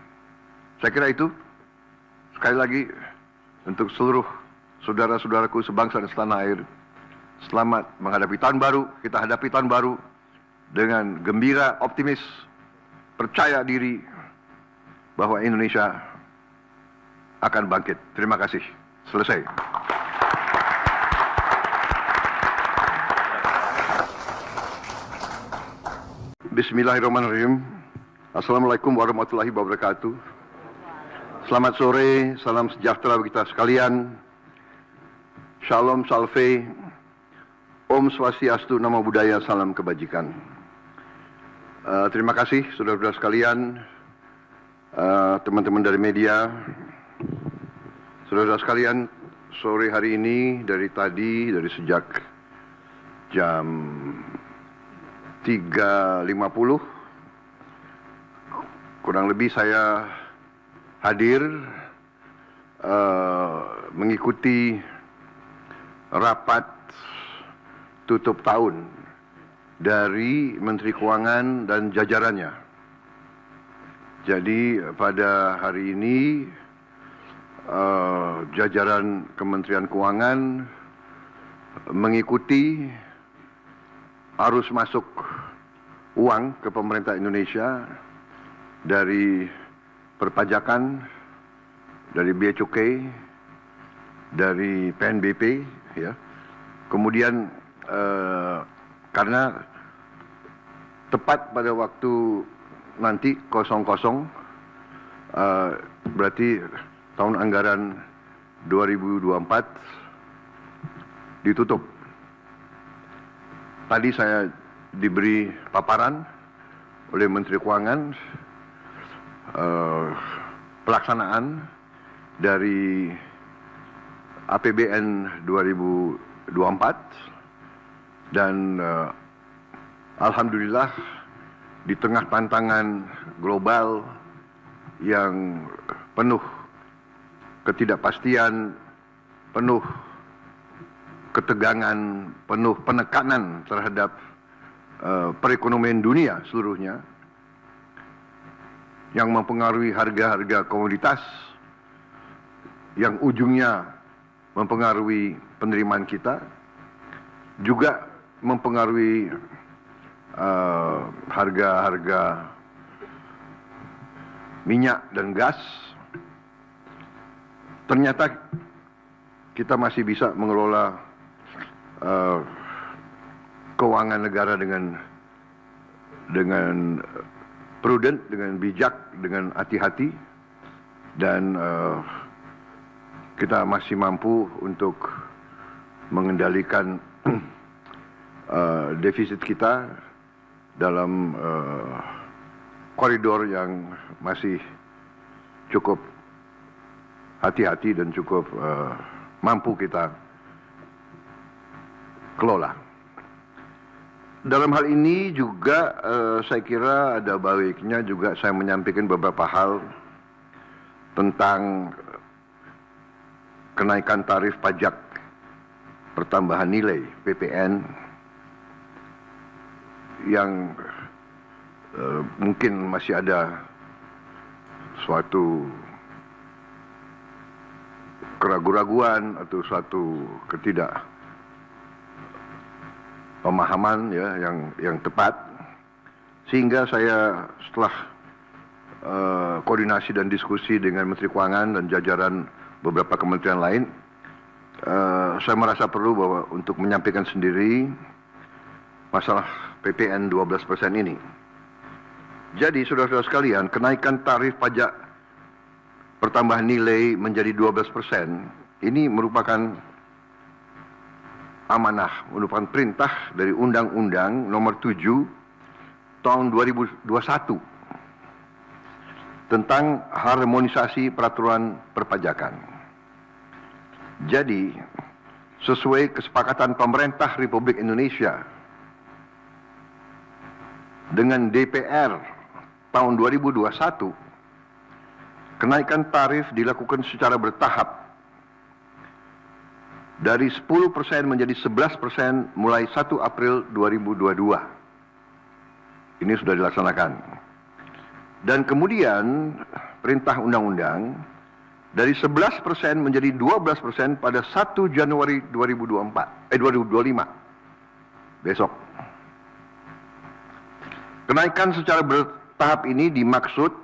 Saya kira itu. Sekali lagi, untuk seluruh saudara-saudaraku sebangsa dan setanah air, selamat menghadapi tahun baru. Kita hadapi tahun baru dengan gembira, optimis, percaya diri bahwa Indonesia akan bangkit. Terima kasih. Selesai. Bismillahirrahmanirrahim. Assalamualaikum warahmatullahi wabarakatuh. Selamat sore, salam sejahtera bagi kita sekalian. Shalom Salve, Om Swastiastu, Namo Buddhaya, salam kebajikan. Terima kasih saudara-saudara sekalian, teman-teman dari media, saudara-saudara sekalian. Sore hari ini dari sejak jam 3.50 kurang lebih saya hadir mengikuti rapat tutup tahun dari Menteri Keuangan dan jajarannya. Jadi pada hari ini jajaran Kementerian Keuangan mengikuti arus masuk uang ke pemerintah Indonesia dari perpajakan, dari bea cukai, dari PNBP, ya. Kemudian karena tepat pada waktu nanti 00, berarti tahun anggaran 2024 ditutup. Tadi saya diberi paparan oleh Menteri Keuangan pelaksanaan dari APBN 2024 dan alhamdulillah di tengah tantangan global yang penuh ketidakpastian, penuh ketegangan, penuh penekanan terhadap perekonomian dunia seluruhnya yang mempengaruhi harga-harga komoditas, yang ujungnya mempengaruhi penerimaan kita, juga mempengaruhi harga-harga minyak dan gas. Ternyata kita masih bisa mengelola keuangan negara dengan prudent, dengan bijak, dengan hati-hati, dan kita masih mampu untuk mengendalikan defisit kita dalam koridor yang masih cukup hati-hati dan cukup mampu kita kelola. Dalam hal ini juga saya kira ada baiknya juga saya menyampaikan beberapa hal tentang kenaikan tarif pajak pertambahan nilai PPN yang mungkin masih ada suatu keraguan-raguan atau suatu pemahaman ya yang tepat, sehingga saya setelah koordinasi dan diskusi dengan Menteri Keuangan dan jajaran beberapa kementerian lain, saya merasa perlu bahwa untuk menyampaikan sendiri masalah PPN 12% ini. Jadi saudara-saudara sekalian, kenaikan tarif pajak pertambahan nilai menjadi 12% ini merupakan amanah, merupakan perintah dari Undang-Undang Nomor 7 Tahun 2021 tentang harmonisasi peraturan perpajakan. Jadi, sesuai kesepakatan pemerintah Republik Indonesia dengan DPR tahun 2021, kenaikan tarif dilakukan secara bertahap dari 10% menjadi 11% mulai 1 April 2022. Ini sudah dilaksanakan. Dan kemudian perintah undang-undang dari 11% menjadi 12% pada 1 Januari 2025. Besok. Kenaikan secara bertahap ini dimaksud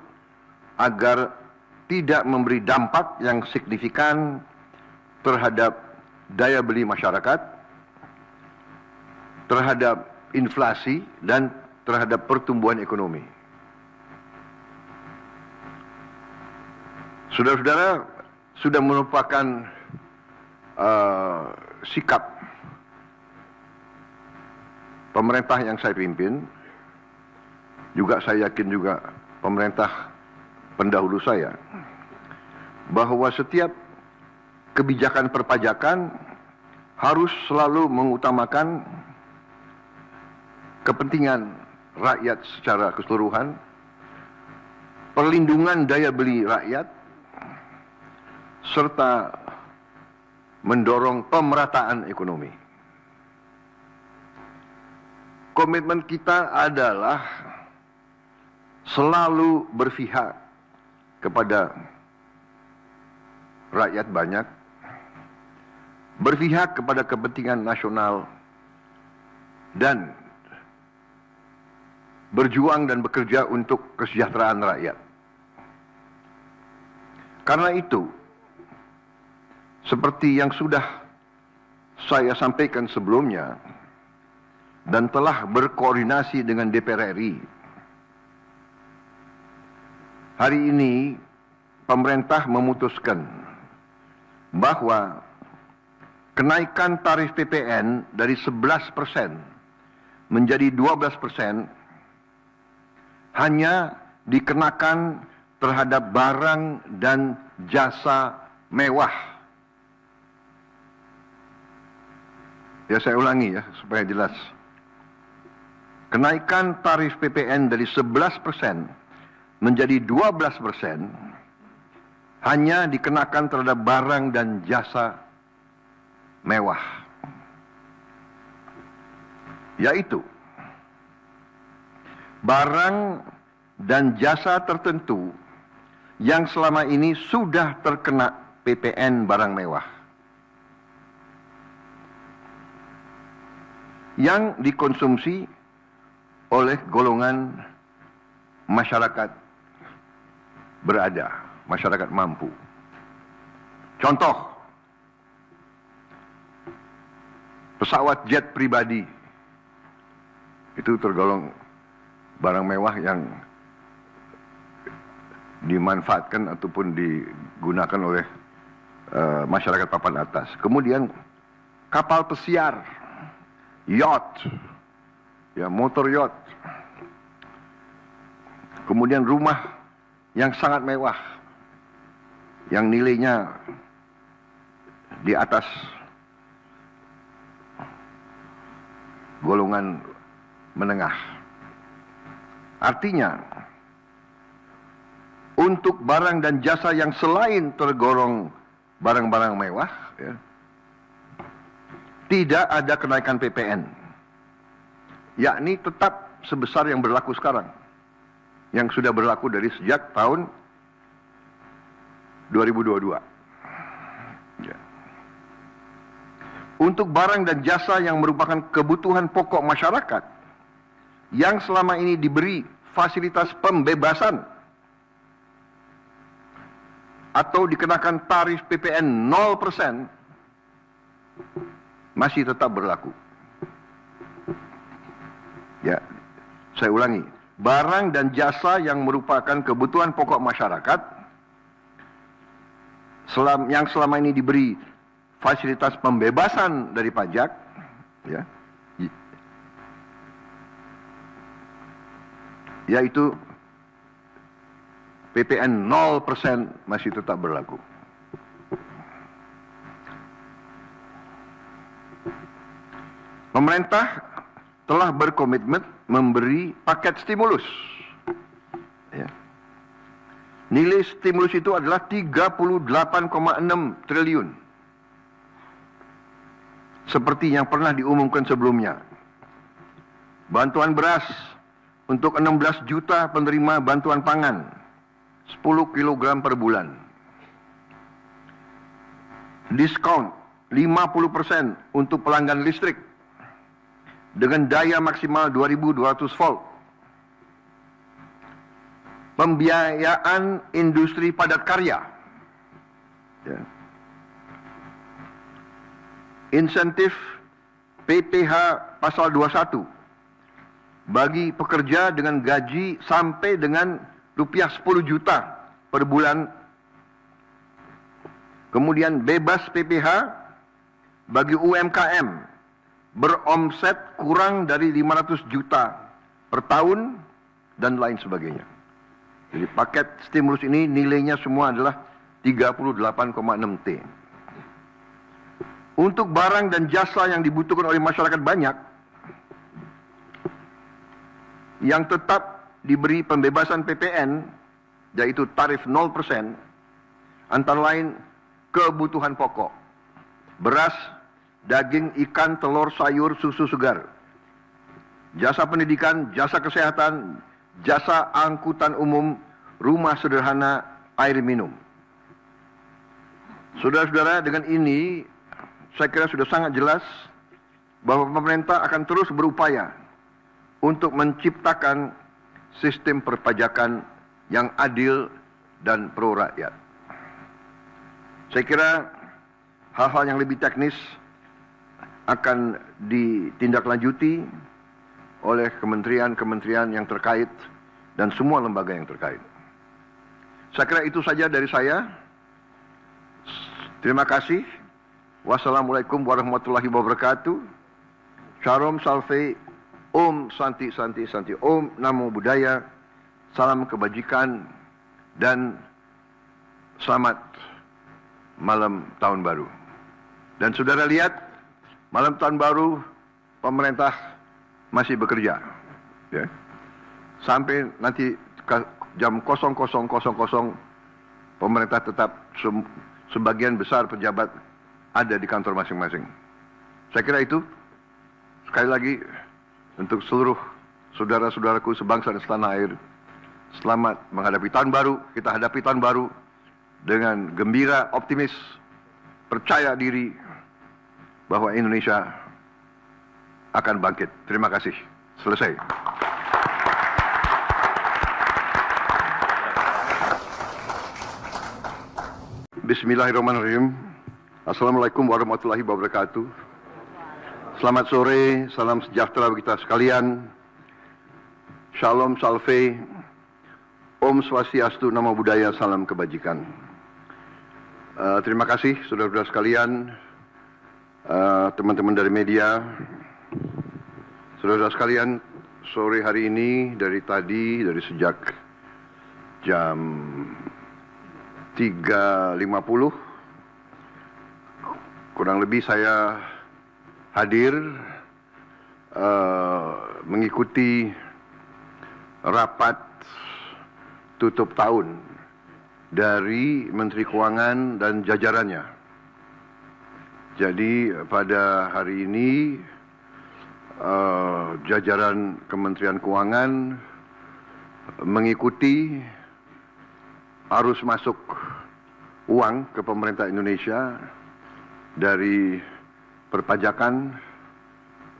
agar tidak memberi dampak yang signifikan terhadap daya beli masyarakat, terhadap inflasi, dan terhadap pertumbuhan ekonomi. Saudara-saudara, sudah merupakan sikap pemerintah yang saya pimpin, juga saya yakin juga pemerintah pendahulu saya, bahwa setiap kebijakan perpajakan harus selalu mengutamakan kepentingan rakyat secara keseluruhan, perlindungan daya beli rakyat, serta mendorong pemerataan ekonomi. Komitmen kita adalah selalu berpihak kepada rakyat banyak, berpihak kepada kepentingan nasional, dan berjuang dan bekerja untuk kesejahteraan rakyat. Karena itu, seperti yang sudah saya sampaikan sebelumnya dan telah berkoordinasi dengan DPR RI, hari ini pemerintah memutuskan bahwa kenaikan tarif PPN dari 11% menjadi 12% hanya dikenakan terhadap barang dan jasa mewah. Ya, saya ulangi ya supaya jelas. Kenaikan tarif PPN dari 11% menjadi 12% hanya dikenakan terhadap barang dan jasa mewah, yaitu barang dan jasa tertentu yang selama ini sudah terkena PPN barang mewah, yang dikonsumsi oleh golongan masyarakat berada, masyarakat mampu. Contoh, pesawat jet pribadi itu tergolong barang mewah yang dimanfaatkan ataupun digunakan oleh masyarakat papan atas. Kemudian kapal pesiar, yacht, ya, motor yacht. Kemudian rumah yang sangat mewah, yang nilainya di atas golongan menengah. Artinya, untuk barang dan jasa yang selain tergolong barang-barang mewah, ya, tidak ada kenaikan PPN, yakni tetap sebesar yang berlaku sekarang, yang sudah berlaku dari sejak tahun 2022. Ya. untuk barang dan jasa yang merupakan kebutuhan pokok masyarakat yang selama ini diberi fasilitas pembebasan atau dikenakan tarif PPN 0% masih tetap berlaku. Ya, saya ulangi, barang dan jasa yang merupakan kebutuhan pokok masyarakat yang selama ini diberi fasilitas pembebasan dari pajak, ya, yaitu PPN 0% masih tetap berlaku. Pemerintah telah berkomitmen memberi paket stimulus. Ya. Nilai stimulus itu adalah 38,6 triliun. Seperti yang pernah diumumkan sebelumnya. Bantuan beras untuk 16 juta penerima bantuan pangan, 10 kg per bulan. Diskon 50% untuk pelanggan listrik dengan daya maksimal 2200 volt. Pembiayaan industri padat karya. Ya. Insentif PPh pasal 21 bagi pekerja dengan gaji sampai dengan rupiah 10 juta per bulan. Kemudian bebas PPh bagi UMKM beromset kurang dari 500 juta per tahun dan lain sebagainya. Jadi paket stimulus ini nilainya semua adalah 38,6 T. Untuk barang dan jasa yang dibutuhkan oleh masyarakat banyak, yang tetap diberi pembebasan PPN, yaitu tarif 0%, antara lain kebutuhan pokok, beras, daging, ikan, telur, sayur, susu segar, jasa pendidikan, jasa kesehatan, jasa angkutan umum, rumah sederhana, air minum. Saudara-saudara, dengan ini saya kira sudah sangat jelas bahwa pemerintah akan terus berupaya untuk menciptakan sistem perpajakan yang adil dan pro rakyat. Saya kira hal-hal yang lebih teknis akan ditindaklanjuti oleh kementerian-kementerian yang terkait dan semua lembaga yang terkait. Saya kira itu saja dari saya. Terima kasih. Wassalamualaikum warahmatullahi wabarakatuh. Shalom Salve, Om Santi Santi Santi, Om Namo Buddhaya, salam kebajikan dan selamat malam tahun baru. Dan saudara lihat, malam tahun baru pemerintah masih bekerja, ya. Sampai nanti jam 00.00 pemerintah tetap sebagian besar pejabat ada di kantor masing-masing. Saya kira itu, sekali lagi untuk seluruh saudara-saudaraku sebangsa dan setanah air, selamat menghadapi tahun baru. Kita hadapi tahun baru dengan gembira, optimis, percaya diri bahwa Indonesia akan bangkit. Terima kasih. Selesai. Bismillahirrahmanirrahim. Assalamualaikum warahmatullahi wabarakatuh. Selamat sore, salam sejahtera bagi kita sekalian. Shalom Salve, Om Swastiastu, Namo Buddhaya, salam kebajikan. Terima kasih saudara-saudara sekalian, teman-teman dari media, saudara-saudara sekalian. Sore hari ini dari sejak jam 3.50 kurang lebih saya hadir mengikuti rapat tutup tahun dari Menteri Keuangan dan jajarannya. Jadi pada hari ini jajaran Kementerian Keuangan mengikuti arus masuk uang ke pemerintah Indonesia dari perpajakan,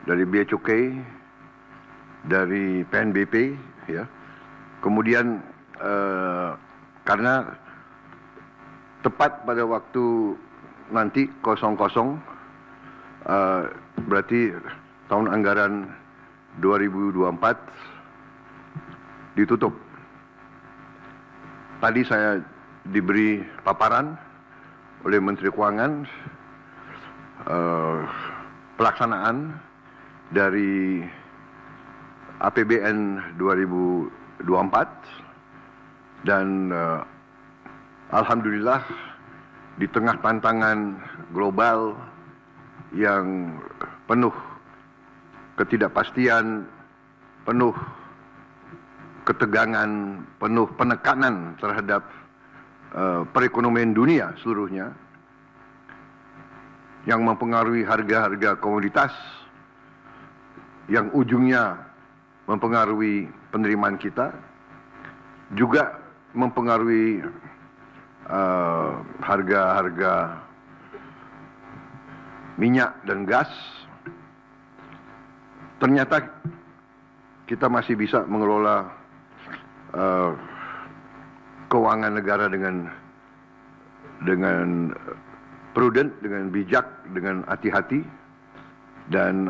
dari Bea Cukai, dari PNBP, ya. Kemudian karena tepat pada waktu nanti 00 berarti tahun anggaran 2024 ditutup. Tadi saya diberi paparan oleh Menteri Keuangan pelaksanaan dari APBN 2024 dan alhamdulillah di tengah tantangan global yang penuh ketidakpastian, penuh ketegangan, penuh penekanan terhadap perekonomian dunia seluruhnya yang mempengaruhi harga-harga komoditas, yang ujungnya mempengaruhi penerimaan kita, juga mempengaruhi harga-harga minyak dan gas. Ternyata kita masih bisa mengelola keuangan negara dengan prudent, dengan bijak, dengan hati-hati, dan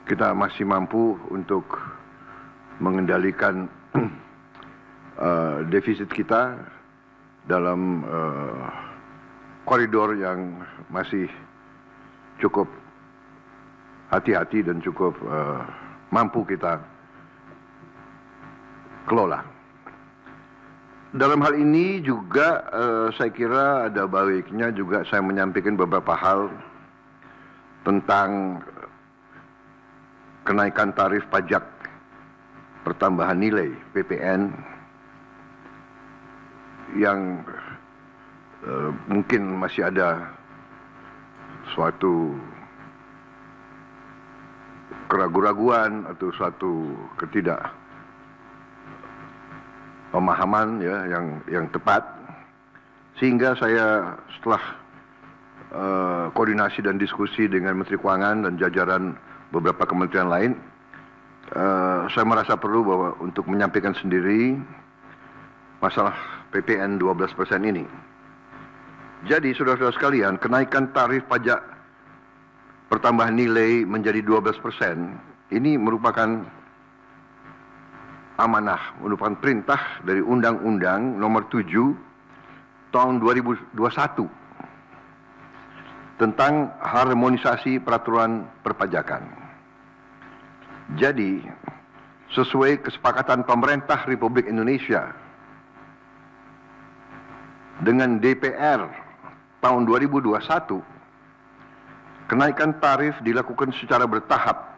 kita masih mampu untuk mengendalikan defisit kita dalam koridor yang masih cukup hati-hati dan cukup mampu kita kelola. Dalam hal ini juga saya kira ada baiknya juga saya menyampaikan beberapa hal tentang kenaikan tarif pajak pertambahan nilai PPN yang mungkin masih ada suatu keraguan-raguan atau suatu ketidakpemahaman ya yang tepat, sehingga saya setelah koordinasi dan diskusi dengan Menteri Keuangan dan jajaran beberapa kementerian lain, saya merasa perlu bahwa untuk menyampaikan sendiri masalah PPN 12% ini. Jadi saudara-saudara sekalian, kenaikan tarif pajak pertambahan nilai menjadi 12% ini merupakan amanah, merupakan perintah dari Undang-Undang Nomor 7 Tahun 2021 tentang harmonisasi peraturan perpajakan. Jadi, sesuai kesepakatan pemerintah Republik Indonesia dengan DPR tahun 2021, kenaikan tarif dilakukan secara bertahap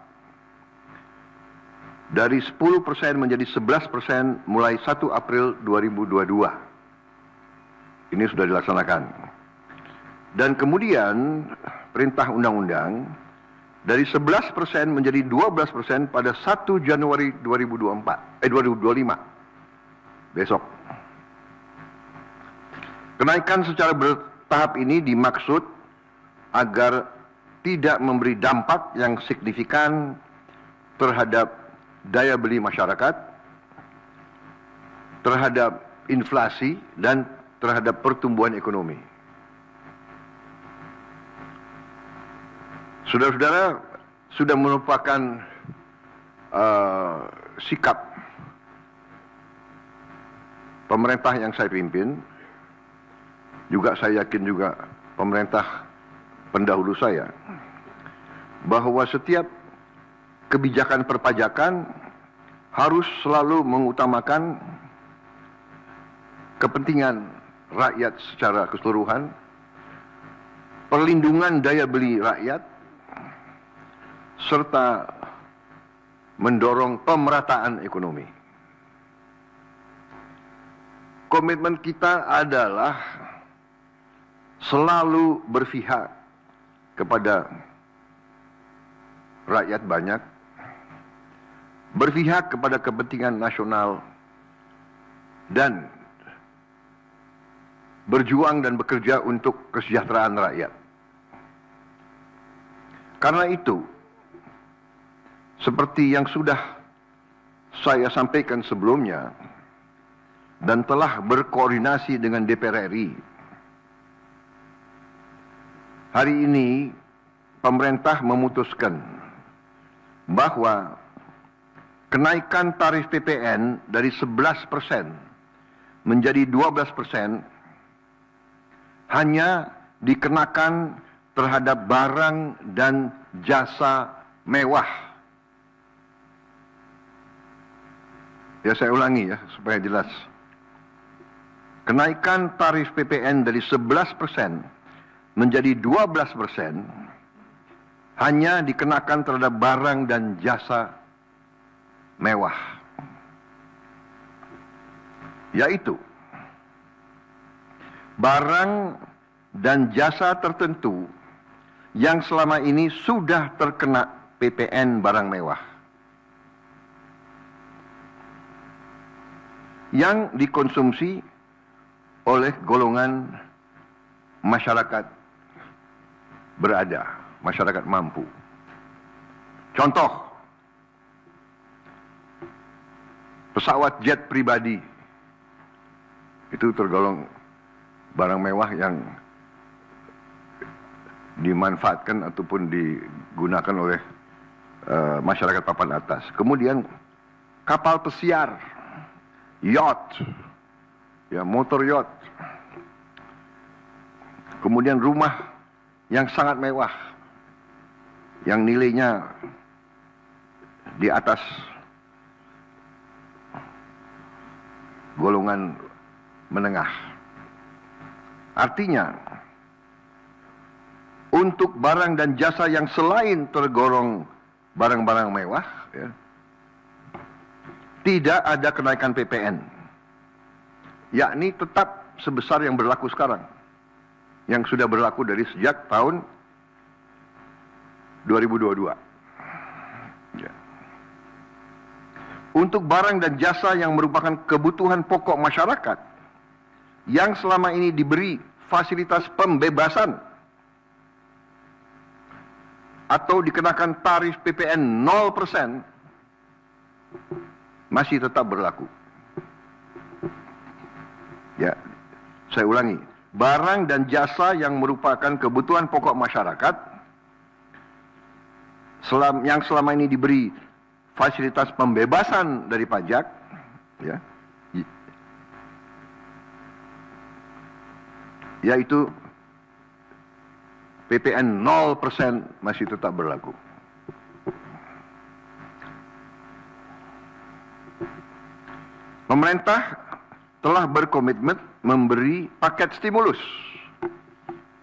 dari 10% menjadi 11% mulai 1 April 2022. Ini sudah dilaksanakan. Dan kemudian perintah undang-undang dari 11% menjadi 12% pada 1 Januari 2025. Besok. Kenaikan secara bertahap ini dimaksud agar tidak memberi dampak yang signifikan terhadap daya beli masyarakat, terhadap inflasi, dan terhadap pertumbuhan ekonomi. Saudara-saudara, sudah merupakan sikap pemerintah yang saya pimpin, juga saya yakin juga pemerintah pendahulu saya, bahwa setiap kebijakan perpajakan harus selalu mengutamakan kepentingan rakyat secara keseluruhan, perlindungan daya beli rakyat, serta mendorong pemerataan ekonomi. Komitmen kita adalah selalu berpihak kepada rakyat banyak, berpihak kepada kepentingan nasional, dan berjuang dan bekerja untuk kesejahteraan rakyat. Karena itu, seperti yang sudah saya sampaikan sebelumnya dan telah berkoordinasi dengan DPR RI, hari ini pemerintah memutuskan bahwa kenaikan tarif PPN dari 11% menjadi 12% hanya dikenakan terhadap barang dan jasa mewah. Ya, saya ulangi ya supaya jelas. Kenaikan tarif PPN dari 11% menjadi 12% hanya dikenakan terhadap barang dan jasa mewah. Yaitu barang dan jasa tertentu yang selama ini sudah terkena PPN barang mewah, yang dikonsumsi oleh golongan masyarakat berada, masyarakat mampu. Contoh, pesawat jet pribadi itu tergolong barang mewah yang dimanfaatkan ataupun digunakan oleh masyarakat papan atas. Kemudian kapal pesiar, yacht, ya, motor yacht. Kemudian rumah yang sangat mewah, yang nilainya di atas golongan menengah. Artinya, untuk barang dan jasa yang selain tergolong barang-barang mewah, ya, tidak ada kenaikan PPN, yakni tetap sebesar yang berlaku sekarang, yang sudah berlaku dari sejak tahun 2022. Ya. Untuk barang dan jasa yang merupakan kebutuhan pokok masyarakat, yang selama ini diberi fasilitas pembebasan atau dikenakan tarif PPN 0%, masih tetap berlaku. Ya, saya ulangi. Barang dan jasa yang merupakan kebutuhan pokok masyarakat, yang selama ini diberi fasilitas pembebasan dari pajak, ya, yaitu PPN 0% masih tetap berlaku. Pemerintah telah berkomitmen memberi paket stimulus.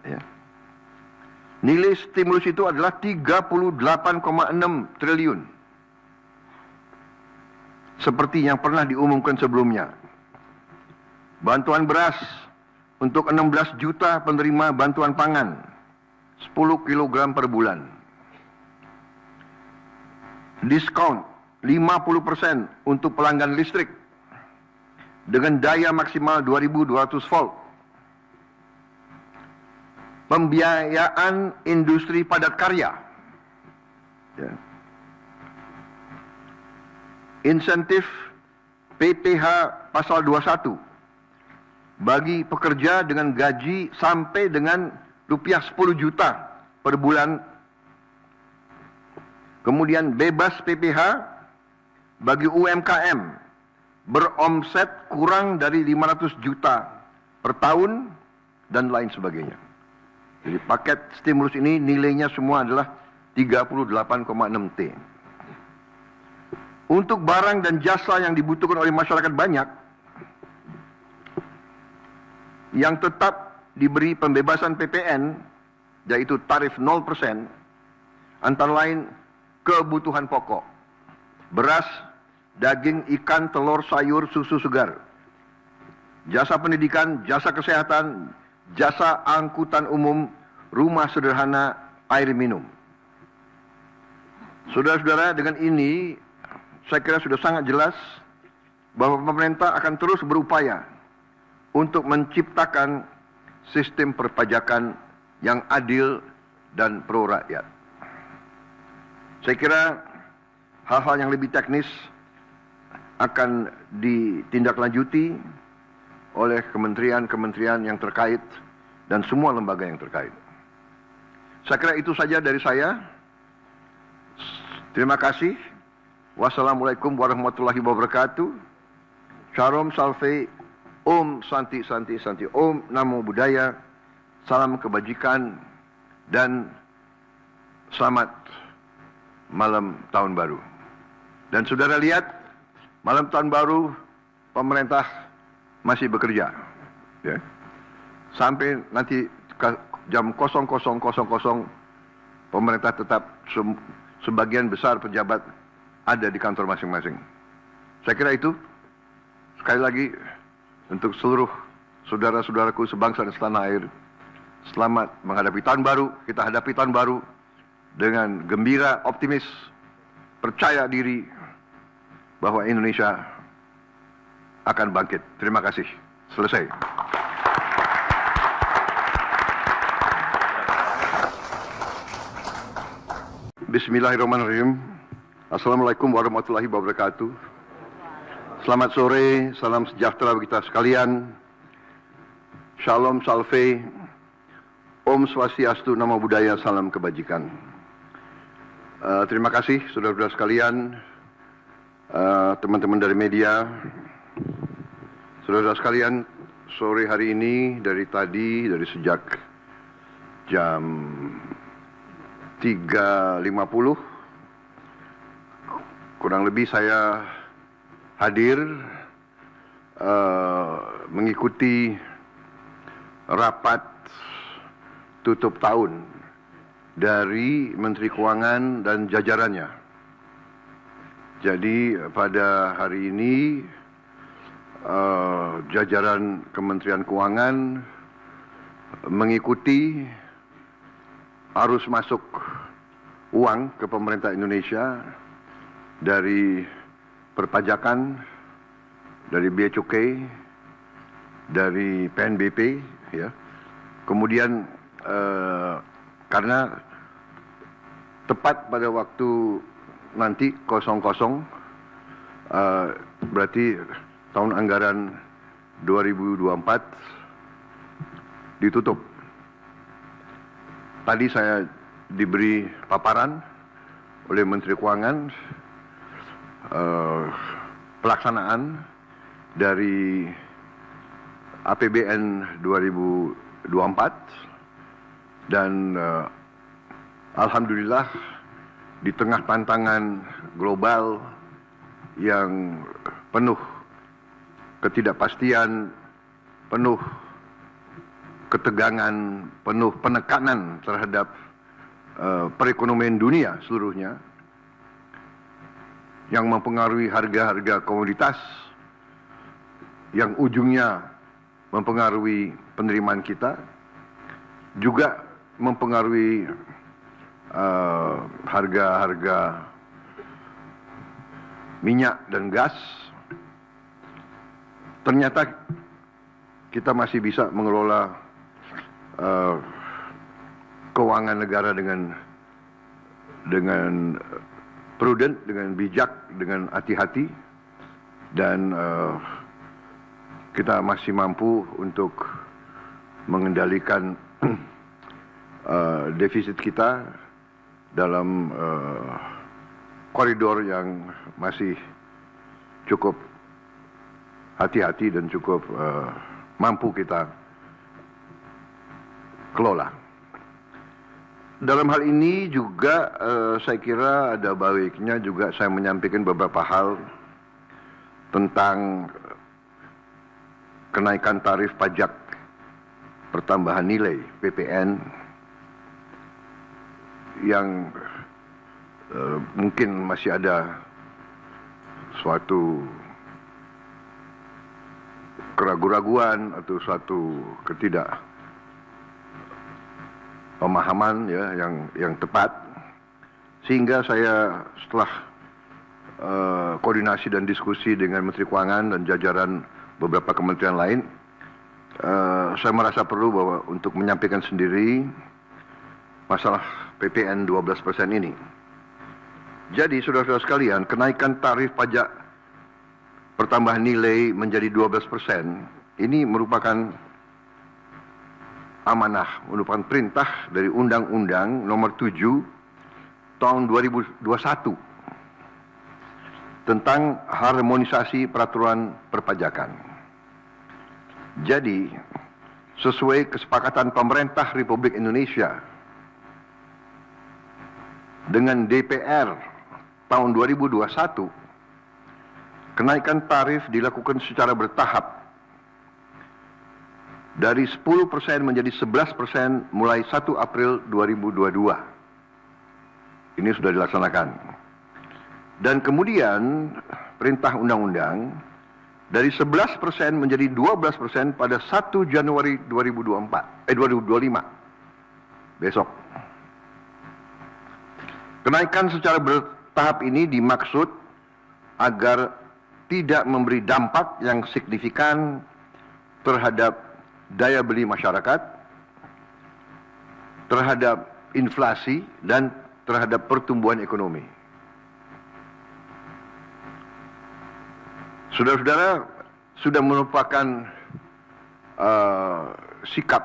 Ya. Nilai stimulus itu adalah 38,6 triliun. Seperti yang pernah diumumkan sebelumnya. Bantuan beras untuk 16 juta penerima bantuan pangan, 10 kg per bulan. Diskon 50% untuk pelanggan listrik dengan daya maksimal 2200 volt. Pembiayaan industri padat karya. Ya. Insentif PPh pasal 21 bagi pekerja dengan gaji sampai dengan rupiah 10 juta per bulan. Kemudian bebas PPh bagi UMKM beromset kurang dari 500 juta per tahun dan lain sebagainya. Jadi paket stimulus ini nilainya semua adalah 38,6 T. Untuk barang dan jasa yang dibutuhkan oleh masyarakat banyak, yang tetap diberi pembebasan PPN, yaitu tarif 0%, antara lain kebutuhan pokok, beras, daging, ikan, telur, sayur, susu segar, jasa pendidikan, jasa kesehatan, jasa angkutan umum, rumah sederhana, air minum. Saudara-saudara, dengan ini saya kira sudah sangat jelas bahwa pemerintah akan terus berupaya untuk menciptakan sistem perpajakan yang adil dan pro rakyat. Saya kira hal-hal yang lebih teknis akan ditindaklanjuti oleh kementerian-kementerian yang terkait dan semua lembaga yang terkait. Saya kira itu saja dari saya. Terima kasih. Wassalamualaikum warahmatullahi wabarakatuh. Shalom Salve, Om Santi Santi Santi, Om Namo Buddhaya, salam kebajikan dan selamat malam tahun baru. Dan saudara lihat, malam tahun baru pemerintah masih bekerja, ya. Sampai nanti jam 00.00 pemerintah tetap sebagian besar pejabat ada di kantor masing-masing. Saya kira itu. Sekali lagi untuk seluruh saudara-saudaraku sebangsa dan setanah air, selamat menghadapi tahun baru. Kita hadapi tahun baru dengan gembira, optimis, percaya diri bahwa Indonesia akan bangkit. Terima kasih. Selesai. Bismillahirrahmanirrahim. Assalamualaikum warahmatullahi wabarakatuh. Selamat sore, salam sejahtera bagi kita sekalian. Shalom Salve, Om Swastiastu, Namo Buddhaya, salam kebajikan. Terima kasih saudara-saudara sekalian, teman-teman dari media. Saudara-saudara sekalian, sore hari ini dari sejak jam 3.50 kurang lebih saya hadir mengikuti rapat tutup tahun dari Menteri Keuangan dan jajarannya. Jadi pada hari ini jajaran Kementerian Keuangan mengikuti arus masuk uang ke pemerintah Indonesia dari perpajakan, dari bea cukai, dari PNBP, ya. Kemudian karena tepat pada waktu nanti 00, berarti tahun anggaran 2024 ditutup. Tadi saya diberi paparan oleh Menteri Keuangan pelaksanaan dari APBN 2024 dan alhamdulillah di tengah tantangan global yang penuh ketidakpastian, penuh ketegangan, penuh penekanan terhadap perekonomian dunia seluruhnya yang mempengaruhi harga-harga komoditas, yang ujungnya mempengaruhi penerimaan kita, juga mempengaruhi harga-harga minyak dan gas. Ternyata kita masih bisa mengelola keuangan negara dengan prudent, dengan bijak, dengan hati-hati, dan kita masih mampu untuk mengendalikan defisit kita dalam koridor yang masih cukup hati-hati dan cukup mampu kita kelola. Dalam hal ini juga saya kira ada baiknya juga saya menyampaikan beberapa hal tentang kenaikan tarif pajak pertambahan nilai PPN yang mungkin masih ada suatu keraguan-raguan atau suatu pemahaman, ya, yang tepat, sehingga saya setelah koordinasi dan diskusi dengan Menteri Keuangan dan jajaran beberapa kementerian lain, saya merasa perlu bahwa untuk menyampaikan sendiri masalah PPN 12% ini. Jadi, saudara-saudara sekalian, kenaikan tarif pajak pertambahan nilai menjadi 12% ini merupakan amanah, merupakan perintah dari Undang-Undang Nomor 7 Tahun 2021 tentang harmonisasi peraturan perpajakan. Jadi, sesuai kesepakatan pemerintah Republik Indonesia dengan DPR tahun 2021, kenaikan tarif dilakukan secara bertahap dari 10% menjadi 11% mulai 1 April 2022. Ini sudah dilaksanakan. Dan kemudian perintah undang-undang dari 11% menjadi 12% pada 1 Januari 2025. Besok. Kenaikan secara bertahap ini dimaksud agar tidak memberi dampak yang signifikan terhadap daya beli masyarakat, terhadap inflasi, dan terhadap pertumbuhan ekonomi. Saudara-saudara, sudah merupakan sikap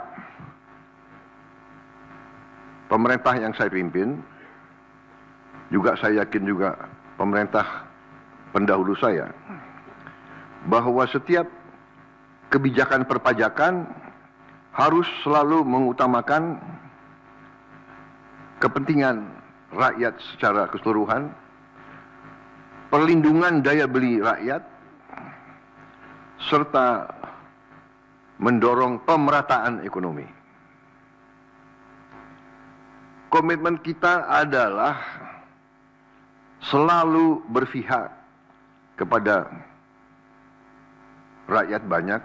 pemerintah yang saya pimpin, juga saya yakin juga pemerintah pendahulu saya, bahwa setiap kebijakan perpajakan harus selalu mengutamakan kepentingan rakyat secara keseluruhan, perlindungan daya beli rakyat, serta mendorong pemerataan ekonomi. Komitmen kita adalah selalu berpihak kepada rakyat banyak,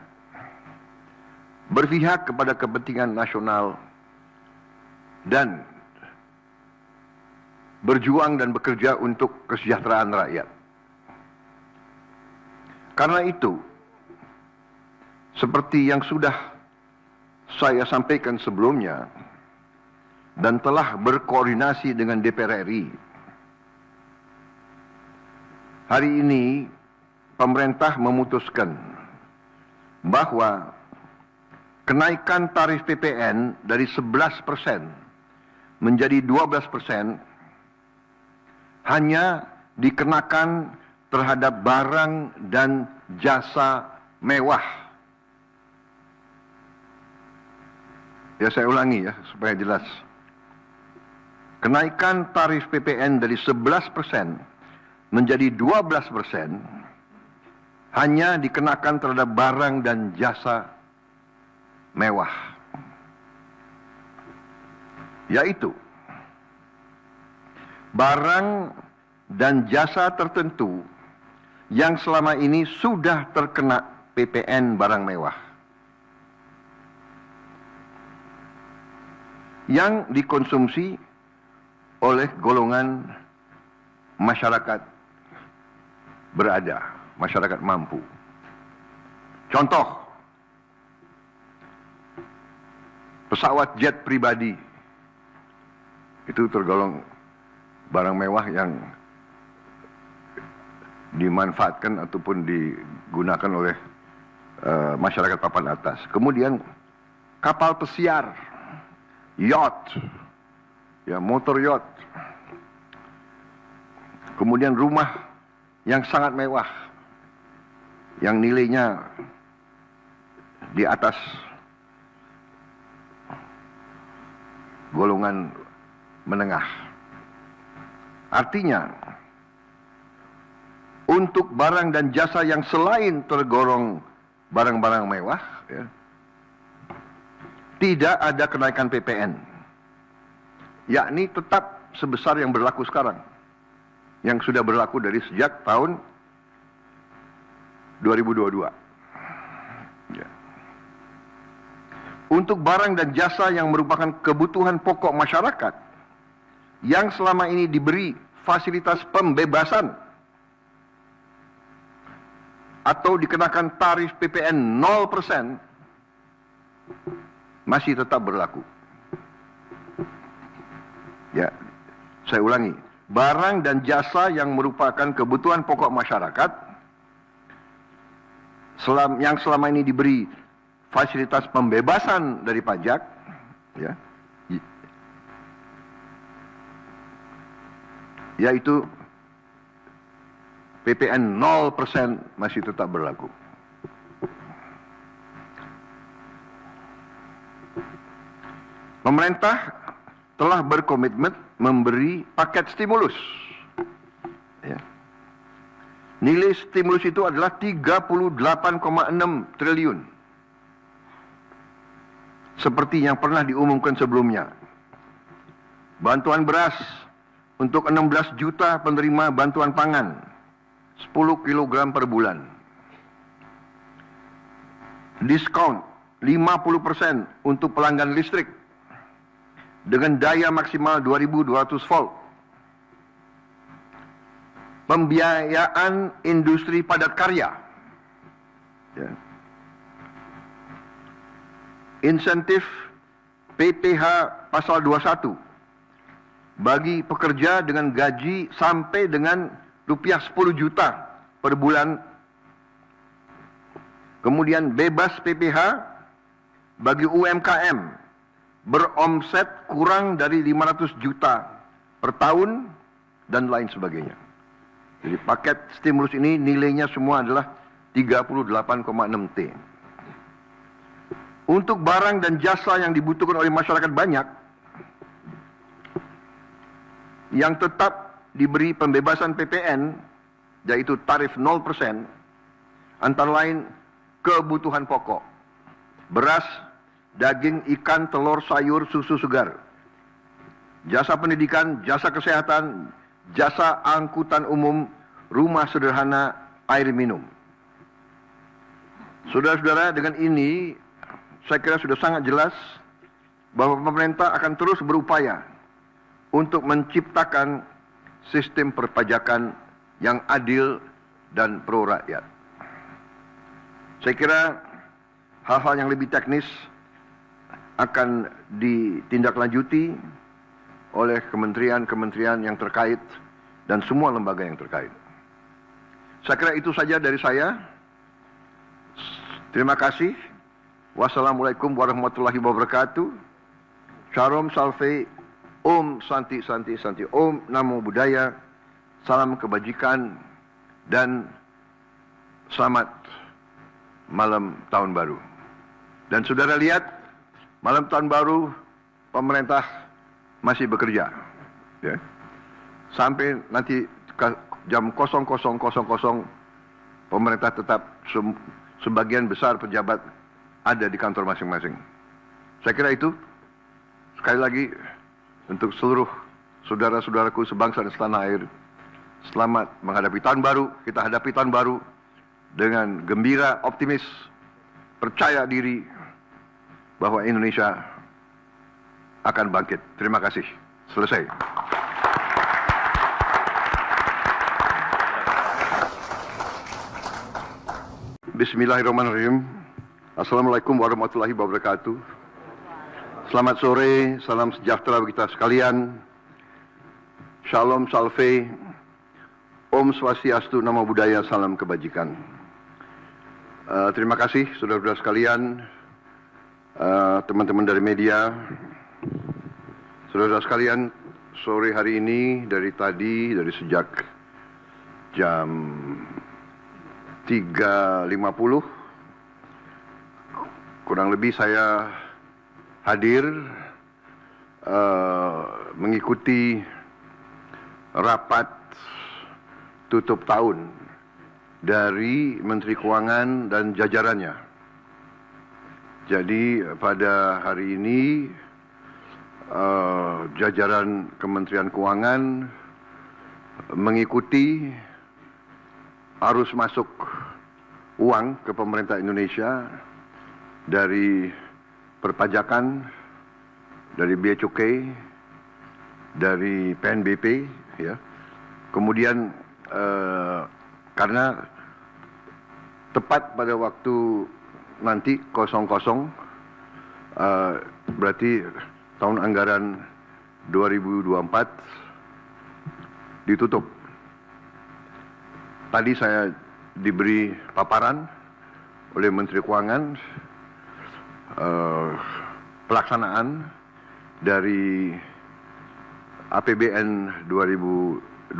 berpihak kepada kepentingan nasional, dan berjuang dan bekerja untuk kesejahteraan rakyat. Karena itu, seperti yang sudah saya sampaikan sebelumnya dan telah berkoordinasi dengan DPR RI, hari ini pemerintah memutuskan bahwa kenaikan tarif PPN dari 11% menjadi 12% hanya dikenakan terhadap barang dan jasa mewah. Ya, saya ulangi ya supaya jelas. Kenaikan tarif PPN dari 11% menjadi 12% hanya dikenakan terhadap barang dan jasa mewah. Yaitu barang dan jasa tertentu yang selama ini sudah terkena PPN barang mewah, yang dikonsumsi oleh golongan masyarakat berada, masyarakat mampu. Contoh, pesawat jet pribadi itu tergolong barang mewah yang dimanfaatkan ataupun digunakan oleh masyarakat papan atas. Kemudian kapal pesiar, yacht, ya, motor yacht. Kemudian rumah yang sangat mewah, yang nilainya di atas golongan menengah. Artinya, untuk barang dan jasa yang selain tergolong barang-barang mewah, ya, tidak ada kenaikan PPN, yakni tetap sebesar yang berlaku sekarang, yang sudah berlaku dari sejak tahun 2022. Ya. Untuk barang dan jasa yang merupakan kebutuhan pokok masyarakat, yang selama ini diberi fasilitas pembebasan atau dikenakan tarif PPN 0%, masih tetap berlaku. Ya, saya ulangi, barang dan jasa yang merupakan kebutuhan pokok masyarakat yang selama ini diberi fasilitas pembebasan dari pajak, ya, yaitu PPN 0% masih tetap berlaku. Pemerintah telah berkomitmen memberi paket stimulus. Ya. Nilai stimulus itu adalah 38,6 triliun. Seperti yang pernah diumumkan sebelumnya. Bantuan beras untuk 16 juta penerima bantuan pangan, 10 kg per bulan. Diskon 50% untuk pelanggan listrik dengan daya maksimal 2200 volt. Pembiayaan industri padat karya. Ya. Insentif PPh pasal 21 bagi pekerja dengan gaji sampai dengan rupiah 10 juta per bulan. Kemudian bebas PPh bagi UMKM beromset kurang dari 500 juta per tahun dan lain sebagainya. Jadi paket stimulus ini nilainya semua adalah 38,6 T. Untuk barang dan jasa yang dibutuhkan oleh masyarakat banyak, yang tetap diberi pembebasan PPN, yaitu tarif 0%, antara lain kebutuhan pokok, beras, daging, ikan, telur, sayur, susu segar, jasa pendidikan, jasa kesehatan, jasa angkutan umum, rumah sederhana, air minum. Saudara-saudara, dengan ini saya kira sudah sangat jelas bahwa pemerintah akan terus berupaya untuk menciptakan sistem perpajakan yang adil dan pro rakyat. Saya kira hal-hal yang lebih teknis akan ditindaklanjuti oleh kementerian-kementerian yang terkait dan semua lembaga yang terkait. Saya kira itu saja dari saya. Terima kasih. Wassalamualaikum warahmatullahi wabarakatuh. Shalom Salve, Om Santi Santi Santi, Om Namo Buddhaya, salam kebajikan dan selamat malam tahun baru. Dan saudara lihat, malam tahun baru pemerintah masih bekerja, ya. Sampai nanti jam 00.00 pemerintah tetap sebagian besar pejabat ada di kantor masing-masing. Saya kira itu. Sekali lagi untuk seluruh saudara-saudaraku sebangsa dan setanah air, selamat menghadapi tahun baru. Kita hadapi tahun baru dengan gembira, optimis, percaya diri bahwa Indonesia akan bangkit. Terima kasih. Selesai. Bismillahirrahmanirrahim. Assalamualaikum warahmatullahi wabarakatuh. Selamat sore, salam sejahtera bagi kita sekalian. Shalom Salve, Om Swastiastu, Namo Buddhaya, salam kebajikan. Terima kasih saudara-saudara sekalian, teman-teman dari media, saudara-saudara sekalian. Sore hari ini dari sejak jam 3.50 kurang lebih saya hadir mengikuti rapat tutup tahun dari Menteri Keuangan dan jajarannya. Jadi pada hari ini jajaran Kementerian Keuangan mengikuti arus masuk uang ke pemerintah Indonesia dari perpajakan, dari bea cukai, dari PNBP, ya. Kemudian karena tepat pada waktu nanti 00, berarti tahun anggaran 2024 ditutup. Tadi saya diberi paparan oleh Menteri Keuangan pelaksanaan dari APBN 2024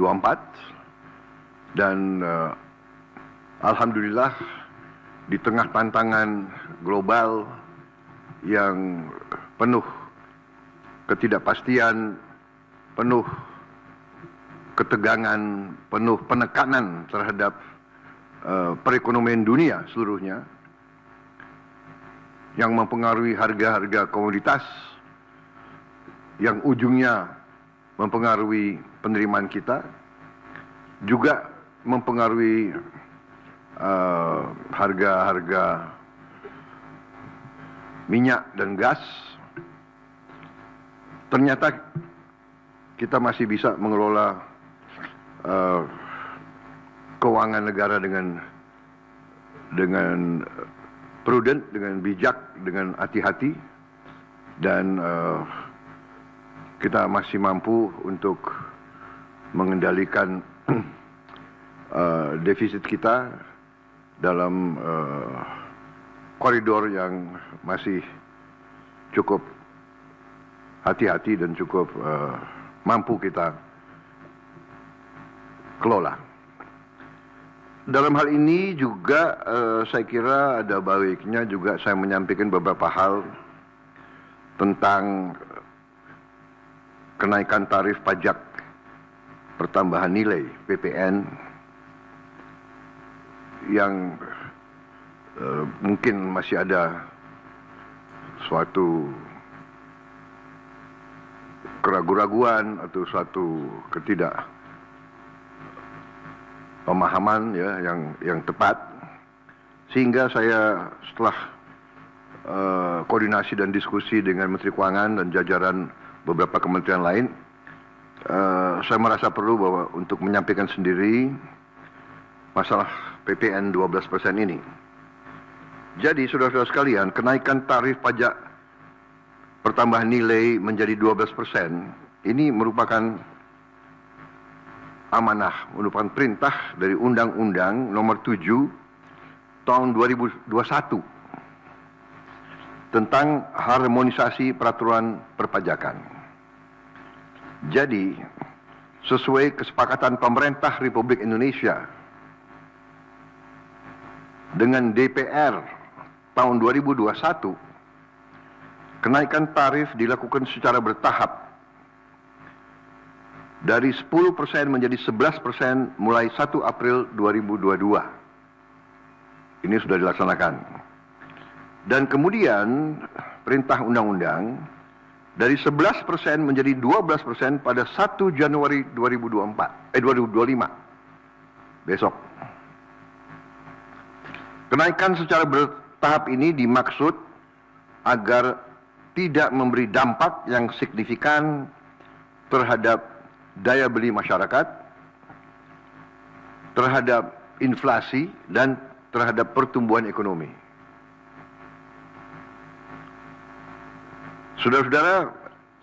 dan alhamdulillah di tengah tantangan global yang penuh ketidakpastian, penuh ketegangan, penuh penekanan terhadap perekonomian dunia seluruhnya yang mempengaruhi harga-harga komoditas yang ujungnya mempengaruhi penerimaan kita, juga mempengaruhi harga-harga minyak dan gas. Ternyata kita masih bisa mengelola keuangan negara dengan prudent, dengan bijak, dengan hati-hati, dan kita masih mampu untuk mengendalikan defisit kita dalam koridor yang masih cukup hati-hati dan cukup mampu kita kelola. Dalam hal ini juga saya kira ada baiknya juga saya menyampaikan beberapa hal tentang kenaikan tarif pajak pertambahan nilai (PPN) yang mungkin masih ada suatu keraguan-raguan atau suatu pemahaman ya yang tepat, sehingga saya setelah koordinasi dan diskusi dengan Menteri Keuangan dan jajaran beberapa kementerian lain, saya merasa perlu bahwa untuk menyampaikan sendiri masalah PPN 12% ini. Jadi saudara-saudara sekalian, kenaikan tarif pajak pertambahan nilai menjadi 12% ini merupakan amanah, merupakan perintah dari Undang-Undang Nomor 7 Tahun 2021 tentang harmonisasi peraturan perpajakan. Jadi, sesuai kesepakatan pemerintah Republik Indonesia dengan DPR tahun 2021, kenaikan tarif dilakukan secara bertahap dari 10% menjadi 11% mulai 1 April 2022. Ini sudah dilaksanakan. Dan kemudian perintah undang-undang dari 11% menjadi 12% pada 1 Januari 2025. Besok. Kenaikan secara bertahap ini dimaksud agar tidak memberi dampak yang signifikan terhadap daya beli masyarakat, terhadap inflasi, dan terhadap pertumbuhan ekonomi. Saudara-saudara,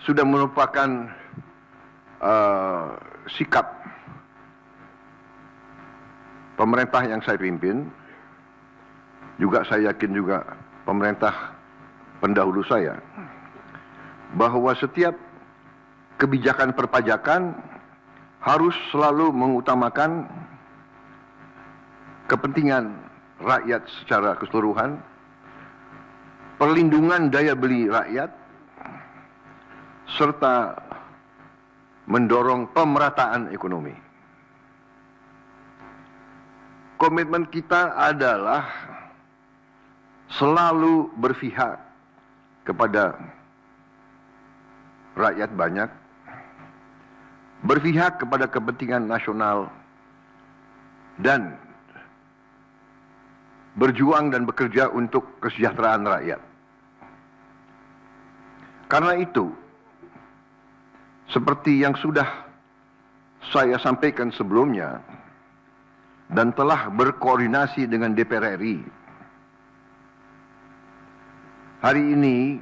sudah merupakan sikap pemerintah yang saya pimpin, juga saya yakin juga pemerintah pendahulu saya, bahwa setiap kebijakan perpajakan harus selalu mengutamakan kepentingan rakyat secara keseluruhan, perlindungan daya beli rakyat, serta mendorong pemerataan ekonomi. Komitmen kita adalah selalu berpihak kepada rakyat banyak, berpihak kepada kepentingan nasional, dan berjuang dan bekerja untuk kesejahteraan rakyat. Karena itu, seperti yang sudah saya sampaikan sebelumnya dan telah berkoordinasi dengan DPR RI, hari ini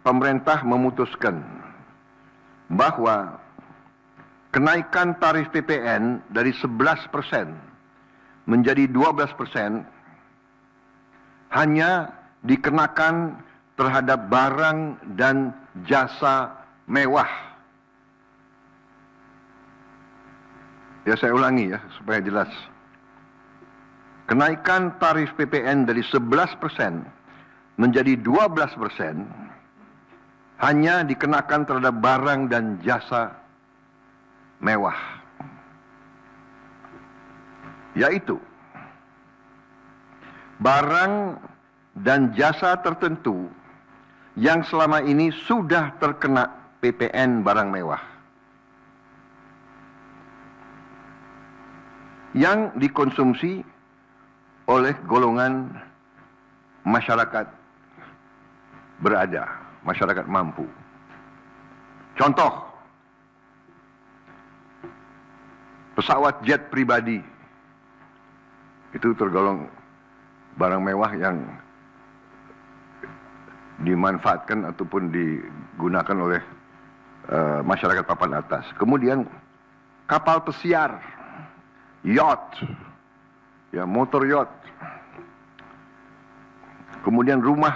pemerintah memutuskan bahwa kenaikan tarif PPN dari 11% menjadi 12% hanya dikenakan terhadap barang dan jasa mewah. Ya, saya ulangi ya supaya jelas. Kenaikan tarif PPN dari 11% menjadi 12% hanya dikenakan terhadap barang dan jasa mewah. Yaitu barang dan jasa tertentu yang selama ini sudah terkena PPN barang mewah, yang dikonsumsi oleh golongan masyarakat berada, masyarakat mampu. Contoh, pesawat jet pribadi itu tergolong barang mewah yang dimanfaatkan ataupun digunakan oleh masyarakat papan atas. Kemudian kapal pesiar, yacht, ya, motor yacht. Kemudian rumah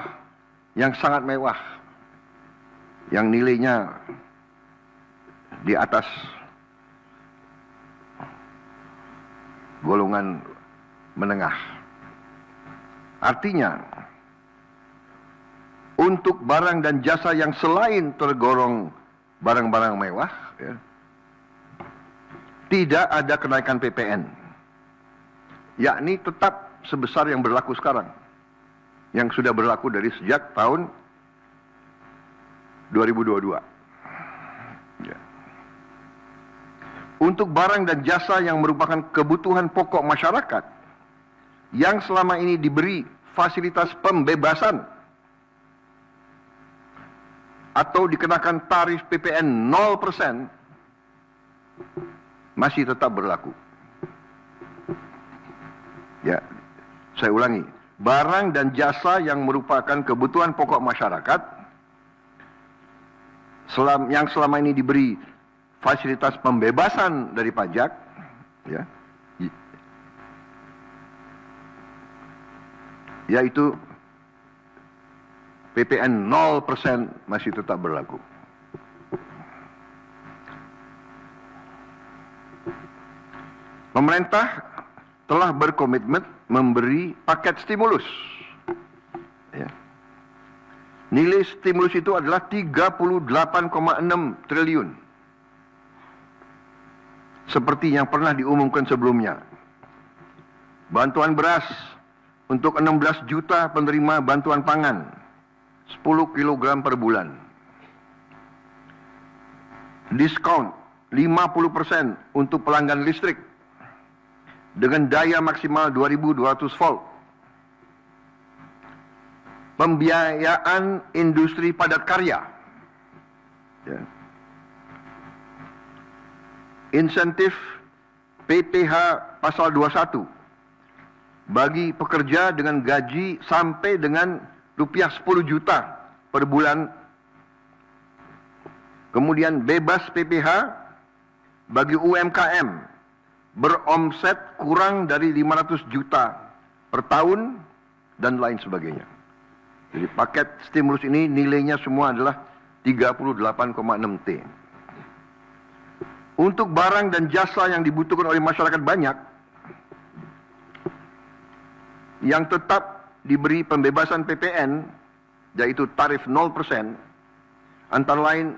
yang sangat mewah, yang nilainya di atas golongan menengah. Artinya, untuk barang dan jasa yang selain tergolong barang-barang mewah, ya, tidak ada kenaikan PPN, yakni tetap sebesar yang berlaku sekarang, yang sudah berlaku dari sejak tahun 2022. Ya. Untuk barang dan jasa yang merupakan kebutuhan pokok masyarakat, yang selama ini diberi fasilitas pembebasan atau dikenakan tarif PPN 0%, masih tetap berlaku. Ya, saya ulangi, barang dan jasa yang merupakan kebutuhan pokok masyarakat yang selama ini diberi fasilitas pembebasan dari pajak, ya, yaitu PPN 0% masih tetap berlaku. Pemerintah telah berkomitmen memberi paket stimulus. Ya. Nilai stimulus itu adalah 38,6 triliun. Seperti yang pernah diumumkan sebelumnya. Bantuan beras untuk 16 juta penerima bantuan pangan, 10 kg per bulan. Diskon 50% untuk pelanggan listrik dengan daya maksimal 2200 volt. Pembiayaan industri padat karya. Ya. Insentif PPh pasal 21 bagi pekerja dengan gaji sampai dengan rupiah 10 juta per bulan. Kemudian bebas PPh bagi UMKM beromset kurang dari 500 juta per tahun dan lain sebagainya. Jadi paket stimulus ini nilainya semua adalah 38,6 T. Untuk barang dan jasa yang dibutuhkan oleh masyarakat banyak, yang tetap diberi pembebasan PPN, yaitu tarif 0%, antara lain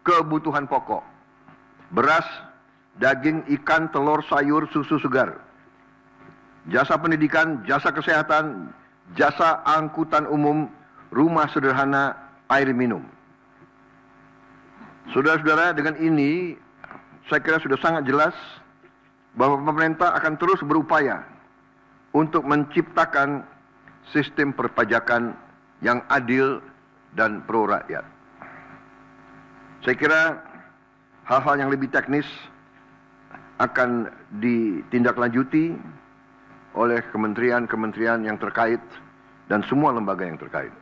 kebutuhan pokok, beras, daging, ikan, telur, sayur, susu segar, jasa pendidikan, jasa kesehatan, jasa angkutan umum, rumah sederhana, air minum. Saudara-saudara, dengan ini saya kira sudah sangat jelas bahwa pemerintah akan terus berupaya untuk menciptakan sistem perpajakan yang adil dan pro rakyat. Saya kira hal-hal yang lebih teknis akan ditindaklanjuti oleh kementerian-kementerian yang terkait dan semua lembaga yang terkait.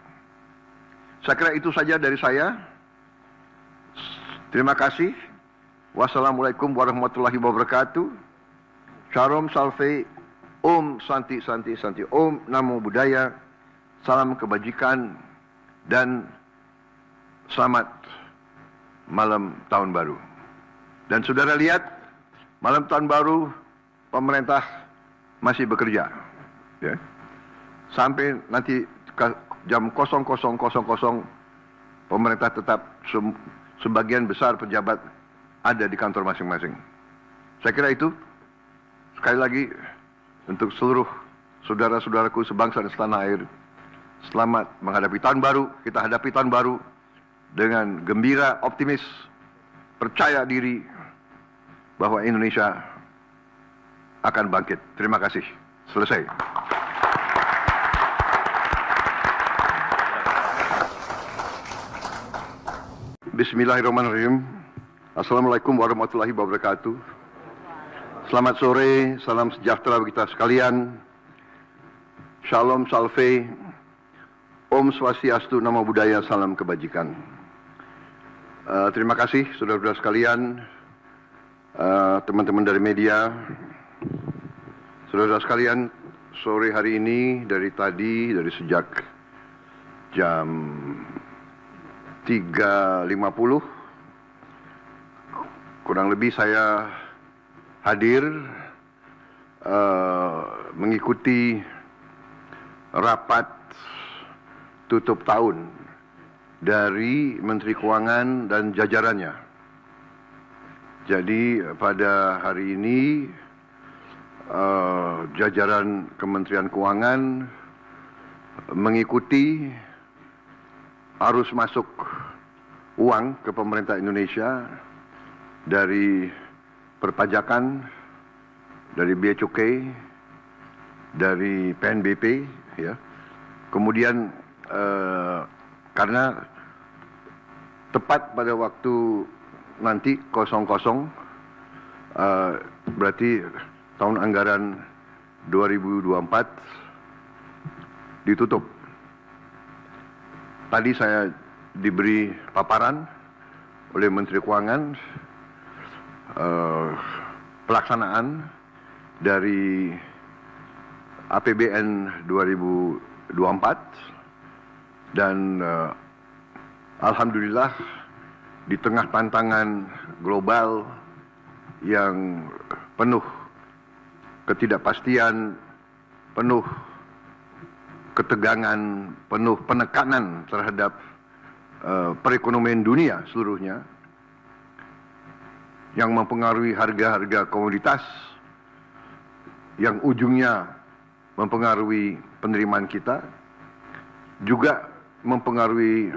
Saya kira itu saja dari saya. Terima kasih. Wassalamualaikum warahmatullahi wabarakatuh. Shalom Salve, Om Santi Santi Santi, Om Namo Buddhaya, salam kebajikan dan selamat malam tahun baru. Dan saudara lihat, malam tahun baru pemerintah masih bekerja, ya. Sampai nanti jam 00.00 pemerintah tetap sebagian besar pejabat ada di kantor masing-masing. Saya kira itu, sekali lagi, untuk seluruh saudara-saudaraku sebangsa dan setanah air, selamat menghadapi tahun baru. Kita hadapi tahun baru dengan gembira, optimis, percaya diri bahwa Indonesia akan bangkit. Terima kasih. Selesai. Bismillahirrahmanirrahim. Assalamualaikum warahmatullahi wabarakatuh. Selamat sore, salam sejahtera bagi kita sekalian. Shalom Salve, Om Swastiastu, Namo Buddhaya, salam kebajikan. Terima kasih saudara-saudara sekalian, teman-teman dari media, saudara-saudara sekalian. Sore hari ini dari sejak jam 3.50 kurang lebih saya hadir mengikuti rapat tutup tahun dari Menteri Keuangan dan jajarannya. Jadi pada hari ini jajaran Kementerian Keuangan mengikuti arus masuk uang ke pemerintah Indonesia dari perpajakan, dari bea cukai, dari PNBP, ya. Kemudian karena tepat pada waktu nanti 00, berarti tahun anggaran 2024 ditutup. Tadi saya diberi paparan oleh Menteri Keuangan pelaksanaan dari APBN 2024 dan alhamdulillah di tengah tantangan global yang penuh ketidakpastian, penuh ketegangan, penuh penekanan terhadap perekonomian dunia seluruhnya yang mempengaruhi harga-harga komoditas, yang ujungnya mempengaruhi penerimaan kita, juga mempengaruhi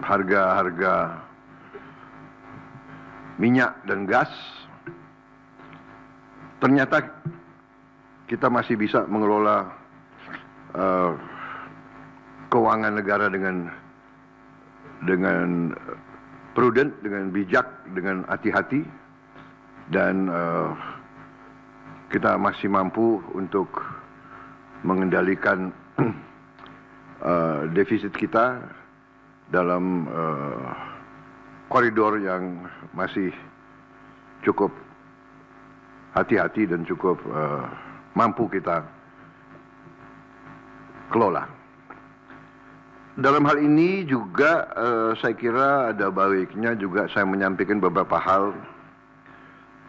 harga-harga minyak dan gas. Ternyata kita masih bisa mengelola keuangan negara dengan prudent, dengan bijak, dengan hati-hati, dan kita masih mampu untuk mengendalikan defisit kita dalam koridor yang masih cukup hati-hati dan cukup mampu kita kelola. Dalam hal ini juga saya kira ada baiknya juga saya menyampaikan beberapa hal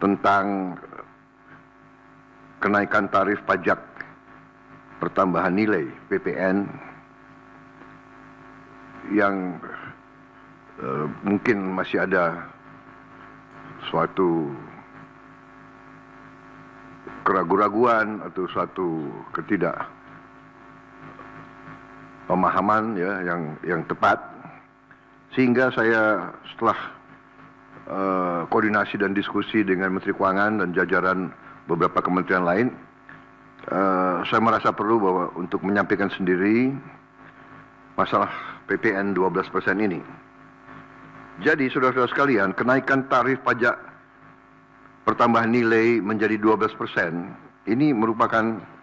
tentang kenaikan tarif pajak pertambahan nilai PPN yang mungkin masih ada suatu keraguan-raguan atau suatu pemahaman, ya, yang tepat, sehingga saya setelah koordinasi dan diskusi dengan Menteri Keuangan dan jajaran beberapa kementerian lain, saya merasa perlu bahwa untuk menyampaikan sendiri masalah PPN 12% ini. Jadi saudara-saudara sekalian, kenaikan tarif pajak pertambahan nilai menjadi 12% ini merupakan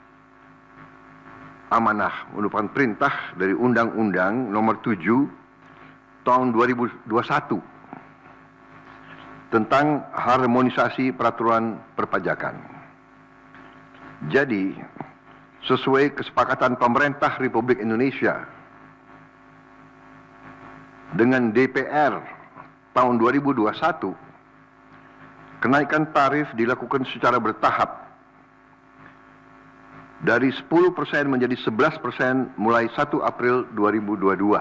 amanah, merupakan perintah dari Undang-Undang Nomor 7 Tahun 2021 tentang harmonisasi peraturan perpajakan. Jadi, sesuai kesepakatan pemerintah Republik Indonesia dengan DPR tahun 2021, kenaikan tarif dilakukan secara bertahap dari 10% menjadi 11% mulai 1 April 2022.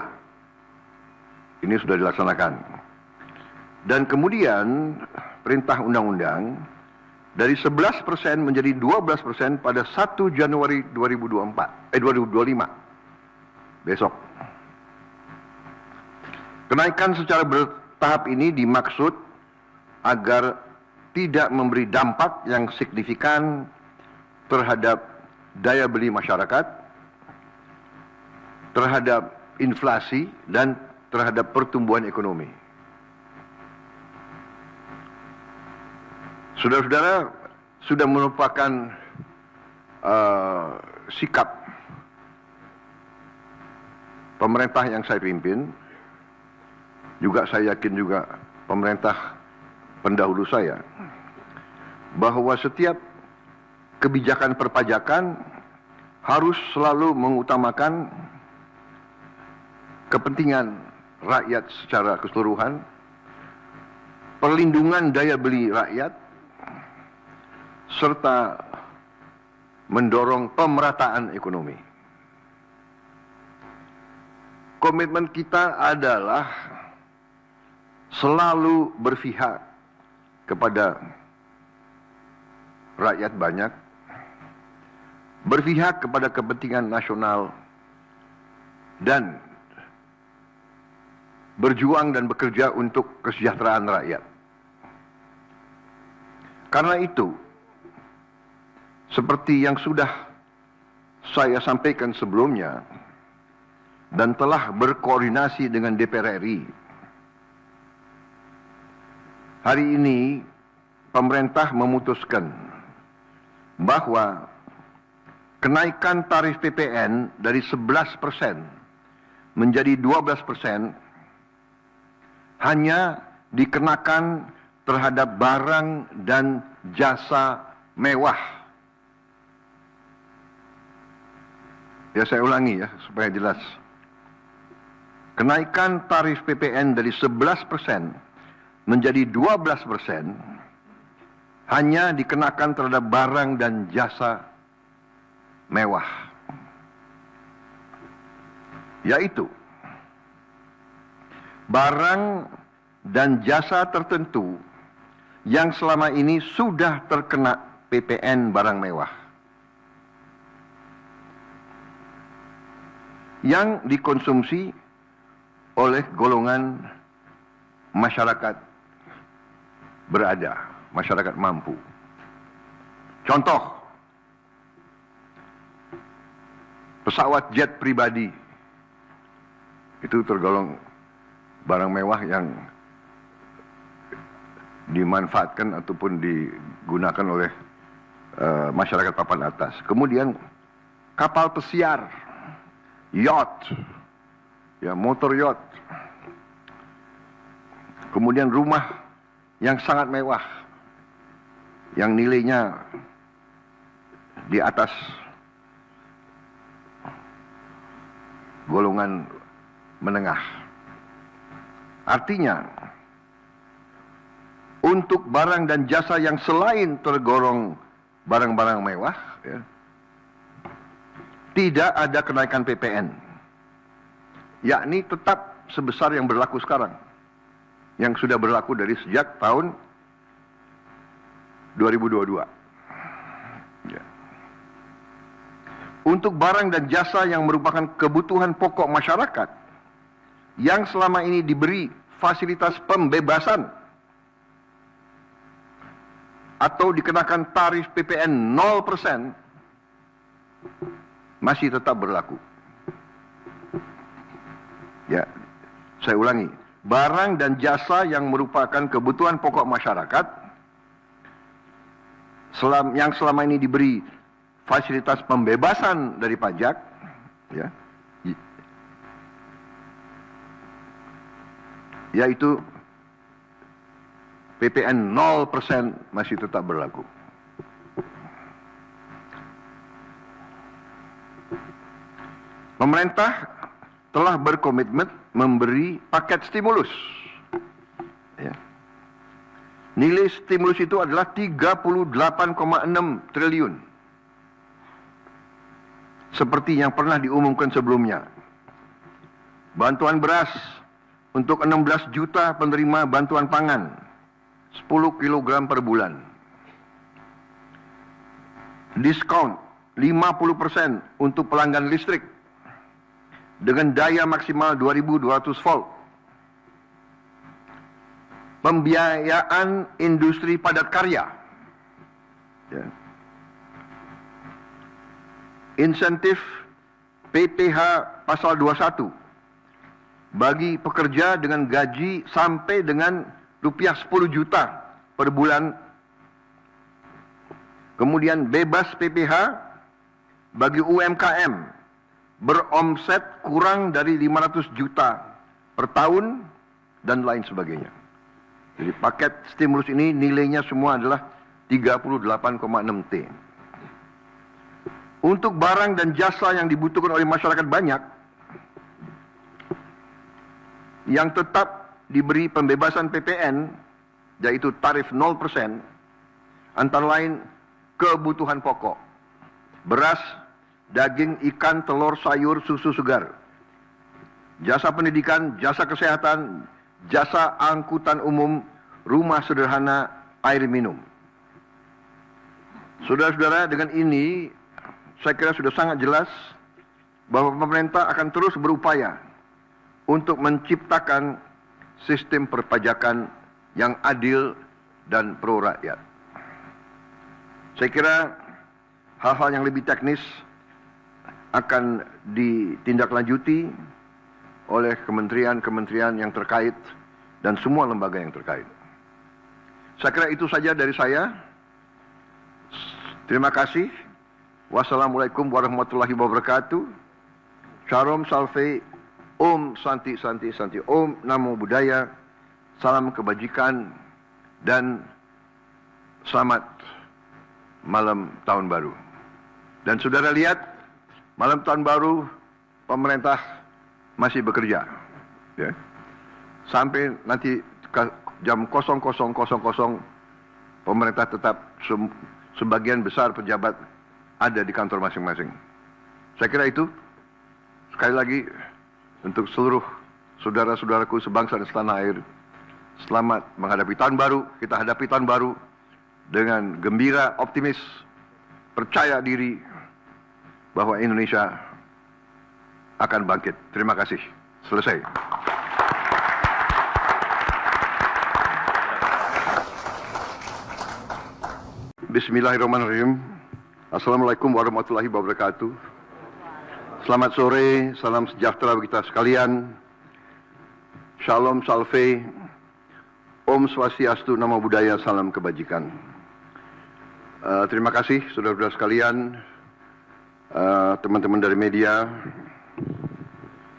Ini sudah dilaksanakan. Dan kemudian perintah undang-undang dari 11% menjadi 12% pada 1 Januari 2025. Besok. Kenaikan secara bertahap ini dimaksud agar tidak memberi dampak yang signifikan terhadap daya beli masyarakat, terhadap inflasi, dan terhadap pertumbuhan ekonomi. Saudara-saudara, sudah merupakan sikap pemerintah yang saya pimpin, juga saya yakin juga pemerintah pendahulu saya, bahwa setiap kebijakan perpajakan harus selalu mengutamakan kepentingan rakyat secara keseluruhan, perlindungan daya beli rakyat, serta mendorong pemerataan ekonomi. Komitmen kita adalah selalu berpihak kepada rakyat banyak, berpihak kepada kepentingan nasional, dan berjuang dan bekerja untuk kesejahteraan rakyat. Karena itu, seperti yang sudah saya sampaikan sebelumnya dan telah berkoordinasi dengan DPR RI, hari ini pemerintah memutuskan bahwa kenaikan tarif PPN dari 11% menjadi 12% hanya dikenakan terhadap barang dan jasa mewah. Ya, saya ulangi ya supaya jelas. Kenaikan tarif PPN dari 11% menjadi 12% hanya dikenakan terhadap barang dan jasa mewah. Yaitu barang dan jasa tertentu yang selama ini sudah terkena PPN barang mewah, yang dikonsumsi oleh golongan masyarakat berada, masyarakat mampu. Contoh, pesawat jet pribadi itu tergolong barang mewah yang dimanfaatkan ataupun digunakan oleh masyarakat papan atas. Kemudian kapal pesiar, yacht, ya, motor yacht. Kemudian rumah yang sangat mewah, yang nilainya di atas golongan menengah. Artinya, untuk barang dan jasa yang selain tergolong barang-barang mewah, ya, tidak ada kenaikan PPN, yakni tetap sebesar yang berlaku sekarang, yang sudah berlaku dari sejak tahun 2022. Ya. Untuk barang dan jasa yang merupakan kebutuhan pokok masyarakat, yang selama ini diberi fasilitas pembebasan atau dikenakan tarif PPN 0%, masih tetap berlaku. Ya, saya ulangi, barang dan jasa yang merupakan kebutuhan pokok masyarakat yang selama ini diberi fasilitas pembebasan dari pajak, ya, yaitu PPN 0% masih tetap berlaku. Pemerintah telah berkomitmen memberi paket stimulus. Ya. Nilai stimulus itu adalah 38,6 triliun. Seperti yang pernah diumumkan sebelumnya. Bantuan beras untuk 16 juta penerima bantuan pangan, 10 kg per bulan. Diskon 50% untuk pelanggan listrik dengan daya maksimal 2200 volt. Pembiayaan industri padat karya. Ya. Insentif PPh pasal 21 bagi pekerja dengan gaji sampai dengan rupiah 10 juta per bulan. Kemudian bebas PPh bagi UMKM beromset kurang dari 500 juta per tahun dan lain sebagainya. Jadi paket stimulus ini nilainya semua adalah 38,6 T. Untuk barang dan jasa yang dibutuhkan oleh masyarakat banyak, yang tetap diberi pembebasan PPN, yaitu tarif 0%, antara lain kebutuhan pokok, beras, daging, ikan, telur, sayur, susu segar, jasa pendidikan, jasa kesehatan, jasa angkutan umum, rumah sederhana, air minum. Saudara-saudara, dengan ini saya kira sudah sangat jelas bahwa pemerintah akan terus berupaya untuk menciptakan sistem perpajakan yang adil dan pro rakyat. Saya kira hal-hal yang lebih teknis akan ditindaklanjuti oleh kementerian-kementerian yang terkait dan semua lembaga yang terkait. Saya kira itu saja dari saya. Terima kasih. Wassalamualaikum warahmatullahi wabarakatuh. Shalom Salve, Om Santi Santi Santi, Om Namo Buddhaya, salam kebajikan dan selamat malam tahun baru. Dan saudara lihat, malam tahun baru pemerintah masih bekerja. Ya. Sampai nanti jam 00.00 pemerintah tetap sebagian besar pejabat ada di kantor masing-masing. Saya kira itu, sekali lagi, untuk seluruh saudara-saudaraku sebangsa dan setanah air, selamat menghadapi tahun baru. Kita hadapi tahun baru dengan gembira, optimis, percaya diri bahwa Indonesia akan bangkit. Terima kasih. Selesai. Bismillahirrahmanirrahim. Assalamualaikum warahmatullahi wabarakatuh. Selamat sore, salam sejahtera bagi kita sekalian. Shalom Salve, Om Swastiastu, Namo Buddhaya, salam kebajikan. Terima kasih saudara-saudara sekalian, teman-teman dari media,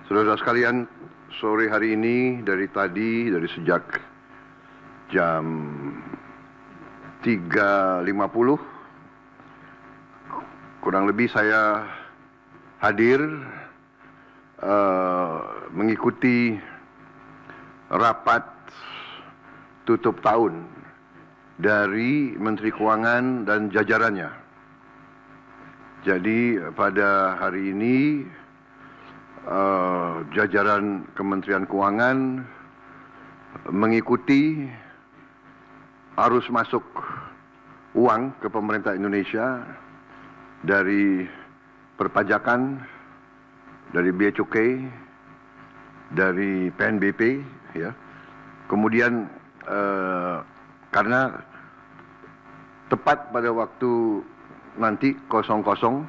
saudara-saudara sekalian. Sore hari ini dari sejak jam 3.50 kurang lebih saya hadir mengikuti rapat tutup tahun dari Menteri Keuangan dan jajarannya. Jadi pada hari ini jajaran Kementerian Keuangan mengikuti arus masuk uang ke pemerintah Indonesia dari perpajakan, dari bea cukai, dari PNBP, ya. Kemudian karena tepat pada waktu nanti 00,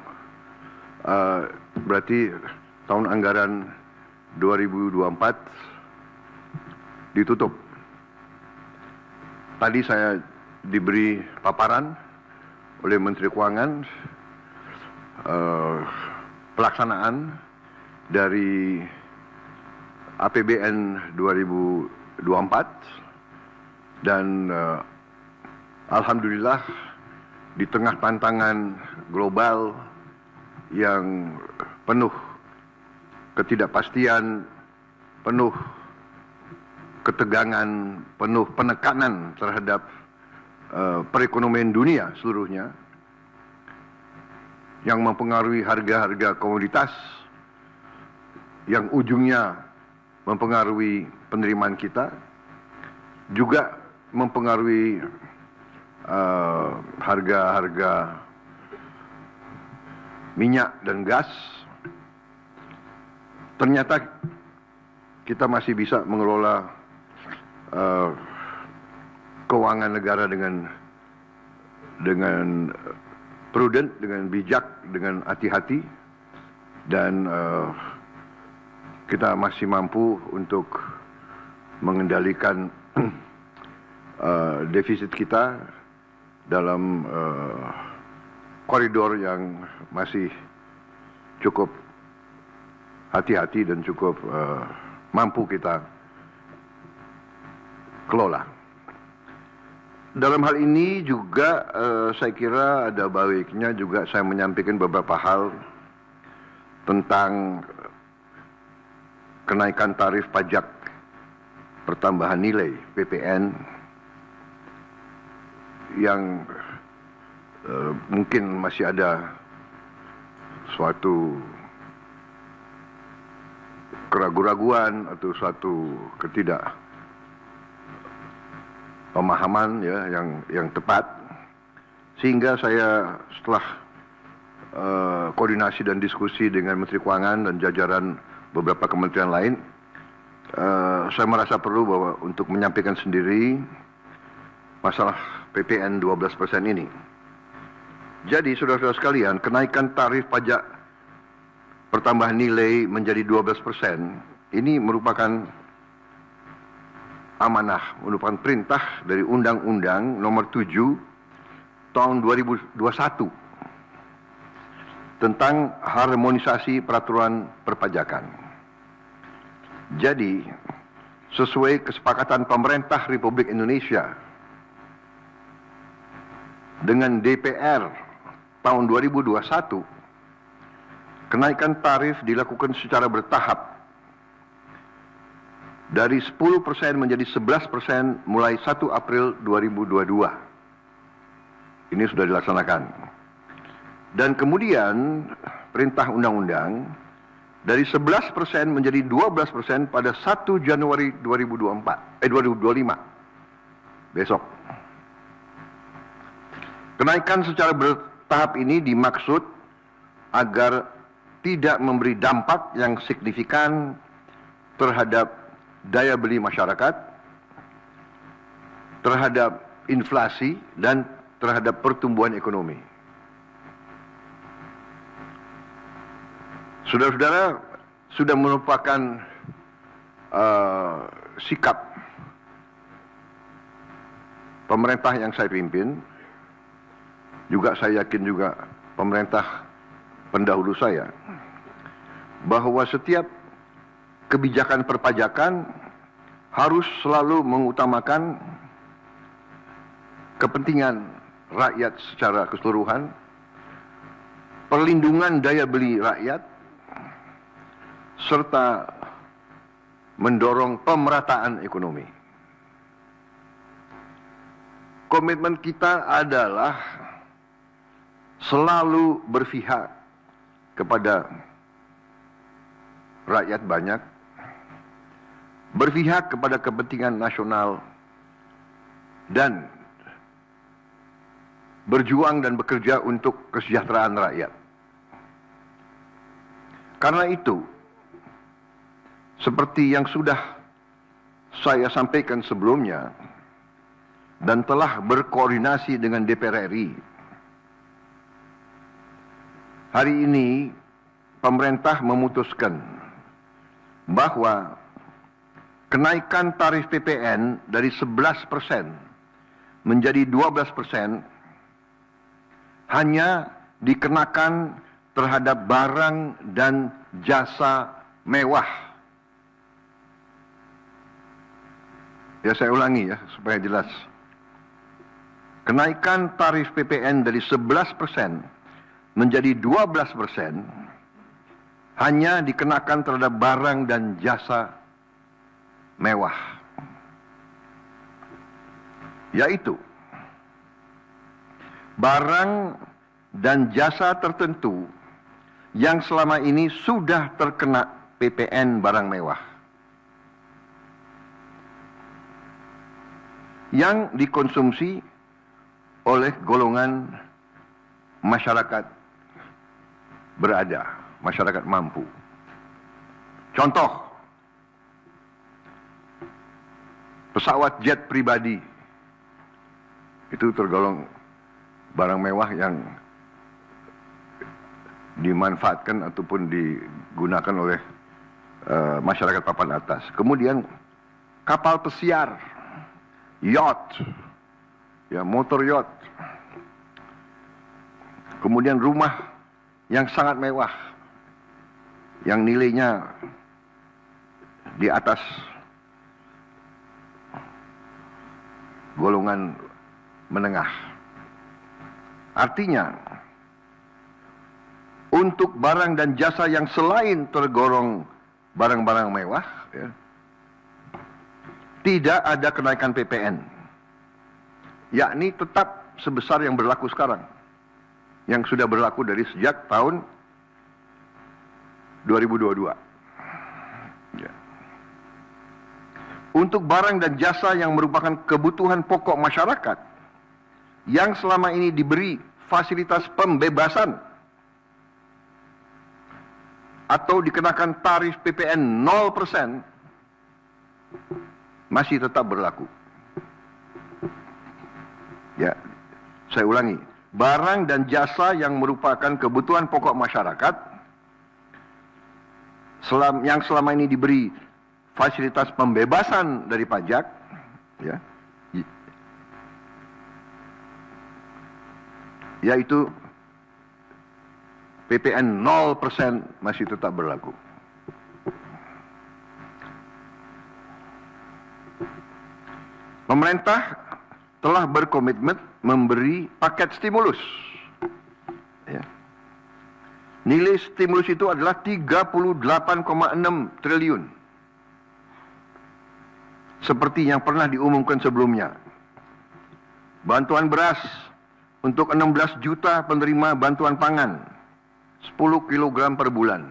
berarti tahun anggaran 2024 ditutup. Tadi saya diberi paparan oleh Menteri Keuangan pelaksanaan dari APBN 2024 Dan alhamdulillah di tengah tantangan global yang penuh ketidakpastian, penuh ketegangan, penuh penekanan terhadap perekonomian dunia seluruhnya yang mempengaruhi harga-harga komoditas, yang ujungnya mempengaruhi penerimaan kita, juga mempengaruhi harga-harga minyak dan gas. Ternyata kita masih bisa mengelola keuangan negara dengan prudent, dengan bijak, dengan hati-hati, dan kita masih mampu untuk mengendalikan defisit kita dalam koridor yang masih cukup hati-hati dan cukup mampu kita kelola. Dalam hal ini juga saya kira ada baiknya juga saya menyampaikan beberapa hal tentang kenaikan tarif pajak pertambahan nilai PPN yang mungkin masih ada suatu keraguan-raguan atau suatu ketidakpemahaman ya yang tepat, sehingga saya setelah koordinasi dan diskusi dengan Menteri Keuangan dan jajaran beberapa kementerian lain, saya merasa perlu bahwa untuk menyampaikan sendiri masalah PPN 12% ini. Jadi saudara-saudara sekalian, kenaikan tarif pajak pertambahan nilai menjadi 12% ini merupakan amanah, merupakan perintah dari Undang-Undang Nomor 7 Tahun 2021 tentang harmonisasi peraturan perpajakan. Jadi, sesuai kesepakatan pemerintah Republik Indonesia dengan DPR tahun 2021, kenaikan tarif dilakukan secara bertahap dari 10% menjadi 11% mulai 1 April 2022. Ini sudah dilaksanakan. Dan kemudian perintah undang-undang dari 11% menjadi 12% pada 1 Januari 2025. Besok. Kenaikan secara bertahap ini dimaksud agar tidak memberi dampak yang signifikan terhadap daya beli masyarakat, terhadap inflasi, dan terhadap pertumbuhan ekonomi. Saudara-saudara, sudah merupakan sikap pemerintah yang saya pimpin, juga saya yakin juga pemerintah pendahulu saya, bahwa setiap kebijakan perpajakan harus selalu mengutamakan kepentingan rakyat secara keseluruhan, perlindungan daya beli rakyat, serta mendorong pemerataan ekonomi. Komitmen kita adalah selalu berpihak kepada rakyat banyak, berpihak kepada kepentingan nasional, dan berjuang dan bekerja untuk kesejahteraan rakyat. Karena itu, seperti yang sudah saya sampaikan sebelumnya dan telah berkoordinasi dengan DPR RI, hari ini pemerintah memutuskan bahwa kenaikan tarif PPN dari 11% menjadi 12% hanya dikenakan terhadap barang dan jasa mewah Ya, saya ulangi ya supaya jelas. Kenaikan tarif PPN dari 11% menjadi 12% hanya dikenakan terhadap barang dan jasa mewah, yaitu barang dan jasa tertentu yang selama ini sudah terkena PPN barang mewah, yang dikonsumsi oleh golongan masyarakat berada, masyarakat mampu. Contoh, pesawat jet pribadi itu tergolong barang mewah yang dimanfaatkan ataupun digunakan oleh masyarakat papan atas. Kemudian kapal pesiar, yacht, ya, motor yacht. Kemudian rumah yang sangat mewah, yang nilainya di atas golongan menengah. Artinya, untuk barang dan jasa yang selain tergolong barang-barang mewah, ya, tidak ada kenaikan PPN, yakni tetap sebesar yang berlaku sekarang, yang sudah berlaku dari sejak tahun 2022. Ya. Untuk barang dan jasa yang merupakan kebutuhan pokok masyarakat, yang selama ini diberi fasilitas pembebasan atau dikenakan tarif PPN 0%, masih tetap berlaku. Ya, saya ulangi, barang dan jasa yang merupakan kebutuhan pokok masyarakat yang selama ini diberi fasilitas pembebasan dari pajak, ya, yaitu PPN 0% masih tetap berlaku. Pemerintah telah berkomitmen memberi paket stimulus. Ya. Nilai stimulus itu adalah 38,6 triliun. Seperti yang pernah diumumkan sebelumnya. Bantuan beras untuk 16 juta penerima bantuan pangan, 10 kg per bulan.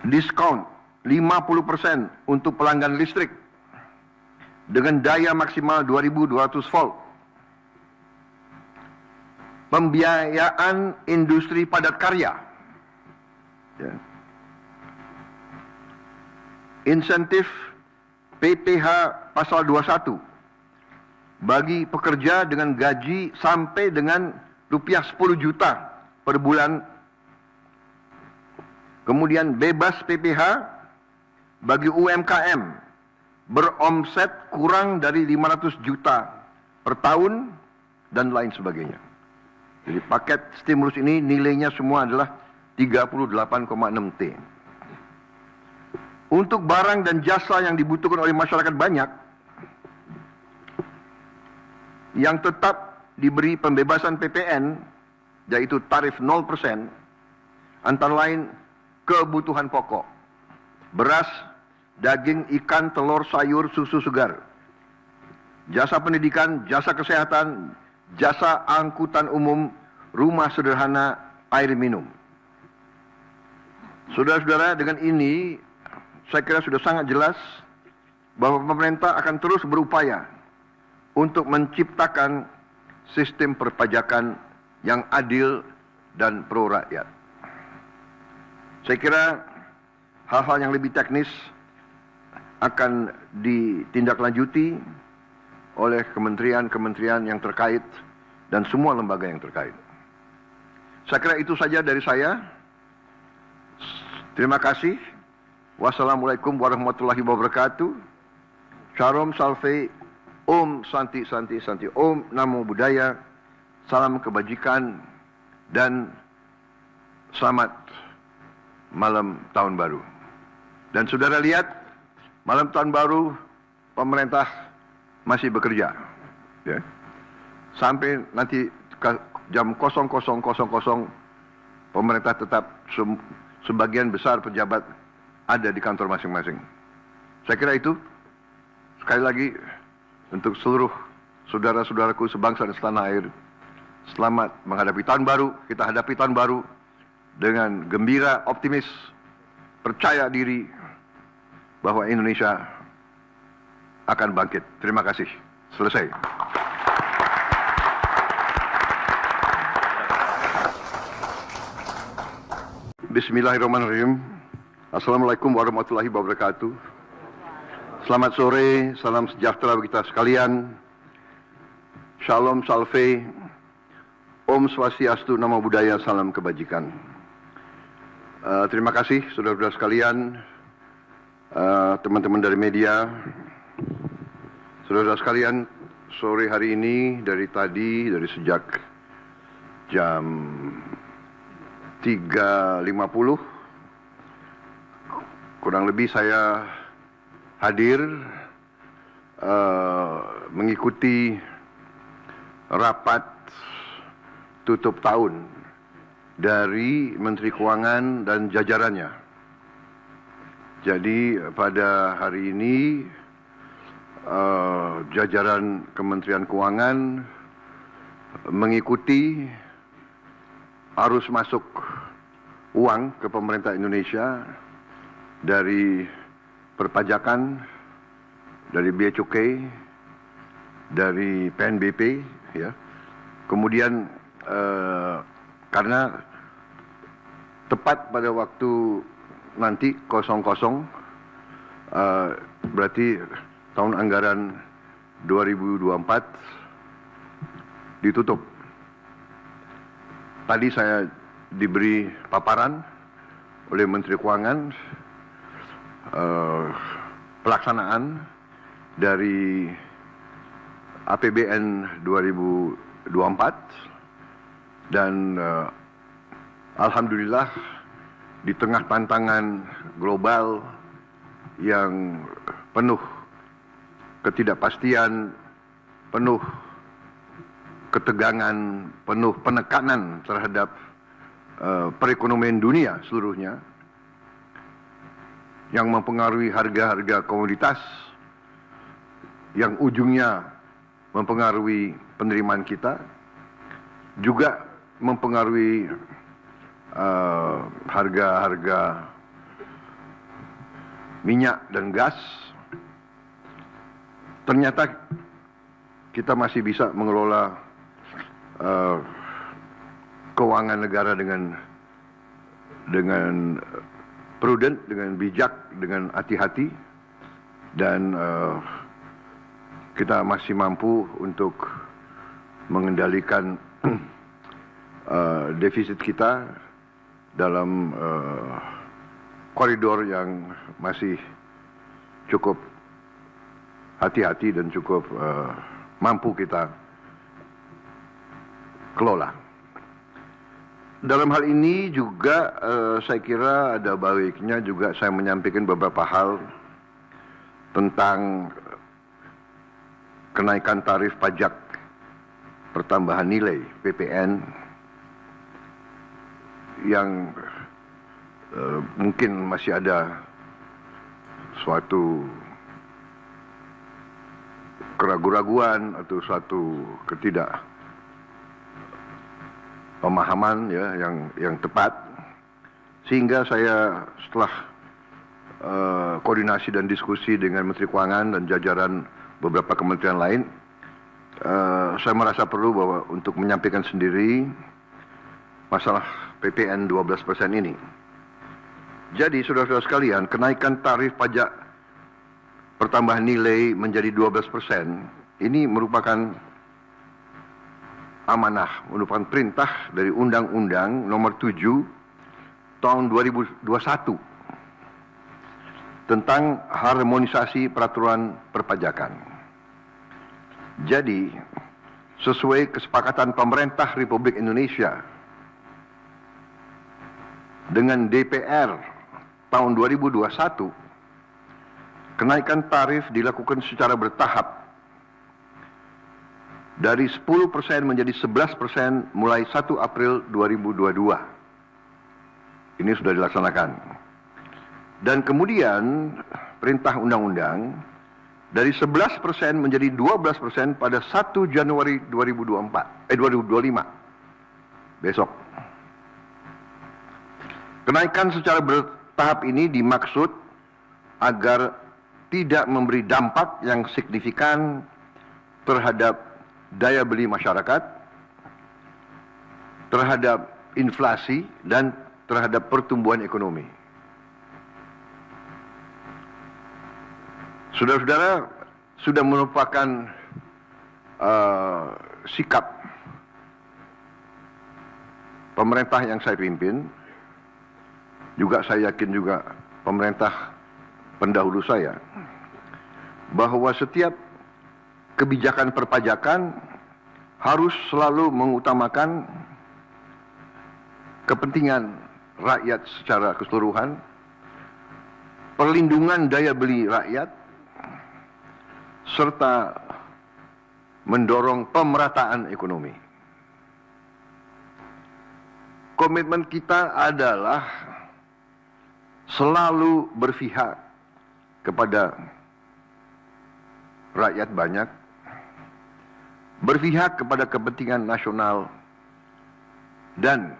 Diskon 50% untuk pelanggan listrik dengan daya maksimal 2200 volt. Pembiayaan industri padat karya. Ya. Insentif PPh pasal 21 bagi pekerja dengan gaji sampai dengan rupiah 10 juta per bulan. Kemudian bebas PPh bagi UMKM beromset kurang dari 500 juta per tahun dan lain sebagainya. Jadi paket stimulus ini nilainya semua adalah 38,6 T. Untuk barang dan jasa yang dibutuhkan oleh masyarakat banyak, yang tetap diberi pembebasan PPN, yaitu tarif 0%, antara lain kebutuhan pokok, beras, daging, ikan, telur, sayur, susu segar, jasa pendidikan, jasa kesehatan, jasa angkutan umum, rumah sederhana, air minum. Saudara-saudara, dengan ini saya kira sudah sangat jelas bahwa pemerintah akan terus berupaya untuk menciptakan sistem perpajakan yang adil dan pro rakyat. Saya kira hal-hal yang lebih teknis akan ditindaklanjuti oleh kementerian-kementerian yang terkait dan semua lembaga yang terkait. Saya kira itu saja dari saya. Terima kasih. Wassalamualaikum warahmatullahi wabarakatuh. Shalom Salve, Om Santi Santi Santi, Om Namo Buddhaya, salam kebajikan dan selamat malam tahun baru. Dan saudara lihat, malam tahun baru pemerintah masih bekerja, ya. Sampai nanti jam 00.00 pemerintah tetap sebagian besar pejabat ada di kantor masing-masing. Saya kira itu, sekali lagi, untuk seluruh saudara-saudaraku sebangsa dan setanah air, selamat menghadapi tahun baru. Kita hadapi tahun baru dengan gembira, optimis, percaya diri bahwa Indonesia akan bangkit. Terima kasih. Selesai. Bismillahirrahmanirrahim. Assalamualaikum warahmatullahi wabarakatuh. Selamat sore, salam sejahtera bagi kita sekalian. Shalom, salve, Om Swastiastu, Namo Buddhaya, salam kebajikan. Terima kasih saudara-saudara sekalian, teman-teman dari media, saudara-saudara sekalian. Sore hari ini dari sejak jam 3.50 kurang lebih saya hadir mengikuti rapat tutup tahun dari Menteri Keuangan dan jajarannya. Jadi pada hari ini jajaran Kementerian Keuangan mengikuti arus masuk uang ke pemerintah Indonesia dari perpajakan, dari bea cukai, dari PNBP, ya. Kemudian karena tepat pada waktu nanti 00, berarti tahun anggaran 2024 ditutup. Tadi saya diberi paparan oleh Menteri Keuangan pelaksanaan dari APBN 2024 dan alhamdulillah di tengah tantangan global yang penuh ketidakpastian, penuh ketegangan, penuh penekanan terhadap perekonomian dunia seluruhnya yang mempengaruhi harga-harga komoditas, yang ujungnya mempengaruhi penerimaan kita, juga mempengaruhi harga-harga minyak dan gas. Ternyata kita masih bisa mengelola keuangan negara dengan prudent, dengan bijak, dengan hati-hati, dan kita masih mampu untuk mengendalikan defisit kita dalam koridor yang masih cukup hati-hati dan cukup mampu kita kelola. Dalam hal ini juga saya kira ada baiknya juga saya menyampaikan beberapa hal tentang kenaikan tarif pajak pertambahan nilai PPN yang mungkin masih ada suatu keraguan-raguan atau suatu pemahaman, ya, yang tepat, sehingga saya setelah koordinasi dan diskusi dengan Menteri Keuangan dan jajaran beberapa kementerian lain, saya merasa perlu bahwa untuk menyampaikan sendiri masalah PPN 12% ini. Jadi saudara-saudara sekalian, kenaikan tarif pajak pertambahan nilai menjadi 12% ini merupakan amanah, merupakan perintah dari Undang-Undang Nomor 7 Tahun 2021 tentang harmonisasi peraturan perpajakan. Jadi, sesuai kesepakatan pemerintah Republik Indonesia dengan DPR tahun 2021, kenaikan tarif dilakukan secara bertahap dari 10% menjadi 11% mulai 1 April 2022. Ini sudah dilaksanakan. Dan kemudian perintah undang-undang dari 11% menjadi 12% pada 1 Januari 2025. Besok. Kenaikan secara bertahap ini dimaksud agar tidak memberi dampak yang signifikan terhadap daya beli masyarakat, terhadap inflasi, dan terhadap pertumbuhan ekonomi. Saudara-saudara, sudah merupakan sikap pemerintah yang saya pimpin, juga saya yakin juga pemerintah pendahulu saya, bahwa setiap kebijakan perpajakan harus selalu mengutamakan kepentingan rakyat secara keseluruhan, perlindungan daya beli rakyat, serta mendorong pemerataan ekonomi. Komitmen kita adalah selalu berpihak kepada rakyat banyak, berpihak kepada kepentingan nasional, dan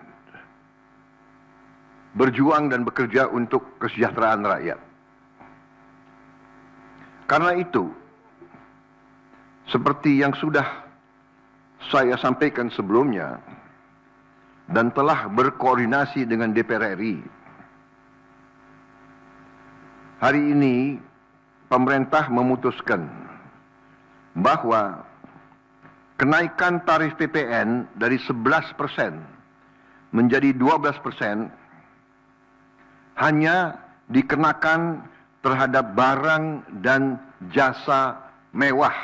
berjuang dan bekerja untuk kesejahteraan rakyat. Karena itu, seperti yang sudah saya sampaikan sebelumnya dan telah berkoordinasi dengan DPR RI, hari ini pemerintah memutuskan bahwa kenaikan tarif PPN dari 11% menjadi 12% hanya dikenakan terhadap barang dan jasa mewah.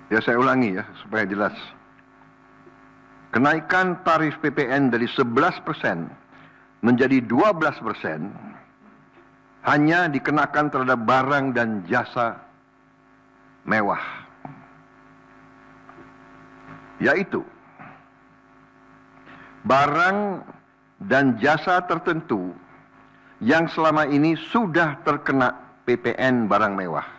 Ya, saya ulangi ya supaya jelas. Kenaikan tarif PPN dari 11% menjadi 12% hanya dikenakan terhadap barang dan jasa mewah. Yaitu barang dan jasa tertentu yang selama ini sudah terkena PPN barang mewah.